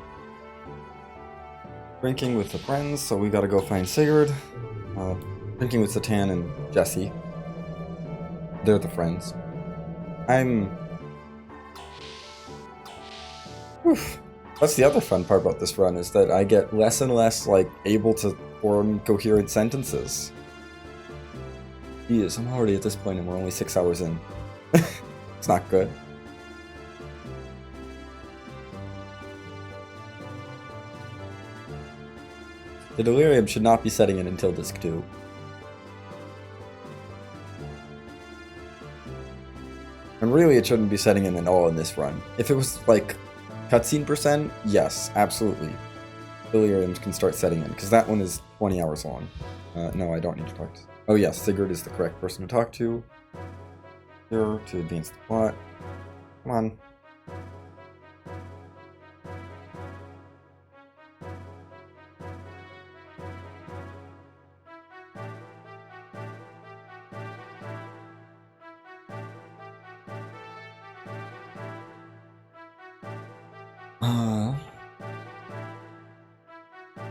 drinking with the friends, so we gotta go find Sigurd. Drinking with Satan and Jesse. They're the friends. Oof. That's the other fun part about this run, is that I get less and less, like, able to form coherent sentences. Jeez, I'm already at this point and we're only 6 hours in. It's not good. The delirium should not be setting in until disc 2. And really, it shouldn't be setting in at all in this run. If it was, like, cutscene percent, yes, absolutely. Deliriums can start setting in, because that one is 20 hours long. No, I don't need to talk to... oh yes, Sigurd is the correct person to talk to. Here, to advance the plot. Come on.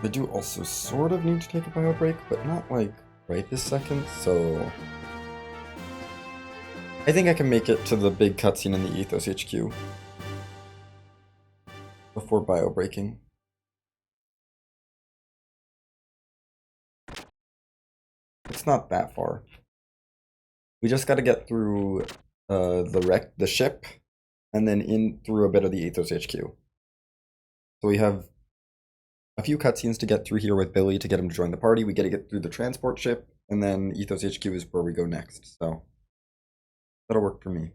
I do also sort of need to take a bio break, but not like right this second, so... I think I can make it to the big cutscene in the Ethos HQ before bio breaking. It's not that far. We just gotta get through the ship, and then in through a bit of the Ethos HQ. So we have a few cutscenes to get through here with Billy to get him to join the party. We gotta get through the transport ship, and then Ethos HQ is where we go next, so that'll work for me.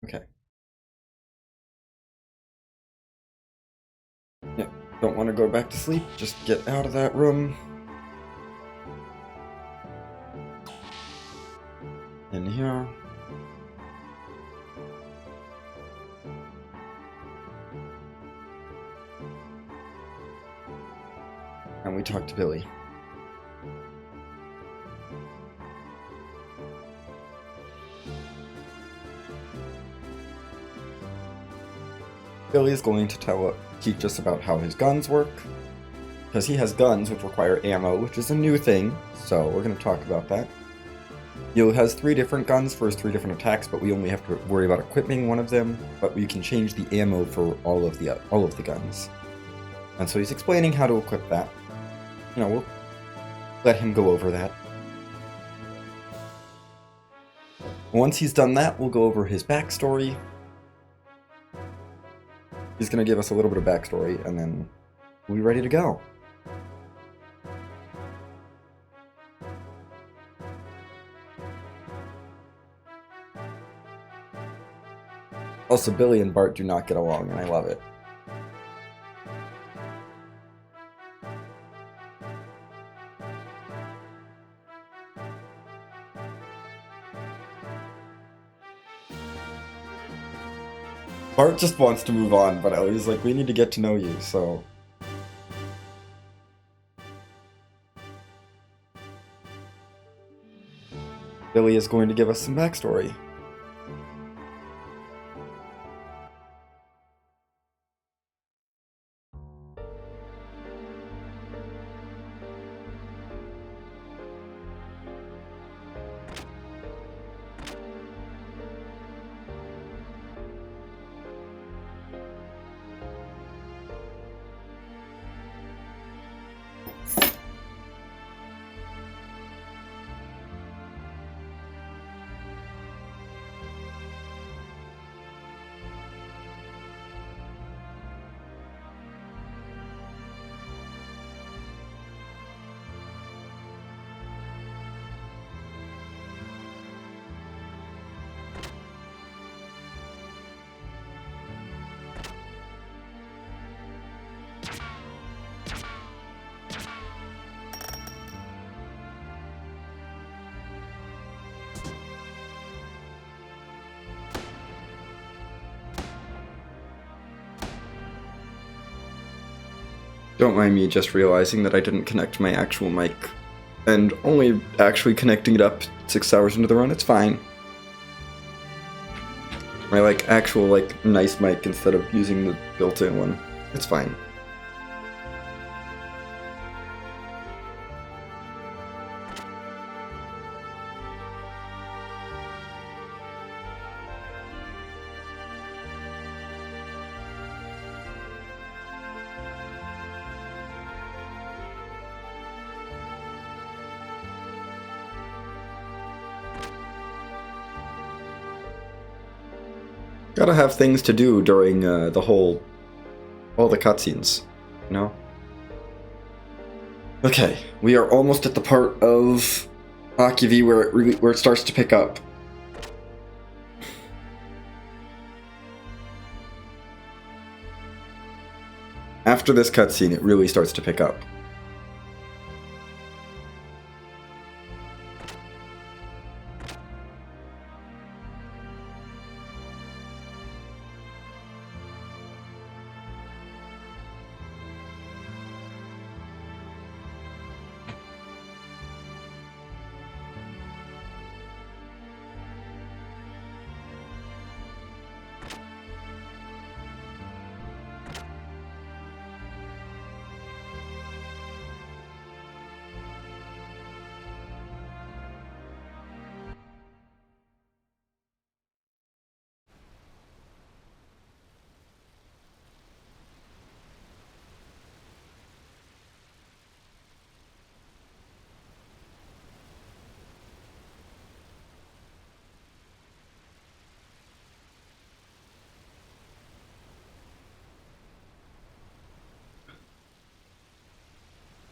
Okay. Yeah, don't want to go back to sleep. Just get out of that room. In here. And we talk to Billy. Billy is going to teach us about how his guns work. Because he has guns which require ammo, which is a new thing. So we're going to talk about that. Yo has 3 different guns for his 3 different attacks, but we only have to worry about equipping one of them. But we can change the ammo for all of the guns. And so he's explaining how to equip that. You know, we'll let him go over that. Once he's done that, we'll go over his backstory. He's going to give us a little bit of backstory, and then we'll be ready to go. Also, Billy and Bart do not get along, and I love it. Bart just wants to move on, but I was like, we need to get to know you, so... Billy is going to give us some backstory. Don't mind me just realizing that I didn't connect my actual mic, and only actually connecting it up 6 hours into the run. It's fine. My actual nice mic instead of using the built-in one. It's fine. Gotta have things to do during all the cutscenes, you know? Okay, we are almost at the part of Akivi where it starts to pick up. After this cutscene, it really starts to pick up.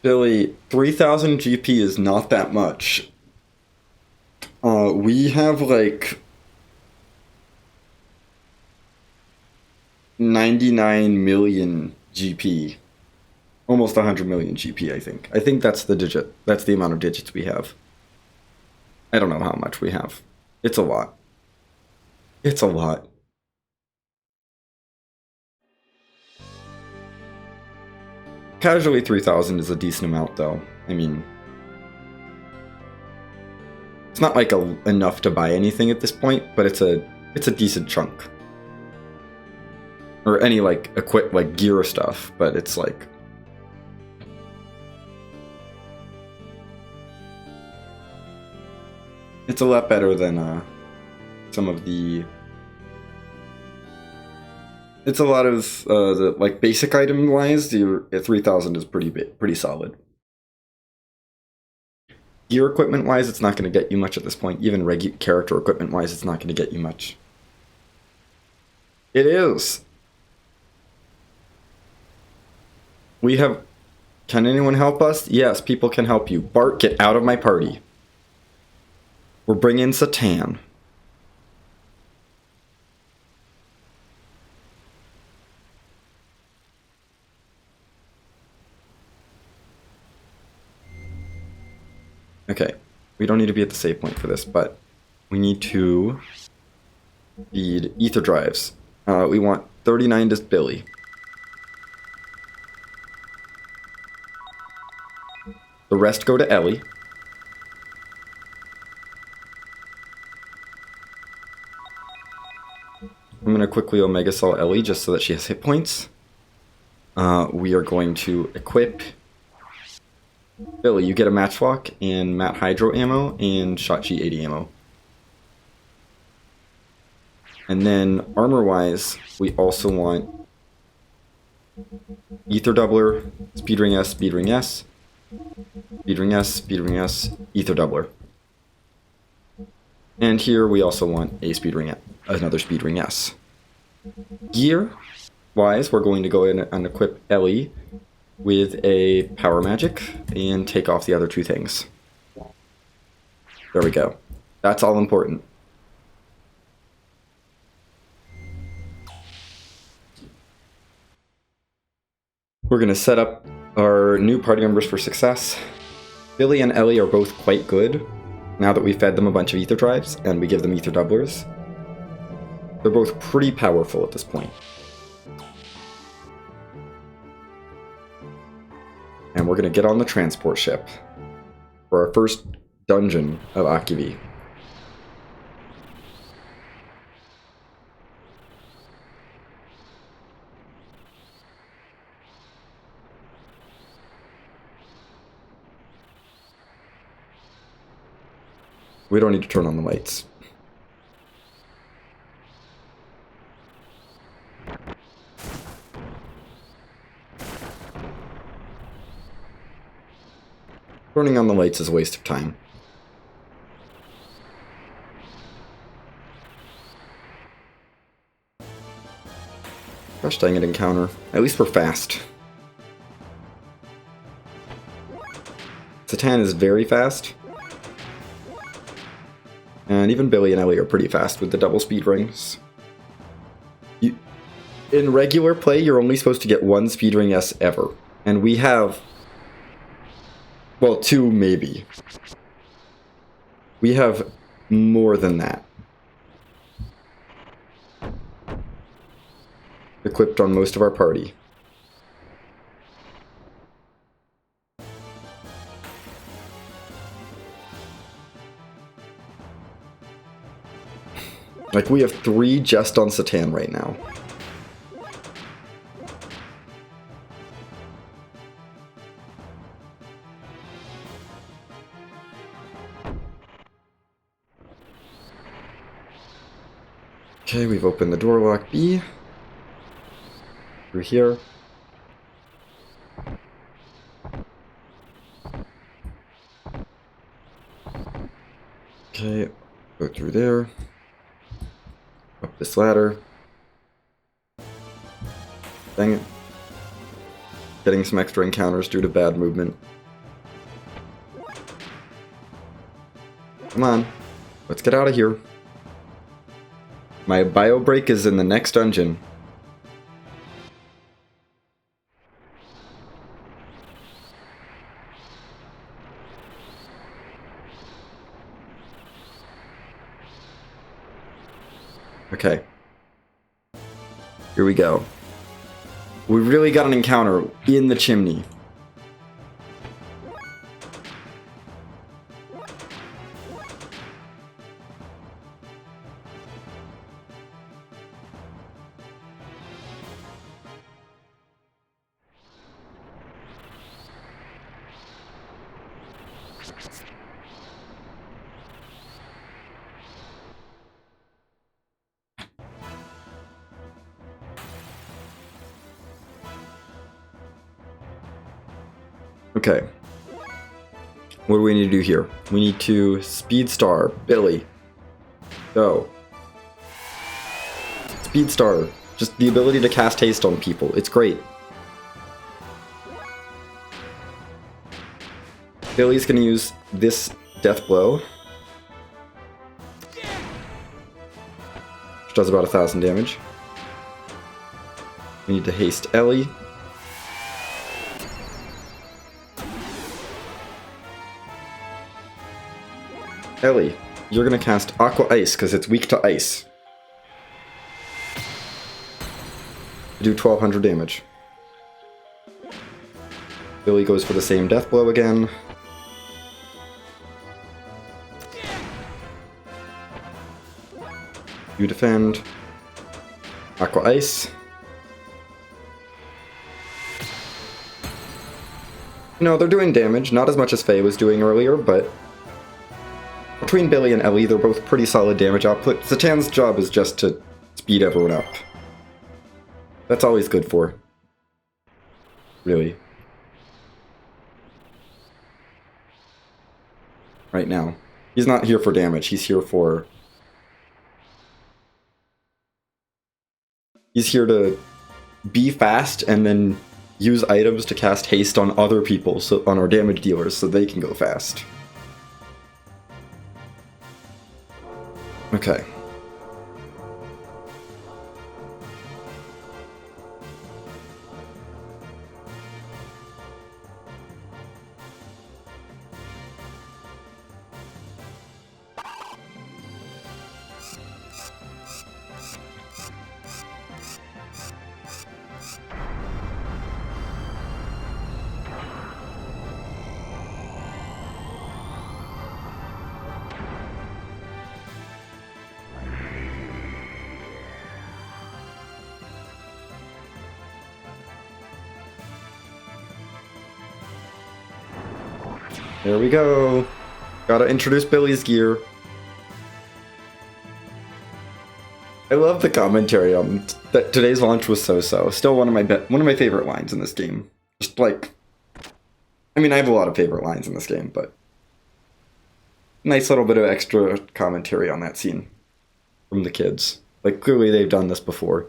Billy, 3000 GP is not that much. We have 99 million GP. Almost 100 million GP, I think. I think that's the digit. That's the amount of digits we have. I don't know how much we have. It's a lot. It's a lot. Casually 3,000 is a decent amount, though. I mean, it's not like enough to buy anything at this point, but it's a decent chunk. Or any like gear stuff, but it's like it's a lot better than some of the. It's a lot of the like basic item wise. The 3,000 is pretty solid. Gear equipment wise, it's not going to get you much at this point. Even regular character equipment wise, it's not going to get you much. It is. We have. Can anyone help us? Yes, people can help you. Bart, get out of my party. We're bringing Satan. Okay, we don't need to be at the save point for this, but we need to feed ether drives. We want 39 to Billy. The rest go to Ellie. I'm going to quickly Omega Saw Ellie just so that she has hit points. We are going to equip Billy. You get a Matchlock and Mat Hydro ammo and Shot G80 ammo. And then armor-wise, we also want Ether Doubler, Speed Ring S, Speed Ring S, Speed Ring S, Speed Ring S, Ether Doubler. And here we also want a Speed Ring, another Speed Ring S. Gear-wise, we're going to go in and equip Ellie with a Power Magic and take off the other two things. There we go. That's all important. We're going to set up our new party members for success. Billy and Ellie are both quite good now that we fed them a bunch of ether drives and we give them ether doublers. They're both pretty powerful at this point. And we're going to get on the transport ship for our first dungeon of Akivi. We don't need to turn on the lights. Turning on the lights is a waste of time. Gosh dang it, encounter. At least we're fast. Satan is very fast. And even Billy and Ellie are pretty fast with the double speed rings. In regular play, you're only supposed to get one speed ring S ever. And we have... well, two maybe. We have more than that. Equipped on most of our party. Like, we have 3 just on Satan right now. Okay, we've opened the door lock B. Through here. Okay, go through there. Up this ladder. Dang it. Getting some extra encounters due to bad movement. Come on. Let's get out of here. My bio break is in the next dungeon. Okay. Here we go. We really got an encounter in the chimney. Okay. What do we need to do here? We need to Speed Star Billy. Go. Speed Star. Just the ability to cast haste on people. It's great. Billy's gonna use this Death Blow, which does about 1,000 damage. We need to haste Ellie. Ellie, you're gonna cast Aqua Ice because it's weak to ice. Do 1,200 damage. Billy goes for the same Death Blow again. You defend. Aqua Ice. You know, they're doing damage, not as much as Faye was doing earlier, but between Billy and Ellie, they're both pretty solid damage output. Zatan's job is just to speed everyone up. That's all he's good for. Really. Right now. He's not here for damage, he's here for... He's here to be fast and then use items to cast haste on other people, so on our damage dealers, so they can go fast. Okay. There we go. Gotta introduce Billy's gear. I love the commentary on that. Today's launch was so-so. Still one of my favorite lines in this game. Just like, I mean, I have a lot of favorite lines in this game, but nice little bit of extra commentary on that scene from the kids. Like, clearly they've done this before.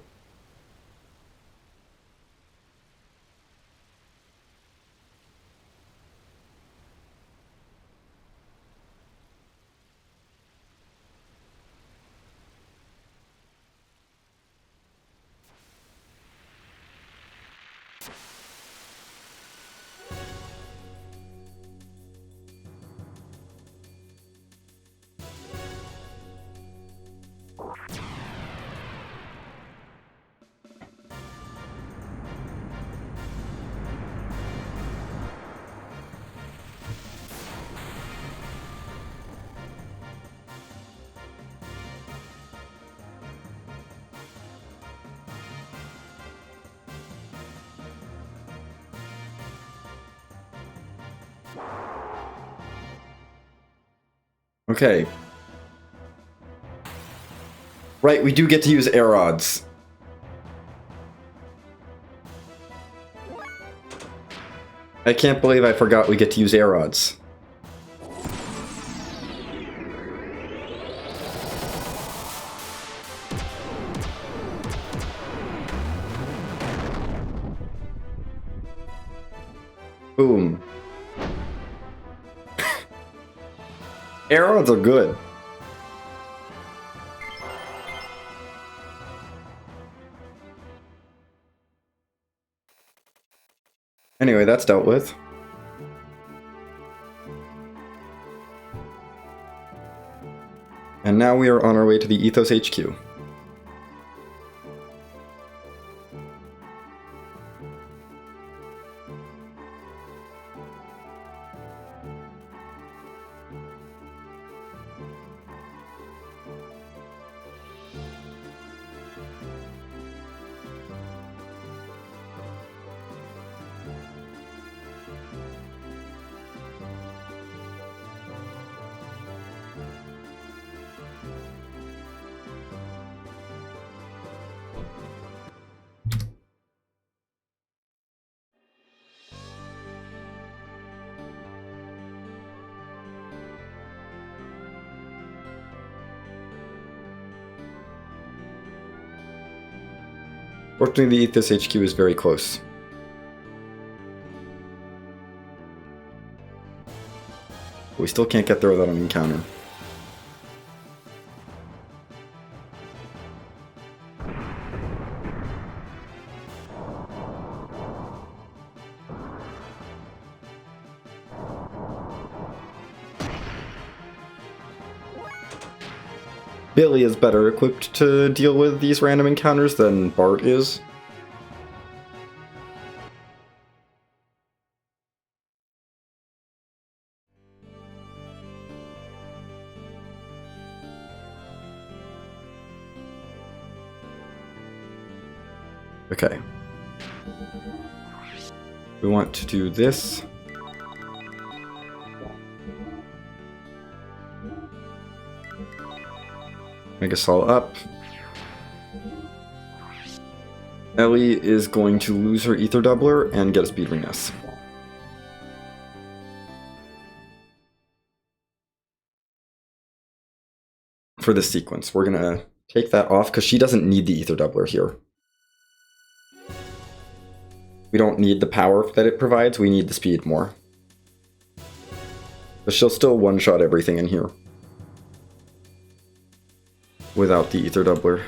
Okay. Right, we do get to use air rods. I can't believe I forgot we get to use air rods. Boom. Air rods are good. Anyway, that's dealt with. And now we are on our way to the Ethos HQ. Fortunately, the Ethos HQ is very close. We still can't get there without an encounter. Billy is better equipped to deal with these random encounters than Bart is. Okay. We want to do this. Megasol up. Ellie is going to lose her Ether Doubler and get a Speed Ring-S. For this sequence, we're gonna take that off because she doesn't need the Ether Doubler here. We don't need the power that it provides, we need the speed more. But she'll still one-shot everything in here. Without the Ether Doubler.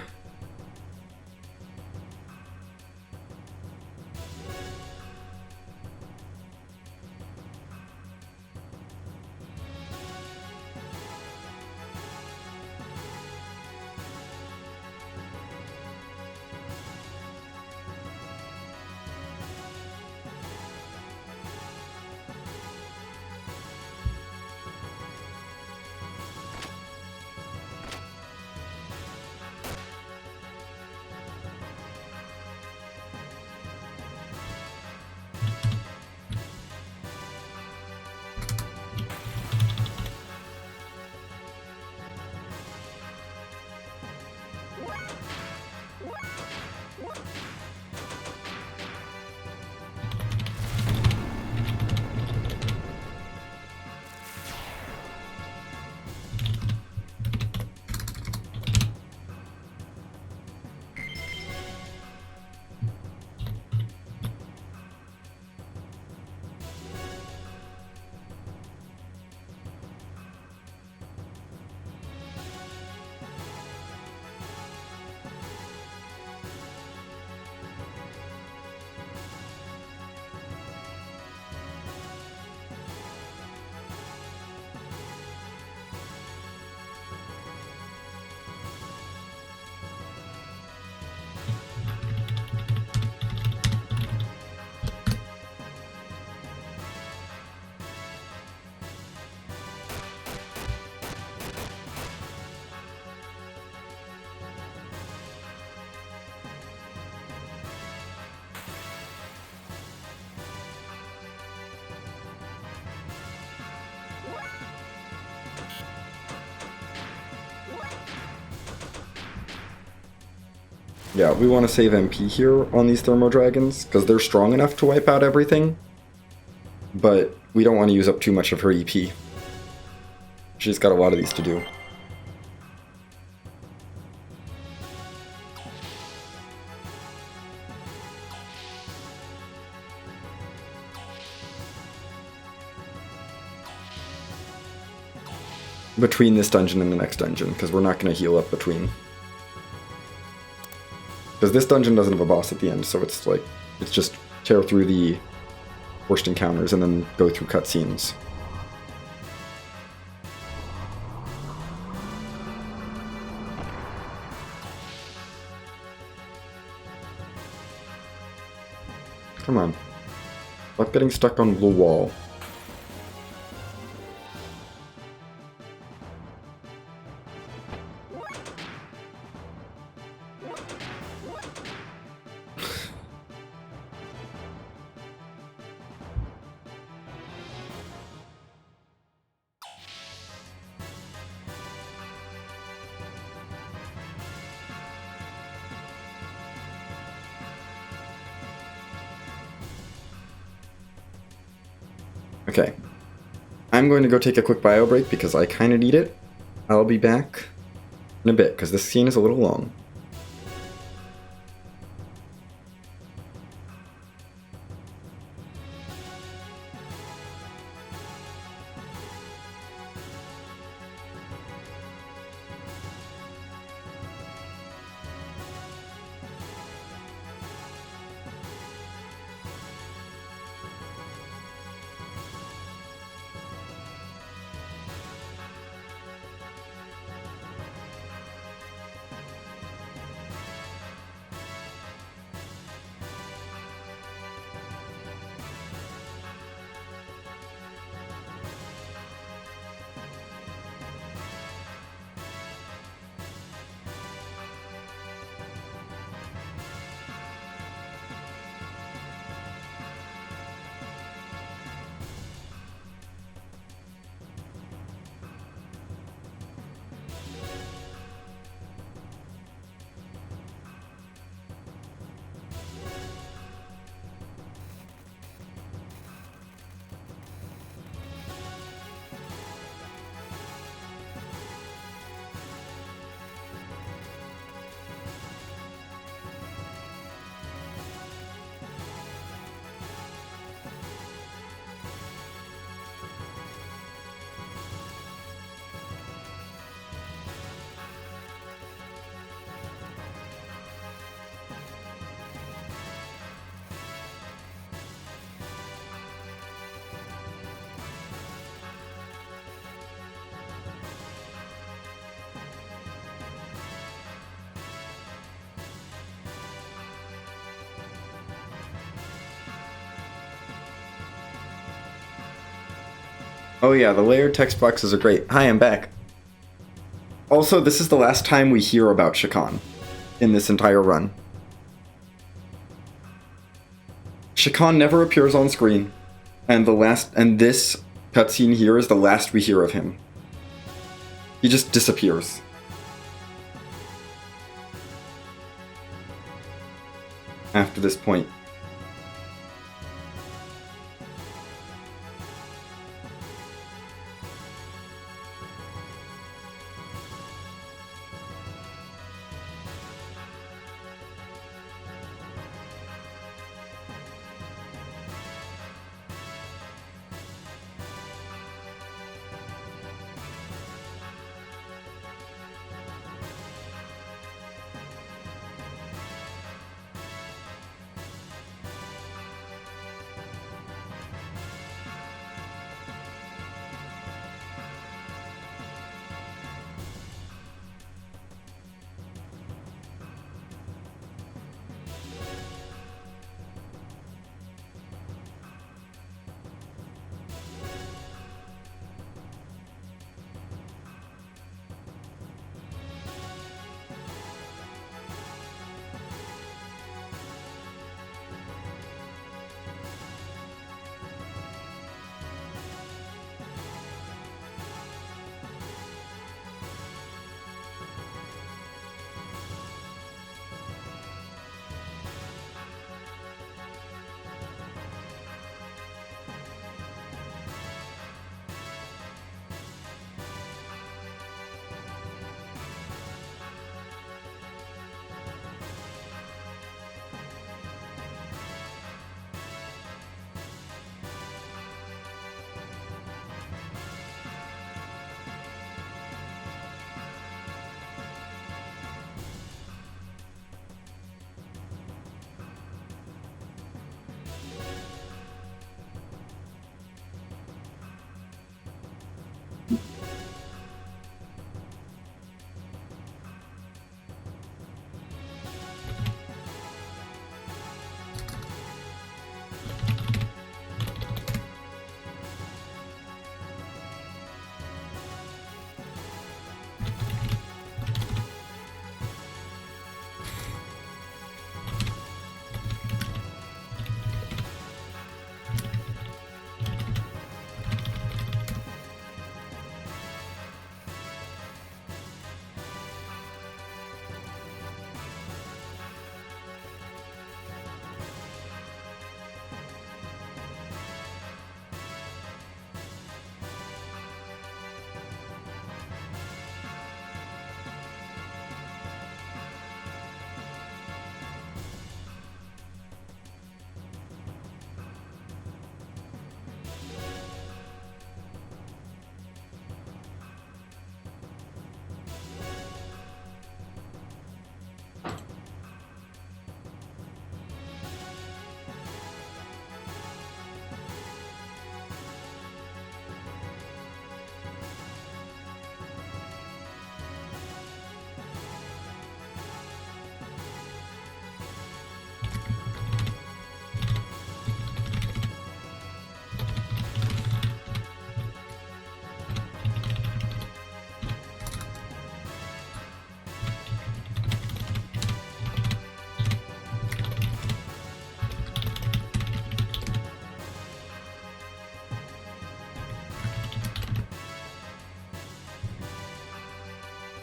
Yeah, we want to save MP here on these Thermo Dragons, because they're strong enough to wipe out everything. But we don't want to use up too much of her EP. She's got a lot of these to do. Between this dungeon and the next dungeon, because we're not going to heal up between. Because this dungeon doesn't have a boss at the end, so it's like, it's just tear through the worst encounters and then go through cutscenes. Come on. Stop getting stuck on the wall. Okay, I'm going to go take a quick bio break because I kind of need it. I'll be back in a bit because this scene is a little long. Oh yeah, the layered text boxes are great. Hi, I'm back. Also, this is the last time we hear about Shakan in this entire run. Shakan never appears on screen, and this cutscene here is the last we hear of him. He just disappears. After this point.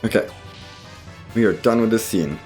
Okay. We are done with this scene.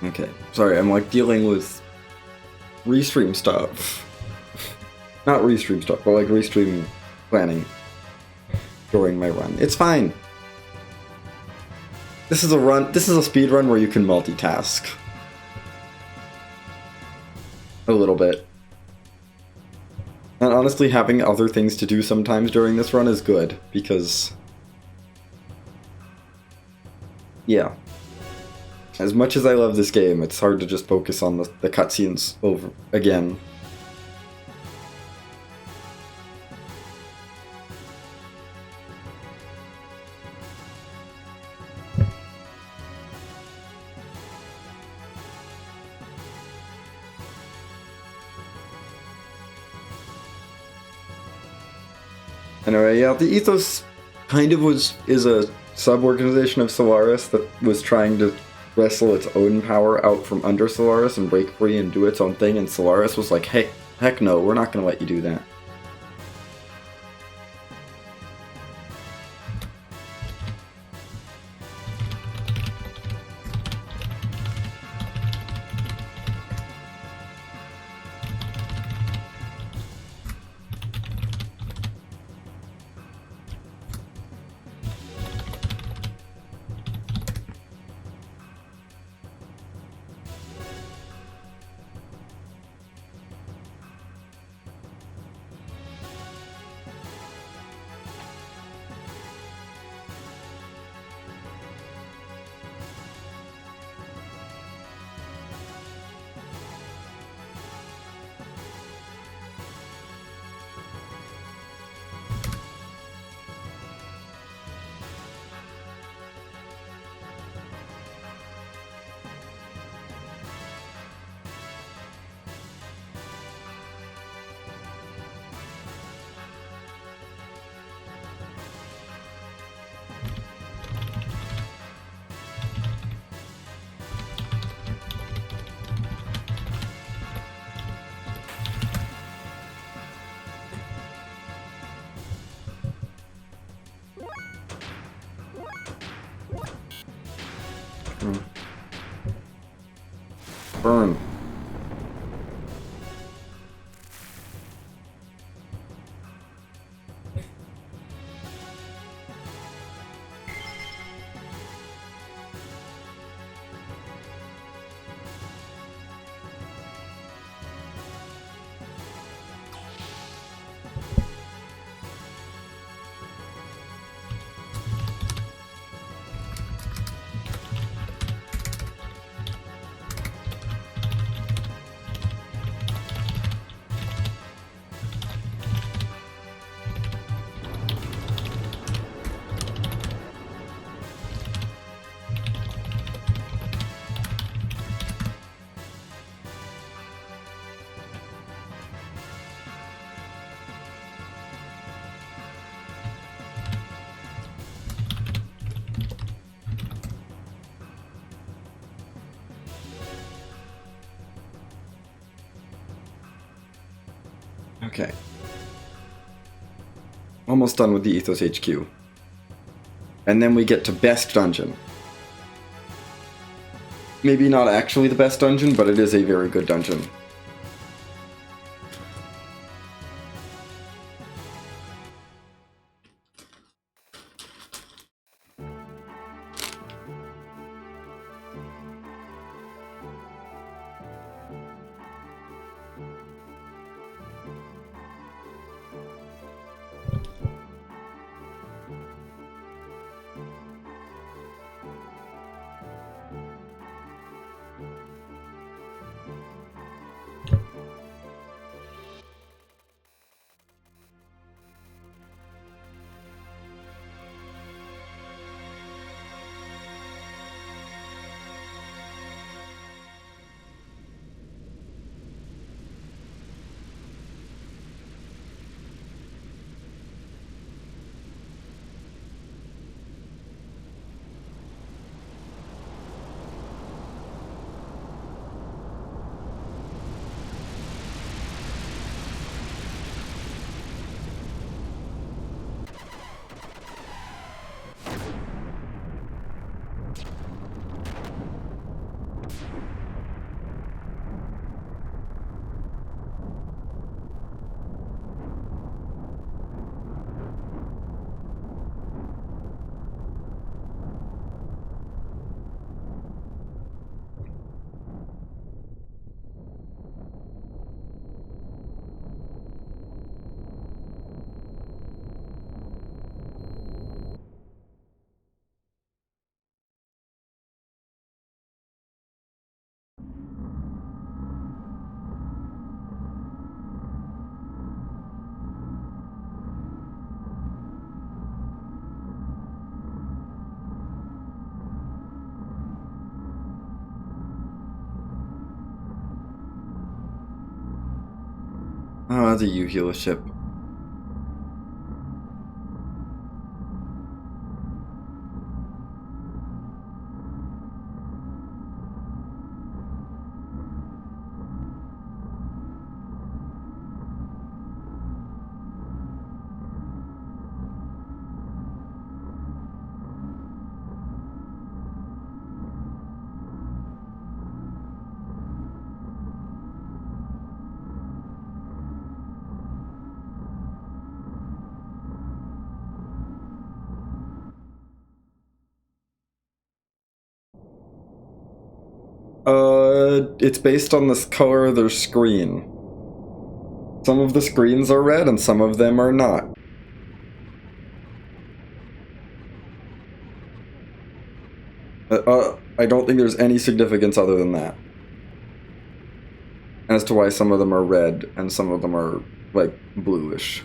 Okay, sorry, I'm like dealing with restream stuff. Not restream stuff, but like restream planning during my run. It's fine. This is a speed run where you can multitask. A little bit. And honestly, having other things to do sometimes during this run is good, because... yeah. As much as I love this game, it's hard to just focus on the cutscenes over again. Anyway, yeah, the Ethos kind of is a sub-organization of Solaris that was trying to wrestle its own power out from under Solaris and break free and do its own thing, and Solaris was like, heck no, we're not gonna let you do that. Burn. Okay. Almost done with the Ethos HQ. And then we get to Best Dungeon. Maybe not actually the best dungeon, but it is a very good dungeon. Oh, that's a U-Heal ship. It's based on the color of their screen. Some of the screens are red and some of them are not. I don't think there's any significance other than that. As to why some of them are red and some of them are, like, bluish.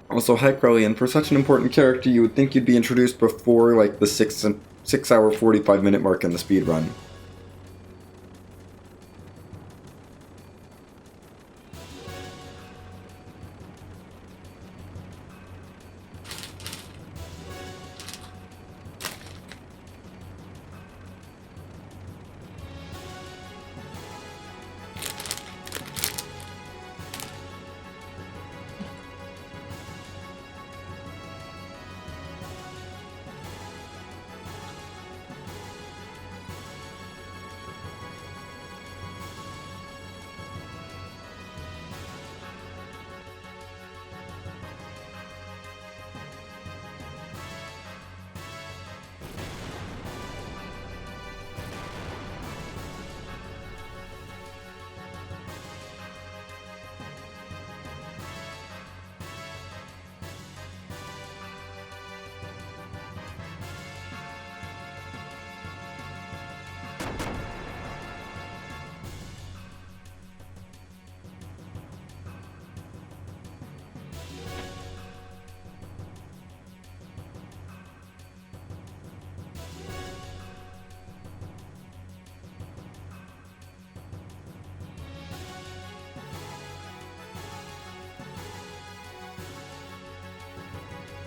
Also, Hyperlian, for such an important character, you would think you'd be introduced before, like, the 6 hour 45-minute mark in the speedrun.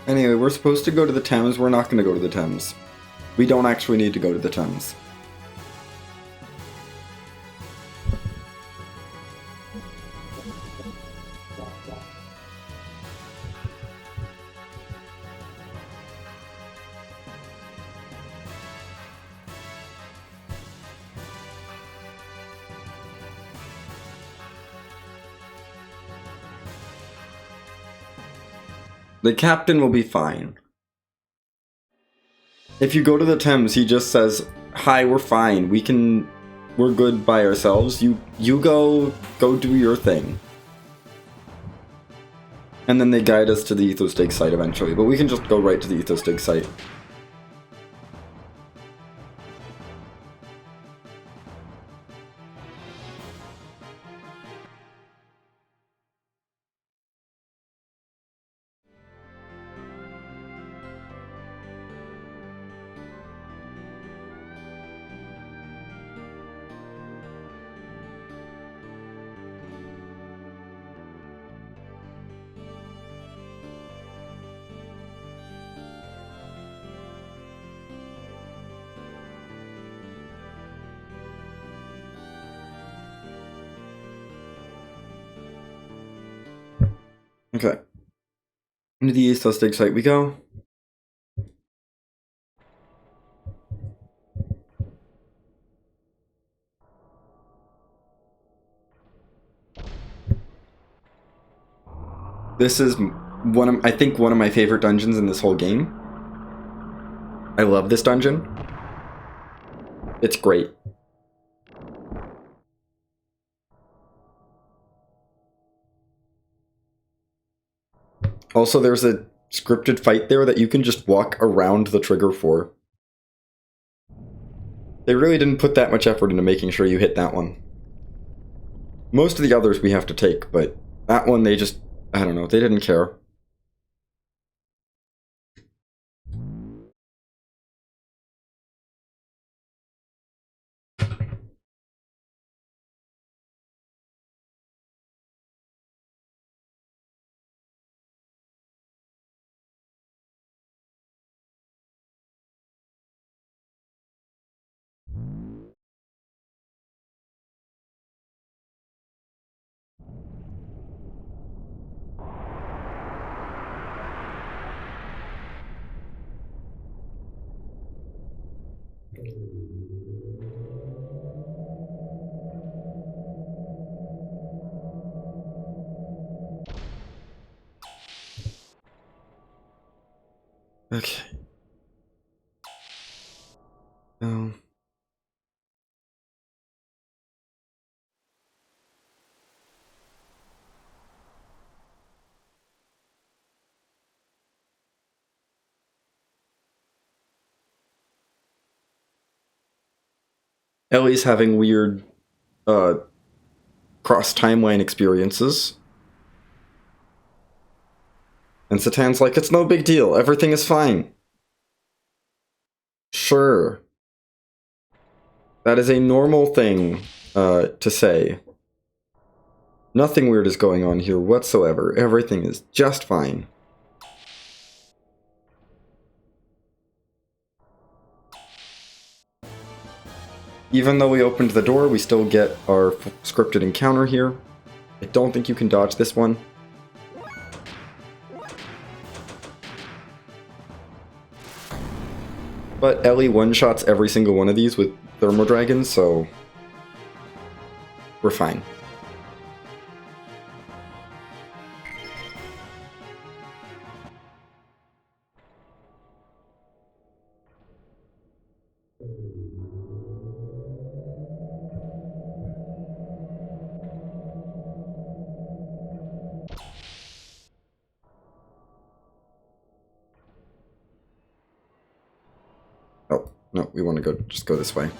Anyway, we're supposed to go to the Thames. We're not going to go to the Thames. We don't actually need to go to the Thames. The captain will be fine. If you go to the Thames, he just says, "Hi, we're fine. We're good by ourselves. You go do your thing." And then they guide us to the Ethos Dig site eventually, but we can just go right to the Ethos Dig site. Okay. Into the Ethos Dig site we go. This is I think one of my favorite dungeons in this whole game. I love this dungeon. It's great. Also, there's a scripted fight there that you can just walk around the trigger for. They really didn't put that much effort into making sure you hit that one. Most of the others we have to take, but that one they just, I don't know, they didn't care. Okay. Um. Ellie's having weird, cross-timeline experiences. And Satan's like, it's no big deal, everything is fine. Sure. That is a normal thing, to say. Nothing weird is going on here whatsoever. Everything is just fine. Even though we opened the door, we still get our scripted encounter here. I don't think you can dodge this one. But Ellie one-shots every single one of these with Thermo Dragons, so we're fine. Oh, no, we want to just go this way.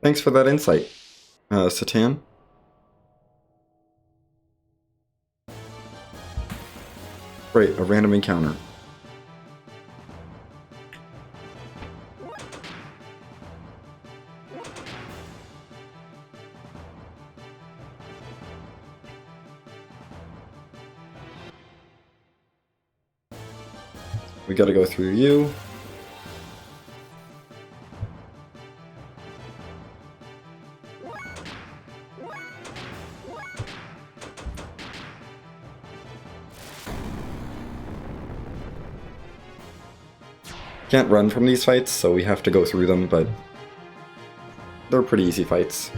Thanks for that insight, Satan. Great, a random encounter. We gotta go through you. Can't run from these fights, so we have to go through them, but they're pretty easy fights.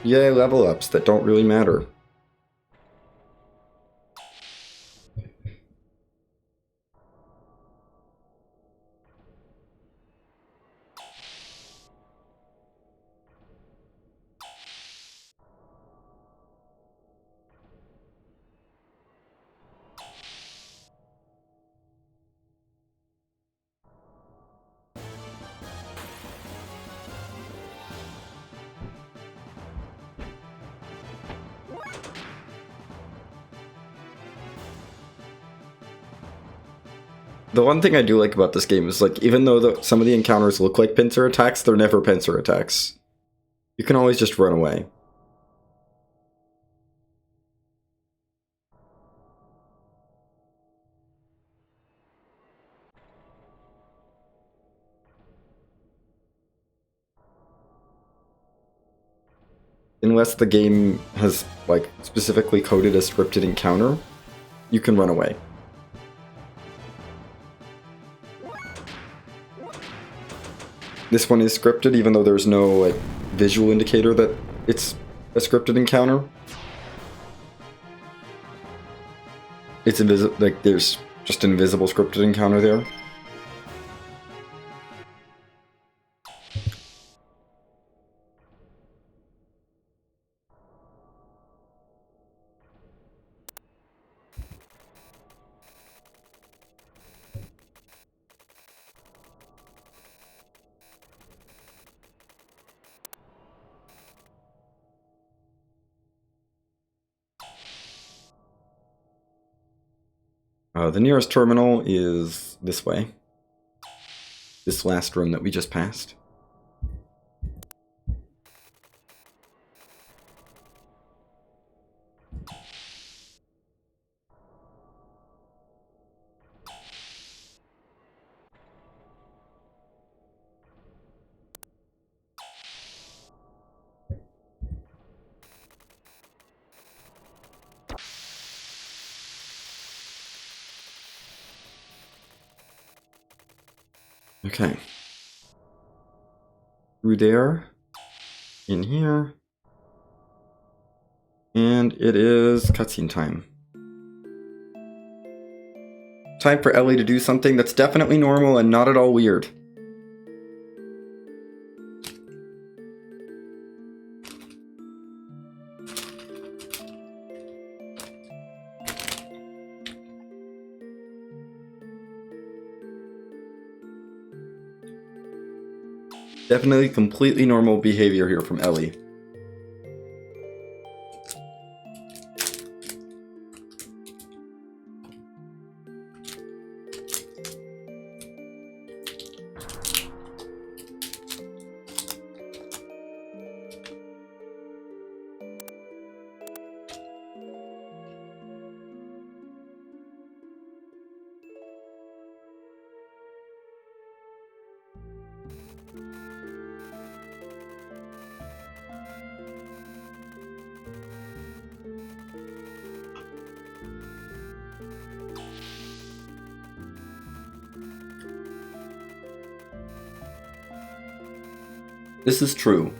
Yay, level ups that don't really matter. The one thing I do like about this game is, like, even though some of the encounters look like pincer attacks, they're never pincer attacks. You can always just run away. unless the game has like specifically coded a scripted encounter, you can run away. This one is scripted, even though there's no like visual indicator that it's a scripted encounter. It's invisible, like there's just an invisible scripted encounter there. The nearest terminal is this way. This last room that we just passed. Okay. Through there, in here, and it is cutscene time. Time for Ellie to do something that's definitely normal and not at all weird. Definitely completely normal behavior here from Ellie. This is true.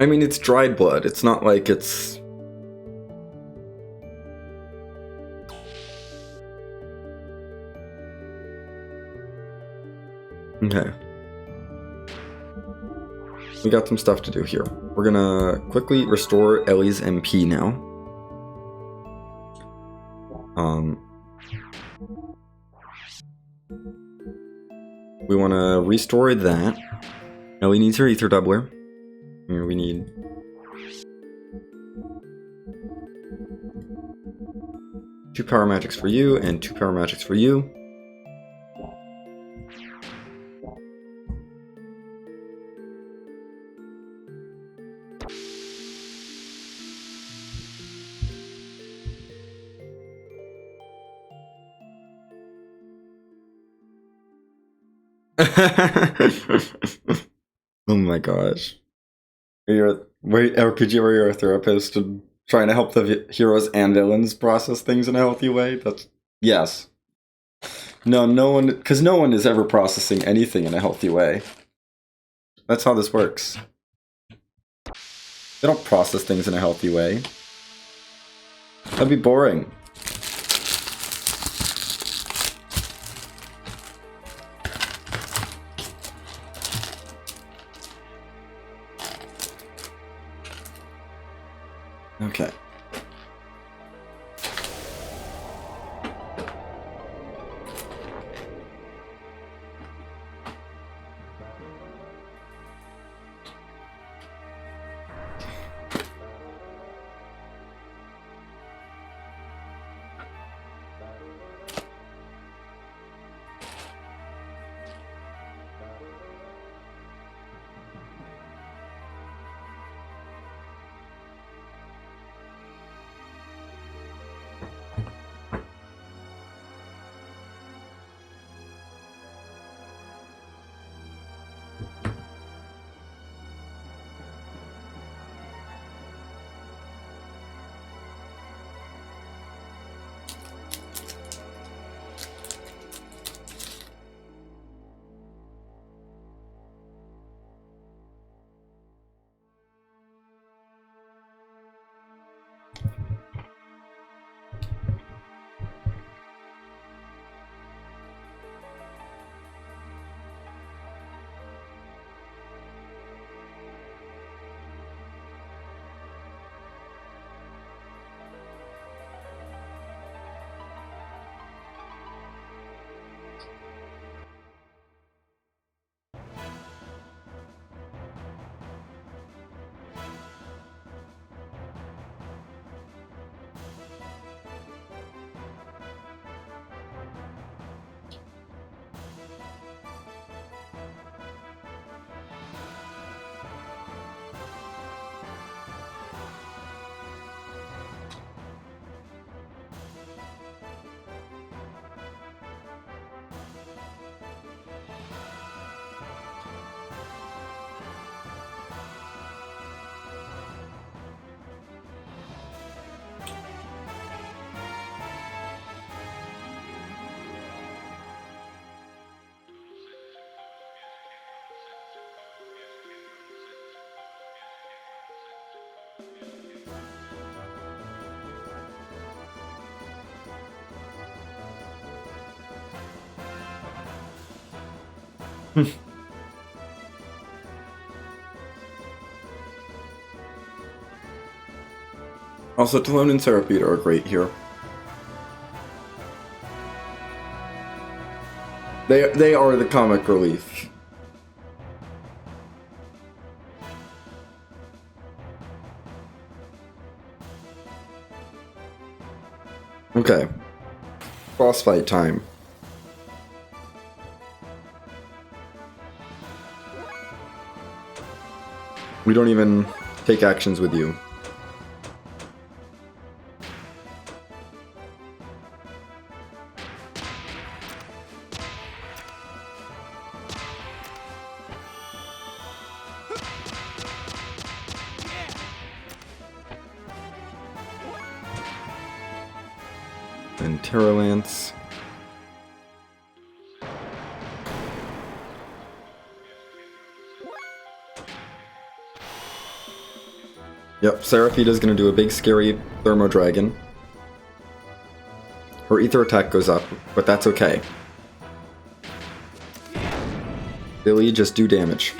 I mean, it's dried blood. It's not like it's... Okay. We got some stuff to do here. We're gonna quickly restore Ellie's MP now. We want to restore that. Ellie needs her ether doubler. Here we need... two power magics for you, and 2 power magics for you. Oh my gosh. You're RPG where you're a therapist and trying to help the heroes and villains process things in a healthy way? That's... yes. No one... because no one is ever processing anything in a healthy way. That's how this works. They don't process things in a healthy way. That'd be boring. Okay. Also, Talon and Seraphita are great here. They are the comic relief. Okay. Boss fight time. We don't even take actions with you. And Terra Lance. Yep, Seraphita's gonna do a big scary Thermo Dragon. Her ether attack goes up, but that's okay. Billy, just do damage.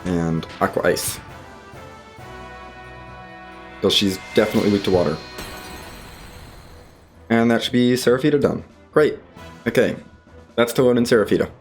And Aqua Ice. So she's definitely weak to water. And that should be Seraphita done. Great. Okay. That's Talon and Seraphita.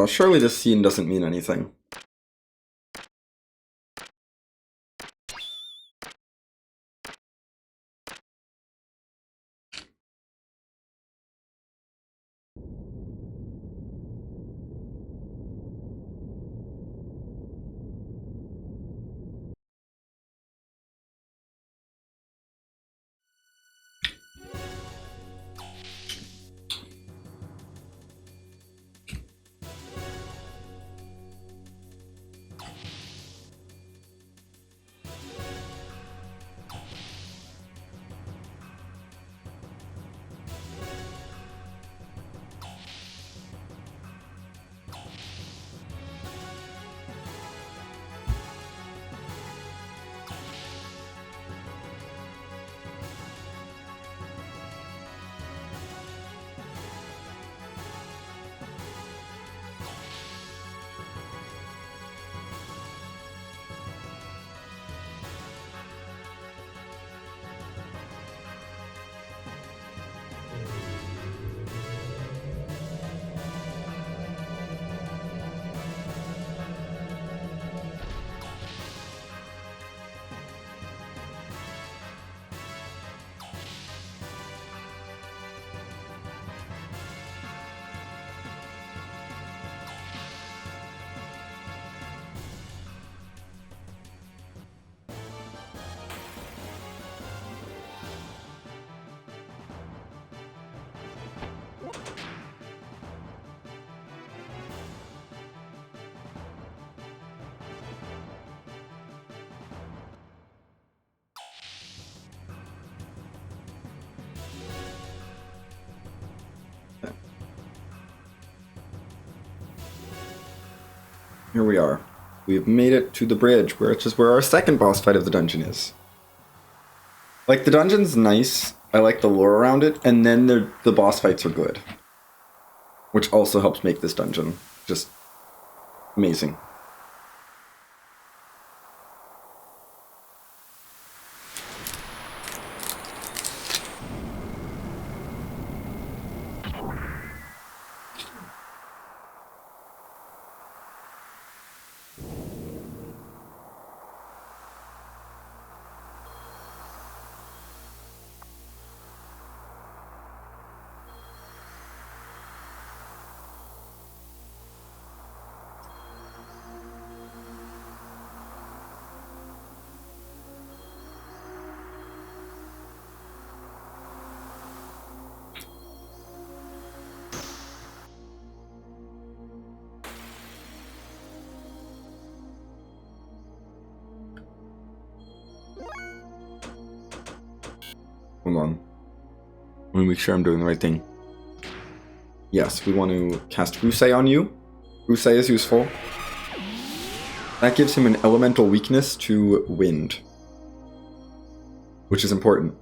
Surely this scene doesn't mean anything. Here we are. We've made it to the bridge, which is where our second boss fight of the dungeon is. Like, the dungeon's nice. I like the lore around it, and then the boss fights are good. Which also helps make this dungeon just amazing. Hold on. Let me make sure I'm doing the right thing. Yes, we want to cast Fusei on you. Fusei is useful. That gives him an elemental weakness to wind, which is important.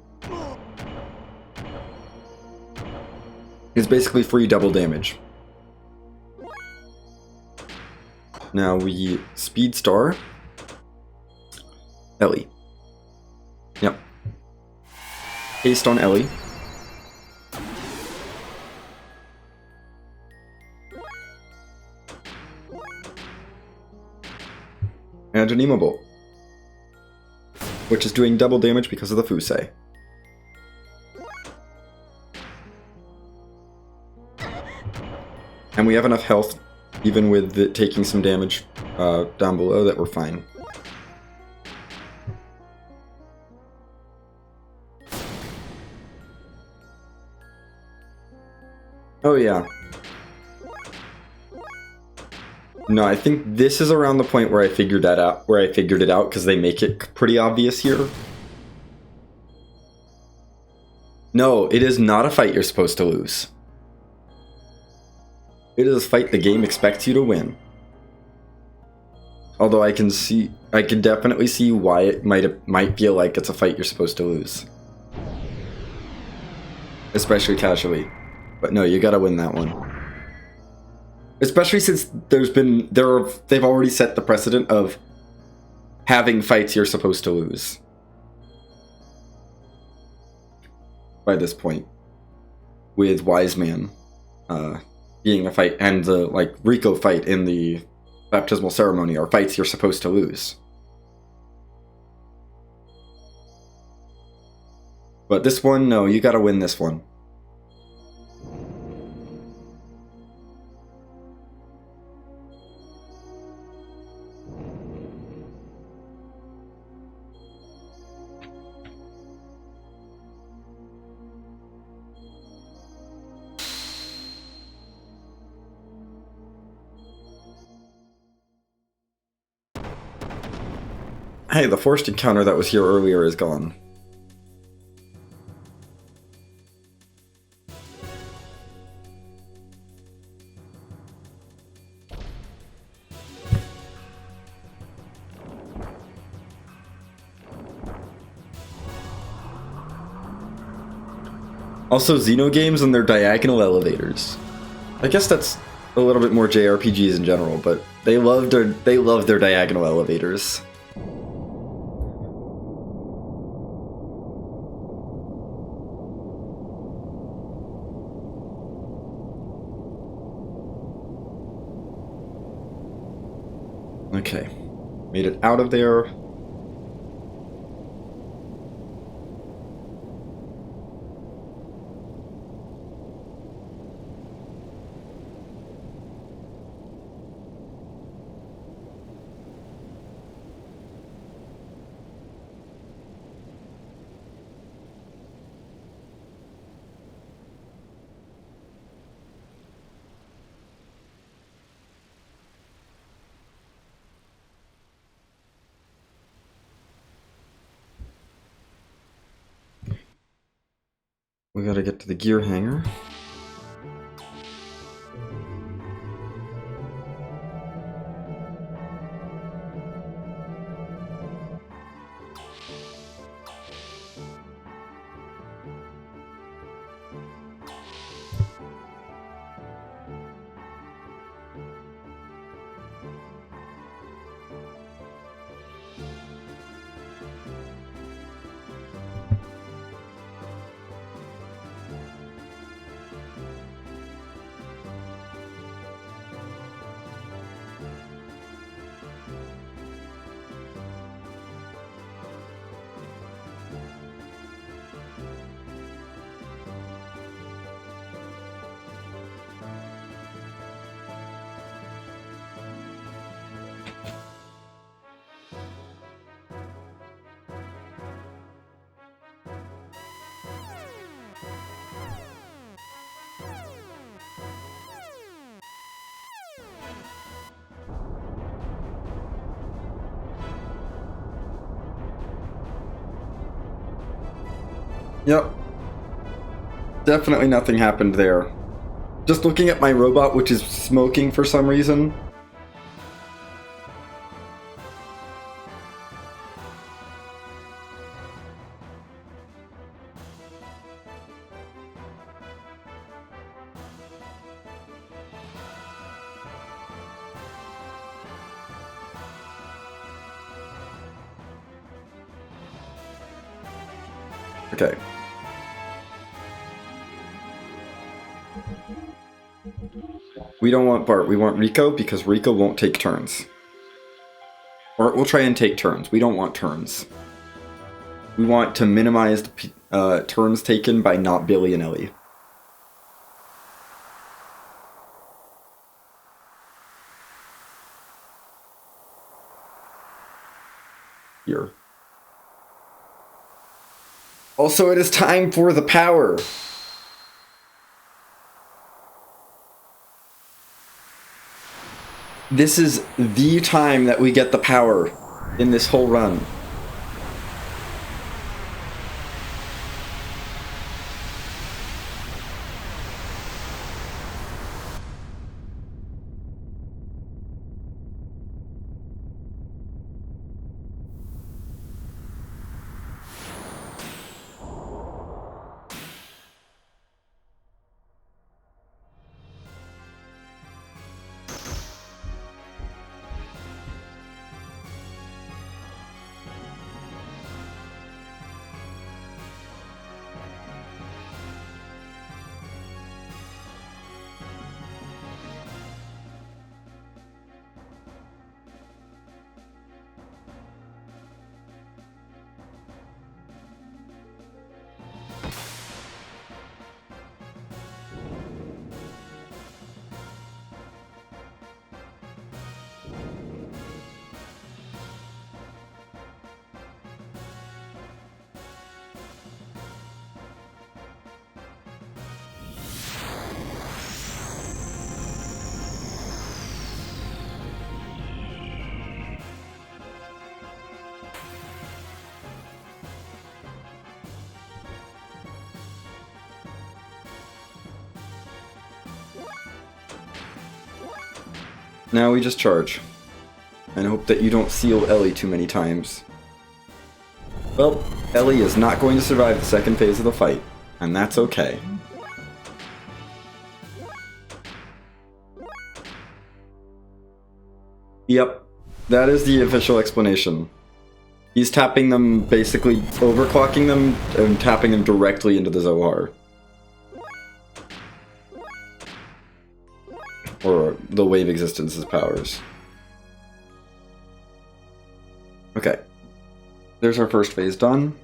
It's basically free double damage. Now we Speed Star Ellie. Yep. Haste on Ellie. And an Anemo Bolt, which is doing double damage because of the Fusei. And we have enough health, even with it taking some damage down below, that we're fine. Oh yeah. No, I think this is around the point where I figured that out, because they make it pretty obvious here. No, it is not a fight you're supposed to lose. It is a fight the game expects you to win. Although I can definitely see why it might feel like it's a fight you're supposed to lose. Especially casually. But no, you gotta win that one. Especially since they've already set the precedent of having fights you're supposed to lose. By this point. With Wise Man being a fight, and the Rico fight in the baptismal ceremony are fights you're supposed to lose. But this one, no, you gotta win this one. Hey, the forced encounter that was here earlier is gone. Also, Xenogames and their diagonal elevators. I guess that's a little bit more JRPGs in general, but they love their diagonal elevators. Okay, made it out of there. We gotta get to the gear hangar. Yep. Definitely nothing happened there. Just looking at my robot, which is smoking for some reason. Okay. We don't want Bart, we want Rico, because Rico won't take turns. Bart will try and take turns. We don't want turns. We want to minimize the turns taken by not Billy and Ellie. Here. Also, it is time for the power. This is the time that we get the power in this whole run. Now we just charge. And hope that you don't seal Ellie too many times. Well, Ellie is not going to survive the second phase of the fight, and that's okay. Yep, that is the official explanation. He's tapping them, basically overclocking them, and tapping them directly into the Zohar. Or the wave existence's powers. Okay. There's our first phase done.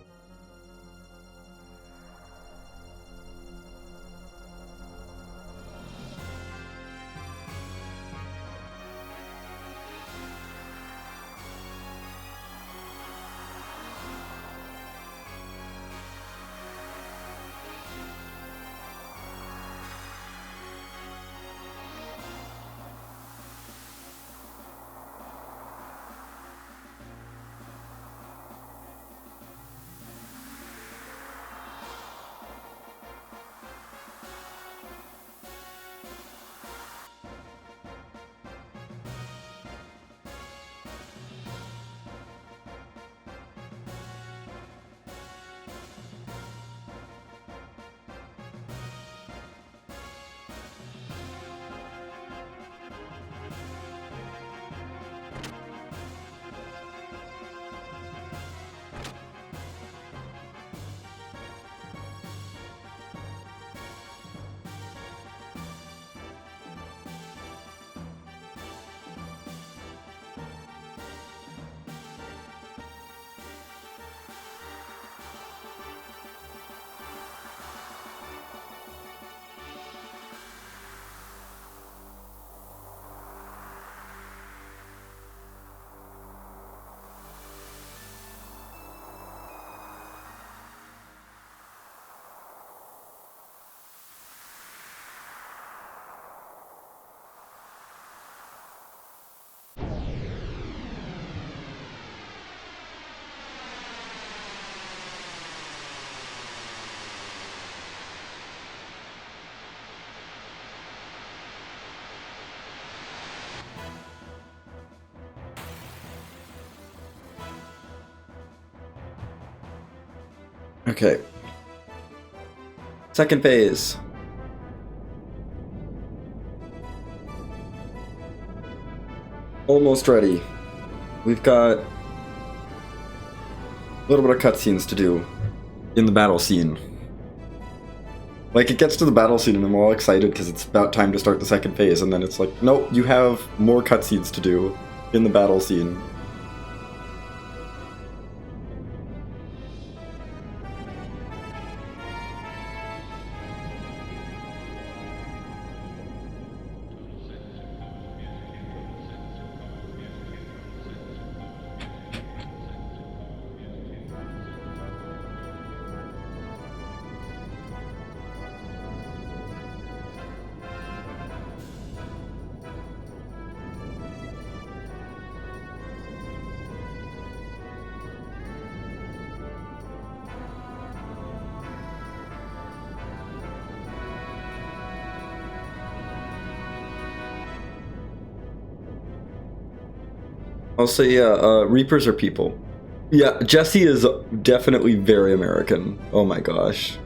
Okay. Second phase. Almost ready. We've got a little bit of cutscenes to do in the battle scene. Like, it gets to the battle scene and I'm all excited because it's about time to start the second phase, and then it's like, nope, you have more cutscenes to do in the battle scene. I'll say, yeah, Reapers are people. Yeah, Jesse is definitely very American. Oh my gosh.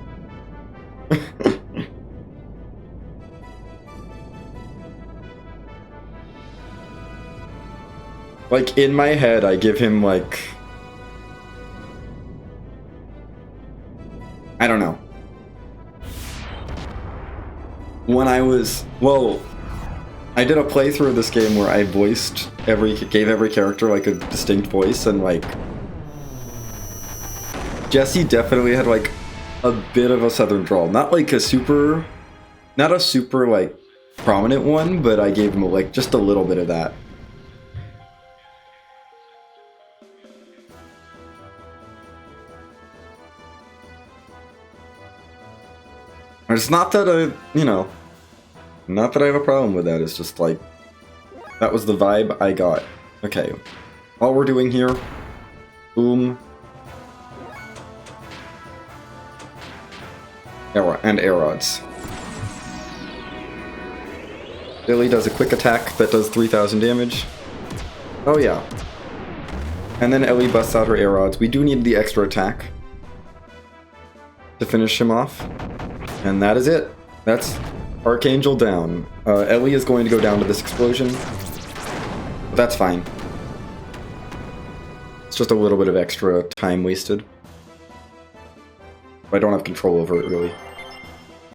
Like, in my head, I give him, like... I don't know. When I was... Well, I did a playthrough of this game where I gave every character, like, a distinct voice, and, like... Jesse definitely had, like, a bit of a southern drawl. Not, like, a super... Not a super, like, prominent one, but I gave him, like, just a little bit of that. It's not that not that I have a problem with that, it's just like, that was the vibe I got. Okay, all we're doing here, boom, air rods. Billy does a quick attack that does 3,000 damage. Oh yeah. And then Ellie busts out her air rods. We do need the extra attack to finish him off. And that is it. That's Archangel down. Ellie is going to go down to this explosion. But that's fine. It's just a little bit of extra time wasted. I don't have control over it, really.